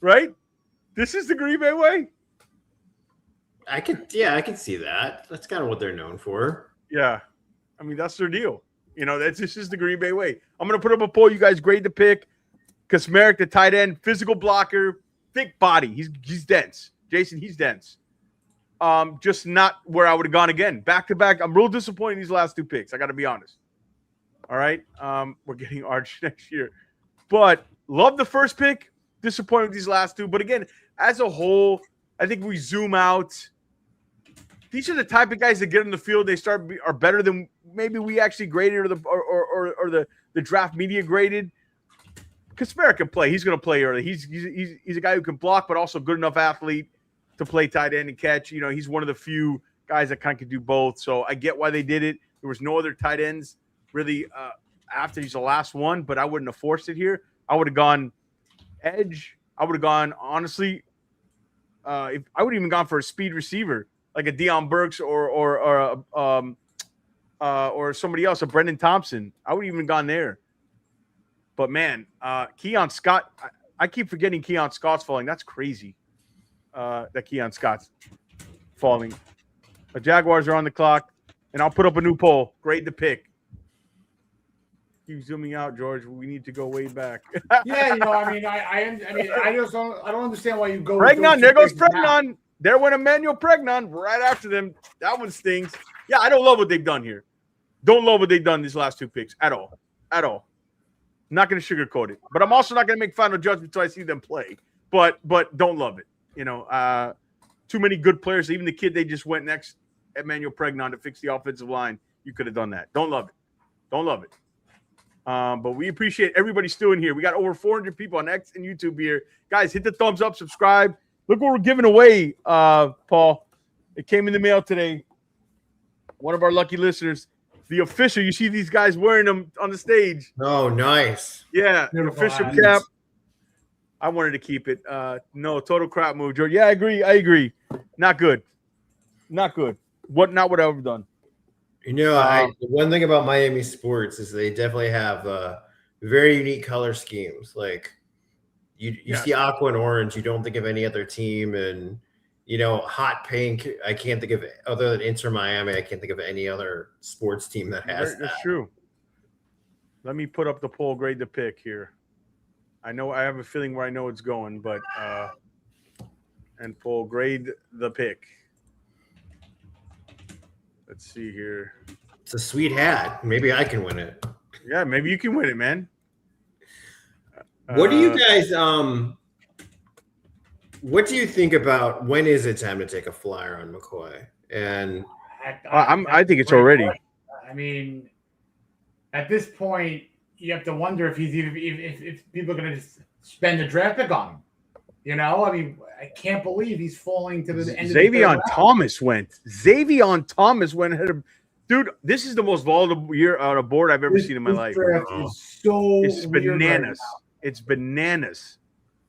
right? This is the Green Bay way. I could see that. That's kind of what they're known for. Yeah, I mean that's their deal. This is the Green Bay way. I'm gonna put up a poll. You guys grade the pick. Kaczmarek, the tight end, physical blocker, thick body. He's dense. Jason, he's dense. Just not where I would have gone again. Back to back. I'm real disappointed in these last 2 picks. I got to be honest. All right. We're getting Arch next year. But love the first pick. Disappointed with these last two. But again, as a whole, I think we zoom out. These are the type of guys that get in the field. They are better than maybe we actually graded or the draft media graded. Kaspera can play. He's going to play early. He's a guy who can block, but also good enough athlete to play tight end and catch. You know, he's one of the few guys that kind of can do both. So I get why they did it. There was no other tight ends really after he's the last one, but I wouldn't have forced it here. I would have gone edge. I would have gone, honestly, I would have even gone for a speed receiver like a Deion Burks or somebody else, a Brendan Thompson. I would have even gone there. But man, Keon Scott, I keep forgetting Keon Scott's falling. That's crazy. That Keon Scott's falling. The Jaguars are on the clock, and I'll put up a new poll. Grade the pick. Keep zooming out, George. We need to go way back. Yeah, I don't understand why you go. Pregnon, there goes Pregnon. There went Emmanuel Pregnon right after them. That one stings. Yeah, I don't love what they've done here. Don't love what they've done these last two picks at all. At all. Not going to sugarcoat it. But I'm also not going to make final judgment until I see them play. But don't love it. You know, too many good players. Even the kid they just went next, Emmanuel Pregnon, to fix the offensive line. You could have done that. Don't love it. Don't love it. But we appreciate everybody still in here. We got over 400 people on X and YouTube here. Guys, hit the thumbs up, subscribe. Look what we're giving away, Paul. It came in the mail today. One of our lucky listeners. The official. You see these guys wearing them on the stage. Oh, nice. Yeah, the official cap. I wanted to keep it. No, total crap move, George. Yeah, I agree. Not good. Not good. Not what I've done. You know, the one thing about Miami sports is they definitely have very unique color schemes. Like you see aqua and orange, you don't think of any other team, and you know, hot pink. I can't think of other than Inter Miami. I can't think of any other sports team that has that. That's true. Let me put up the poll. Grade the pick here. I have a feeling where I know it's going, but and poll grade the pick. Let's see here. It's a sweet hat. Maybe I can win it. Yeah, maybe you can win it, man. What do you guys what do you think about when is it time to take a flyer on McCoy? And I think it's already. I mean, at this point, you have to wonder if he's if people are going to just spend a draft pick on him. You know, I mean, I can't believe he's falling to the end. Xavier Thomas went. Xavier Thomas went ahead of. Dude, this is the most volatile year on a board I've ever seen in my life. It's bananas. It's bananas.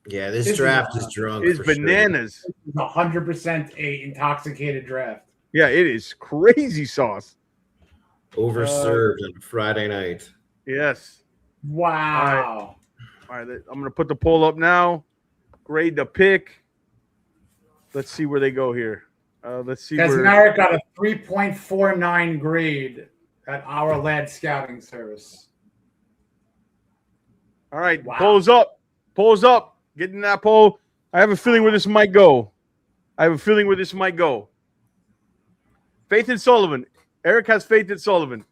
Yeah, this draft is drunk. It's bananas. Sure. It's 100% a intoxicated draft. Yeah, it is crazy sauce. Overserved on Friday night. Yes. Wow. All right, I'm going to put the poll up now. Grade the pick. Let's see where they go here. Let's see. Desmaric got a 3.49 grade at Our Lad Scouting Service. All right, wow. Polls up. Polls up. Get in that poll. I have a feeling where this might go. Faith in Sullivan. Eric has faith in Sullivan.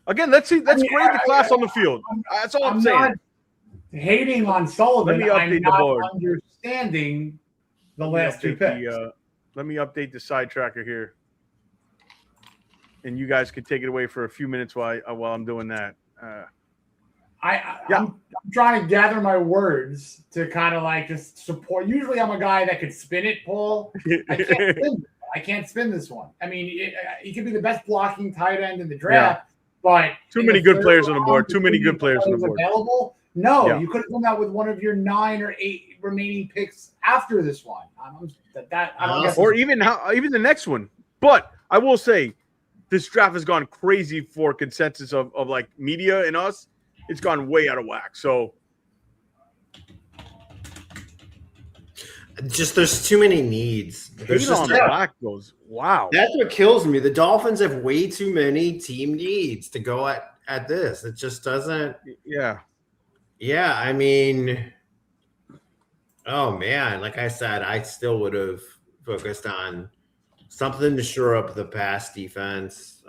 Again, let's see. Let's grade the class on the field. That's all I'm saying. Not hating on Sullivan. Let me update the board. Understanding the last two picks. Let me update the side tracker here, and you guys can take it away for a few minutes while I'm doing that. I'm trying to gather my words to kind of like just support. Usually, I'm a guy that could spin it, Paul. I can't spin this one. I mean, he could be the best blocking tight end in the draft, but too many good players on the board. Too many good players on the board. Available? No, you could have done that with one of your 9 or 8 remaining picks after this one. Or even the next one. But I will say, this draft has gone crazy for consensus of like media and us. It's gone way out of whack. So just there's too many needs. There's just black goes. Wow. That's what kills me. The Dolphins have way too many team needs to go at this. It just doesn't. Yeah. Yeah, I mean, oh man, like I said, I still would have focused on something to shore up the pass defense.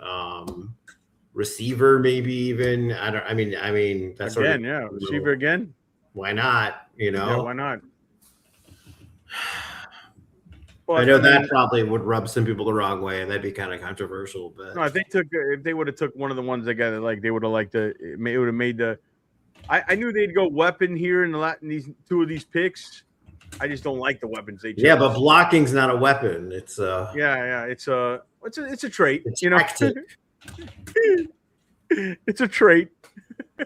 receiver, maybe even. I mean that's Again, yeah. Receiver again. Why not? Yeah, why not? Well, I know that probably would rub some people the wrong way, and that'd be kind of controversial. But no, if they would have took one of the ones they got, like they would have liked it would have made the. I knew they'd go weapon here in these two of these picks. I just don't like the weapons they chose. Yeah, but blocking's not a weapon. It's it's a trait. It's you know, it's a trait.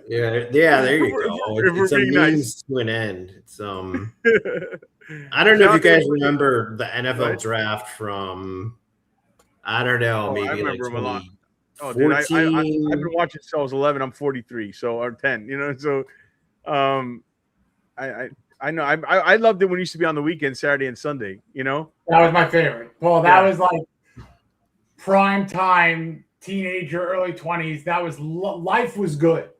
Yeah, there you go. It's a means to an end. It's I don't know if you guys remember the NFL draft from I don't know, maybe I remember like him a lot. Oh, dude, I've been watching since I was 11. I'm 43, so or 10. You know, so I know I loved it when it used to be on the weekend, Saturday and Sunday. You know, that was my favorite. Well, that was like prime time, teenager, early 20s. That was life was good.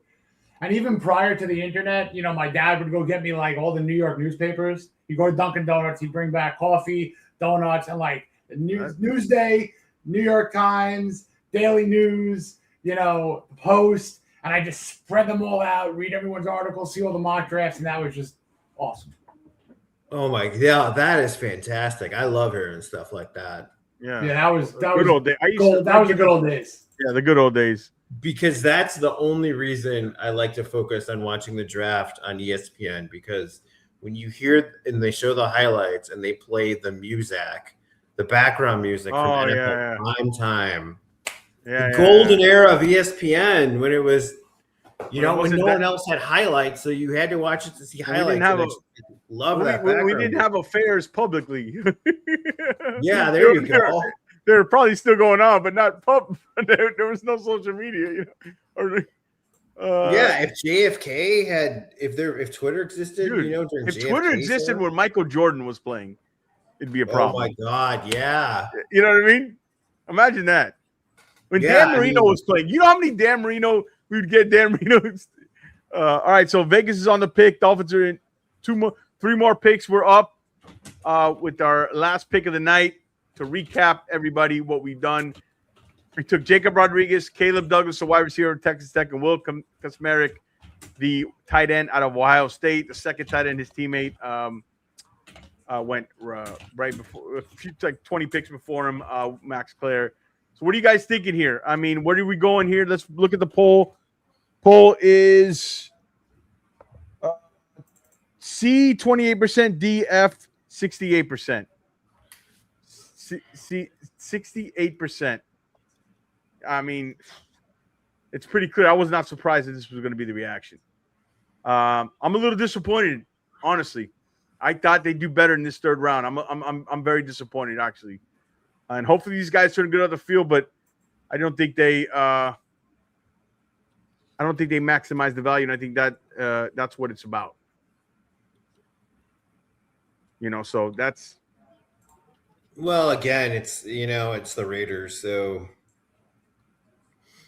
And even prior to the internet, you know, my dad would go get me like all the New York newspapers. He'd go to Dunkin' Donuts. He'd bring back coffee, donuts, and like the Newsday, New York Times, Daily News, you know, the Post. And I just spread them all out, read everyone's articles, see all the mock drafts. And that was just awesome. Oh my, yeah, that is fantastic. I love hearing stuff like that. Yeah, that was good old day. That was the good old days. Yeah, the good old days. Because that's the only reason I like to focus on watching the draft on ESPN, because when you hear and they show the highlights and they play the music, the background music from NFL prime time, the golden era of ESPN when it was, you know, when no one else had highlights, so you had to watch it to see highlights. We didn't have affairs publicly. Yeah, there you go. They're probably still going on, but not pub. There was no social media, you know. If JFK had, if Twitter existed, dude, you know, during if JFK Twitter existed where Michael Jordan was playing, it'd be a problem. Oh my God, yeah. You know what I mean? Imagine that. When Dan Marino was playing, you know how many Dan Marino we would get? Dan Marino. All right, so Vegas is on the pick. Dolphins are in 3 more picks. We're up with our last pick of the night. To recap everybody what we've done, we took Jacob Rodriguez, Caleb Douglas, the wide receiver of Texas Tech, and Will Kacmarek, the tight end out of Ohio State. The second tight end, his teammate, went right before, like 20 picks before him, Max Clare. So what are you guys thinking here? I mean, where are we going here? Let's look at the poll. Poll is C 28%, D F 68%. 68%. I mean, it's pretty clear. I was not surprised that this was going to be the reaction. I'm a little disappointed, honestly. I thought they'd do better in this third round. I'm very disappointed, actually. And hopefully these guys turn good on the field, but I don't think they maximize the value, and I think that that's what it's about. You know, so that's. Well, again, it's the Raiders, so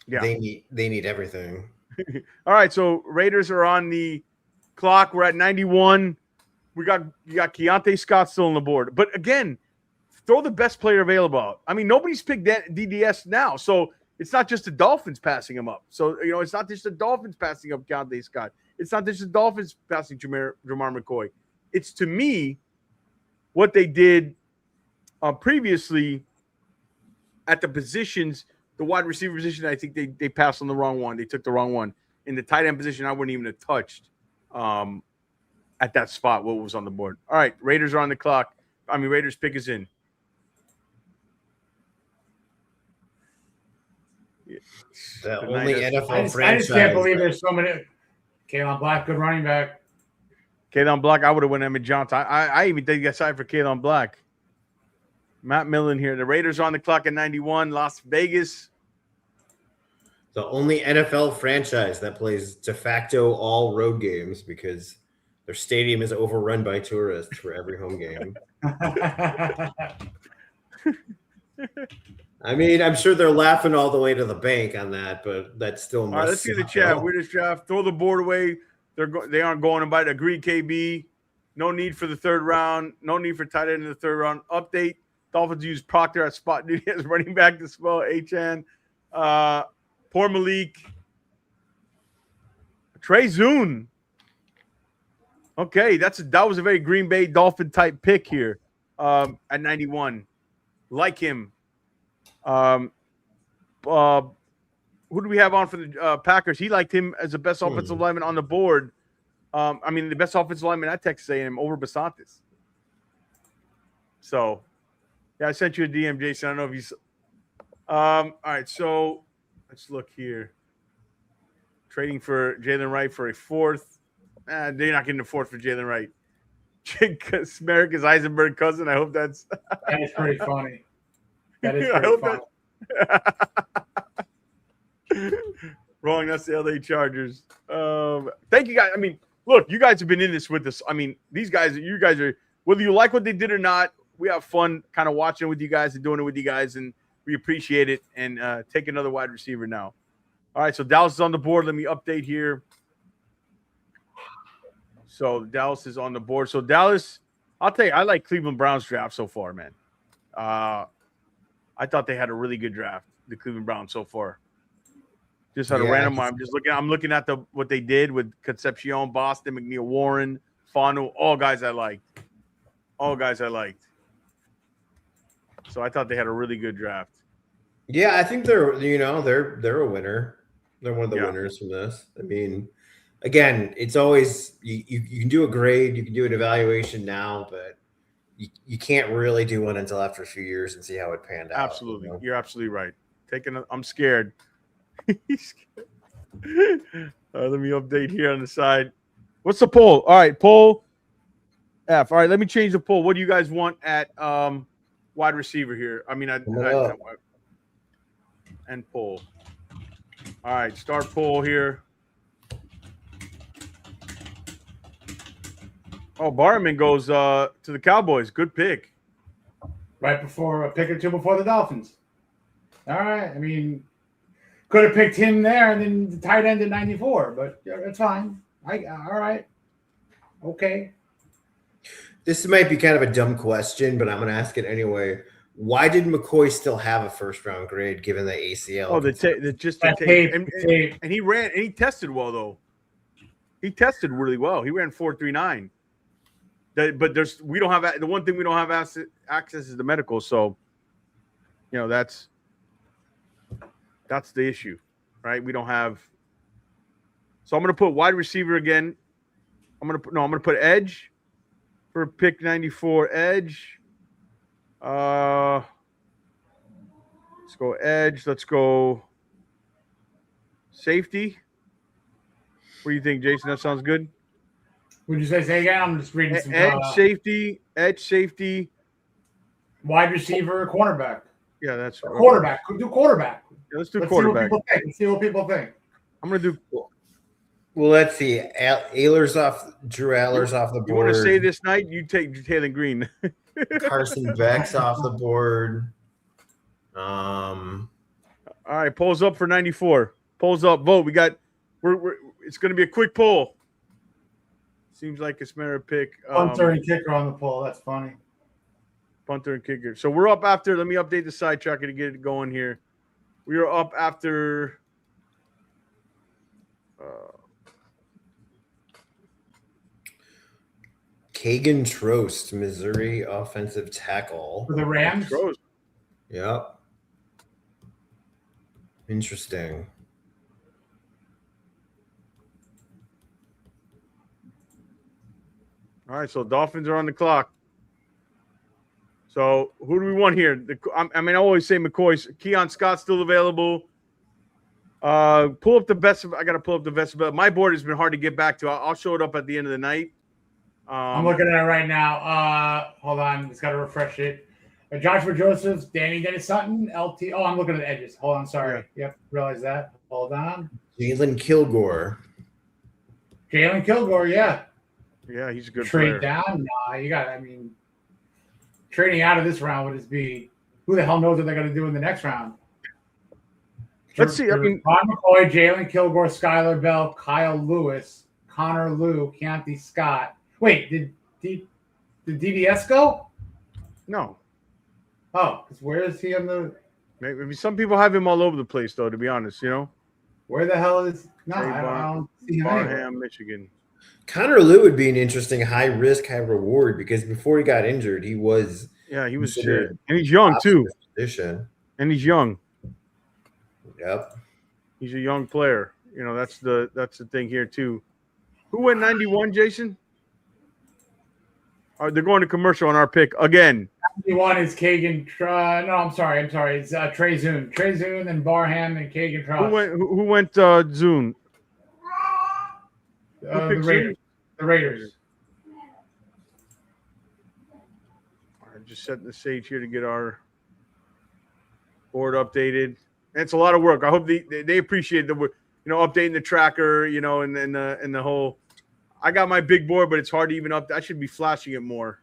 they need everything. All right, so Raiders are on the clock. We're at 91. You got Keontae Scott still on the board, but again, throw the best player available out. I mean, nobody's picked DDS now, so it's not just the Dolphins passing him up. So it's not just the Dolphins passing up Keontae Scott. It's not just the Dolphins passing Jamar McCoy. It's, to me, what they did previously at the positions, the wide receiver position. I think they passed on the wrong one. They took the wrong one. In the tight end position, I wouldn't even have touched at that spot what was on the board. All right, Raiders are on the clock. Raiders pick is in. The only NFL franchise. I just can't believe there's so many. Kalen Black, good running back. Kalen Black, I would have went Emmett Johnson. I even think I signed for Kalen Black. Matt Millen here. The Raiders are on the clock at 91. Las Vegas. The only NFL franchise that plays de facto all road games because their stadium is overrun by tourists for every home game. I mean, I'm sure they're laughing all the way to the bank on that, but that's still. All right, let's see the chat. Weirdest draft. Throw the board away. They aren't going to bite. Agreed, KB. No need for the third round. No need for tight end in the third round. Update. Dolphins use Proctor at spot duty as running back to spell HN. Poor Malik. Trey Zune. Okay, that was a very Green Bay Dolphin type pick here at 91. Like him. Who do we have on for the Packers? He liked him as the best offensive lineman on the board. The best offensive lineman at Texas A&M over Basantis. So, yeah, I sent you a DM, Jason. I don't know if he's all right, so let's look here. Trading for Jalen Wright for a fourth. They're not getting a fourth for Jalen Wright. America's Eisenberg cousin. I hope that's that is pretty funny. That is pretty funny. Wrong, that's the LA Chargers. Thank you guys. Look, you guys have been in this with us. You guys are, whether you like what they did or not, we have fun kind of watching it with you guys and doing it with you guys, and we appreciate it. And take another wide receiver now. All right, so Dallas is on the board. Let me update here. So Dallas is on the board. So Dallas, I'll tell you, I like Cleveland Browns draft so far, man. I thought they had a really good draft, the Cleveland Browns so far. Just had a random one. I'm looking at what they did with Concepcion, Boston, McNeil, Warren, Fanu, all guys I liked. So I thought they had a really good draft. Yeah, I think they're a winner. They're one of the winners from this. Again, it's always you can do a grade, you can do an evaluation now, but you can't really do one until after a few years and see how it panned out. Absolutely. You're absolutely right. I'm scared. Let me update here on the side. What's the poll? All right, poll F. All right, let me change the poll. What do you guys want at wide receiver here? And poll. All right, start poll here. Oh, Barman goes to the Cowboys. Good pick. Right before a pick or two before the Dolphins. All right. Could have picked him there and then the tight end at 94, but it's fine. All right. Okay. This might be kind of a dumb question, but I'm going to ask it anyway. Why did McCoy still have a first-round grade given the ACL? Oh, the tape. And he ran, and he tested well, though. He tested really well. He ran 4.39. But we don't have the one thing we don't have access is the medical. So, that's the issue, right? We don't have. So I'm going to put wide receiver again. I'm going to put edge for pick 94 edge. Let's go edge. Let's go safety. What do you think, Jason? That sounds good. Would you say again? I'm just reading some edge safety, wide receiver, cornerback. Yeah, that's right. Quarterback. Do quarterback. Yeah, let's do quarterback. Let's see what people think. I'm gonna do. Well, let's see. Drew Aller's off the board. You want to say this night? You take Taylor Green. Carson Beck's off the board. All right, polls up for 94. Polls up. Vote. It's going to be a quick poll. Seems like it's Mara pick. Punter and kicker on the poll. That's funny. Punter and kicker. So we're up after. Let me update the side tracker to get it going here. We are up after. Kagan Trost, Missouri offensive tackle. For the Rams? Yep. Interesting. All right, so Dolphins are on the clock. So who do we want here? I always say McCoy. Keon Scott's still available. Pull up the best. I got to pull up the best. But my board has been hard to get back to. I'll show it up at the end of the night. I'm looking at it right now. Hold on. Just got to refresh it. Joshua Josephs, Danny Dennis Sutton, LT. Oh, I'm looking at the edges. Hold on. Sorry. Yep. Realize that. Hold on. Jalen Kilgore. Yeah. Yeah, he's a good Trade player. Down? Nah, you got. Trading out of this round would just be who the hell knows what they're going to do in the next round. Let's see. Ron McCoy, Jalen Kilgore, Skylar Bell, Kyle Lewis, Connor Liu, Keontae Scott. Wait, did DDS go? No. Oh, because where is he on the? Maybe some people have him all over the place, though. To be honest, Where the hell is? No, I don't see him anywhere. Barham, Michigan. Connor Lew would be an interesting high risk, high reward because before he got injured, he was he was considered and he's young too. Position. And he's young. Yep. He's a young player. You know, that's the thing here too. Who went 91, Jason? They're going to commercial on our pick again. 91 is Kagan. No, I'm sorry. It's Trey Zune. Trey Zune and Barham and Kagan Truss. Who went Zune? The Raiders. The Raiders. All right, just setting the stage here to get our board updated. And it's a lot of work. I hope they appreciate updating the tracker, and the whole. I got my big board, but it's hard to even up. I should be flashing it more,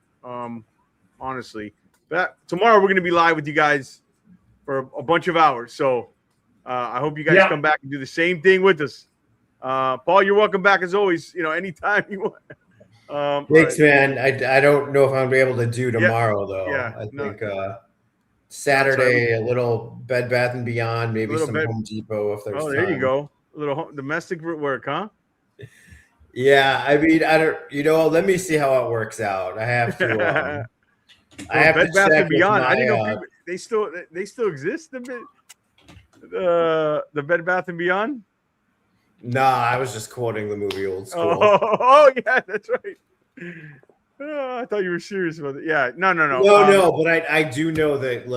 honestly. But tomorrow we're going to be live with you guys for a bunch of hours. So I hope you guys come back and do the same thing with us. Paul, you're welcome back as always. Anytime you want. Thanks, man. I don't know if I'm gonna be able to do tomorrow though. Yeah, I think Saturday a little Bed Bath and Beyond, maybe some Home Depot if there's. Oh, there time. you go. A little domestic work, huh? Yeah, I mean, I don't. Let me see how it works out. I have to. I have Bed to Bath check and Beyond. with I didn't know my, they still exist. The Bed Bath and Beyond. Nah, I was just quoting the movie Old School. Oh yeah, that's right. I thought you were serious about it. Yeah, no. No, but I do know that,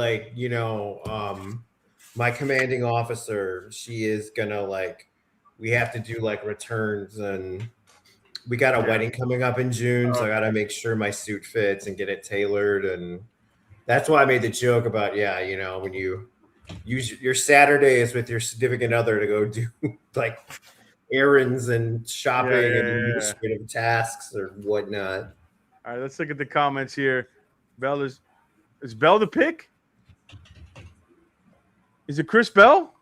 my commanding officer, she is gonna we have to do returns, and we got a wedding coming up in June, so I got to make sure my suit fits and get it tailored, and that's why I made the joke about when you use your Saturdays with your significant other to go do errands and shopping and administrative tasks or whatnot. All right, let's look at the comments here. Bell is Bell the pick? Is it Chris Bell?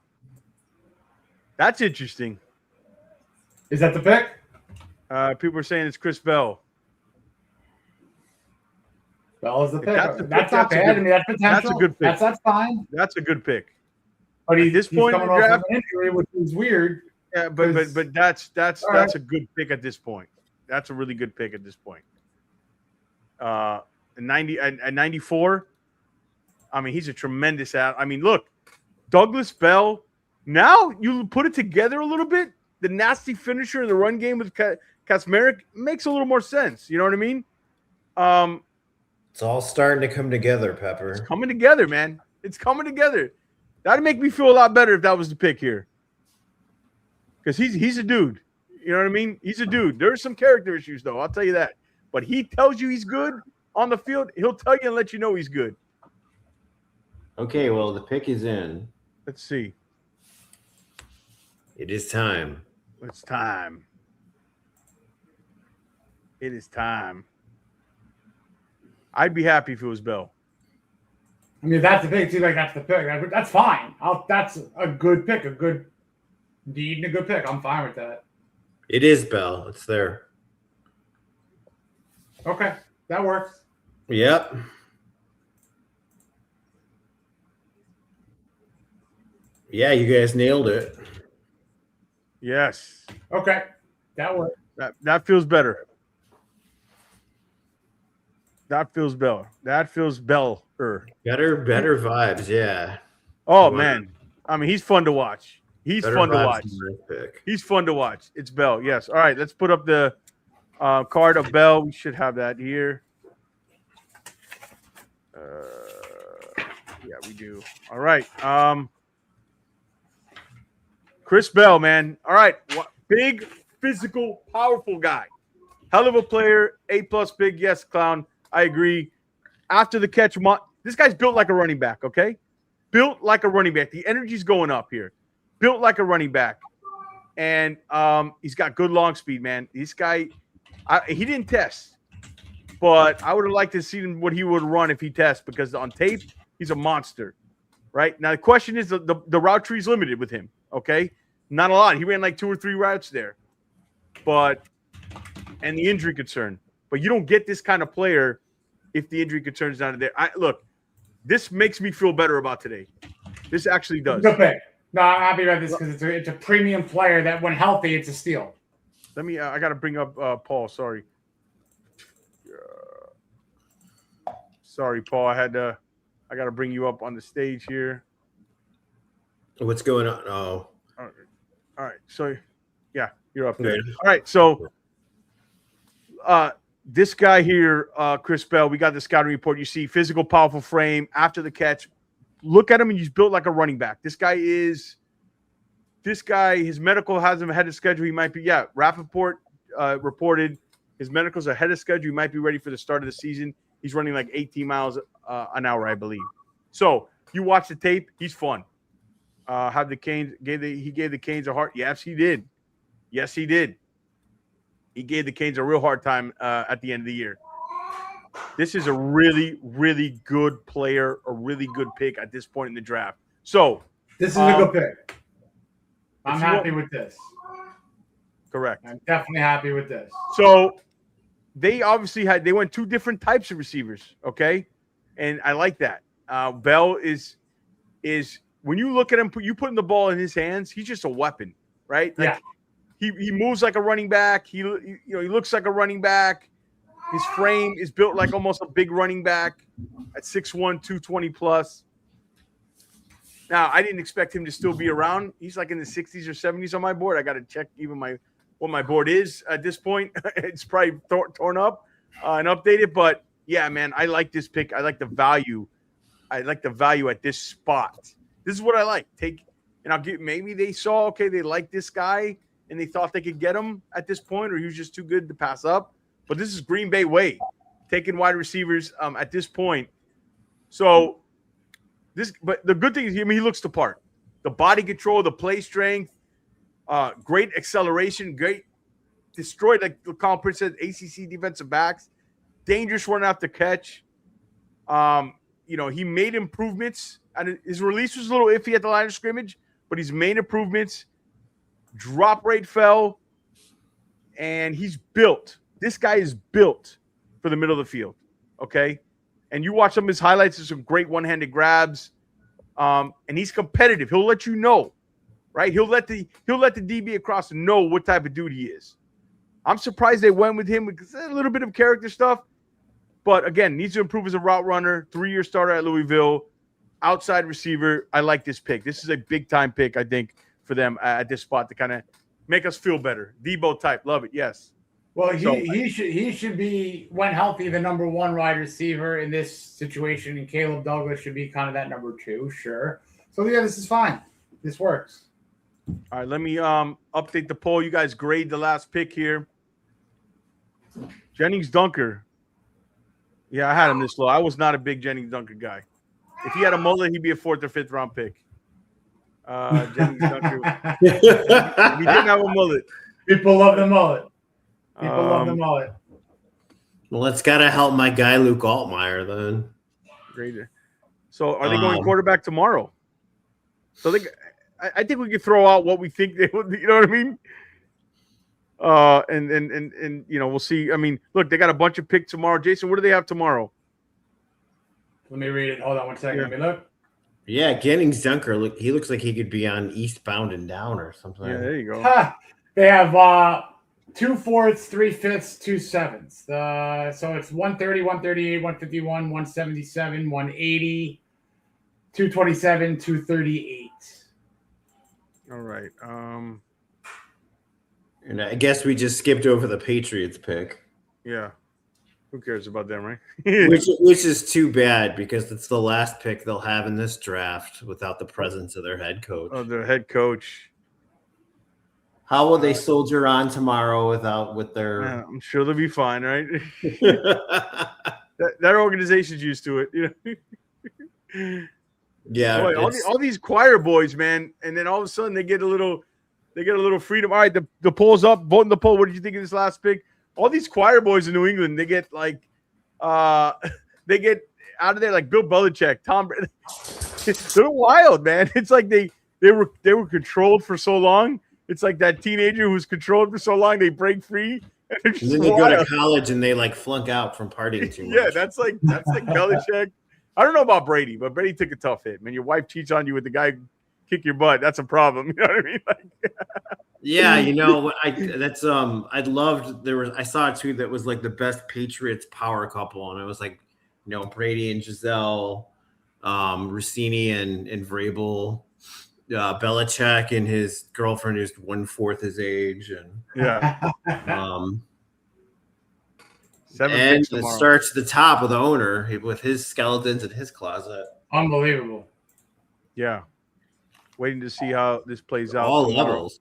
That's interesting. Is that the pick? People are saying it's Chris Bell. Bell is the pick. That's not bad. I mean, that's potential. That's a good pick. That's fine. That's a good pick. But at this point in the draft, an injury, which is weird. Yeah, but that's a good pick at this point. That's a really good pick at this point. 94. I mean, he's a tremendous out. I mean, look, Douglas Bell. Now you put it together a little bit. The nasty finisher in the run game with Kaczmarek makes a little more sense. You know what I mean? It's all starting to come together, Pepper. It's coming together, man. It's coming together. That'd make me feel a lot better if that was the pick here. Because he's a dude. You know what I mean? He's a dude. There's some character issues, though. I'll tell you that. But he tells you he's good on the field. He'll tell you and let you know he's good. Okay, well, the pick is in. Let's see. It is time. It's time. It is time. I'd be happy if it was Bell. I mean, that's the pick. Too. That's the pick. That's fine. That's a good pick. A good need and a good pick. I'm fine with that. It is Bell. It's there. Okay, that works. Yep. Yeah, you guys nailed it. Yes. Okay, that works. That feels better. That feels better. That feels better. Better vibes, yeah. Oh, man. I mean, he's fun to watch. He's better fun to watch. He's fun to watch. It's Bell. Yes. All right, let's put up the card of Bell. We should have that here. Yeah, we do. All right. Chris Bell, man. All right. Big, physical, powerful guy. Hell of a player. A+ big. Yes, Clown. I agree. After the catch, this guy's built like a running back, okay? Built like a running back. The energy's going up here. Built like a running back. And he's got good long speed, man. This guy, he didn't test. But I would have liked to see what he would run if he tests, because on tape, he's a monster. Right? Now, the question is, the route tree is limited with him, okay? Not a lot. He ran like 2 or 3 routes there. And the injury concern. But you don't get this kind of player if the injury concern is not there. Look, this makes me feel better about today. This actually does. Good pick. No, I'm happy about this because it's a premium player that when healthy, it's a steal. Let me. I got to bring up Paul. Sorry. Sorry, Paul. I got to bring you up on the stage here. What's going on? Oh, All right. So, yeah, you're up there. All right. So, this guy here, Chris Bell, we got the scouting report. You see physical, powerful frame after the catch. Look at him, and he's built like a running back. His medical has him ahead of schedule. He might be, Rappaport reported his medical's ahead of schedule. He might be ready for the start of the season. He's running like 18 miles an hour, I believe. So you watch the tape. He's fun. Have the Canes he gave the Canes a hard? Yes, he did. Yes, he did. He gave the Canes a real hard time at the end of the year. This is a really, really good player, a really good pick at this point in the draft. So this is a good pick. I'm happy with this. Correct. I'm definitely happy with this. So they obviously they went two different types of receivers, okay? And I like that. Bell is when you look at him, you putting the ball in his hands, he's just a weapon, right? Like, he moves like a running back. He looks like a running back. His frame is built like almost a big running back at 6'1", 220 plus. Now, I didn't expect him to still be around. He's like in the 60s or 70s on my board. I got to check even what my board is at this point. It's probably torn up and updated. But, yeah, man, I like this pick. I like the value. I like the value at this spot. This is what I like. Maybe they saw, okay, they like this guy and they thought they could get him at this point, or he was just too good to pass up. But this is Green Bay way, taking wide receivers at this point. So but the good thing is, he looks the part. The body control, the play strength, great acceleration, great destroyed, like Colin Prince said, ACC defensive backs, dangerous run after catch. He made improvements, and his release was a little iffy at the line of scrimmage, but he's made improvements. Drop rate fell, and he's built. This guy is built for the middle of the field, okay? And you watch some of his highlights, there's some great one-handed grabs, and he's competitive. He'll let you know, right? He'll let the DB across know what type of dude he is. I'm surprised they went with him because a little bit of character stuff, but again, needs to improve as a route runner. 3-year starter at Louisville, outside receiver. I like this pick. This is a big-time pick, I think, for them at this spot to kind of make us feel better. Debo type, love it. Yes. Well, he should be, when healthy, the number one wide receiver in this situation, and Caleb Douglas should be kind of that number 2, sure. So yeah, this is fine. This works. All right, let me update the poll. You guys grade the last pick here. Jennings Dunker. Yeah, I had him this low. I was not a big Jennings Dunker guy. If he had a mullet, he'd be a 4th or 5th round pick. Jennings Dunker. He didn't have a mullet. People love the mullet. People love the mullet. Well, it's got to help my guy Luke Altmaier then. Great. So, are they going quarterback tomorrow? So I think we could throw out what we think they would. You know what I mean? And we'll see. I mean, look, they got a bunch of picks tomorrow. Jason, what do they have tomorrow? Let me read it. Hold on one second. Let me look. Yeah, Jennings Dunker. He looks like he could be on Eastbound and Down or something. Yeah, there you go. They have 2 4ths, 3 5ths, 2 7ths. So it's 130, 138, 151, 177, 180, 227, 238. All right. And I guess we just skipped over the Patriots pick. Yeah. Who cares about them, right? which is too bad because it's the last pick they'll have in this draft without the presence of their head coach. Oh, their head coach. How will they soldier on tomorrow with their? Yeah, I'm sure they'll be fine, right? that organization's used to it, you know. Yeah, boy, all these choir boys, man, and then all of a sudden they get a little freedom. All right, the poll's up. Vote in the poll. What did you think of this last pick? All these choir boys in New England, they get they get out of there like Bill Belichick, Tom Brady. They're wild, man. It's like they were controlled for so long. It's like that teenager who's controlled for so long, they break free. And then they go to college and they like flunk out from partying too much. Yeah, that's like Belichick. I don't know about Brady, but Brady took a tough hit. Man, your wife cheats on you with the guy kick your butt. That's a problem. You know what I mean? Like, Yeah, I loved I saw a tweet that was like the best Patriots power couple, and it was like, Brady and Giselle, Rossini and Vrabel, Belichick and his girlfriend who's 1/4 his age, and yeah. and it starts at the top with the owner with his skeletons in his closet. Unbelievable. Yeah. Waiting to see how this plays out. All tomorrow. levels.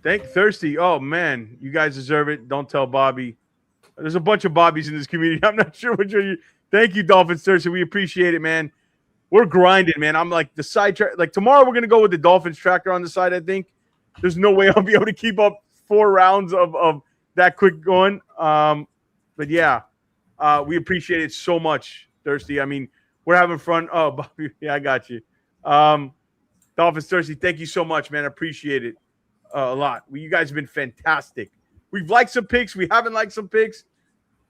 Thank Thirsty. Oh man, you guys deserve it. Don't tell Bobby. There's a bunch of Bobbies in this community. I'm not sure which one you. Thank you, Dolphins Thirsty. We appreciate it, man. We're grinding, man. I'm like the side track. Like tomorrow, we're gonna go with the Dolphins tractor on the side. I think there's no way I'll be able to keep up 4 rounds of that quick going. But yeah, we appreciate it so much, Thirsty. I mean, we're having fun. Oh, Bobby, yeah, I got you. Dolphins Thirsty, thank you so much, man. I appreciate it a lot. You guys have been fantastic. We've liked some picks. We haven't liked some picks.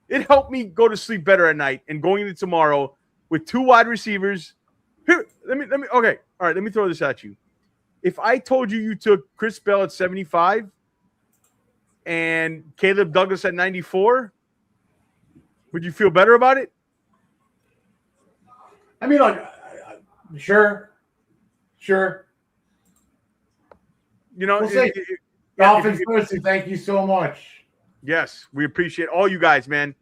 It helped me go to sleep better at night and going into tomorrow with 2 wide receivers. Here, let me. Okay, all right. Let me throw this at you. If I told you took Chris Bell at 75 and Caleb Douglas at 94, would you feel better about it? I mean, like, sure. We'll see. Dolphins first, thank you so much. Yes, we appreciate all you guys, man.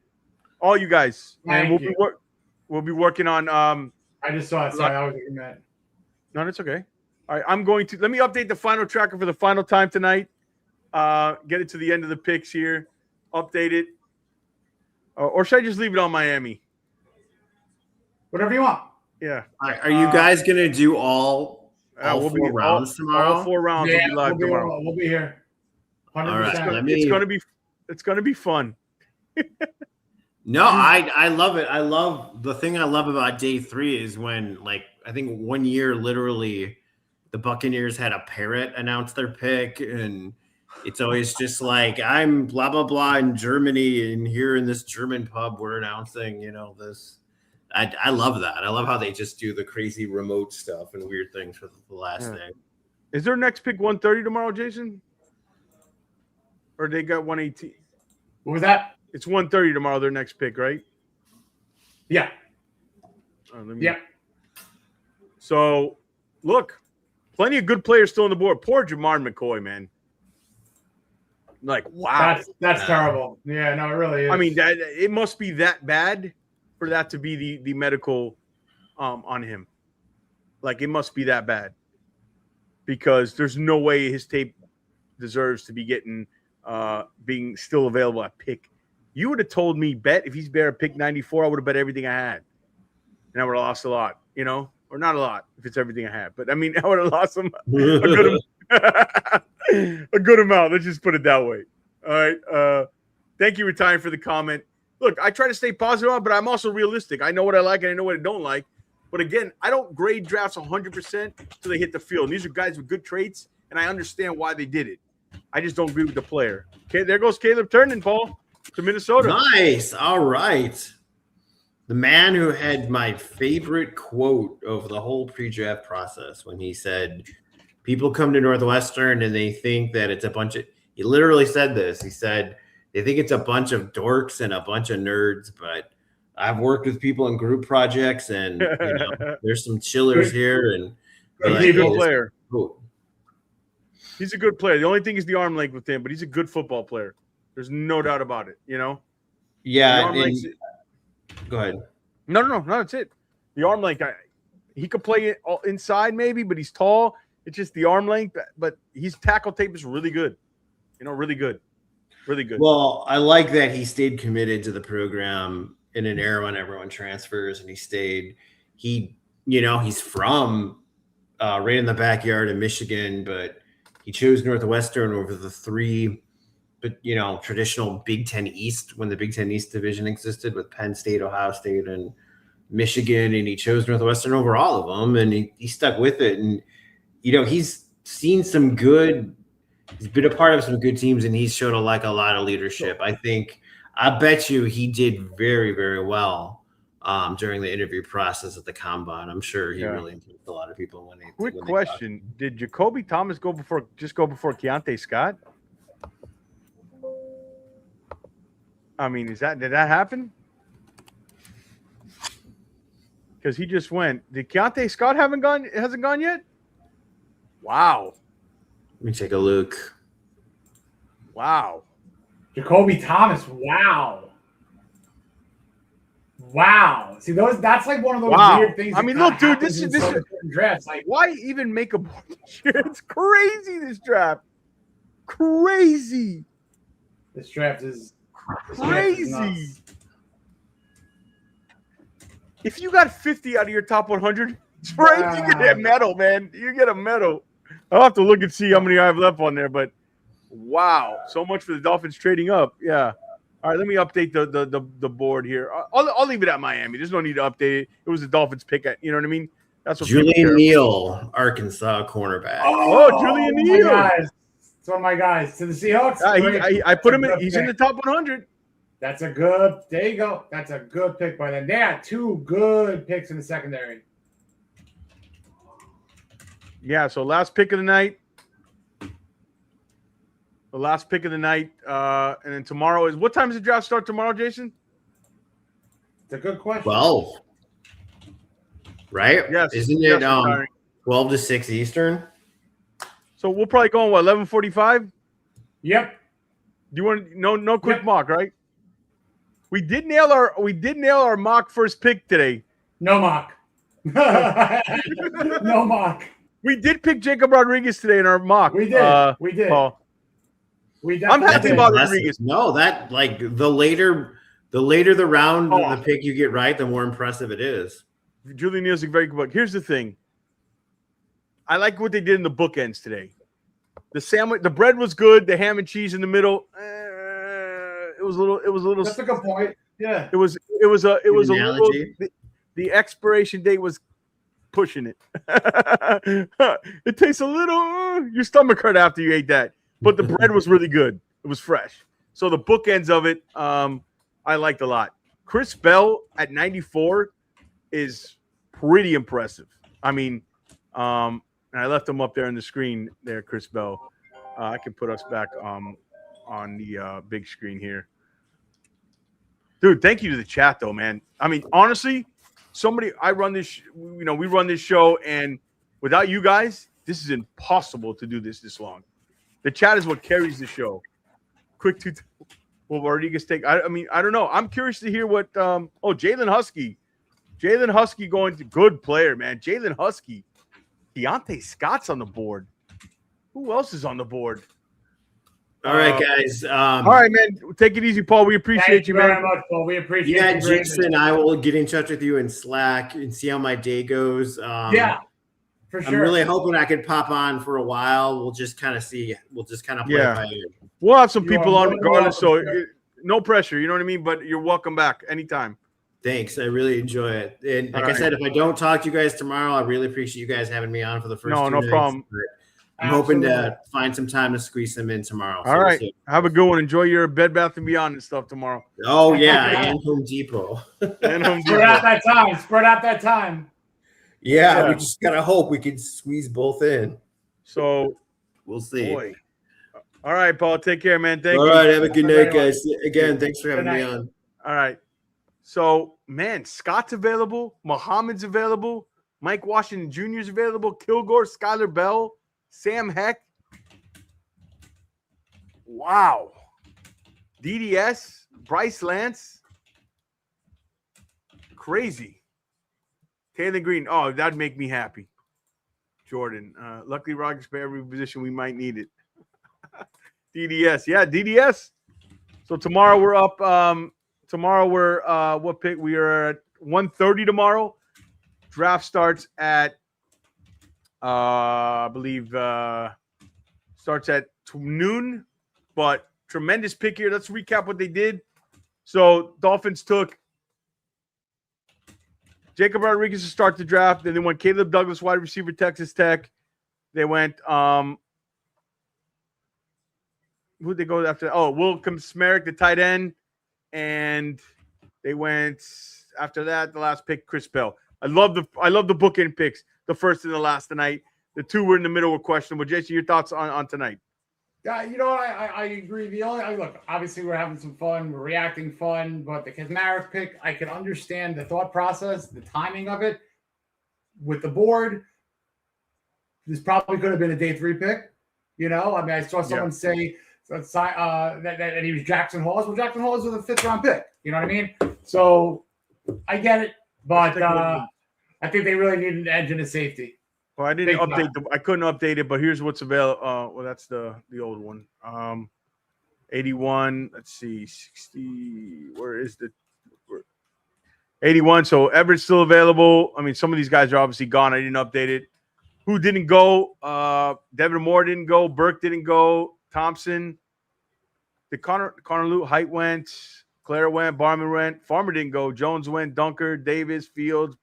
All you guys. And we'll be working on I just saw it. Sorry, I was looking at. No, that's okay. All right, let me update the final tracker for the final time tonight. Get it to the end of the picks here. Update it. Or should I just leave it on Miami? Whatever you want. Yeah. Are you guys gonna do all 4 rounds tomorrow? All 4 rounds will be live tomorrow. We'll be here. 100%. All right, it's gonna be fun. No, I love it. The thing I love about day 3 is when, like, I think one year literally the Buccaneers had a parrot announce their pick, and it's always just like, I'm blah blah blah in Germany, and here in this German pub we're announcing, this. I love that. I love how they just do the crazy remote stuff and weird things for the last thing. Is their next pick 130 tomorrow, Jason? Or they got 118? What was that? It's 130 tomorrow, their next pick, right? Yeah. Yeah. So, look, plenty of good players still on the board. Poor Jamar McCoy, man. Like, wow. That's terrible. Yeah, no, it really is. I mean, it must be that bad for that to be the medical on him. Like, it must be that bad. Because there's no way his tape deserves to be being still available at pick. You would have told me, if he's better at pick 94, I would have bet everything I had. And I would have lost a lot, or not a lot if it's everything I had. But I mean, I would have lost a good amount. Let's just put it that way. All right. Thank you, Retiring, for the comment. Look, I try to stay positive, but I'm also realistic. I know what I like and I know what I don't like. But again, I don't grade drafts 100% until they hit the field. And these are guys with good traits, and I understand why they did it. I just don't agree with the player. Okay, there goes Caleb Turner, Paul, to Minnesota. Nice. All right. The man who had my favorite quote of the whole pre-draft process when he said, people come to Northwestern and they think that it's a bunch of – he literally said this. He said, they think it's a bunch of dorks and a bunch of nerds, but I've worked with people in group projects, and there's some chillers here. And he's a good player. Cool. He's a good player. The only thing is the arm length with him, but he's a good football player. There's no doubt about it, Yeah. Go ahead. No, that's it. The arm length, he could play it inside maybe, but he's tall. It's just the arm length, but his tackle tape is really good. Really good. Really good. Well, I like that he stayed committed to the program in an era when everyone transfers, and he's from right in the backyard of Michigan, but he chose Northwestern over the 3, but traditional Big Ten East when the Big Ten East division existed with Penn State, Ohio State, and Michigan, and he chose Northwestern over all of them, and he stuck with it. And he's seen some good. He's been a part of some good teams, and he's shown a lot of leadership. I bet you he did very, very well during the interview process at the combine. I'm sure he Yeah. really impressed a lot of people when they. Quick when they question: did Jacoby Thomas go before Keontae Scott? I mean, did that happen? Because he just went. Did Keontae Scott hasn't gone yet? Wow. Let me take a look. Wow. Jacoby Thomas. Wow. Wow. See, that's like one of those weird things. I mean, look, dude, this is drafts. Like, why even make a board this year? It's crazy, this draft. Crazy. This draft is crazy. If you got 50 out of your top 100, it's right. You get a medal, man. You get a medal. I'll have to look and see how many I have left on there, but wow, so much for the Dolphins trading up. Yeah. All right, let me update the board here. I'll leave it at Miami. There's no need to update it. It was the Dolphins pick at, you know what I mean? That's what Julian Neal, Arkansas cornerback. Oh, Julian Neal. It's one of my guys to the Seahawks. I put him in. He's in the top 100. That's a good. There you go. That's a good pick by them. They had 2 good picks in the secondary. Yeah. So last pick of the night. The last pick of the night, and then tomorrow is what time does the draft start tomorrow, Jason? It's a good question. 12. Right? Yes. Isn't it 12 to 6 Eastern? So we'll probably go on what 11:45. Yep. Do you want no quick mock, right? We did nail our mock first pick today. No mock. No mock. We did pick Jacob Rodriguez today in our mock. We did. We did. Paul. I'm happy about Rodriguez. No, that like the later the round the pick you get right, the more impressive it is. Julian Neal's a very good book. Here's the thing. I like what they did in the bookends today. The sandwich, the bread was good. The ham and cheese in the middle. It was a little. That's a good point. Yeah. It was a little. The expiration date was pushing it. It tastes a little. Your stomach hurt after you ate that, but the bread was really good. It was fresh. So the bookends of it, I liked a lot. Chris Bell at 94 is pretty impressive. I mean, and I left him up there on the screen there, Chris Bell. I can put us back on the big screen here. Dude, thank you to the chat, though, man. I mean, honestly, we run this show, and without you guys, this is impossible to do this long. The chat is what carries the show. Quick to Rodriguez take. I mean, I don't know. I'm curious to hear what. Jalen Husky. Jalen Husky going to good player, man. Jalen Husky. Keontae Scott's on the board. Who else is on the board? All right, guys. All right, man. Take it easy, Paul. We appreciate you, man. Very much, Paul. We appreciate you. Yeah, Jason, I will get in touch with you in Slack and see how my day goes. Yeah, for sure. I'm really hoping I could pop on for a while. We'll just kind of see. We'll just kind of play by ear. We'll have some people on regardless, so no pressure. You know what I mean? But you're welcome back anytime. Thanks. I really enjoy it. And like I said, if I don't talk to you guys tomorrow, I really appreciate you guys having me on for the first 2 minutes. Problem. I'm hoping to find some time to squeeze them in tomorrow. All right. Have a good one. Enjoy your Bed Bath & Beyond and stuff tomorrow. Oh, yeah. And Home Depot. Spread out that time. Yeah, we just got to hope we can squeeze both in. So we'll see. Boy. All right, Paul. Take care, man. Thank you. All right. Have a good night, guys. Again, thanks for having me on. All right. So, man, Scott's available. Muhammad's available. Mike Washington Jr. is available. Kilgore, Skylar Bell, Sam Heck. Wow. DDS, Bryce Lance. Crazy. Taylor Green. Oh, that'd make me happy. Jordan. Luckily, Rogers for every position we might need it. DDS. Yeah, DDS. So tomorrow we're up. Tomorrow we're what pick? We are at 1:30 tomorrow. Draft starts at I believe starts at noon, but tremendous pick here. Let's recap what they did. So Dolphins took Jacob Rodriguez to start the draft. Then they went Caleb Douglas, wide receiver, Texas Tech. They went who'd they go after? Oh, Wilcom Smerick, the tight end. And they went After that, the last pick, Chris Bell. I love the bookend picks. The first and the last tonight. The two were in the middle were questionable. Jason, your thoughts on tonight? Yeah, you know what? I agree. Look, obviously we're having some fun, we're reacting fun, but the Kazmarek pick, I can understand the thought process, the timing of it. With the board, this probably could have been a day 3 pick. You know, I mean, I saw someone say that he was Jackson Hawes. Well, Jackson Hawes was a 5th round pick. You know what I mean? So I get it, but I think they really need an edge and a safety. Well, I didn't update I couldn't update it, but here's what's available. Well, that's the old one. 81. Let's see, 60. Where is the 81? So Everett's still available. I mean, some of these guys are obviously gone. I didn't update it. Who didn't go? Devin Moore didn't go. Burke didn't go. Thompson. The Connor Luke Height went. Claire went. Barman went. Farmer didn't go. Jones went. Dunker, Davis, Fields,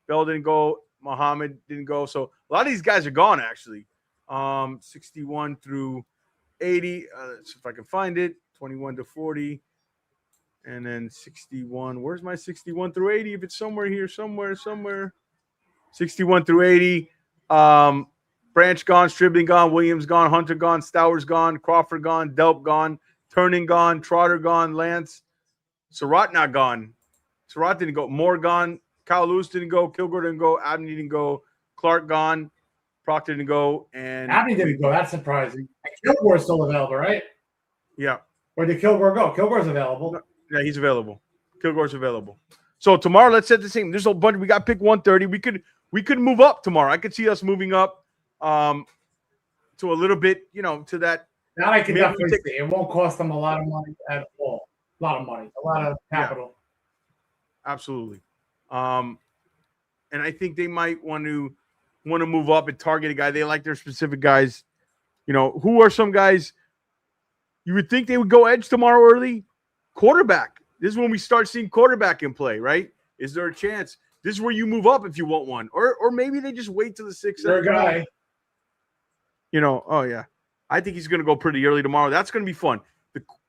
Bell didn't go. Muhammad didn't go. So a lot of these guys are gone, actually. 61 through 80. Let's see if I can find it. 21 to 40. And then 61. Where's my 61 through 80? If it's somewhere here, somewhere. 61 through 80. Branch gone. Stribling gone. Williams gone. Hunter gone. Stowers gone. Crawford gone. Delp gone. Turning gone. Trotter gone. Lance. Surratt not gone. Surratt didn't go. Moore gone. Kyle Lewis didn't go. Kilgore didn't go. Abney didn't go. Clark gone. Proctor didn't go. And Abney didn't go. That's surprising. And Kilgore's still available, right? Yeah. Where did Kilgore go? Kilgore's available. Yeah, he's available. Kilgore's available. So tomorrow, let's set the same. There's a bunch. We got pick 130. We could move up tomorrow. I could see us moving up to a little bit, to that. That I can definitely see. It won't cost them a lot of money at all. A lot of money. A lot of capital. Yeah, absolutely. And I think they might want to move up and target a guy. They like their specific guys. Who are some guys you would think they would go edge tomorrow early? Quarterback. This is when we start seeing quarterback in play, right? Is there a chance? This is where you move up if you want one. Or maybe they just wait till the 6th. Their guy. Oh yeah. I think he's going to go pretty early tomorrow. That's going to be fun.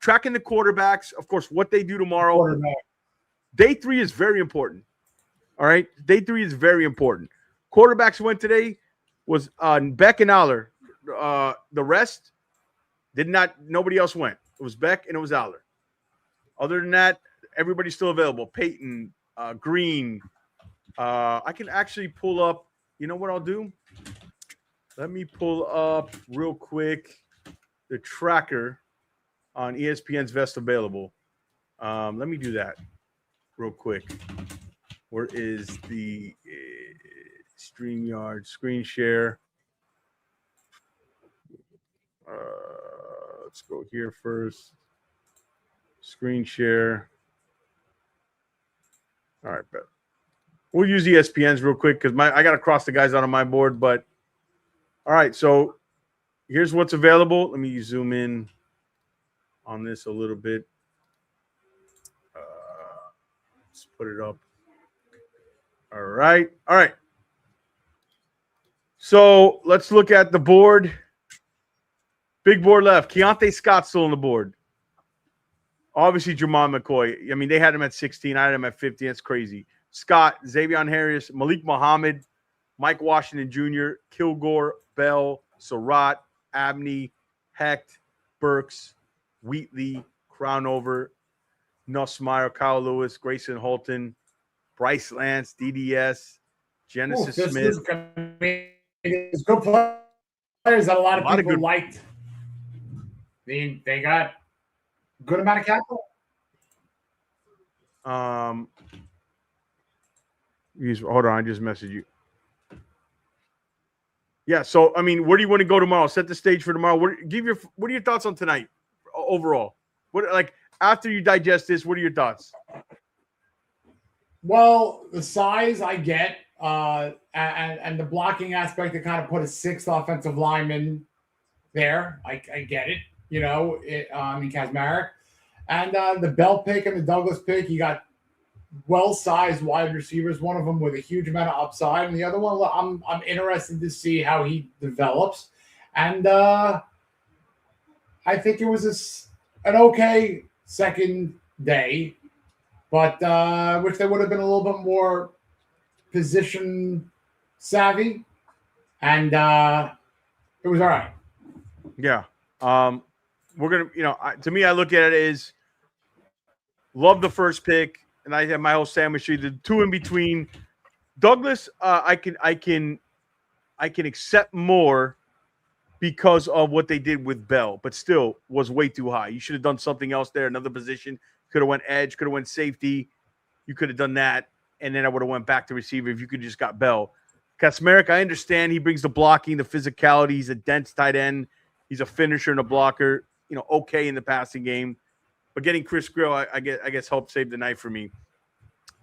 Tracking the quarterbacks, of course, what they do tomorrow. Day 3 is very important. All right. Day 3 is very important. Quarterbacks went today was Beck and Aller. The rest nobody else went. It was Beck and it was Aller. Other than that, everybody's still available. Peyton, Green. I can actually pull up. You know what I'll do? Let me pull up real quick the tracker on ESPN's best available. Let me do that real quick. Where is the StreamYard screen share? Let's go here first. Screen share. All right, bet. We'll use ESPN's real quick because I got to cross the guys out on my board. But all right, so here's what's available. Let me zoom in on this a little bit. Let's put it up. All right. So let's look at the board. Big board left. Keontae Scott still on the board. Obviously, Jermon McCoy. I mean, they had him at 16. I had him at 15. That's crazy. Scott, Xavier Harris, Malik Muhammad, Mike Washington Jr., Kilgore, Bell, Surratt, Abney, Hecht, Burks, Wheatley, Crownover, Nussmeier, Kyle Lewis, Grayson Holton, Bryce Lance, DDS, Genesis Smith. It's good players that a lot of people liked. They got good amount of capital. Hold on, I just messaged you. Yeah, so I mean, where do you want to go tomorrow? Set the stage for tomorrow. What are your thoughts on tonight overall? After you digest this, what are your thoughts? Well, the size I get, and the blocking aspect to kind of put a 6th offensive lineman there. I get it, in Kazmarek. And the Bell pick and the Douglas pick, you got well-sized wide receivers, one of them with a huge amount of upside, and the other one, I'm interested to see how he develops. And I think it was an okay second day. but I wish they would have been a little bit more position savvy, and it was all right. Yeah. We're going to, to me, I look at it as love the first pick, and I have my whole sandwich tree. The two in between. Douglas, I can accept more because of what they did with Bell, but still was way too high. You should have done something else there, another position. Could have went edge, could have went safety. You could have done that, and then I would have went back to receiver if you could just got Bell. Kasmeric, I understand he brings the blocking, the physicality. He's a dense tight end. He's a finisher and a blocker. Okay in the passing game. But getting Chris Grill, I guess helped save the night for me.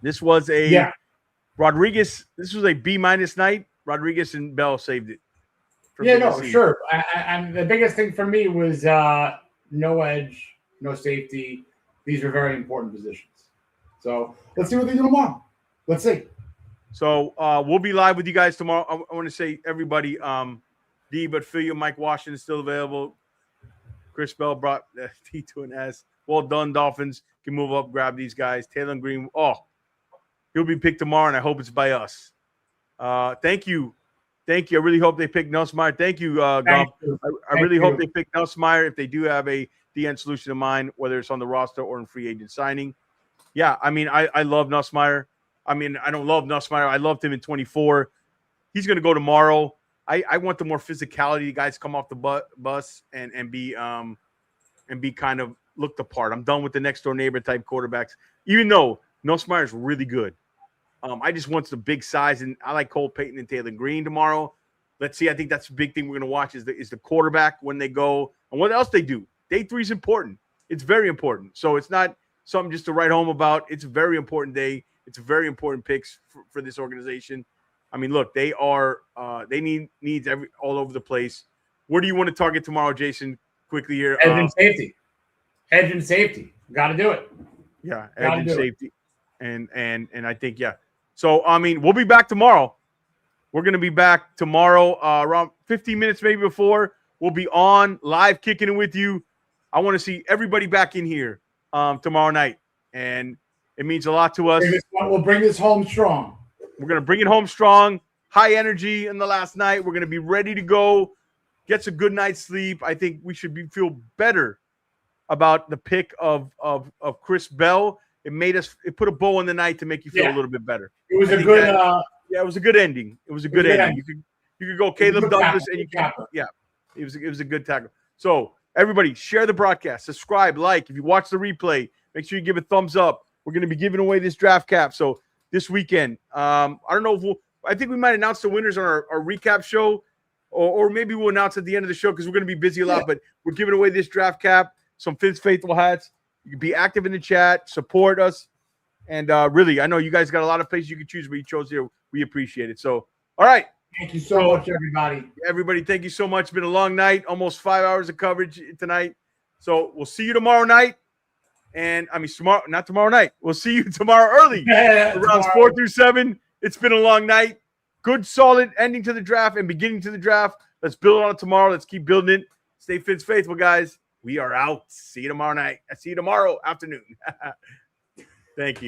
This was a Rodriguez. This was a B- night. Rodriguez and Bell saved it. Sure. And the biggest thing for me was no edge, no safety. These are very important positions. So let's see what they do tomorrow. Let's see. So we'll be live with you guys tomorrow. I want to say everybody, D, but Phil, Mike Washington is still available. Chris Bell brought the T to an S. Well done, Dolphins. Can move up, grab these guys. Taylor Green. He'll be picked tomorrow, and I hope it's by us. Thank you. I really hope they pick Nussmeier. Thank you, Gump. I really hope they pick Nussmeier if they do have a DN solution in mind, whether it's on the roster or in free agent signing. Yeah, I mean, I love Nussmeier. I mean, I don't love Nussmeier. I loved him in 24. He's going to go tomorrow. I want the more physicality. Guys come off the bus and be kind of looked apart. I'm done with the next door neighbor type quarterbacks. Even though Nussmeier is really good, I just want the big size, and I like Cole Payton and Taylor Green tomorrow. Let's see. I think that's the big thing we're going to watch is the quarterback when they go and what else they do. Day 3 is important. It's very important. So it's not something just to write home about. It's a very important day. It's a very important picks for this organization. I mean, look, they need needs all over the place. Where do you want to target tomorrow, Jason? Quickly here. Edge and safety. Got to do it. Yeah, edge and safety. And I think, yeah. So, I mean, we'll be back tomorrow. We're going to be back tomorrow around 15 minutes maybe before. We'll be on live kicking it with you. I want to see everybody back in here tomorrow night. And it means a lot to us. We'll bring this home strong. We're going to bring it home strong. High energy in the last night. We're going to be ready to go. Get some good night's sleep. I think we should feel better about the pick of Chris Bell. It put a bow on the night to make you feel a little bit better. It was a good it was a good ending. It was a good ending. You could go Caleb Douglas and you can it was a good tackle. So everybody share the broadcast, subscribe, like. If you watch the replay, make sure you give a thumbs up. We're going to be giving away this draft cap. So this weekend, I don't know if I think we might announce the winners on our recap show, or maybe we'll announce at the end of the show because we're going to be busy a lot. But we're giving away this draft cap, some Fitz Faithful hats. You can be active in the chat, support us. And really, I know you guys got a lot of places you can choose, but you chose here. We appreciate it. So, all right. Thank you so much, everybody. Everybody, thank you so much. It's been a long night, almost 5 hours of coverage tonight. So we'll see you tomorrow night. And not tomorrow night. We'll see you tomorrow early. Rounds 4 through 7. It's been a long night. Good, solid ending to the draft and beginning to the draft. Let's build on it tomorrow. Let's keep building it. Stay Fitz Faithful, guys. We are out. See you tomorrow night. See you tomorrow afternoon. Thank you.